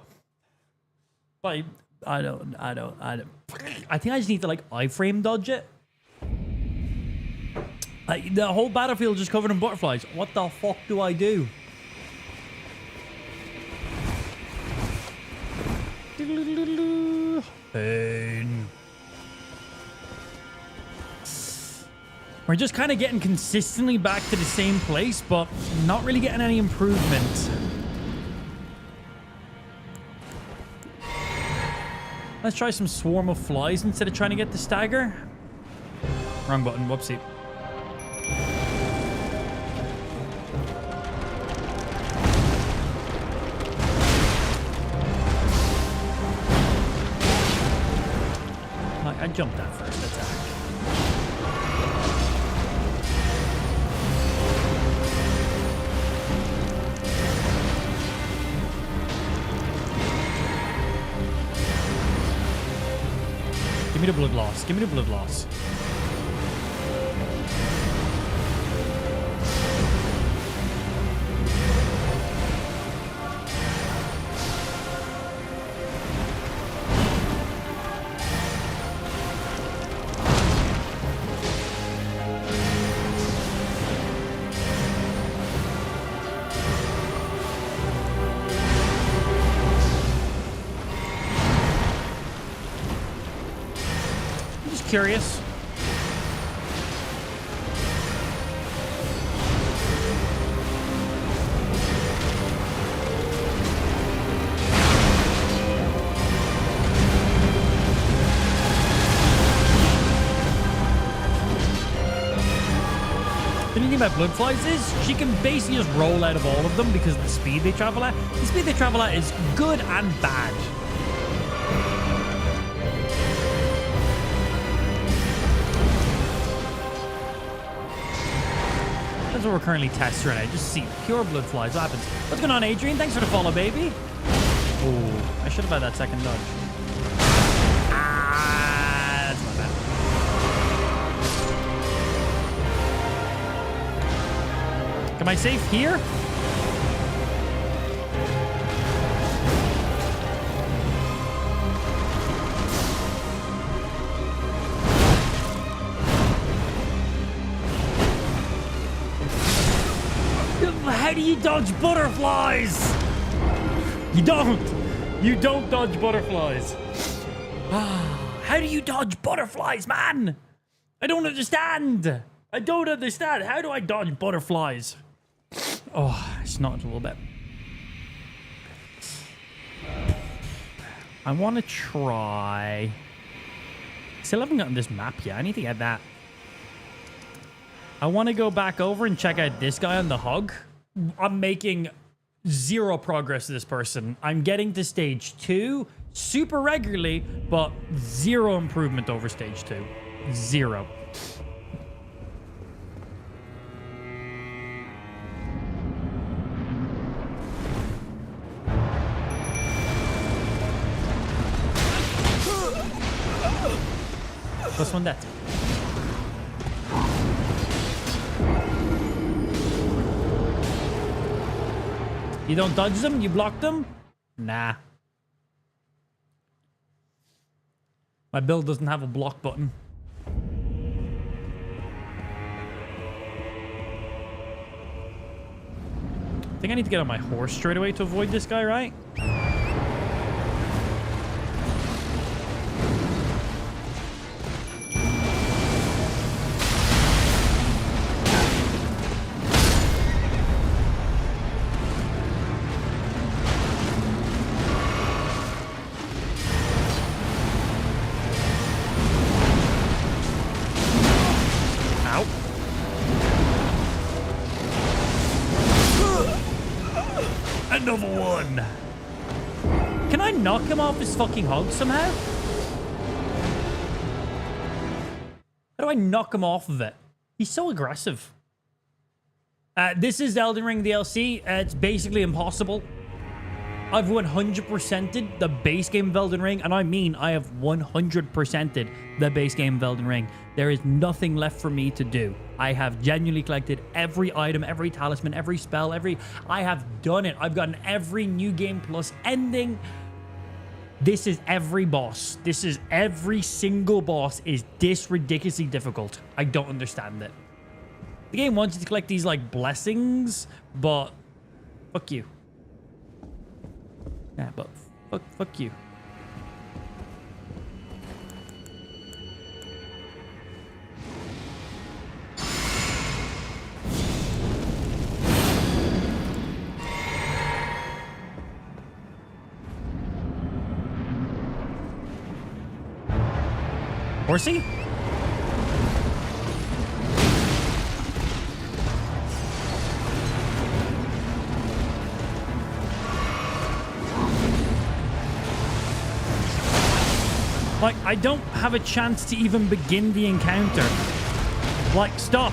I don't. I think I just need to, like, iframe dodge it. Like, the whole battlefield is just covered in butterflies. What the fuck do I do? Pain. We're just kind of getting consistently back to the same place, but not really getting any improvement. Let's try some swarm of flies instead of trying to get the stagger. Wrong button, whoopsie. I jumped that first attack. Give me the blood loss. Give me the blood loss. Curious. The neat thing about blood flies is she can basically just roll out of all of them because of the speed they travel at. The speed they travel at is good and bad. That's what we're currently testing right now. Just see pure blood flies. What happens? What's going on, Adrian? Thanks for the follow, baby. Oh, I should have had that second dodge. Ah, that's my bad. Am I safe here? How do you dodge butterflies? You don't. You don't dodge butterflies. How do you dodge butterflies, man? I don't understand. I don't understand. How do I dodge butterflies? Oh, it's not a little bit. I want to try. Still haven't gotten this map yet. I need to get that. I want to go back over and check out this guy on the hog. I'm making zero progress to this person. I'm getting to stage 2 super regularly, but zero improvement over stage 2. Zero. +1 death. You don't dodge them? You block them? Nah. My build doesn't have a block button. I think I need to get on my horse straight away to avoid this guy, right? Another one. Can I knock him off his fucking hog somehow? How do I knock him off of it? He's so aggressive. This is Elden Ring DLC. It's basically impossible. I've 100%ed the base game of Elden Ring, and I mean I have 100%ed the base game of Elden Ring. There is nothing left for me to do. I have genuinely collected every item, every talisman, every spell, I have done it. I've gotten every new game plus ending. This is every boss. This is every single boss is this ridiculously difficult. I don't understand it. The game wants you to collect these, like, blessings, but fuck you. Yeah, but fuck you. Horsey? Like, I don't have a chance to even begin the encounter. Like, stop.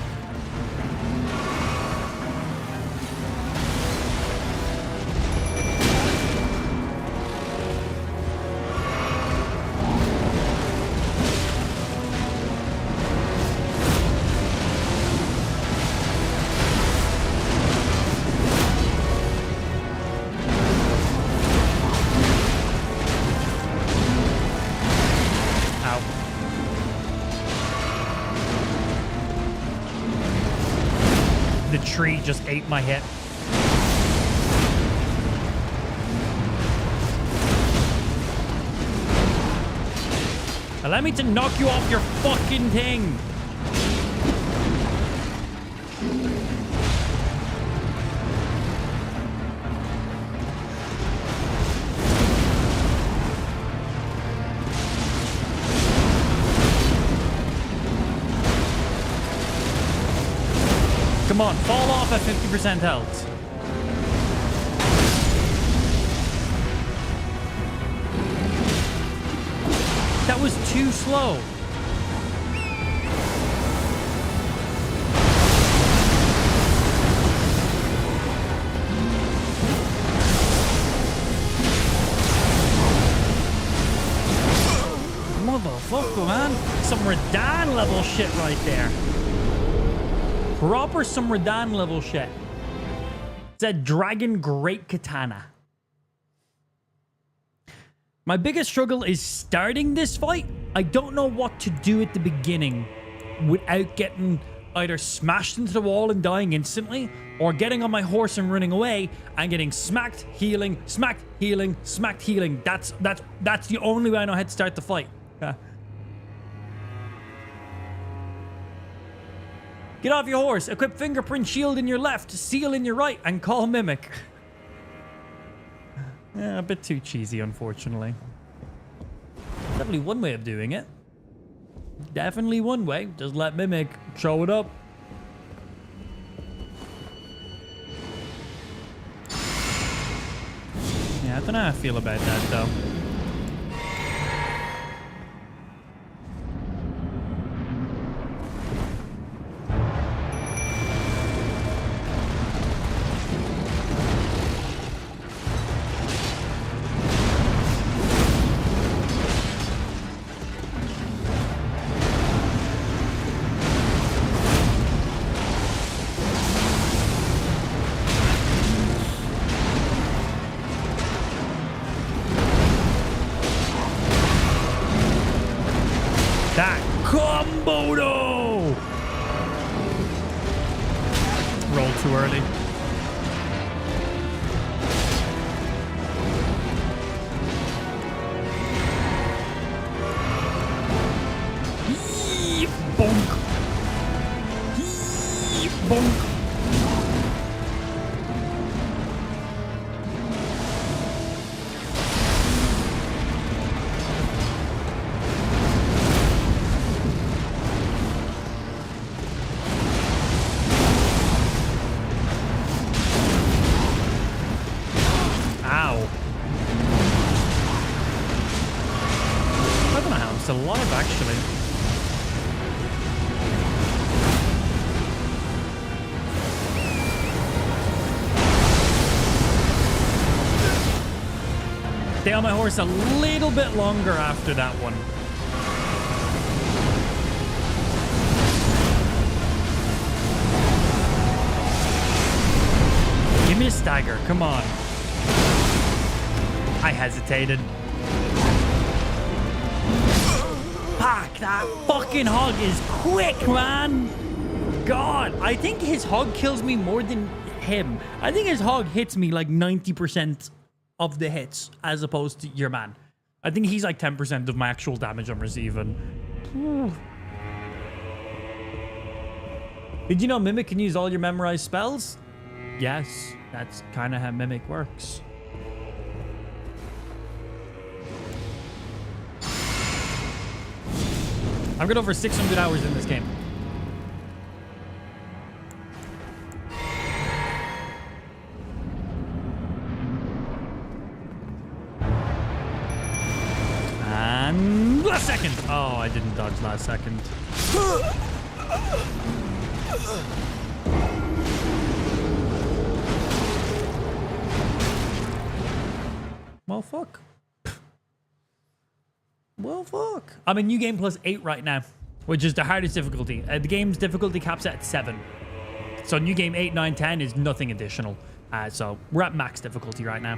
Tree just ate my hit. Allow me to knock you off your fucking thing. Come on, fall off at 50% health. That was too slow. Motherfucker, man. Some Radahn level shit right there. Proper some Radahn level shit. It's a Dragon Great Katana. My biggest struggle is starting this fight. I don't know what to do at the beginning without getting either smashed into the wall and dying instantly, or getting on my horse and running away and getting smacked, healing, smacked, healing, smacked, healing. That's the only way I know how to start the fight. Get off your horse, equip fingerprint shield in your left, seal in your right, and call Mimic. Yeah, a bit too cheesy, unfortunately. Definitely one way of doing it. Definitely one way. Just let Mimic show it up. Yeah, I don't know how I feel about that, though. alive, actually. Stay on my horse a little bit longer after that one. Give me a stagger. Come on. I hesitated. Fuck, that fucking hog is quick, man. God, I think his hog kills me more than him. I think his hog hits me like 90% of the hits as opposed to your man. I think he's like 10% of my actual damage I'm receiving. Did you know Mimic can use all your memorized spells? Yes, that's kind of how Mimic works. I've got over 600 hours in this game. And last second. Oh, I didn't dodge last second. Well, fuck. Well, fuck. I'm in New Game Plus 8 right now, which is the hardest difficulty. The game's difficulty caps at 7. So New Game 8, 9, 10 is nothing additional. So we're at max difficulty right now,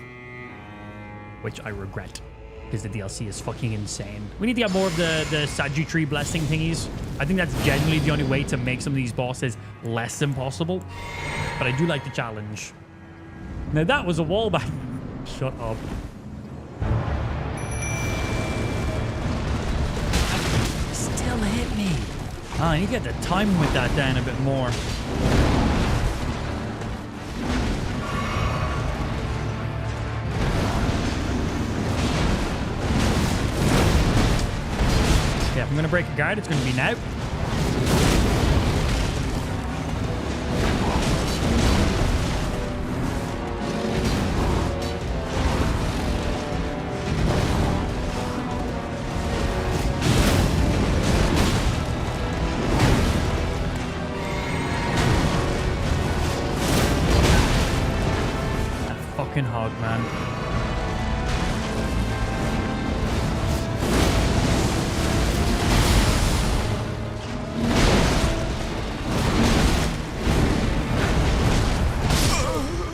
which I regret because the DLC is fucking insane. We need to get more of the Sagittary blessing thingies. I think that's generally the only way to make some of these bosses less impossible. But I do like the challenge. Now that was a wall back. Shut up. Still hit me. Oh, I need to get the timing with that down a bit more. Yeah, if I'm going to break a guard, it's going to be now. Hog, man.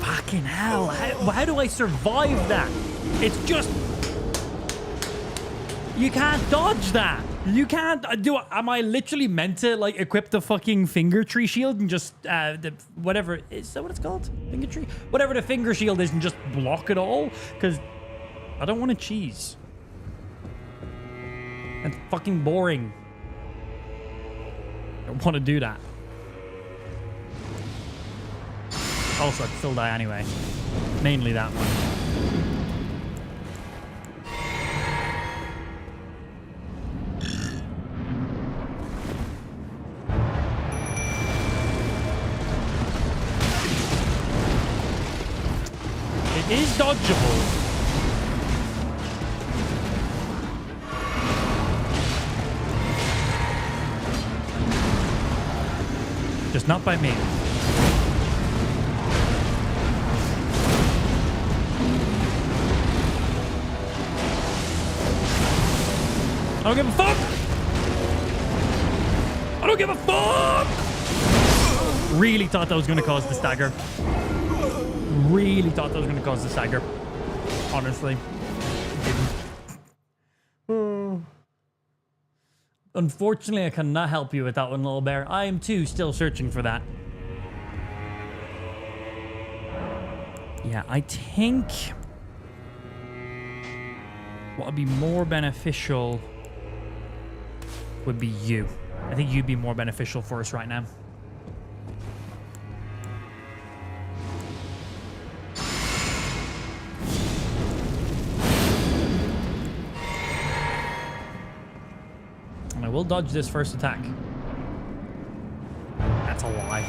Fucking hell. How do I survive that? It's just... You can't dodge that. You can't do it. Am I literally meant to like equip the fucking finger tree shield and just whatever, is that what it's called? Finger tree? Whatever the finger shield is and just block it all? Because I don't want to cheese. That's fucking boring. I don't want to do that. Also, I'd still die anyway. Mainly that one. Is dodgeable. Just not by me. I don't give a fuck. I don't give a fuck. Really thought that was going to cause the stagger. Really thought that was going to cause the stagger. Honestly. Didn't. Unfortunately, I cannot help you with that one, little bear. I am too still searching for that. Yeah, I think what would be more beneficial would be you. I think you'd be more beneficial for us right now. We'll dodge this first attack. That's a lie.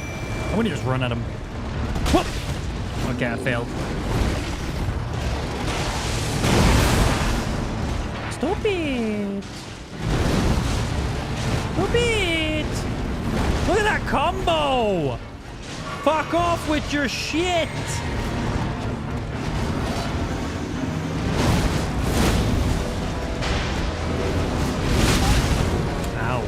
I'm gonna just run at him. Whoop! Okay, I failed. Stop it! Stop it! Look at that combo! Fuck off with your shit! Ow.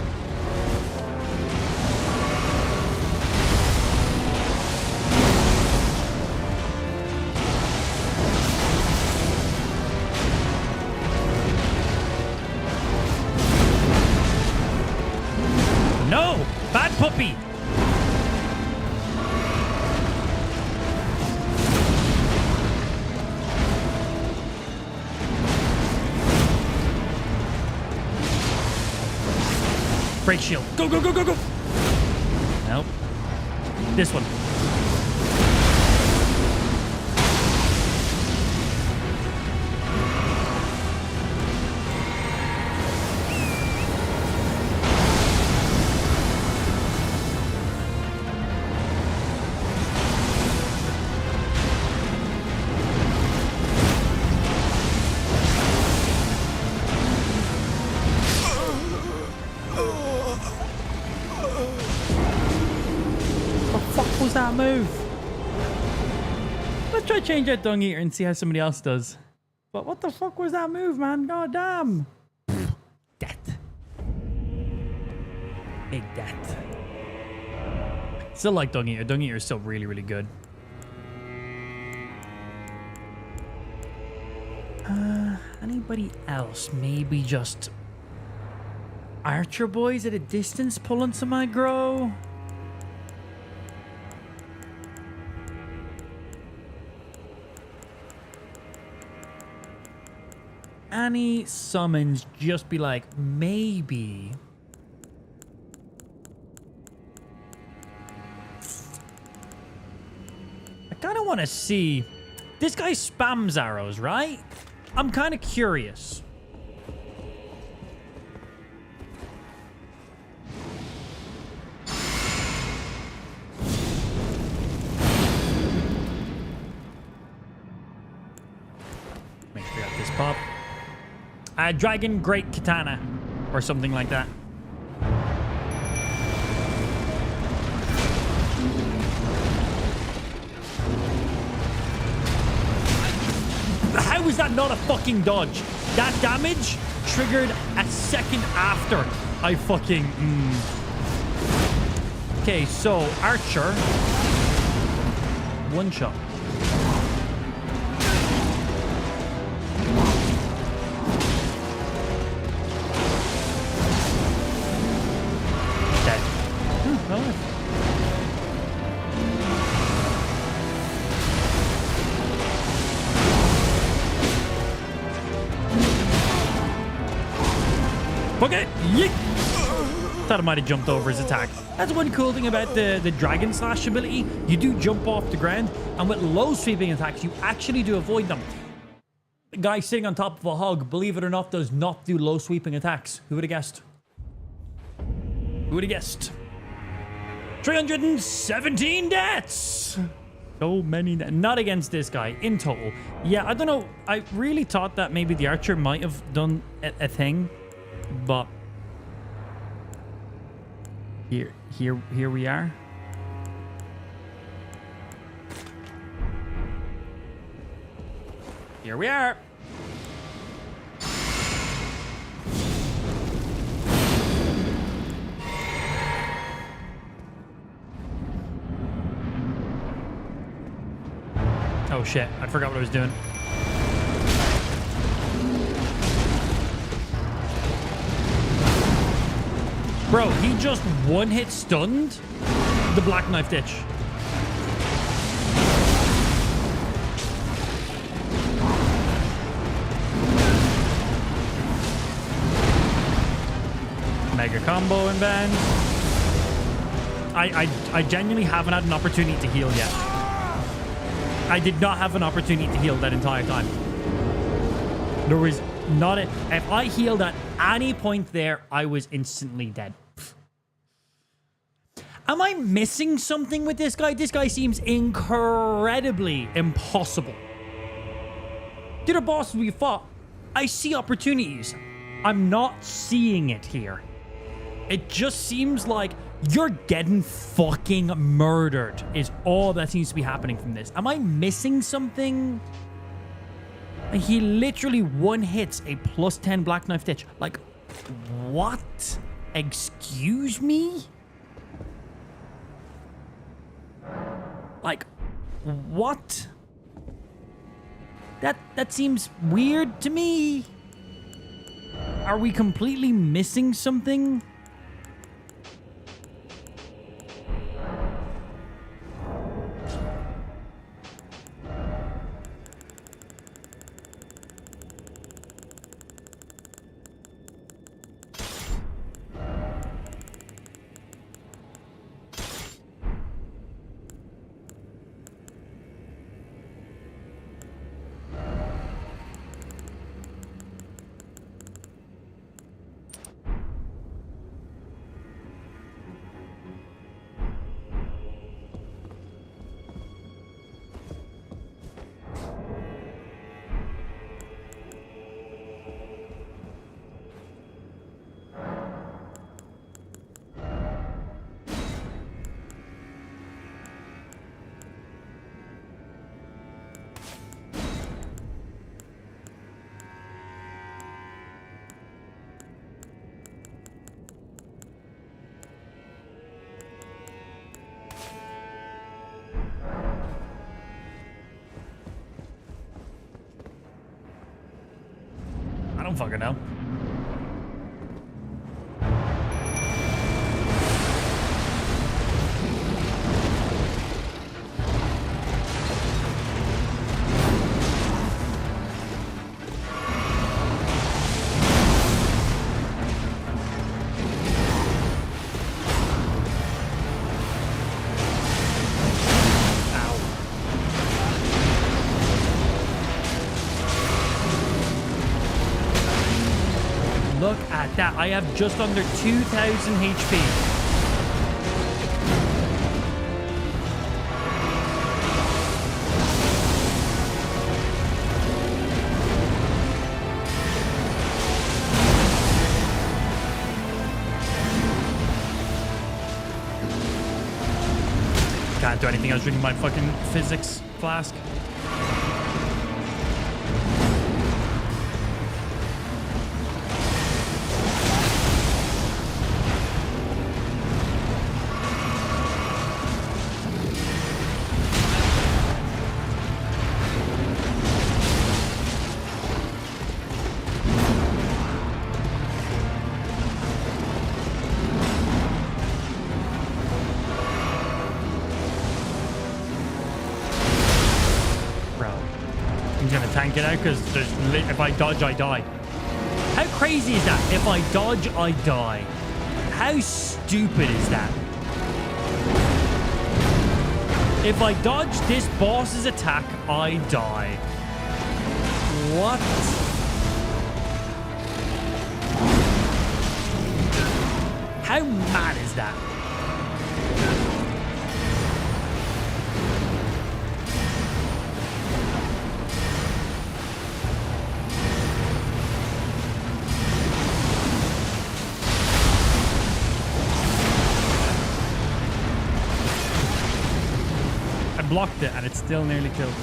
No! Bad puppy! Break shield. Go, go, go, go, go! Nope. This one. That move. Let's try change out Dung Eater and see how somebody else does. But what the fuck was that move, man? God damn. Death. Big death. Still like Dung Eater. Dung Eater is still really, really good. Anybody else? Maybe just Archer boys at a distance pulling some aggro? Any summons, just be like, maybe. I kind of want to see. This guy spams arrows, right? I'm kind of curious. Make sure we got this pop. Dragon Great Katana or something like that. How is that not a fucking dodge? That damage triggered a second after I fucking... Okay, so Archer. One shot. Okay, yeet! Thought I might have jumped over his attack. That's one cool thing about the Dragon Slash ability. You do jump off the ground, and with low sweeping attacks, you actually do avoid them. The guy sitting on top of a hog, believe it or not, does not do low sweeping attacks. Who would have guessed? Who would have guessed? 317 deaths! So many, not against this guy, in total. Yeah, I don't know. I really thought that maybe the Archer might have done a thing. But here we are. Here we are. Oh shit, I forgot what I was doing. Bro, he just one-hit stunned the Black Knife Ditch. Mega combo in band. I genuinely haven't had an opportunity to heal yet. I did not have an opportunity to heal that entire time. There was not a... If I healed at any point there, I was instantly dead. Am I missing something with this guy? This guy seems incredibly impossible. The other bosses we fought, I see opportunities. I'm not seeing it here. It just seems like you're getting fucking murdered is all that seems to be happening from this. Am I missing something? Like, he literally one hits a +10 Black Knife Ditch. Like, what? Excuse me? Like, what? That seems weird to me. Are we completely missing something? I don't fucking know. Look at that. I have just under 2,000 HP. Can't do anything. I was drinking my fucking physics flask. Tank it out because if I dodge, I die. How crazy is that? If I dodge, I die. How stupid is that? If I dodge this boss's attack, I die. What? How mad is that? Blocked it and it still nearly killed me.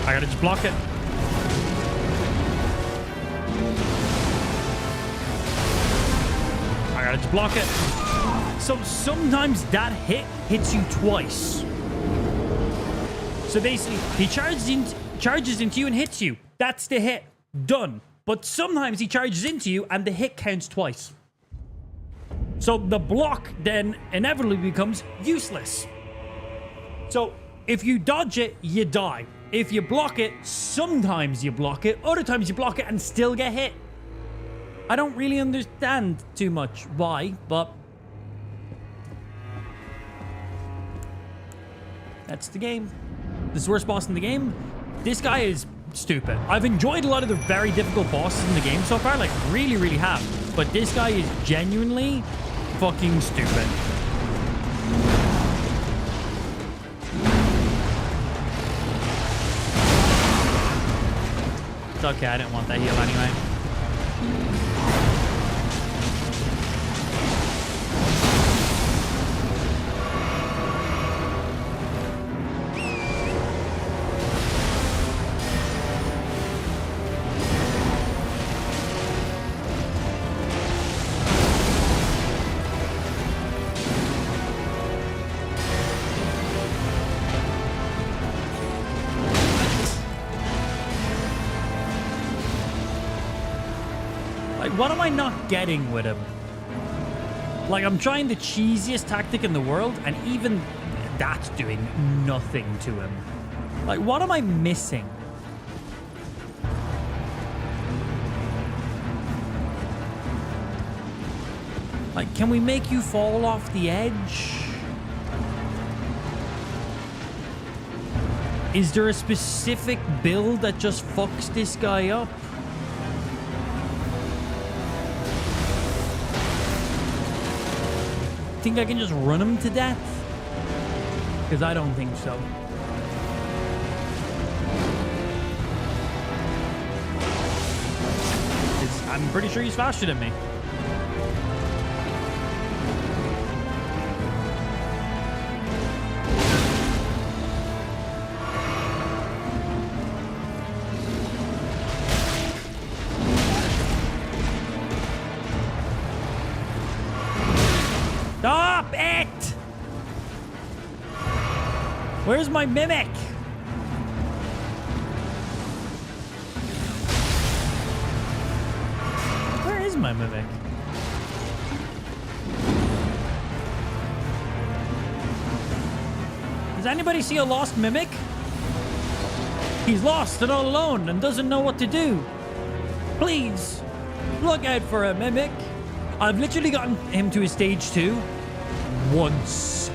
I gotta just block it. I gotta just block it. So sometimes that hit hits you twice. So basically, he charges into you and hits you. That's the hit. Done. But sometimes he charges into you and the hit counts twice. So the block then inevitably becomes useless. So if you dodge it, you die. If you block it, sometimes you block it. Other times you block it and still get hit. I don't really understand too much why, but that's the game. This is the worst boss in the game. This guy is stupid. I've enjoyed a lot of the very difficult bosses in the game so far, like really, really have. But this guy is genuinely fucking stupid. It's okay, I didn't want that heal anyway. What am I not getting with him? Like, I'm trying the cheesiest tactic in the world, and even that's doing nothing to him. Like, what am I missing? Like, can we make you fall off the edge? Is there a specific build that just fucks this guy up? Think I can just run him to death? Because I don't think so. I'm pretty sure he's faster than me. Stop it! Where's my mimic? Where is my mimic? Does anybody see a lost mimic? He's lost and all alone and doesn't know what to do. Please, look out for a mimic. I've literally gotten him to his stage 2 once.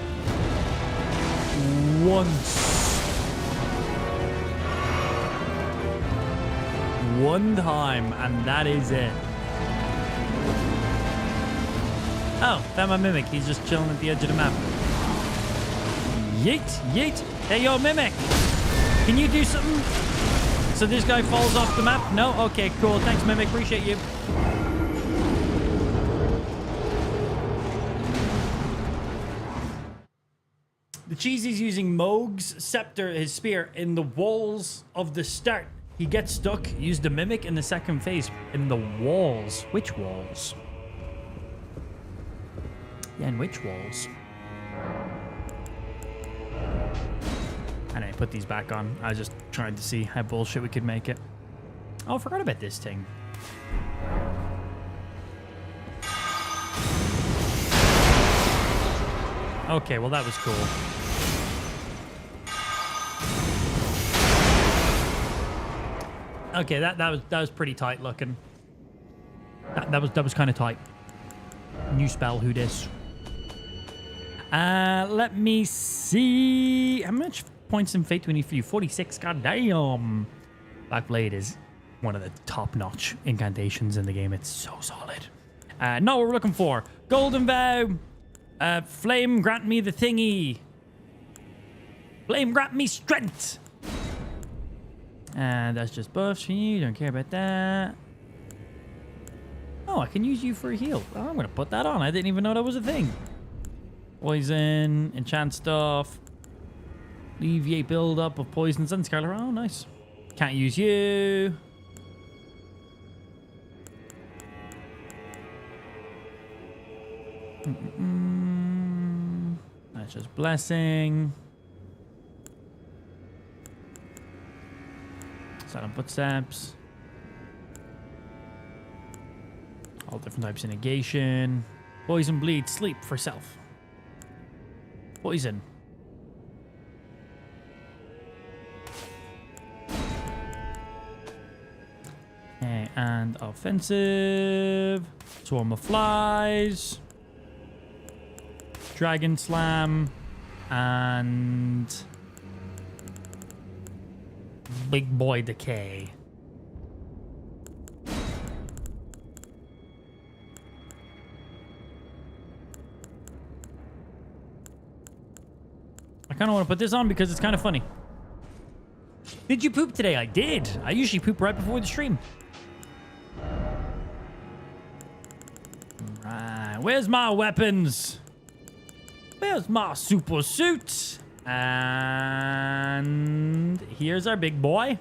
One time, and that is it. Oh, found my mimic. He's just chilling at the edge of the map. Yeet, yeet. Hey, yo, mimic. Can you do something so this guy falls off the map? No? Okay, cool. Thanks, mimic. Appreciate you. The Cheesy's using Moog's scepter, his spear, in the walls of the start. He gets stuck. Use the mimic in the second phase. In the walls. Which walls? Yeah, in which walls? And I put these back on. I was just trying to see how bullshit we could make it. Oh, I forgot about this thing. Okay, well that was cool. Okay, that was pretty tight looking. That was kind of tight. New spell, who dis? Let me see. How much points in fate do we need for you? 46. God damn. Black Blade is one of the top-notch incantations in the game. It's so solid. Not what we're looking for. Golden Vow. Flame, grant me the thingy. Flame, grant me strength. And that's just buffs for you. Don't care about that. Oh, I can use you for a heal. Oh, I'm going to put that on. I didn't even know that was a thing. Poison, enchant stuff. Alleviate build-up of poisons and scarlet. Oh, nice. Can't use you. That's just blessing. Silent footsteps. All different types of negation. Poison, bleed, sleep for self. Poison. Okay, and offensive. Swarm of flies. Dragon slam. And Big boy decay. I kind of want to put this on because it's kind of funny. Did you poop today? I did. I usually poop right before the stream. Right. Where's my weapons? Where's my super suit? And here's our big boy.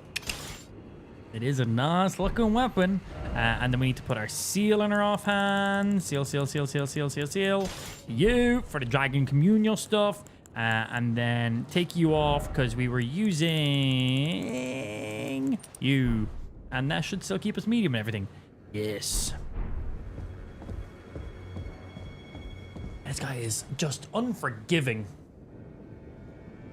It is a nice looking weapon. And then we need to put our seal in our offhand. Seal, seal, seal, seal, seal, seal, seal. You for the dragon communal stuff. And then take you off because we were using you. And that should still keep us medium and everything. Yes. This guy is just unforgiving.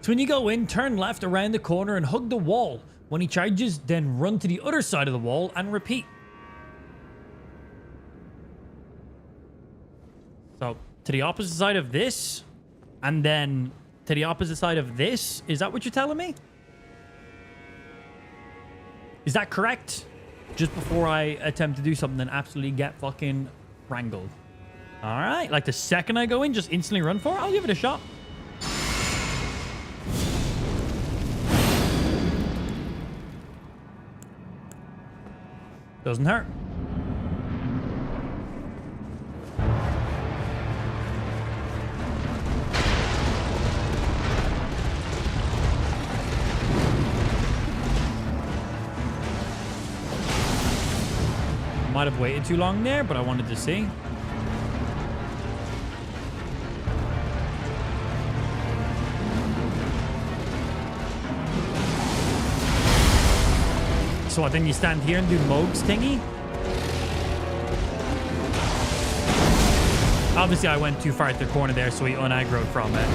So when you go in, turn left around the corner and hug the wall. When he charges, then run to the other side of the wall and repeat. So to the opposite side of this. And then to the opposite side of this. Is that what you're telling me? Is that correct? Just before I attempt to do something and absolutely get fucking wrangled. All right. Like the second I go in, just instantly run for it. I'll give it a shot. Doesn't hurt. Might have waited too long there, but I wanted to see. So I think you stand here and do Moog's thingy. Obviously, I went too far at the corner there, so he unaggroed from it.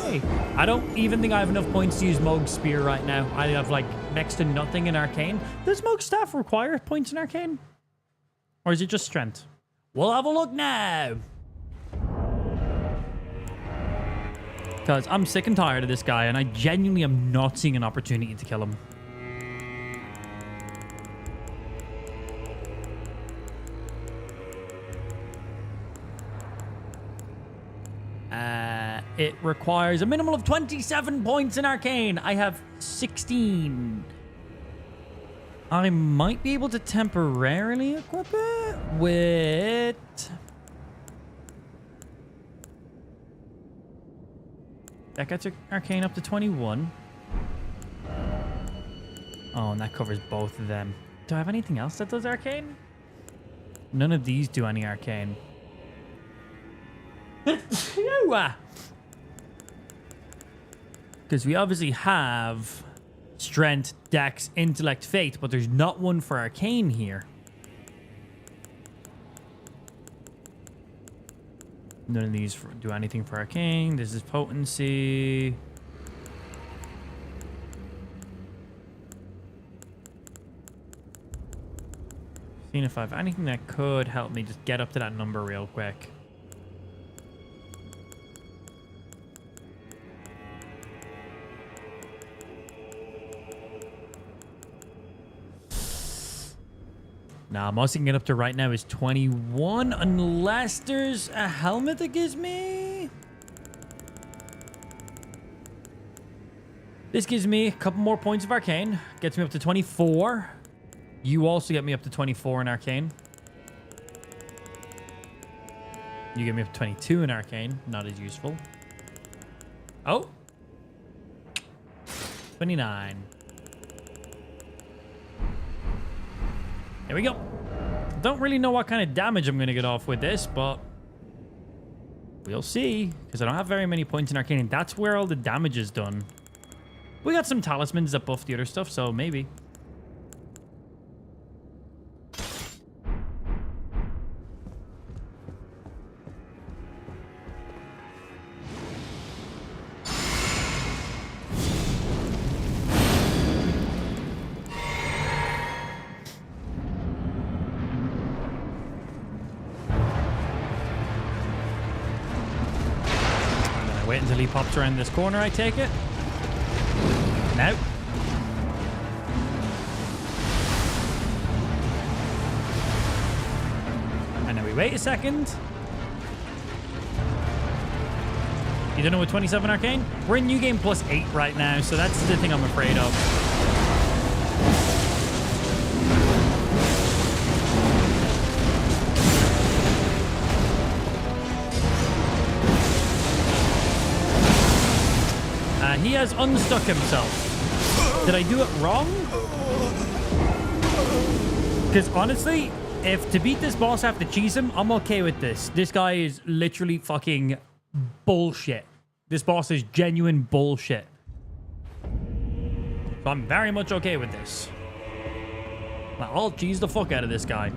Okay. I don't even think I have enough points to use Moog's spear right now. I have, like, next to nothing in Arcane. Does Moog's staff require points in Arcane? Or is it just strength? We'll have a look now. Because I'm sick and tired of this guy, and I genuinely am not seeing an opportunity to kill him. It requires a minimum of 27 points in Arcane. I have 16. I might be able to temporarily equip it with... That gets Arcane up to 21. Oh, and that covers both of them. Do I have anything else that does Arcane? None of these do any Arcane. Because we obviously have Strength, Dex, Intellect, Fate, but there's not one for Arcane here. None of these do anything for Arcane. This is Potency. Seeing if I have anything that could help me just get up to that number real quick. Now, most I can get up to right now is 21, unless there's a helmet that gives me... This gives me a couple more points of Arcane. Gets me up to 24. You also get me up to 24 in Arcane. You get me up to 22 in Arcane. Not as useful. Oh. 29. There we go. Don't really know what kind of damage I'm going to get off with this, but we'll see. Because I don't have very many points in Arcane, and that's where all the damage is done. We got some talismans that buff the other stuff, so maybe. Wait until he pops around this corner, I take it. Now. And then we wait a second. You don't know what 27 Arcane? We're in New Game plus 8 right now, so that's the thing I'm afraid of. He has unstuck himself. Did I do it wrong? Because honestly, if to beat this boss I have to cheese him, I'm okay with this. This guy is literally fucking bullshit. This boss is genuine bullshit. So I'm very much okay with this. I'll cheese the fuck out of this guy.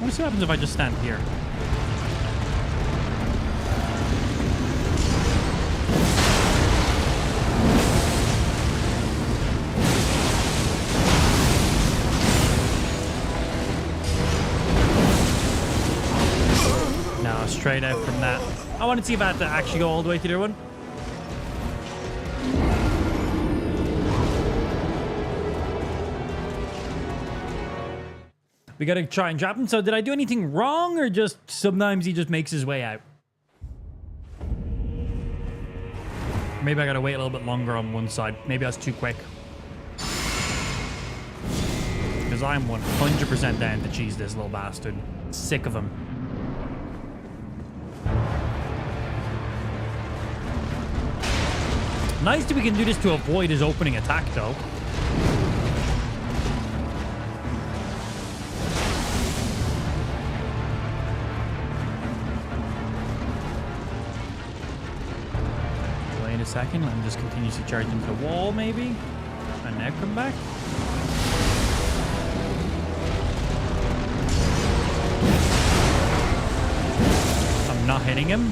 Let's see what happens if I just stand here. No, straight out from that. I want to see if I have to actually go all the way to the other one. We gotta try and trap him. So did I do anything wrong, or just sometimes he just makes his way out? Maybe I gotta wait a little bit longer on one side. Maybe I was too quick. Because I'm 100% down to cheese this little bastard. Sick of him. Nice that we can do this to avoid his opening attack, though. A second, let him just continuously charge into the wall, maybe, and now come back. I'm not hitting him.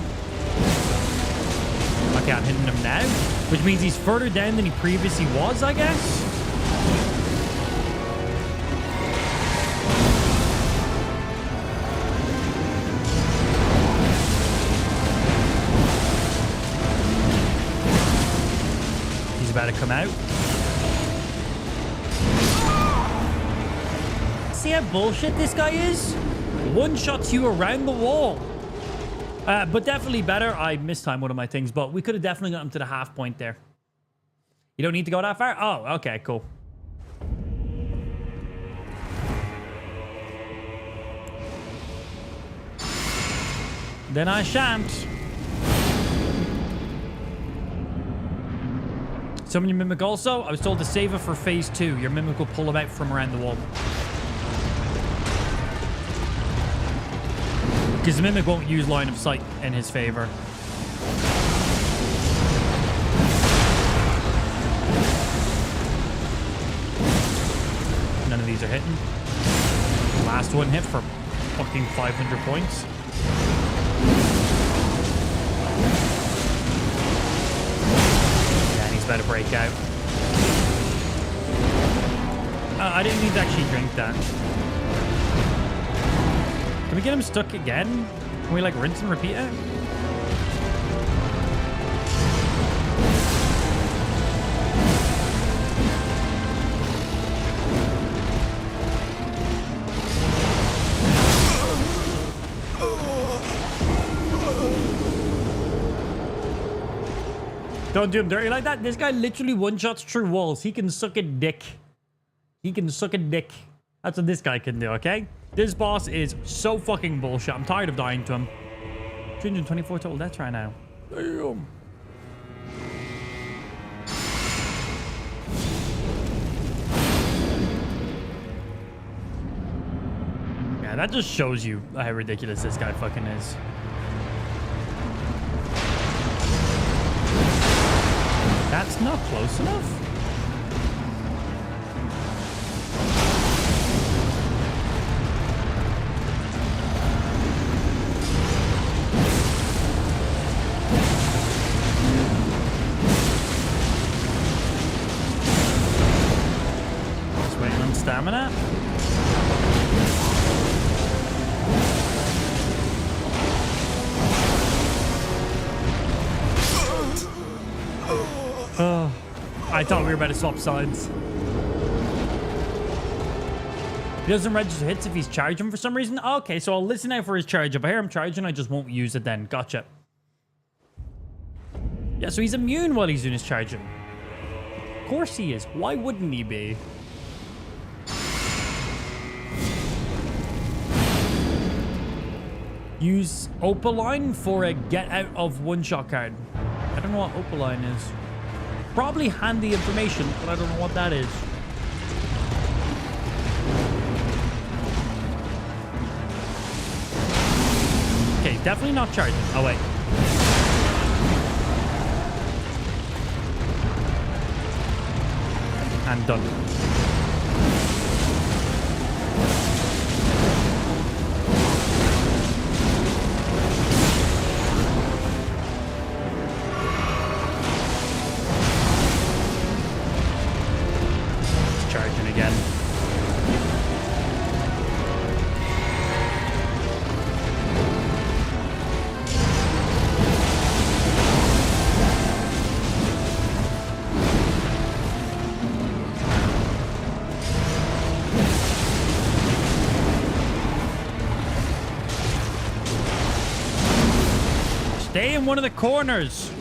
Okay, I'm hitting him now, which means he's further down than he previously was, I guess. About to come out. See how bullshit this guy is? One shots you around the wall. But definitely better. I mistimed one of my things, but we could have definitely got him to the half point there. You don't need to go that far? Oh, okay, cool. Then I shan't. Summon your Mimic also. I was told to save it for phase 2. Your Mimic will pull him out from around the wall. Because the Mimic won't use line of sight in his favor. None of these are hitting. Last one hit for fucking 500 points. Better break out. I didn't need to actually drink that. Can we get him stuck again? Can we like rinse and repeat it? Don't do him dirty like that. This guy literally one-shots through walls. He can suck a dick. He can suck a dick. That's what this guy can do, okay? This boss is so fucking bullshit. I'm tired of dying to him. 324 total deaths right now. Damn. Yeah, that just shows you how ridiculous this guy fucking is. That's not close enough. stamina. Oh, I thought we were about to swap sides. He doesn't register hits if he's charging for some reason. Okay, so I'll listen out for his charge. If I hear him charging, I just won't use it then. Gotcha. Yeah, so he's immune while he's doing his charging. Of course he is. Why wouldn't he be? Use Opaline for a get out of one-shot card. I don't know what Opaline is. Probably handy information, but I don't know what that is. Okay, definitely not charging. Oh, wait. And done. It's charging again. Stay in one of the corners.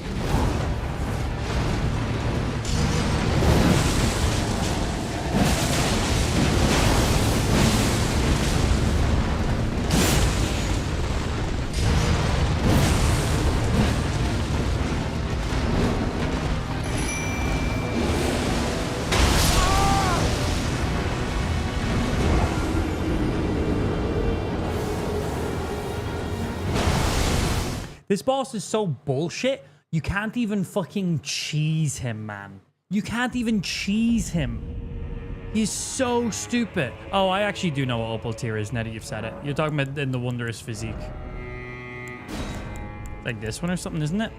This boss is so bullshit, you can't even fucking cheese him, man. You can't even cheese him. He's so stupid. Oh, I actually do know what Opal tier is now that you've said it. You're talking about in the Wondrous Physique. Like this one or something, isn't it?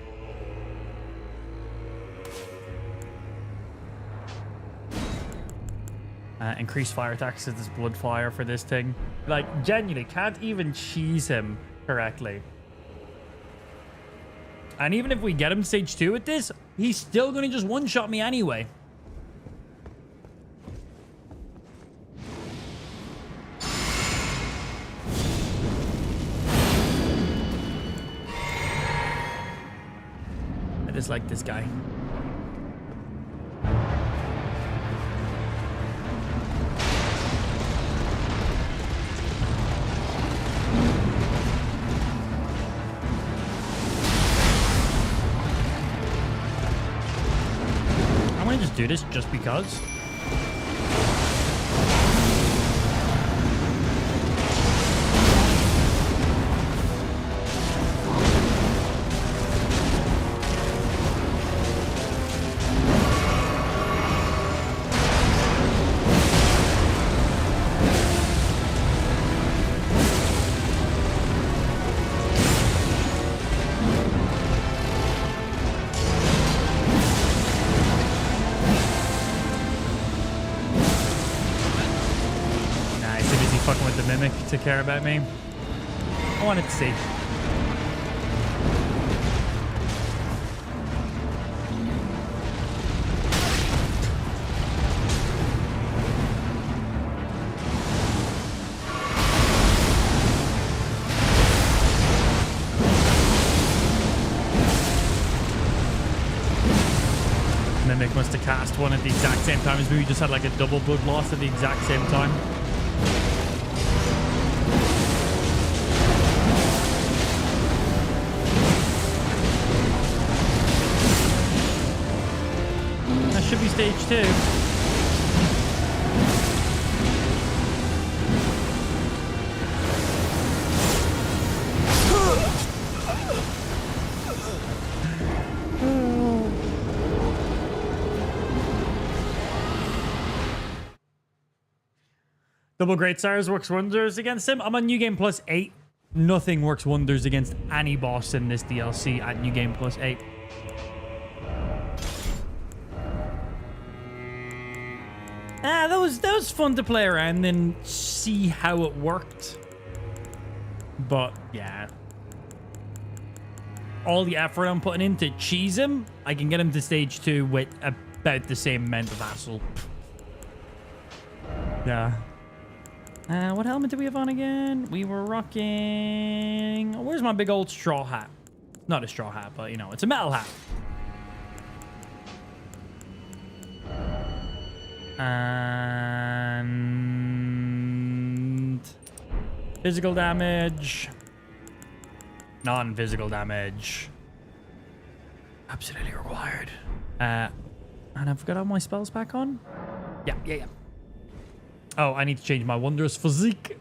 Increased fire attacks with this blood fire for this thing. Like, genuinely, can't even cheese him correctly. And even if we get him stage 2 with this, he's still going to just one-shot me anyway. I just like this guy. Do this just because. Mimic to care about me. I wanted to see. Mimic must have cast one at the exact same time as me. We just had like a double blood loss at the exact same time. Should be stage 2. Double Great Stars works wonders against him. I'm on New Game Plus 8. Nothing works wonders against any boss in this DLC at New Game Plus 8. That was fun to play around and see how it worked. But yeah, all the effort I'm putting in to cheese him, I can get him to stage 2 with about the same amount of hassle. Yeah. What helmet did we have on again? We were rocking... Oh, where's my big old straw hat? Not a straw hat, but, you know, it's a metal hat. And... Physical damage. Non-physical damage. Absolutely required. And I've got all my spells back on? Yeah. Oh, I need to change my wondrous physique.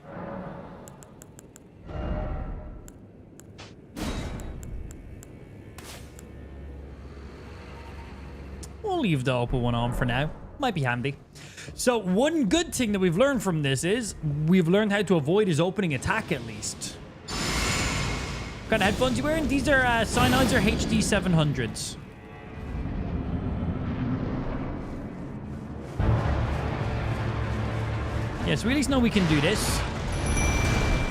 We'll leave the open one on for now. Might be handy. So one good thing that we've learned from this is we've learned how to avoid his opening attack at least. What kind of headphones you wearing? These are Sennheiser HD 700s. Yes, we at least know we can do this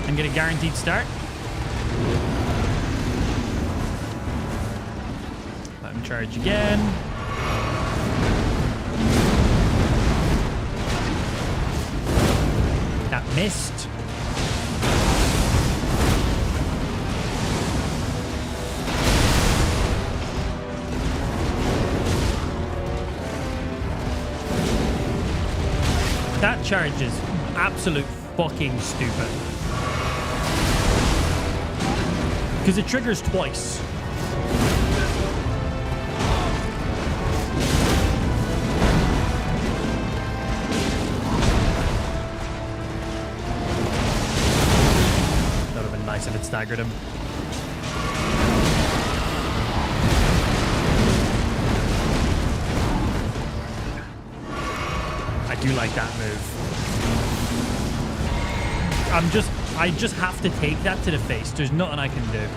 and get a guaranteed start. Let him charge again. That missed. That charge is absolute fucking stupid. Because it triggers twice. That would have been nice if it staggered him. I do like that move. I just have to take that to the face. There's nothing I can do.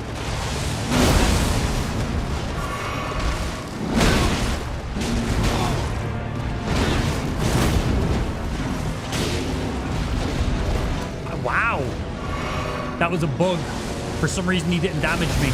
Wow. That was a bug. For some reason, he didn't damage me.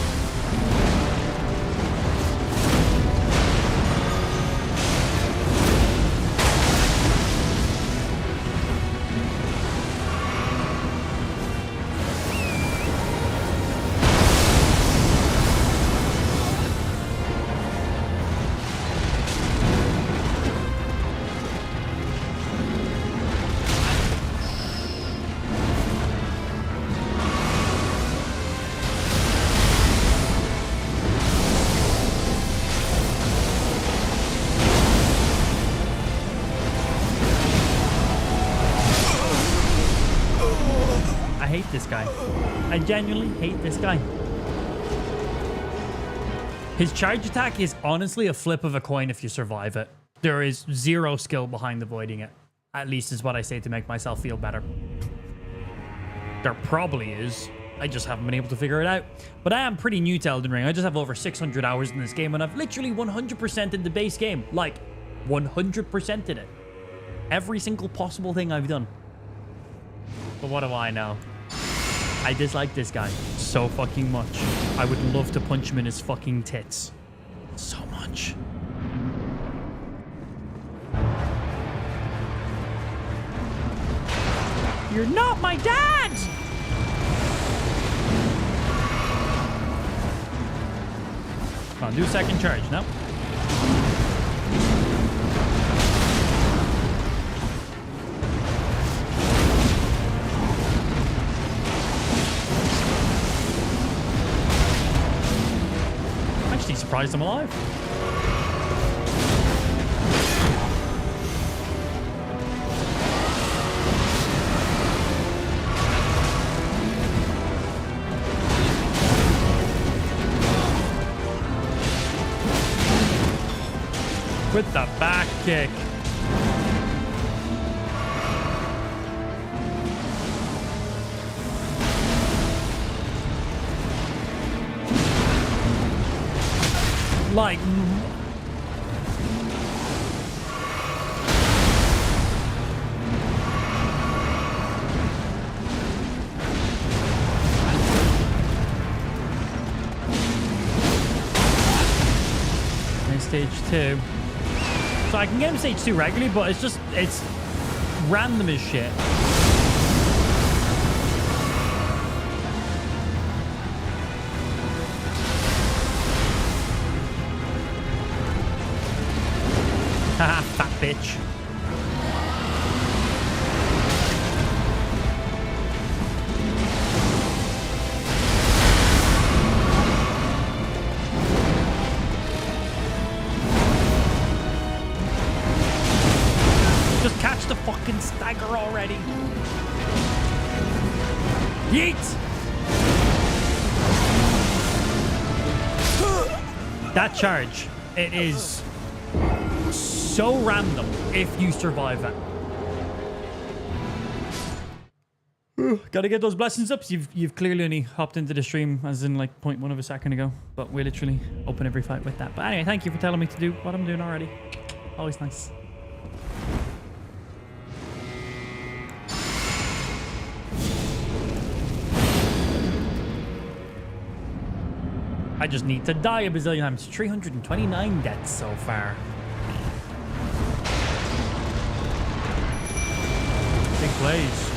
I hate this guy. I genuinely hate this guy. His charge attack is honestly a flip of a coin if you survive it. There is zero skill behind avoiding it. At least is what I say to make myself feel better. There probably is. I just haven't been able to figure it out. But I am pretty new to Elden Ring. I just have over 600 hours in this game, and I've literally 100%ed the base game. Like, 100%ed it. Every single possible thing I've done. But what do I know? I dislike this guy so fucking much. I would love to punch him in his fucking tits. So much. You're not my dad! Come on, do a second charge, no? Actually surprised I'm alive. With the back kick. Like, in stage 2. So I can get him stage 2 regularly, but it's random as shit. Haha, fat bitch. Just catch the fucking stagger already. Yeet! That charge, it is so random if you survive that. Gotta get those blessings up. You've clearly only hopped into the stream as in like 0.1 of a second ago, but we literally open every fight with that. But anyway, thank you for telling me to do what I'm doing already. Always nice. I just need to die a bazillion times. 329 deaths so far. Big plays.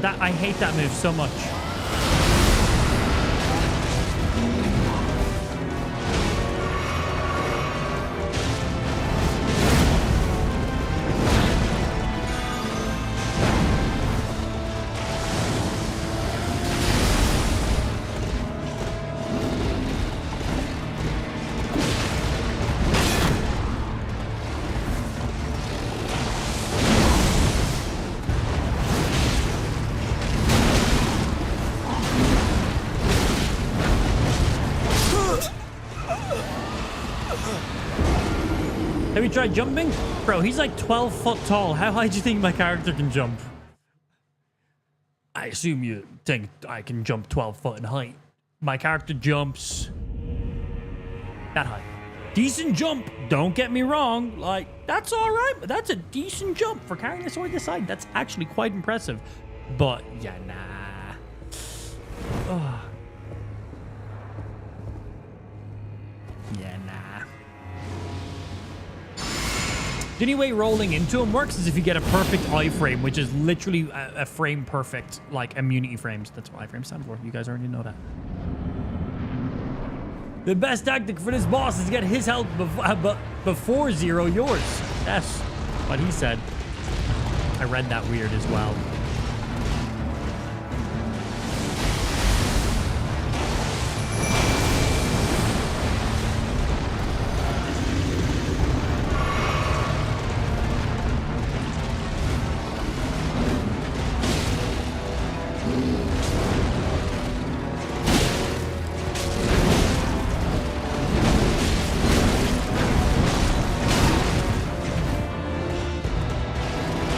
That I hate that move so much. Have you tried jumping? Bro, he's like 12 foot tall. How high do you think my character can jump? I assume you think I can jump 12 foot in height. My character jumps that high. Decent jump. Don't get me wrong. Like, that's all right. But that's a decent jump for carrying a sword this side. That's actually quite impressive. But, yeah, nah. Ugh. Yeah, nah. The only way rolling into him works is if you get a perfect iframe, which is literally a frame perfect, like immunity frames. That's what iframes stand for. You guys already know that. The best tactic for this boss is to get his health before zero yours. That's what he said. I read that weird as well.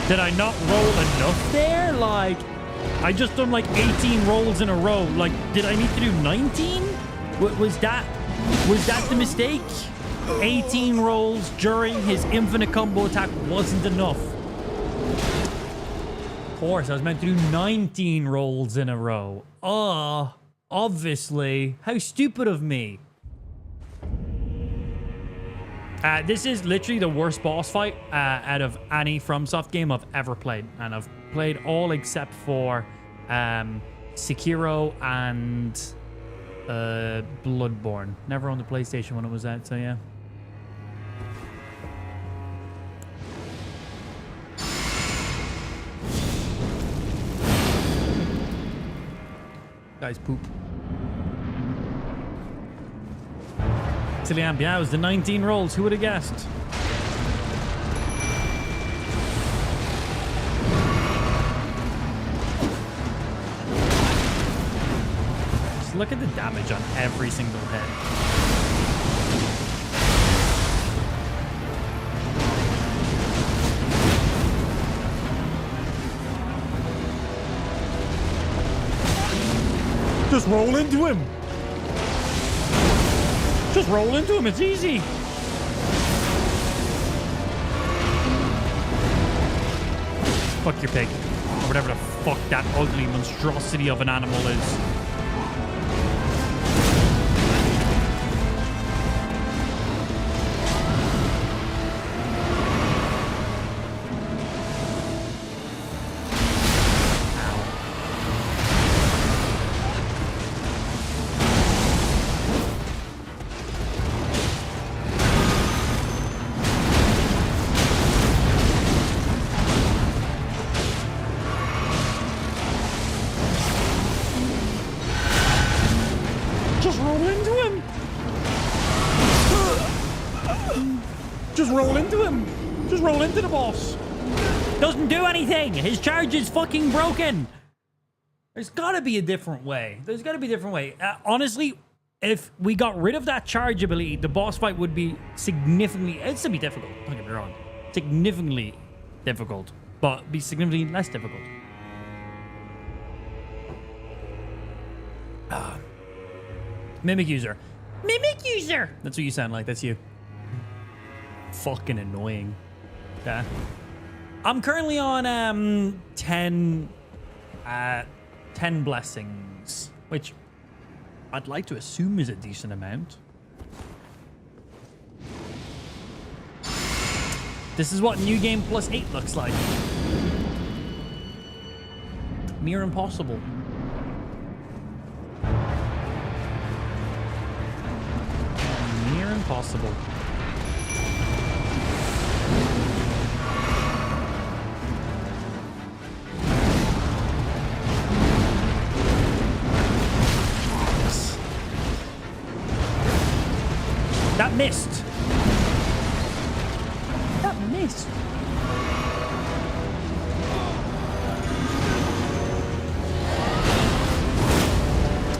Did I not roll enough there? Like, I just done like 18 rolls in a row. Like, did I need to do 19? Was that the mistake? 18 rolls during his infinite combo attack wasn't enough. Of course, I was meant to do 19 rolls in a row. Obviously. How stupid of me. This is literally the worst boss fight out of any FromSoft game I've ever played. And I've played all except for Sekiro and Bloodborne. Never on the PlayStation when it was out, so yeah. Guys poop. Silly Amp, yeah, it was the 19 rolls. Who would have guessed? Just look at the damage on every single hit. Just roll into him. Just roll into him. It's easy. Fuck your pig. Or whatever the fuck that ugly monstrosity of an animal is. Just roll into him. Just roll into him. Just roll into the boss. Doesn't do anything. His charge is fucking broken. There's gotta be a different way. There's gotta be a different way. Honestly, if we got rid of that charge ability, the boss fight would be significantly... It'd still be difficult. Don't get me wrong. Significantly difficult. But be significantly less difficult. Mimic user. Mimic user! That's what you sound like. That's you. Fucking annoying. Yeah. I'm currently on 10 blessings, which I'd like to assume is a decent amount. This is what New Game Plus 8 looks like. Near impossible. Near impossible. That missed. That missed.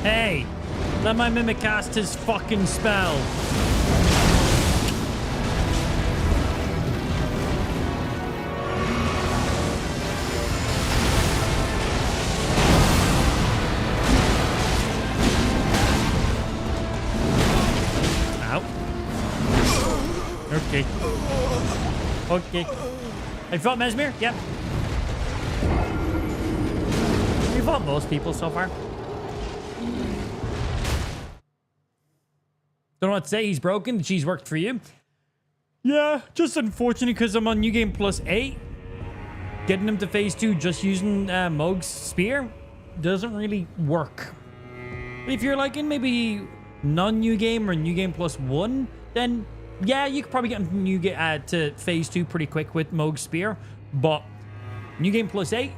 Hey, let my mimic cast his fucking spell. Okay. Okay. I fought Mesmer? Yep. We fought most people so far. Don't know what to say. He's broken. The cheese worked for you. Yeah, just unfortunate because I'm on New Game Plus 8. Getting him to phase 2 just using Mog's spear doesn't really work. If you're like in maybe non-New Game or New Game Plus 1, then yeah, you could probably get him to phase 2 pretty quick with Mog's spear. But New Game Plus 8,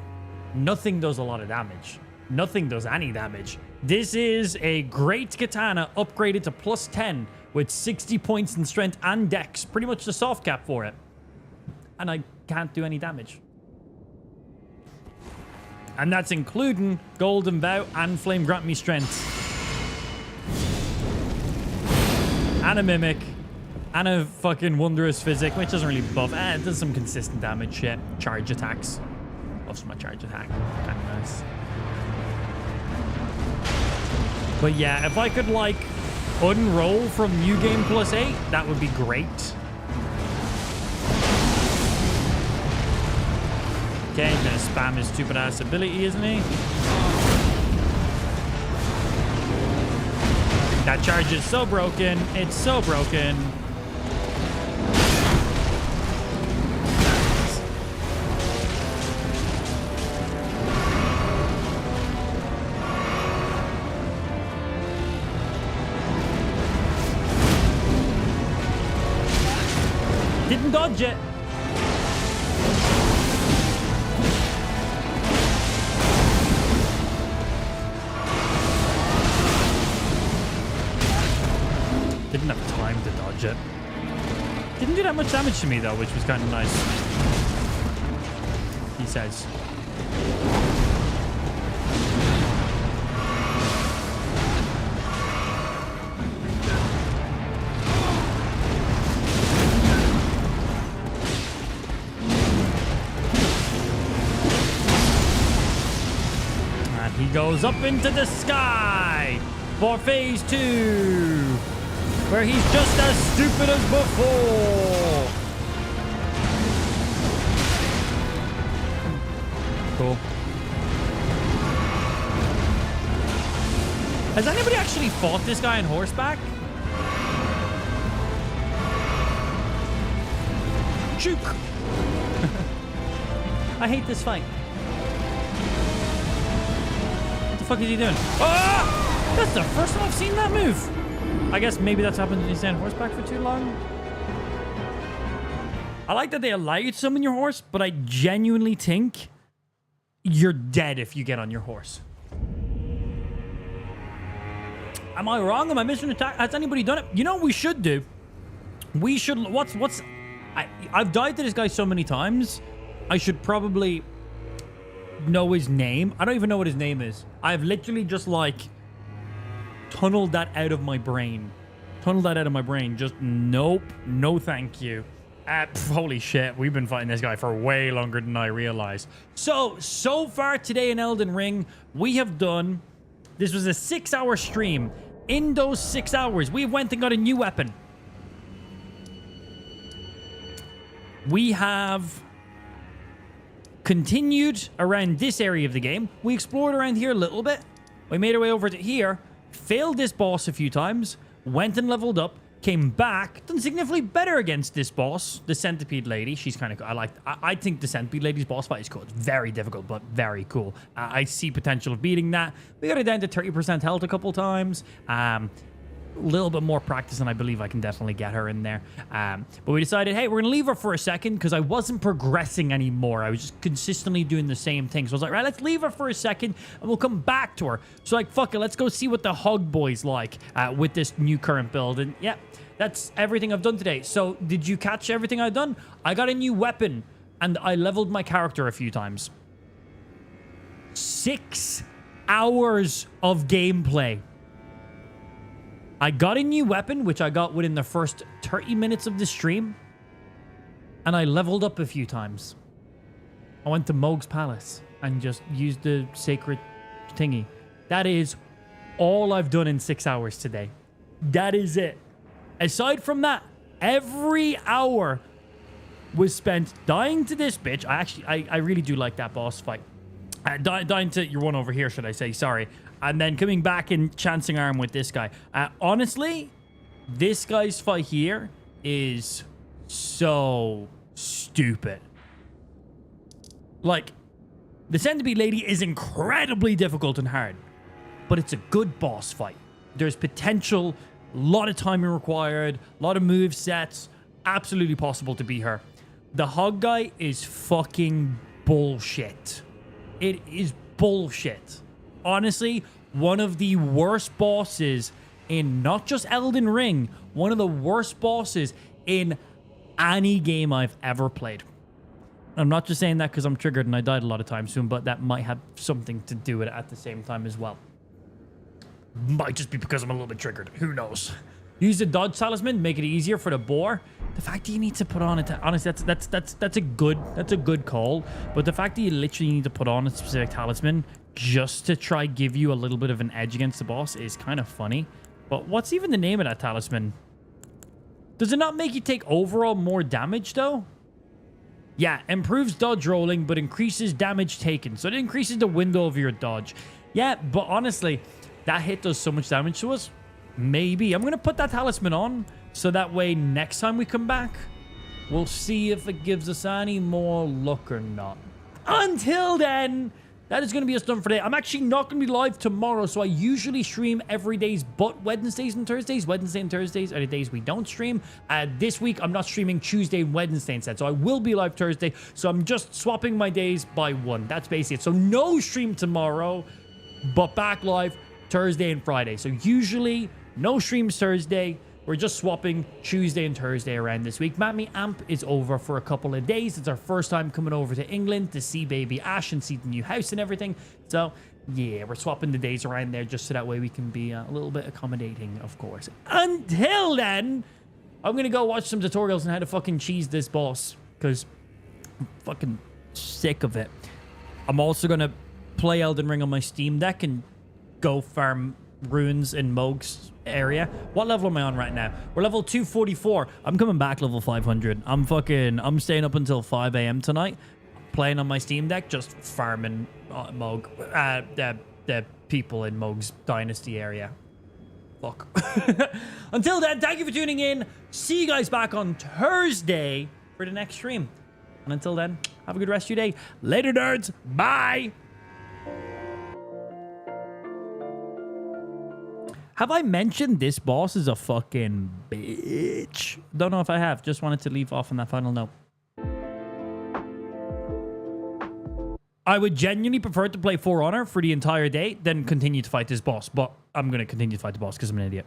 nothing does a lot of damage. Nothing does any damage. This is a great katana upgraded to plus 10 with 60 points in strength and dex. Pretty much the soft cap for it. And I can't do any damage. And that's including Golden Vow and Flame Grant Me Strength. And a Mimic. And a fucking Wondrous Physic, which doesn't really buff. It does some consistent damage shit. Charge attacks. Buffs my charge attack. Kind of nice. But yeah, if I could, like, unroll from New Game Plus 8, that would be great. Okay, he's gonna spam his stupid ass ability, isn't he? That charge is so broken. It's so broken. Didn't dodge it. Didn't have time to dodge it. Didn't do that much damage to me though, which was kind of nice. He says. He goes up into the sky for phase 2, where he's just as stupid as before. Cool. Has anybody actually fought this guy on horseback? Juke. I hate this fight. What the fuck is he doing? Ah! That's the first time I've seen that move. I guess maybe that's happened when you stay on horseback for too long. I like that they allow you to summon your horse, but I genuinely think you're dead if you get on your horse. Am I wrong? Am I missing an attack? Has anybody done it? You know what we should do? We should... I've died to this guy so many times. I should probably know his name. I don't even know what his name is. I've literally just, like, tunneled that out of my brain. Just, nope. No thank you. Holy shit. We've been fighting this guy for way longer than I realized. So far today in Elden Ring, we have done... This was a 6-hour stream. In those 6 hours, we went and got a new weapon. We have continued around this area of the game. We explored around here a little bit. We made our way over to here. Failed this boss a few times. Went and leveled up. Came back. Done significantly better against this boss. The Centipede Lady. She's kind of... I think the Centipede Lady's boss fight is cool. It's very difficult, but very cool. I see potential of beating that. We got it down to 30% health a couple times. A little bit more practice, and I believe I can definitely get her in there. But we decided, hey, we're going to leave her for a second because I wasn't progressing anymore. I was just consistently doing the same thing. So I was like, right, let's leave her for a second, and we'll come back to her. So like, fuck it, let's go see what the Hug Boy's like with this new current build. And yeah, that's everything I've done today. So did you catch everything I've done? I got a new weapon, and I leveled my character a few times. 6 hours of gameplay. I got a new weapon, which I got within the first 30 minutes of the stream. And I leveled up a few times. I went to Moog's Palace and just used the sacred thingy. That is all I've done in 6 hours today. That is it. Aside from that, every hour was spent dying to this bitch. I really do like that boss fight. Dying to your one over here, should I say. Sorry. And then coming back and chancing arm with this guy. Honestly, this guy's fight here is so stupid. Like, the Centipede Lady is incredibly difficult and hard, but it's a good boss fight. There's potential, a lot of timing required, a lot of move sets. Absolutely possible to beat her. The Hog guy is fucking bullshit. It is bullshit. Honestly, one of the worst bosses in not just Elden Ring, one of the worst bosses in any game I've ever played. I'm not just saying that because I'm triggered and I died a lot of times soon, but that might have something to do with it at the same time as well. Might just be because I'm a little bit triggered. Who knows? Use the dodge talisman, make it easier for the boar. The fact that you need to put on it, honestly, that's a good call. But the fact that you literally need to put on a specific talisman just to try give you a little bit of an edge against the boss is kind of funny. But what's even the name of that talisman? Does it not make you take overall more damage though? Yeah, improves dodge rolling, but increases damage taken. So it increases the window of your dodge. Yeah, but honestly, that hit does so much damage to us. Maybe. I'm going to put that talisman on, so that way next time we come back, we'll see if it gives us any more luck or not. Until then, that is going to be us done for today. I'm actually not going to be live tomorrow, so I usually stream every days but Wednesdays and Thursdays. Wednesday and Thursdays are the days we don't stream. This week, I'm not streaming Tuesday and Wednesday instead, so I will be live Thursday. So I'm just swapping my days by one. That's basically it. So no stream tomorrow, but back live Thursday and Friday. So usually no streams Thursday. We're just swapping Tuesday and Thursday around this week. Mammy Amp is over for a couple of days. It's our first time coming over to England to see baby Ash and see the new house and everything. So yeah, we're swapping the days around there just so that way we can be a little bit accommodating, of course. Until then, I'm going to go watch some tutorials on how to fucking cheese this boss because I'm fucking sick of it. I'm also going to play Elden Ring on my Steam Deck and go farm runes in Moog's area. What level am I on right now? We're level 244. I'm coming back level 500. I'm staying up until 5 a.m. tonight, playing on my Steam Deck, just farming Moog, the people in Moog's Dynasty area. Fuck. Until then, thank you for tuning in. See you guys back on Thursday for the next stream. And until then, have a good rest of your day. Later, nerds. Bye. Have I mentioned this boss is a fucking bitch? Don't know if I have. Just wanted to leave off on that final note. I would genuinely prefer to play For Honor for the entire day than continue to fight this boss. But I'm going to continue to fight the boss because I'm an idiot.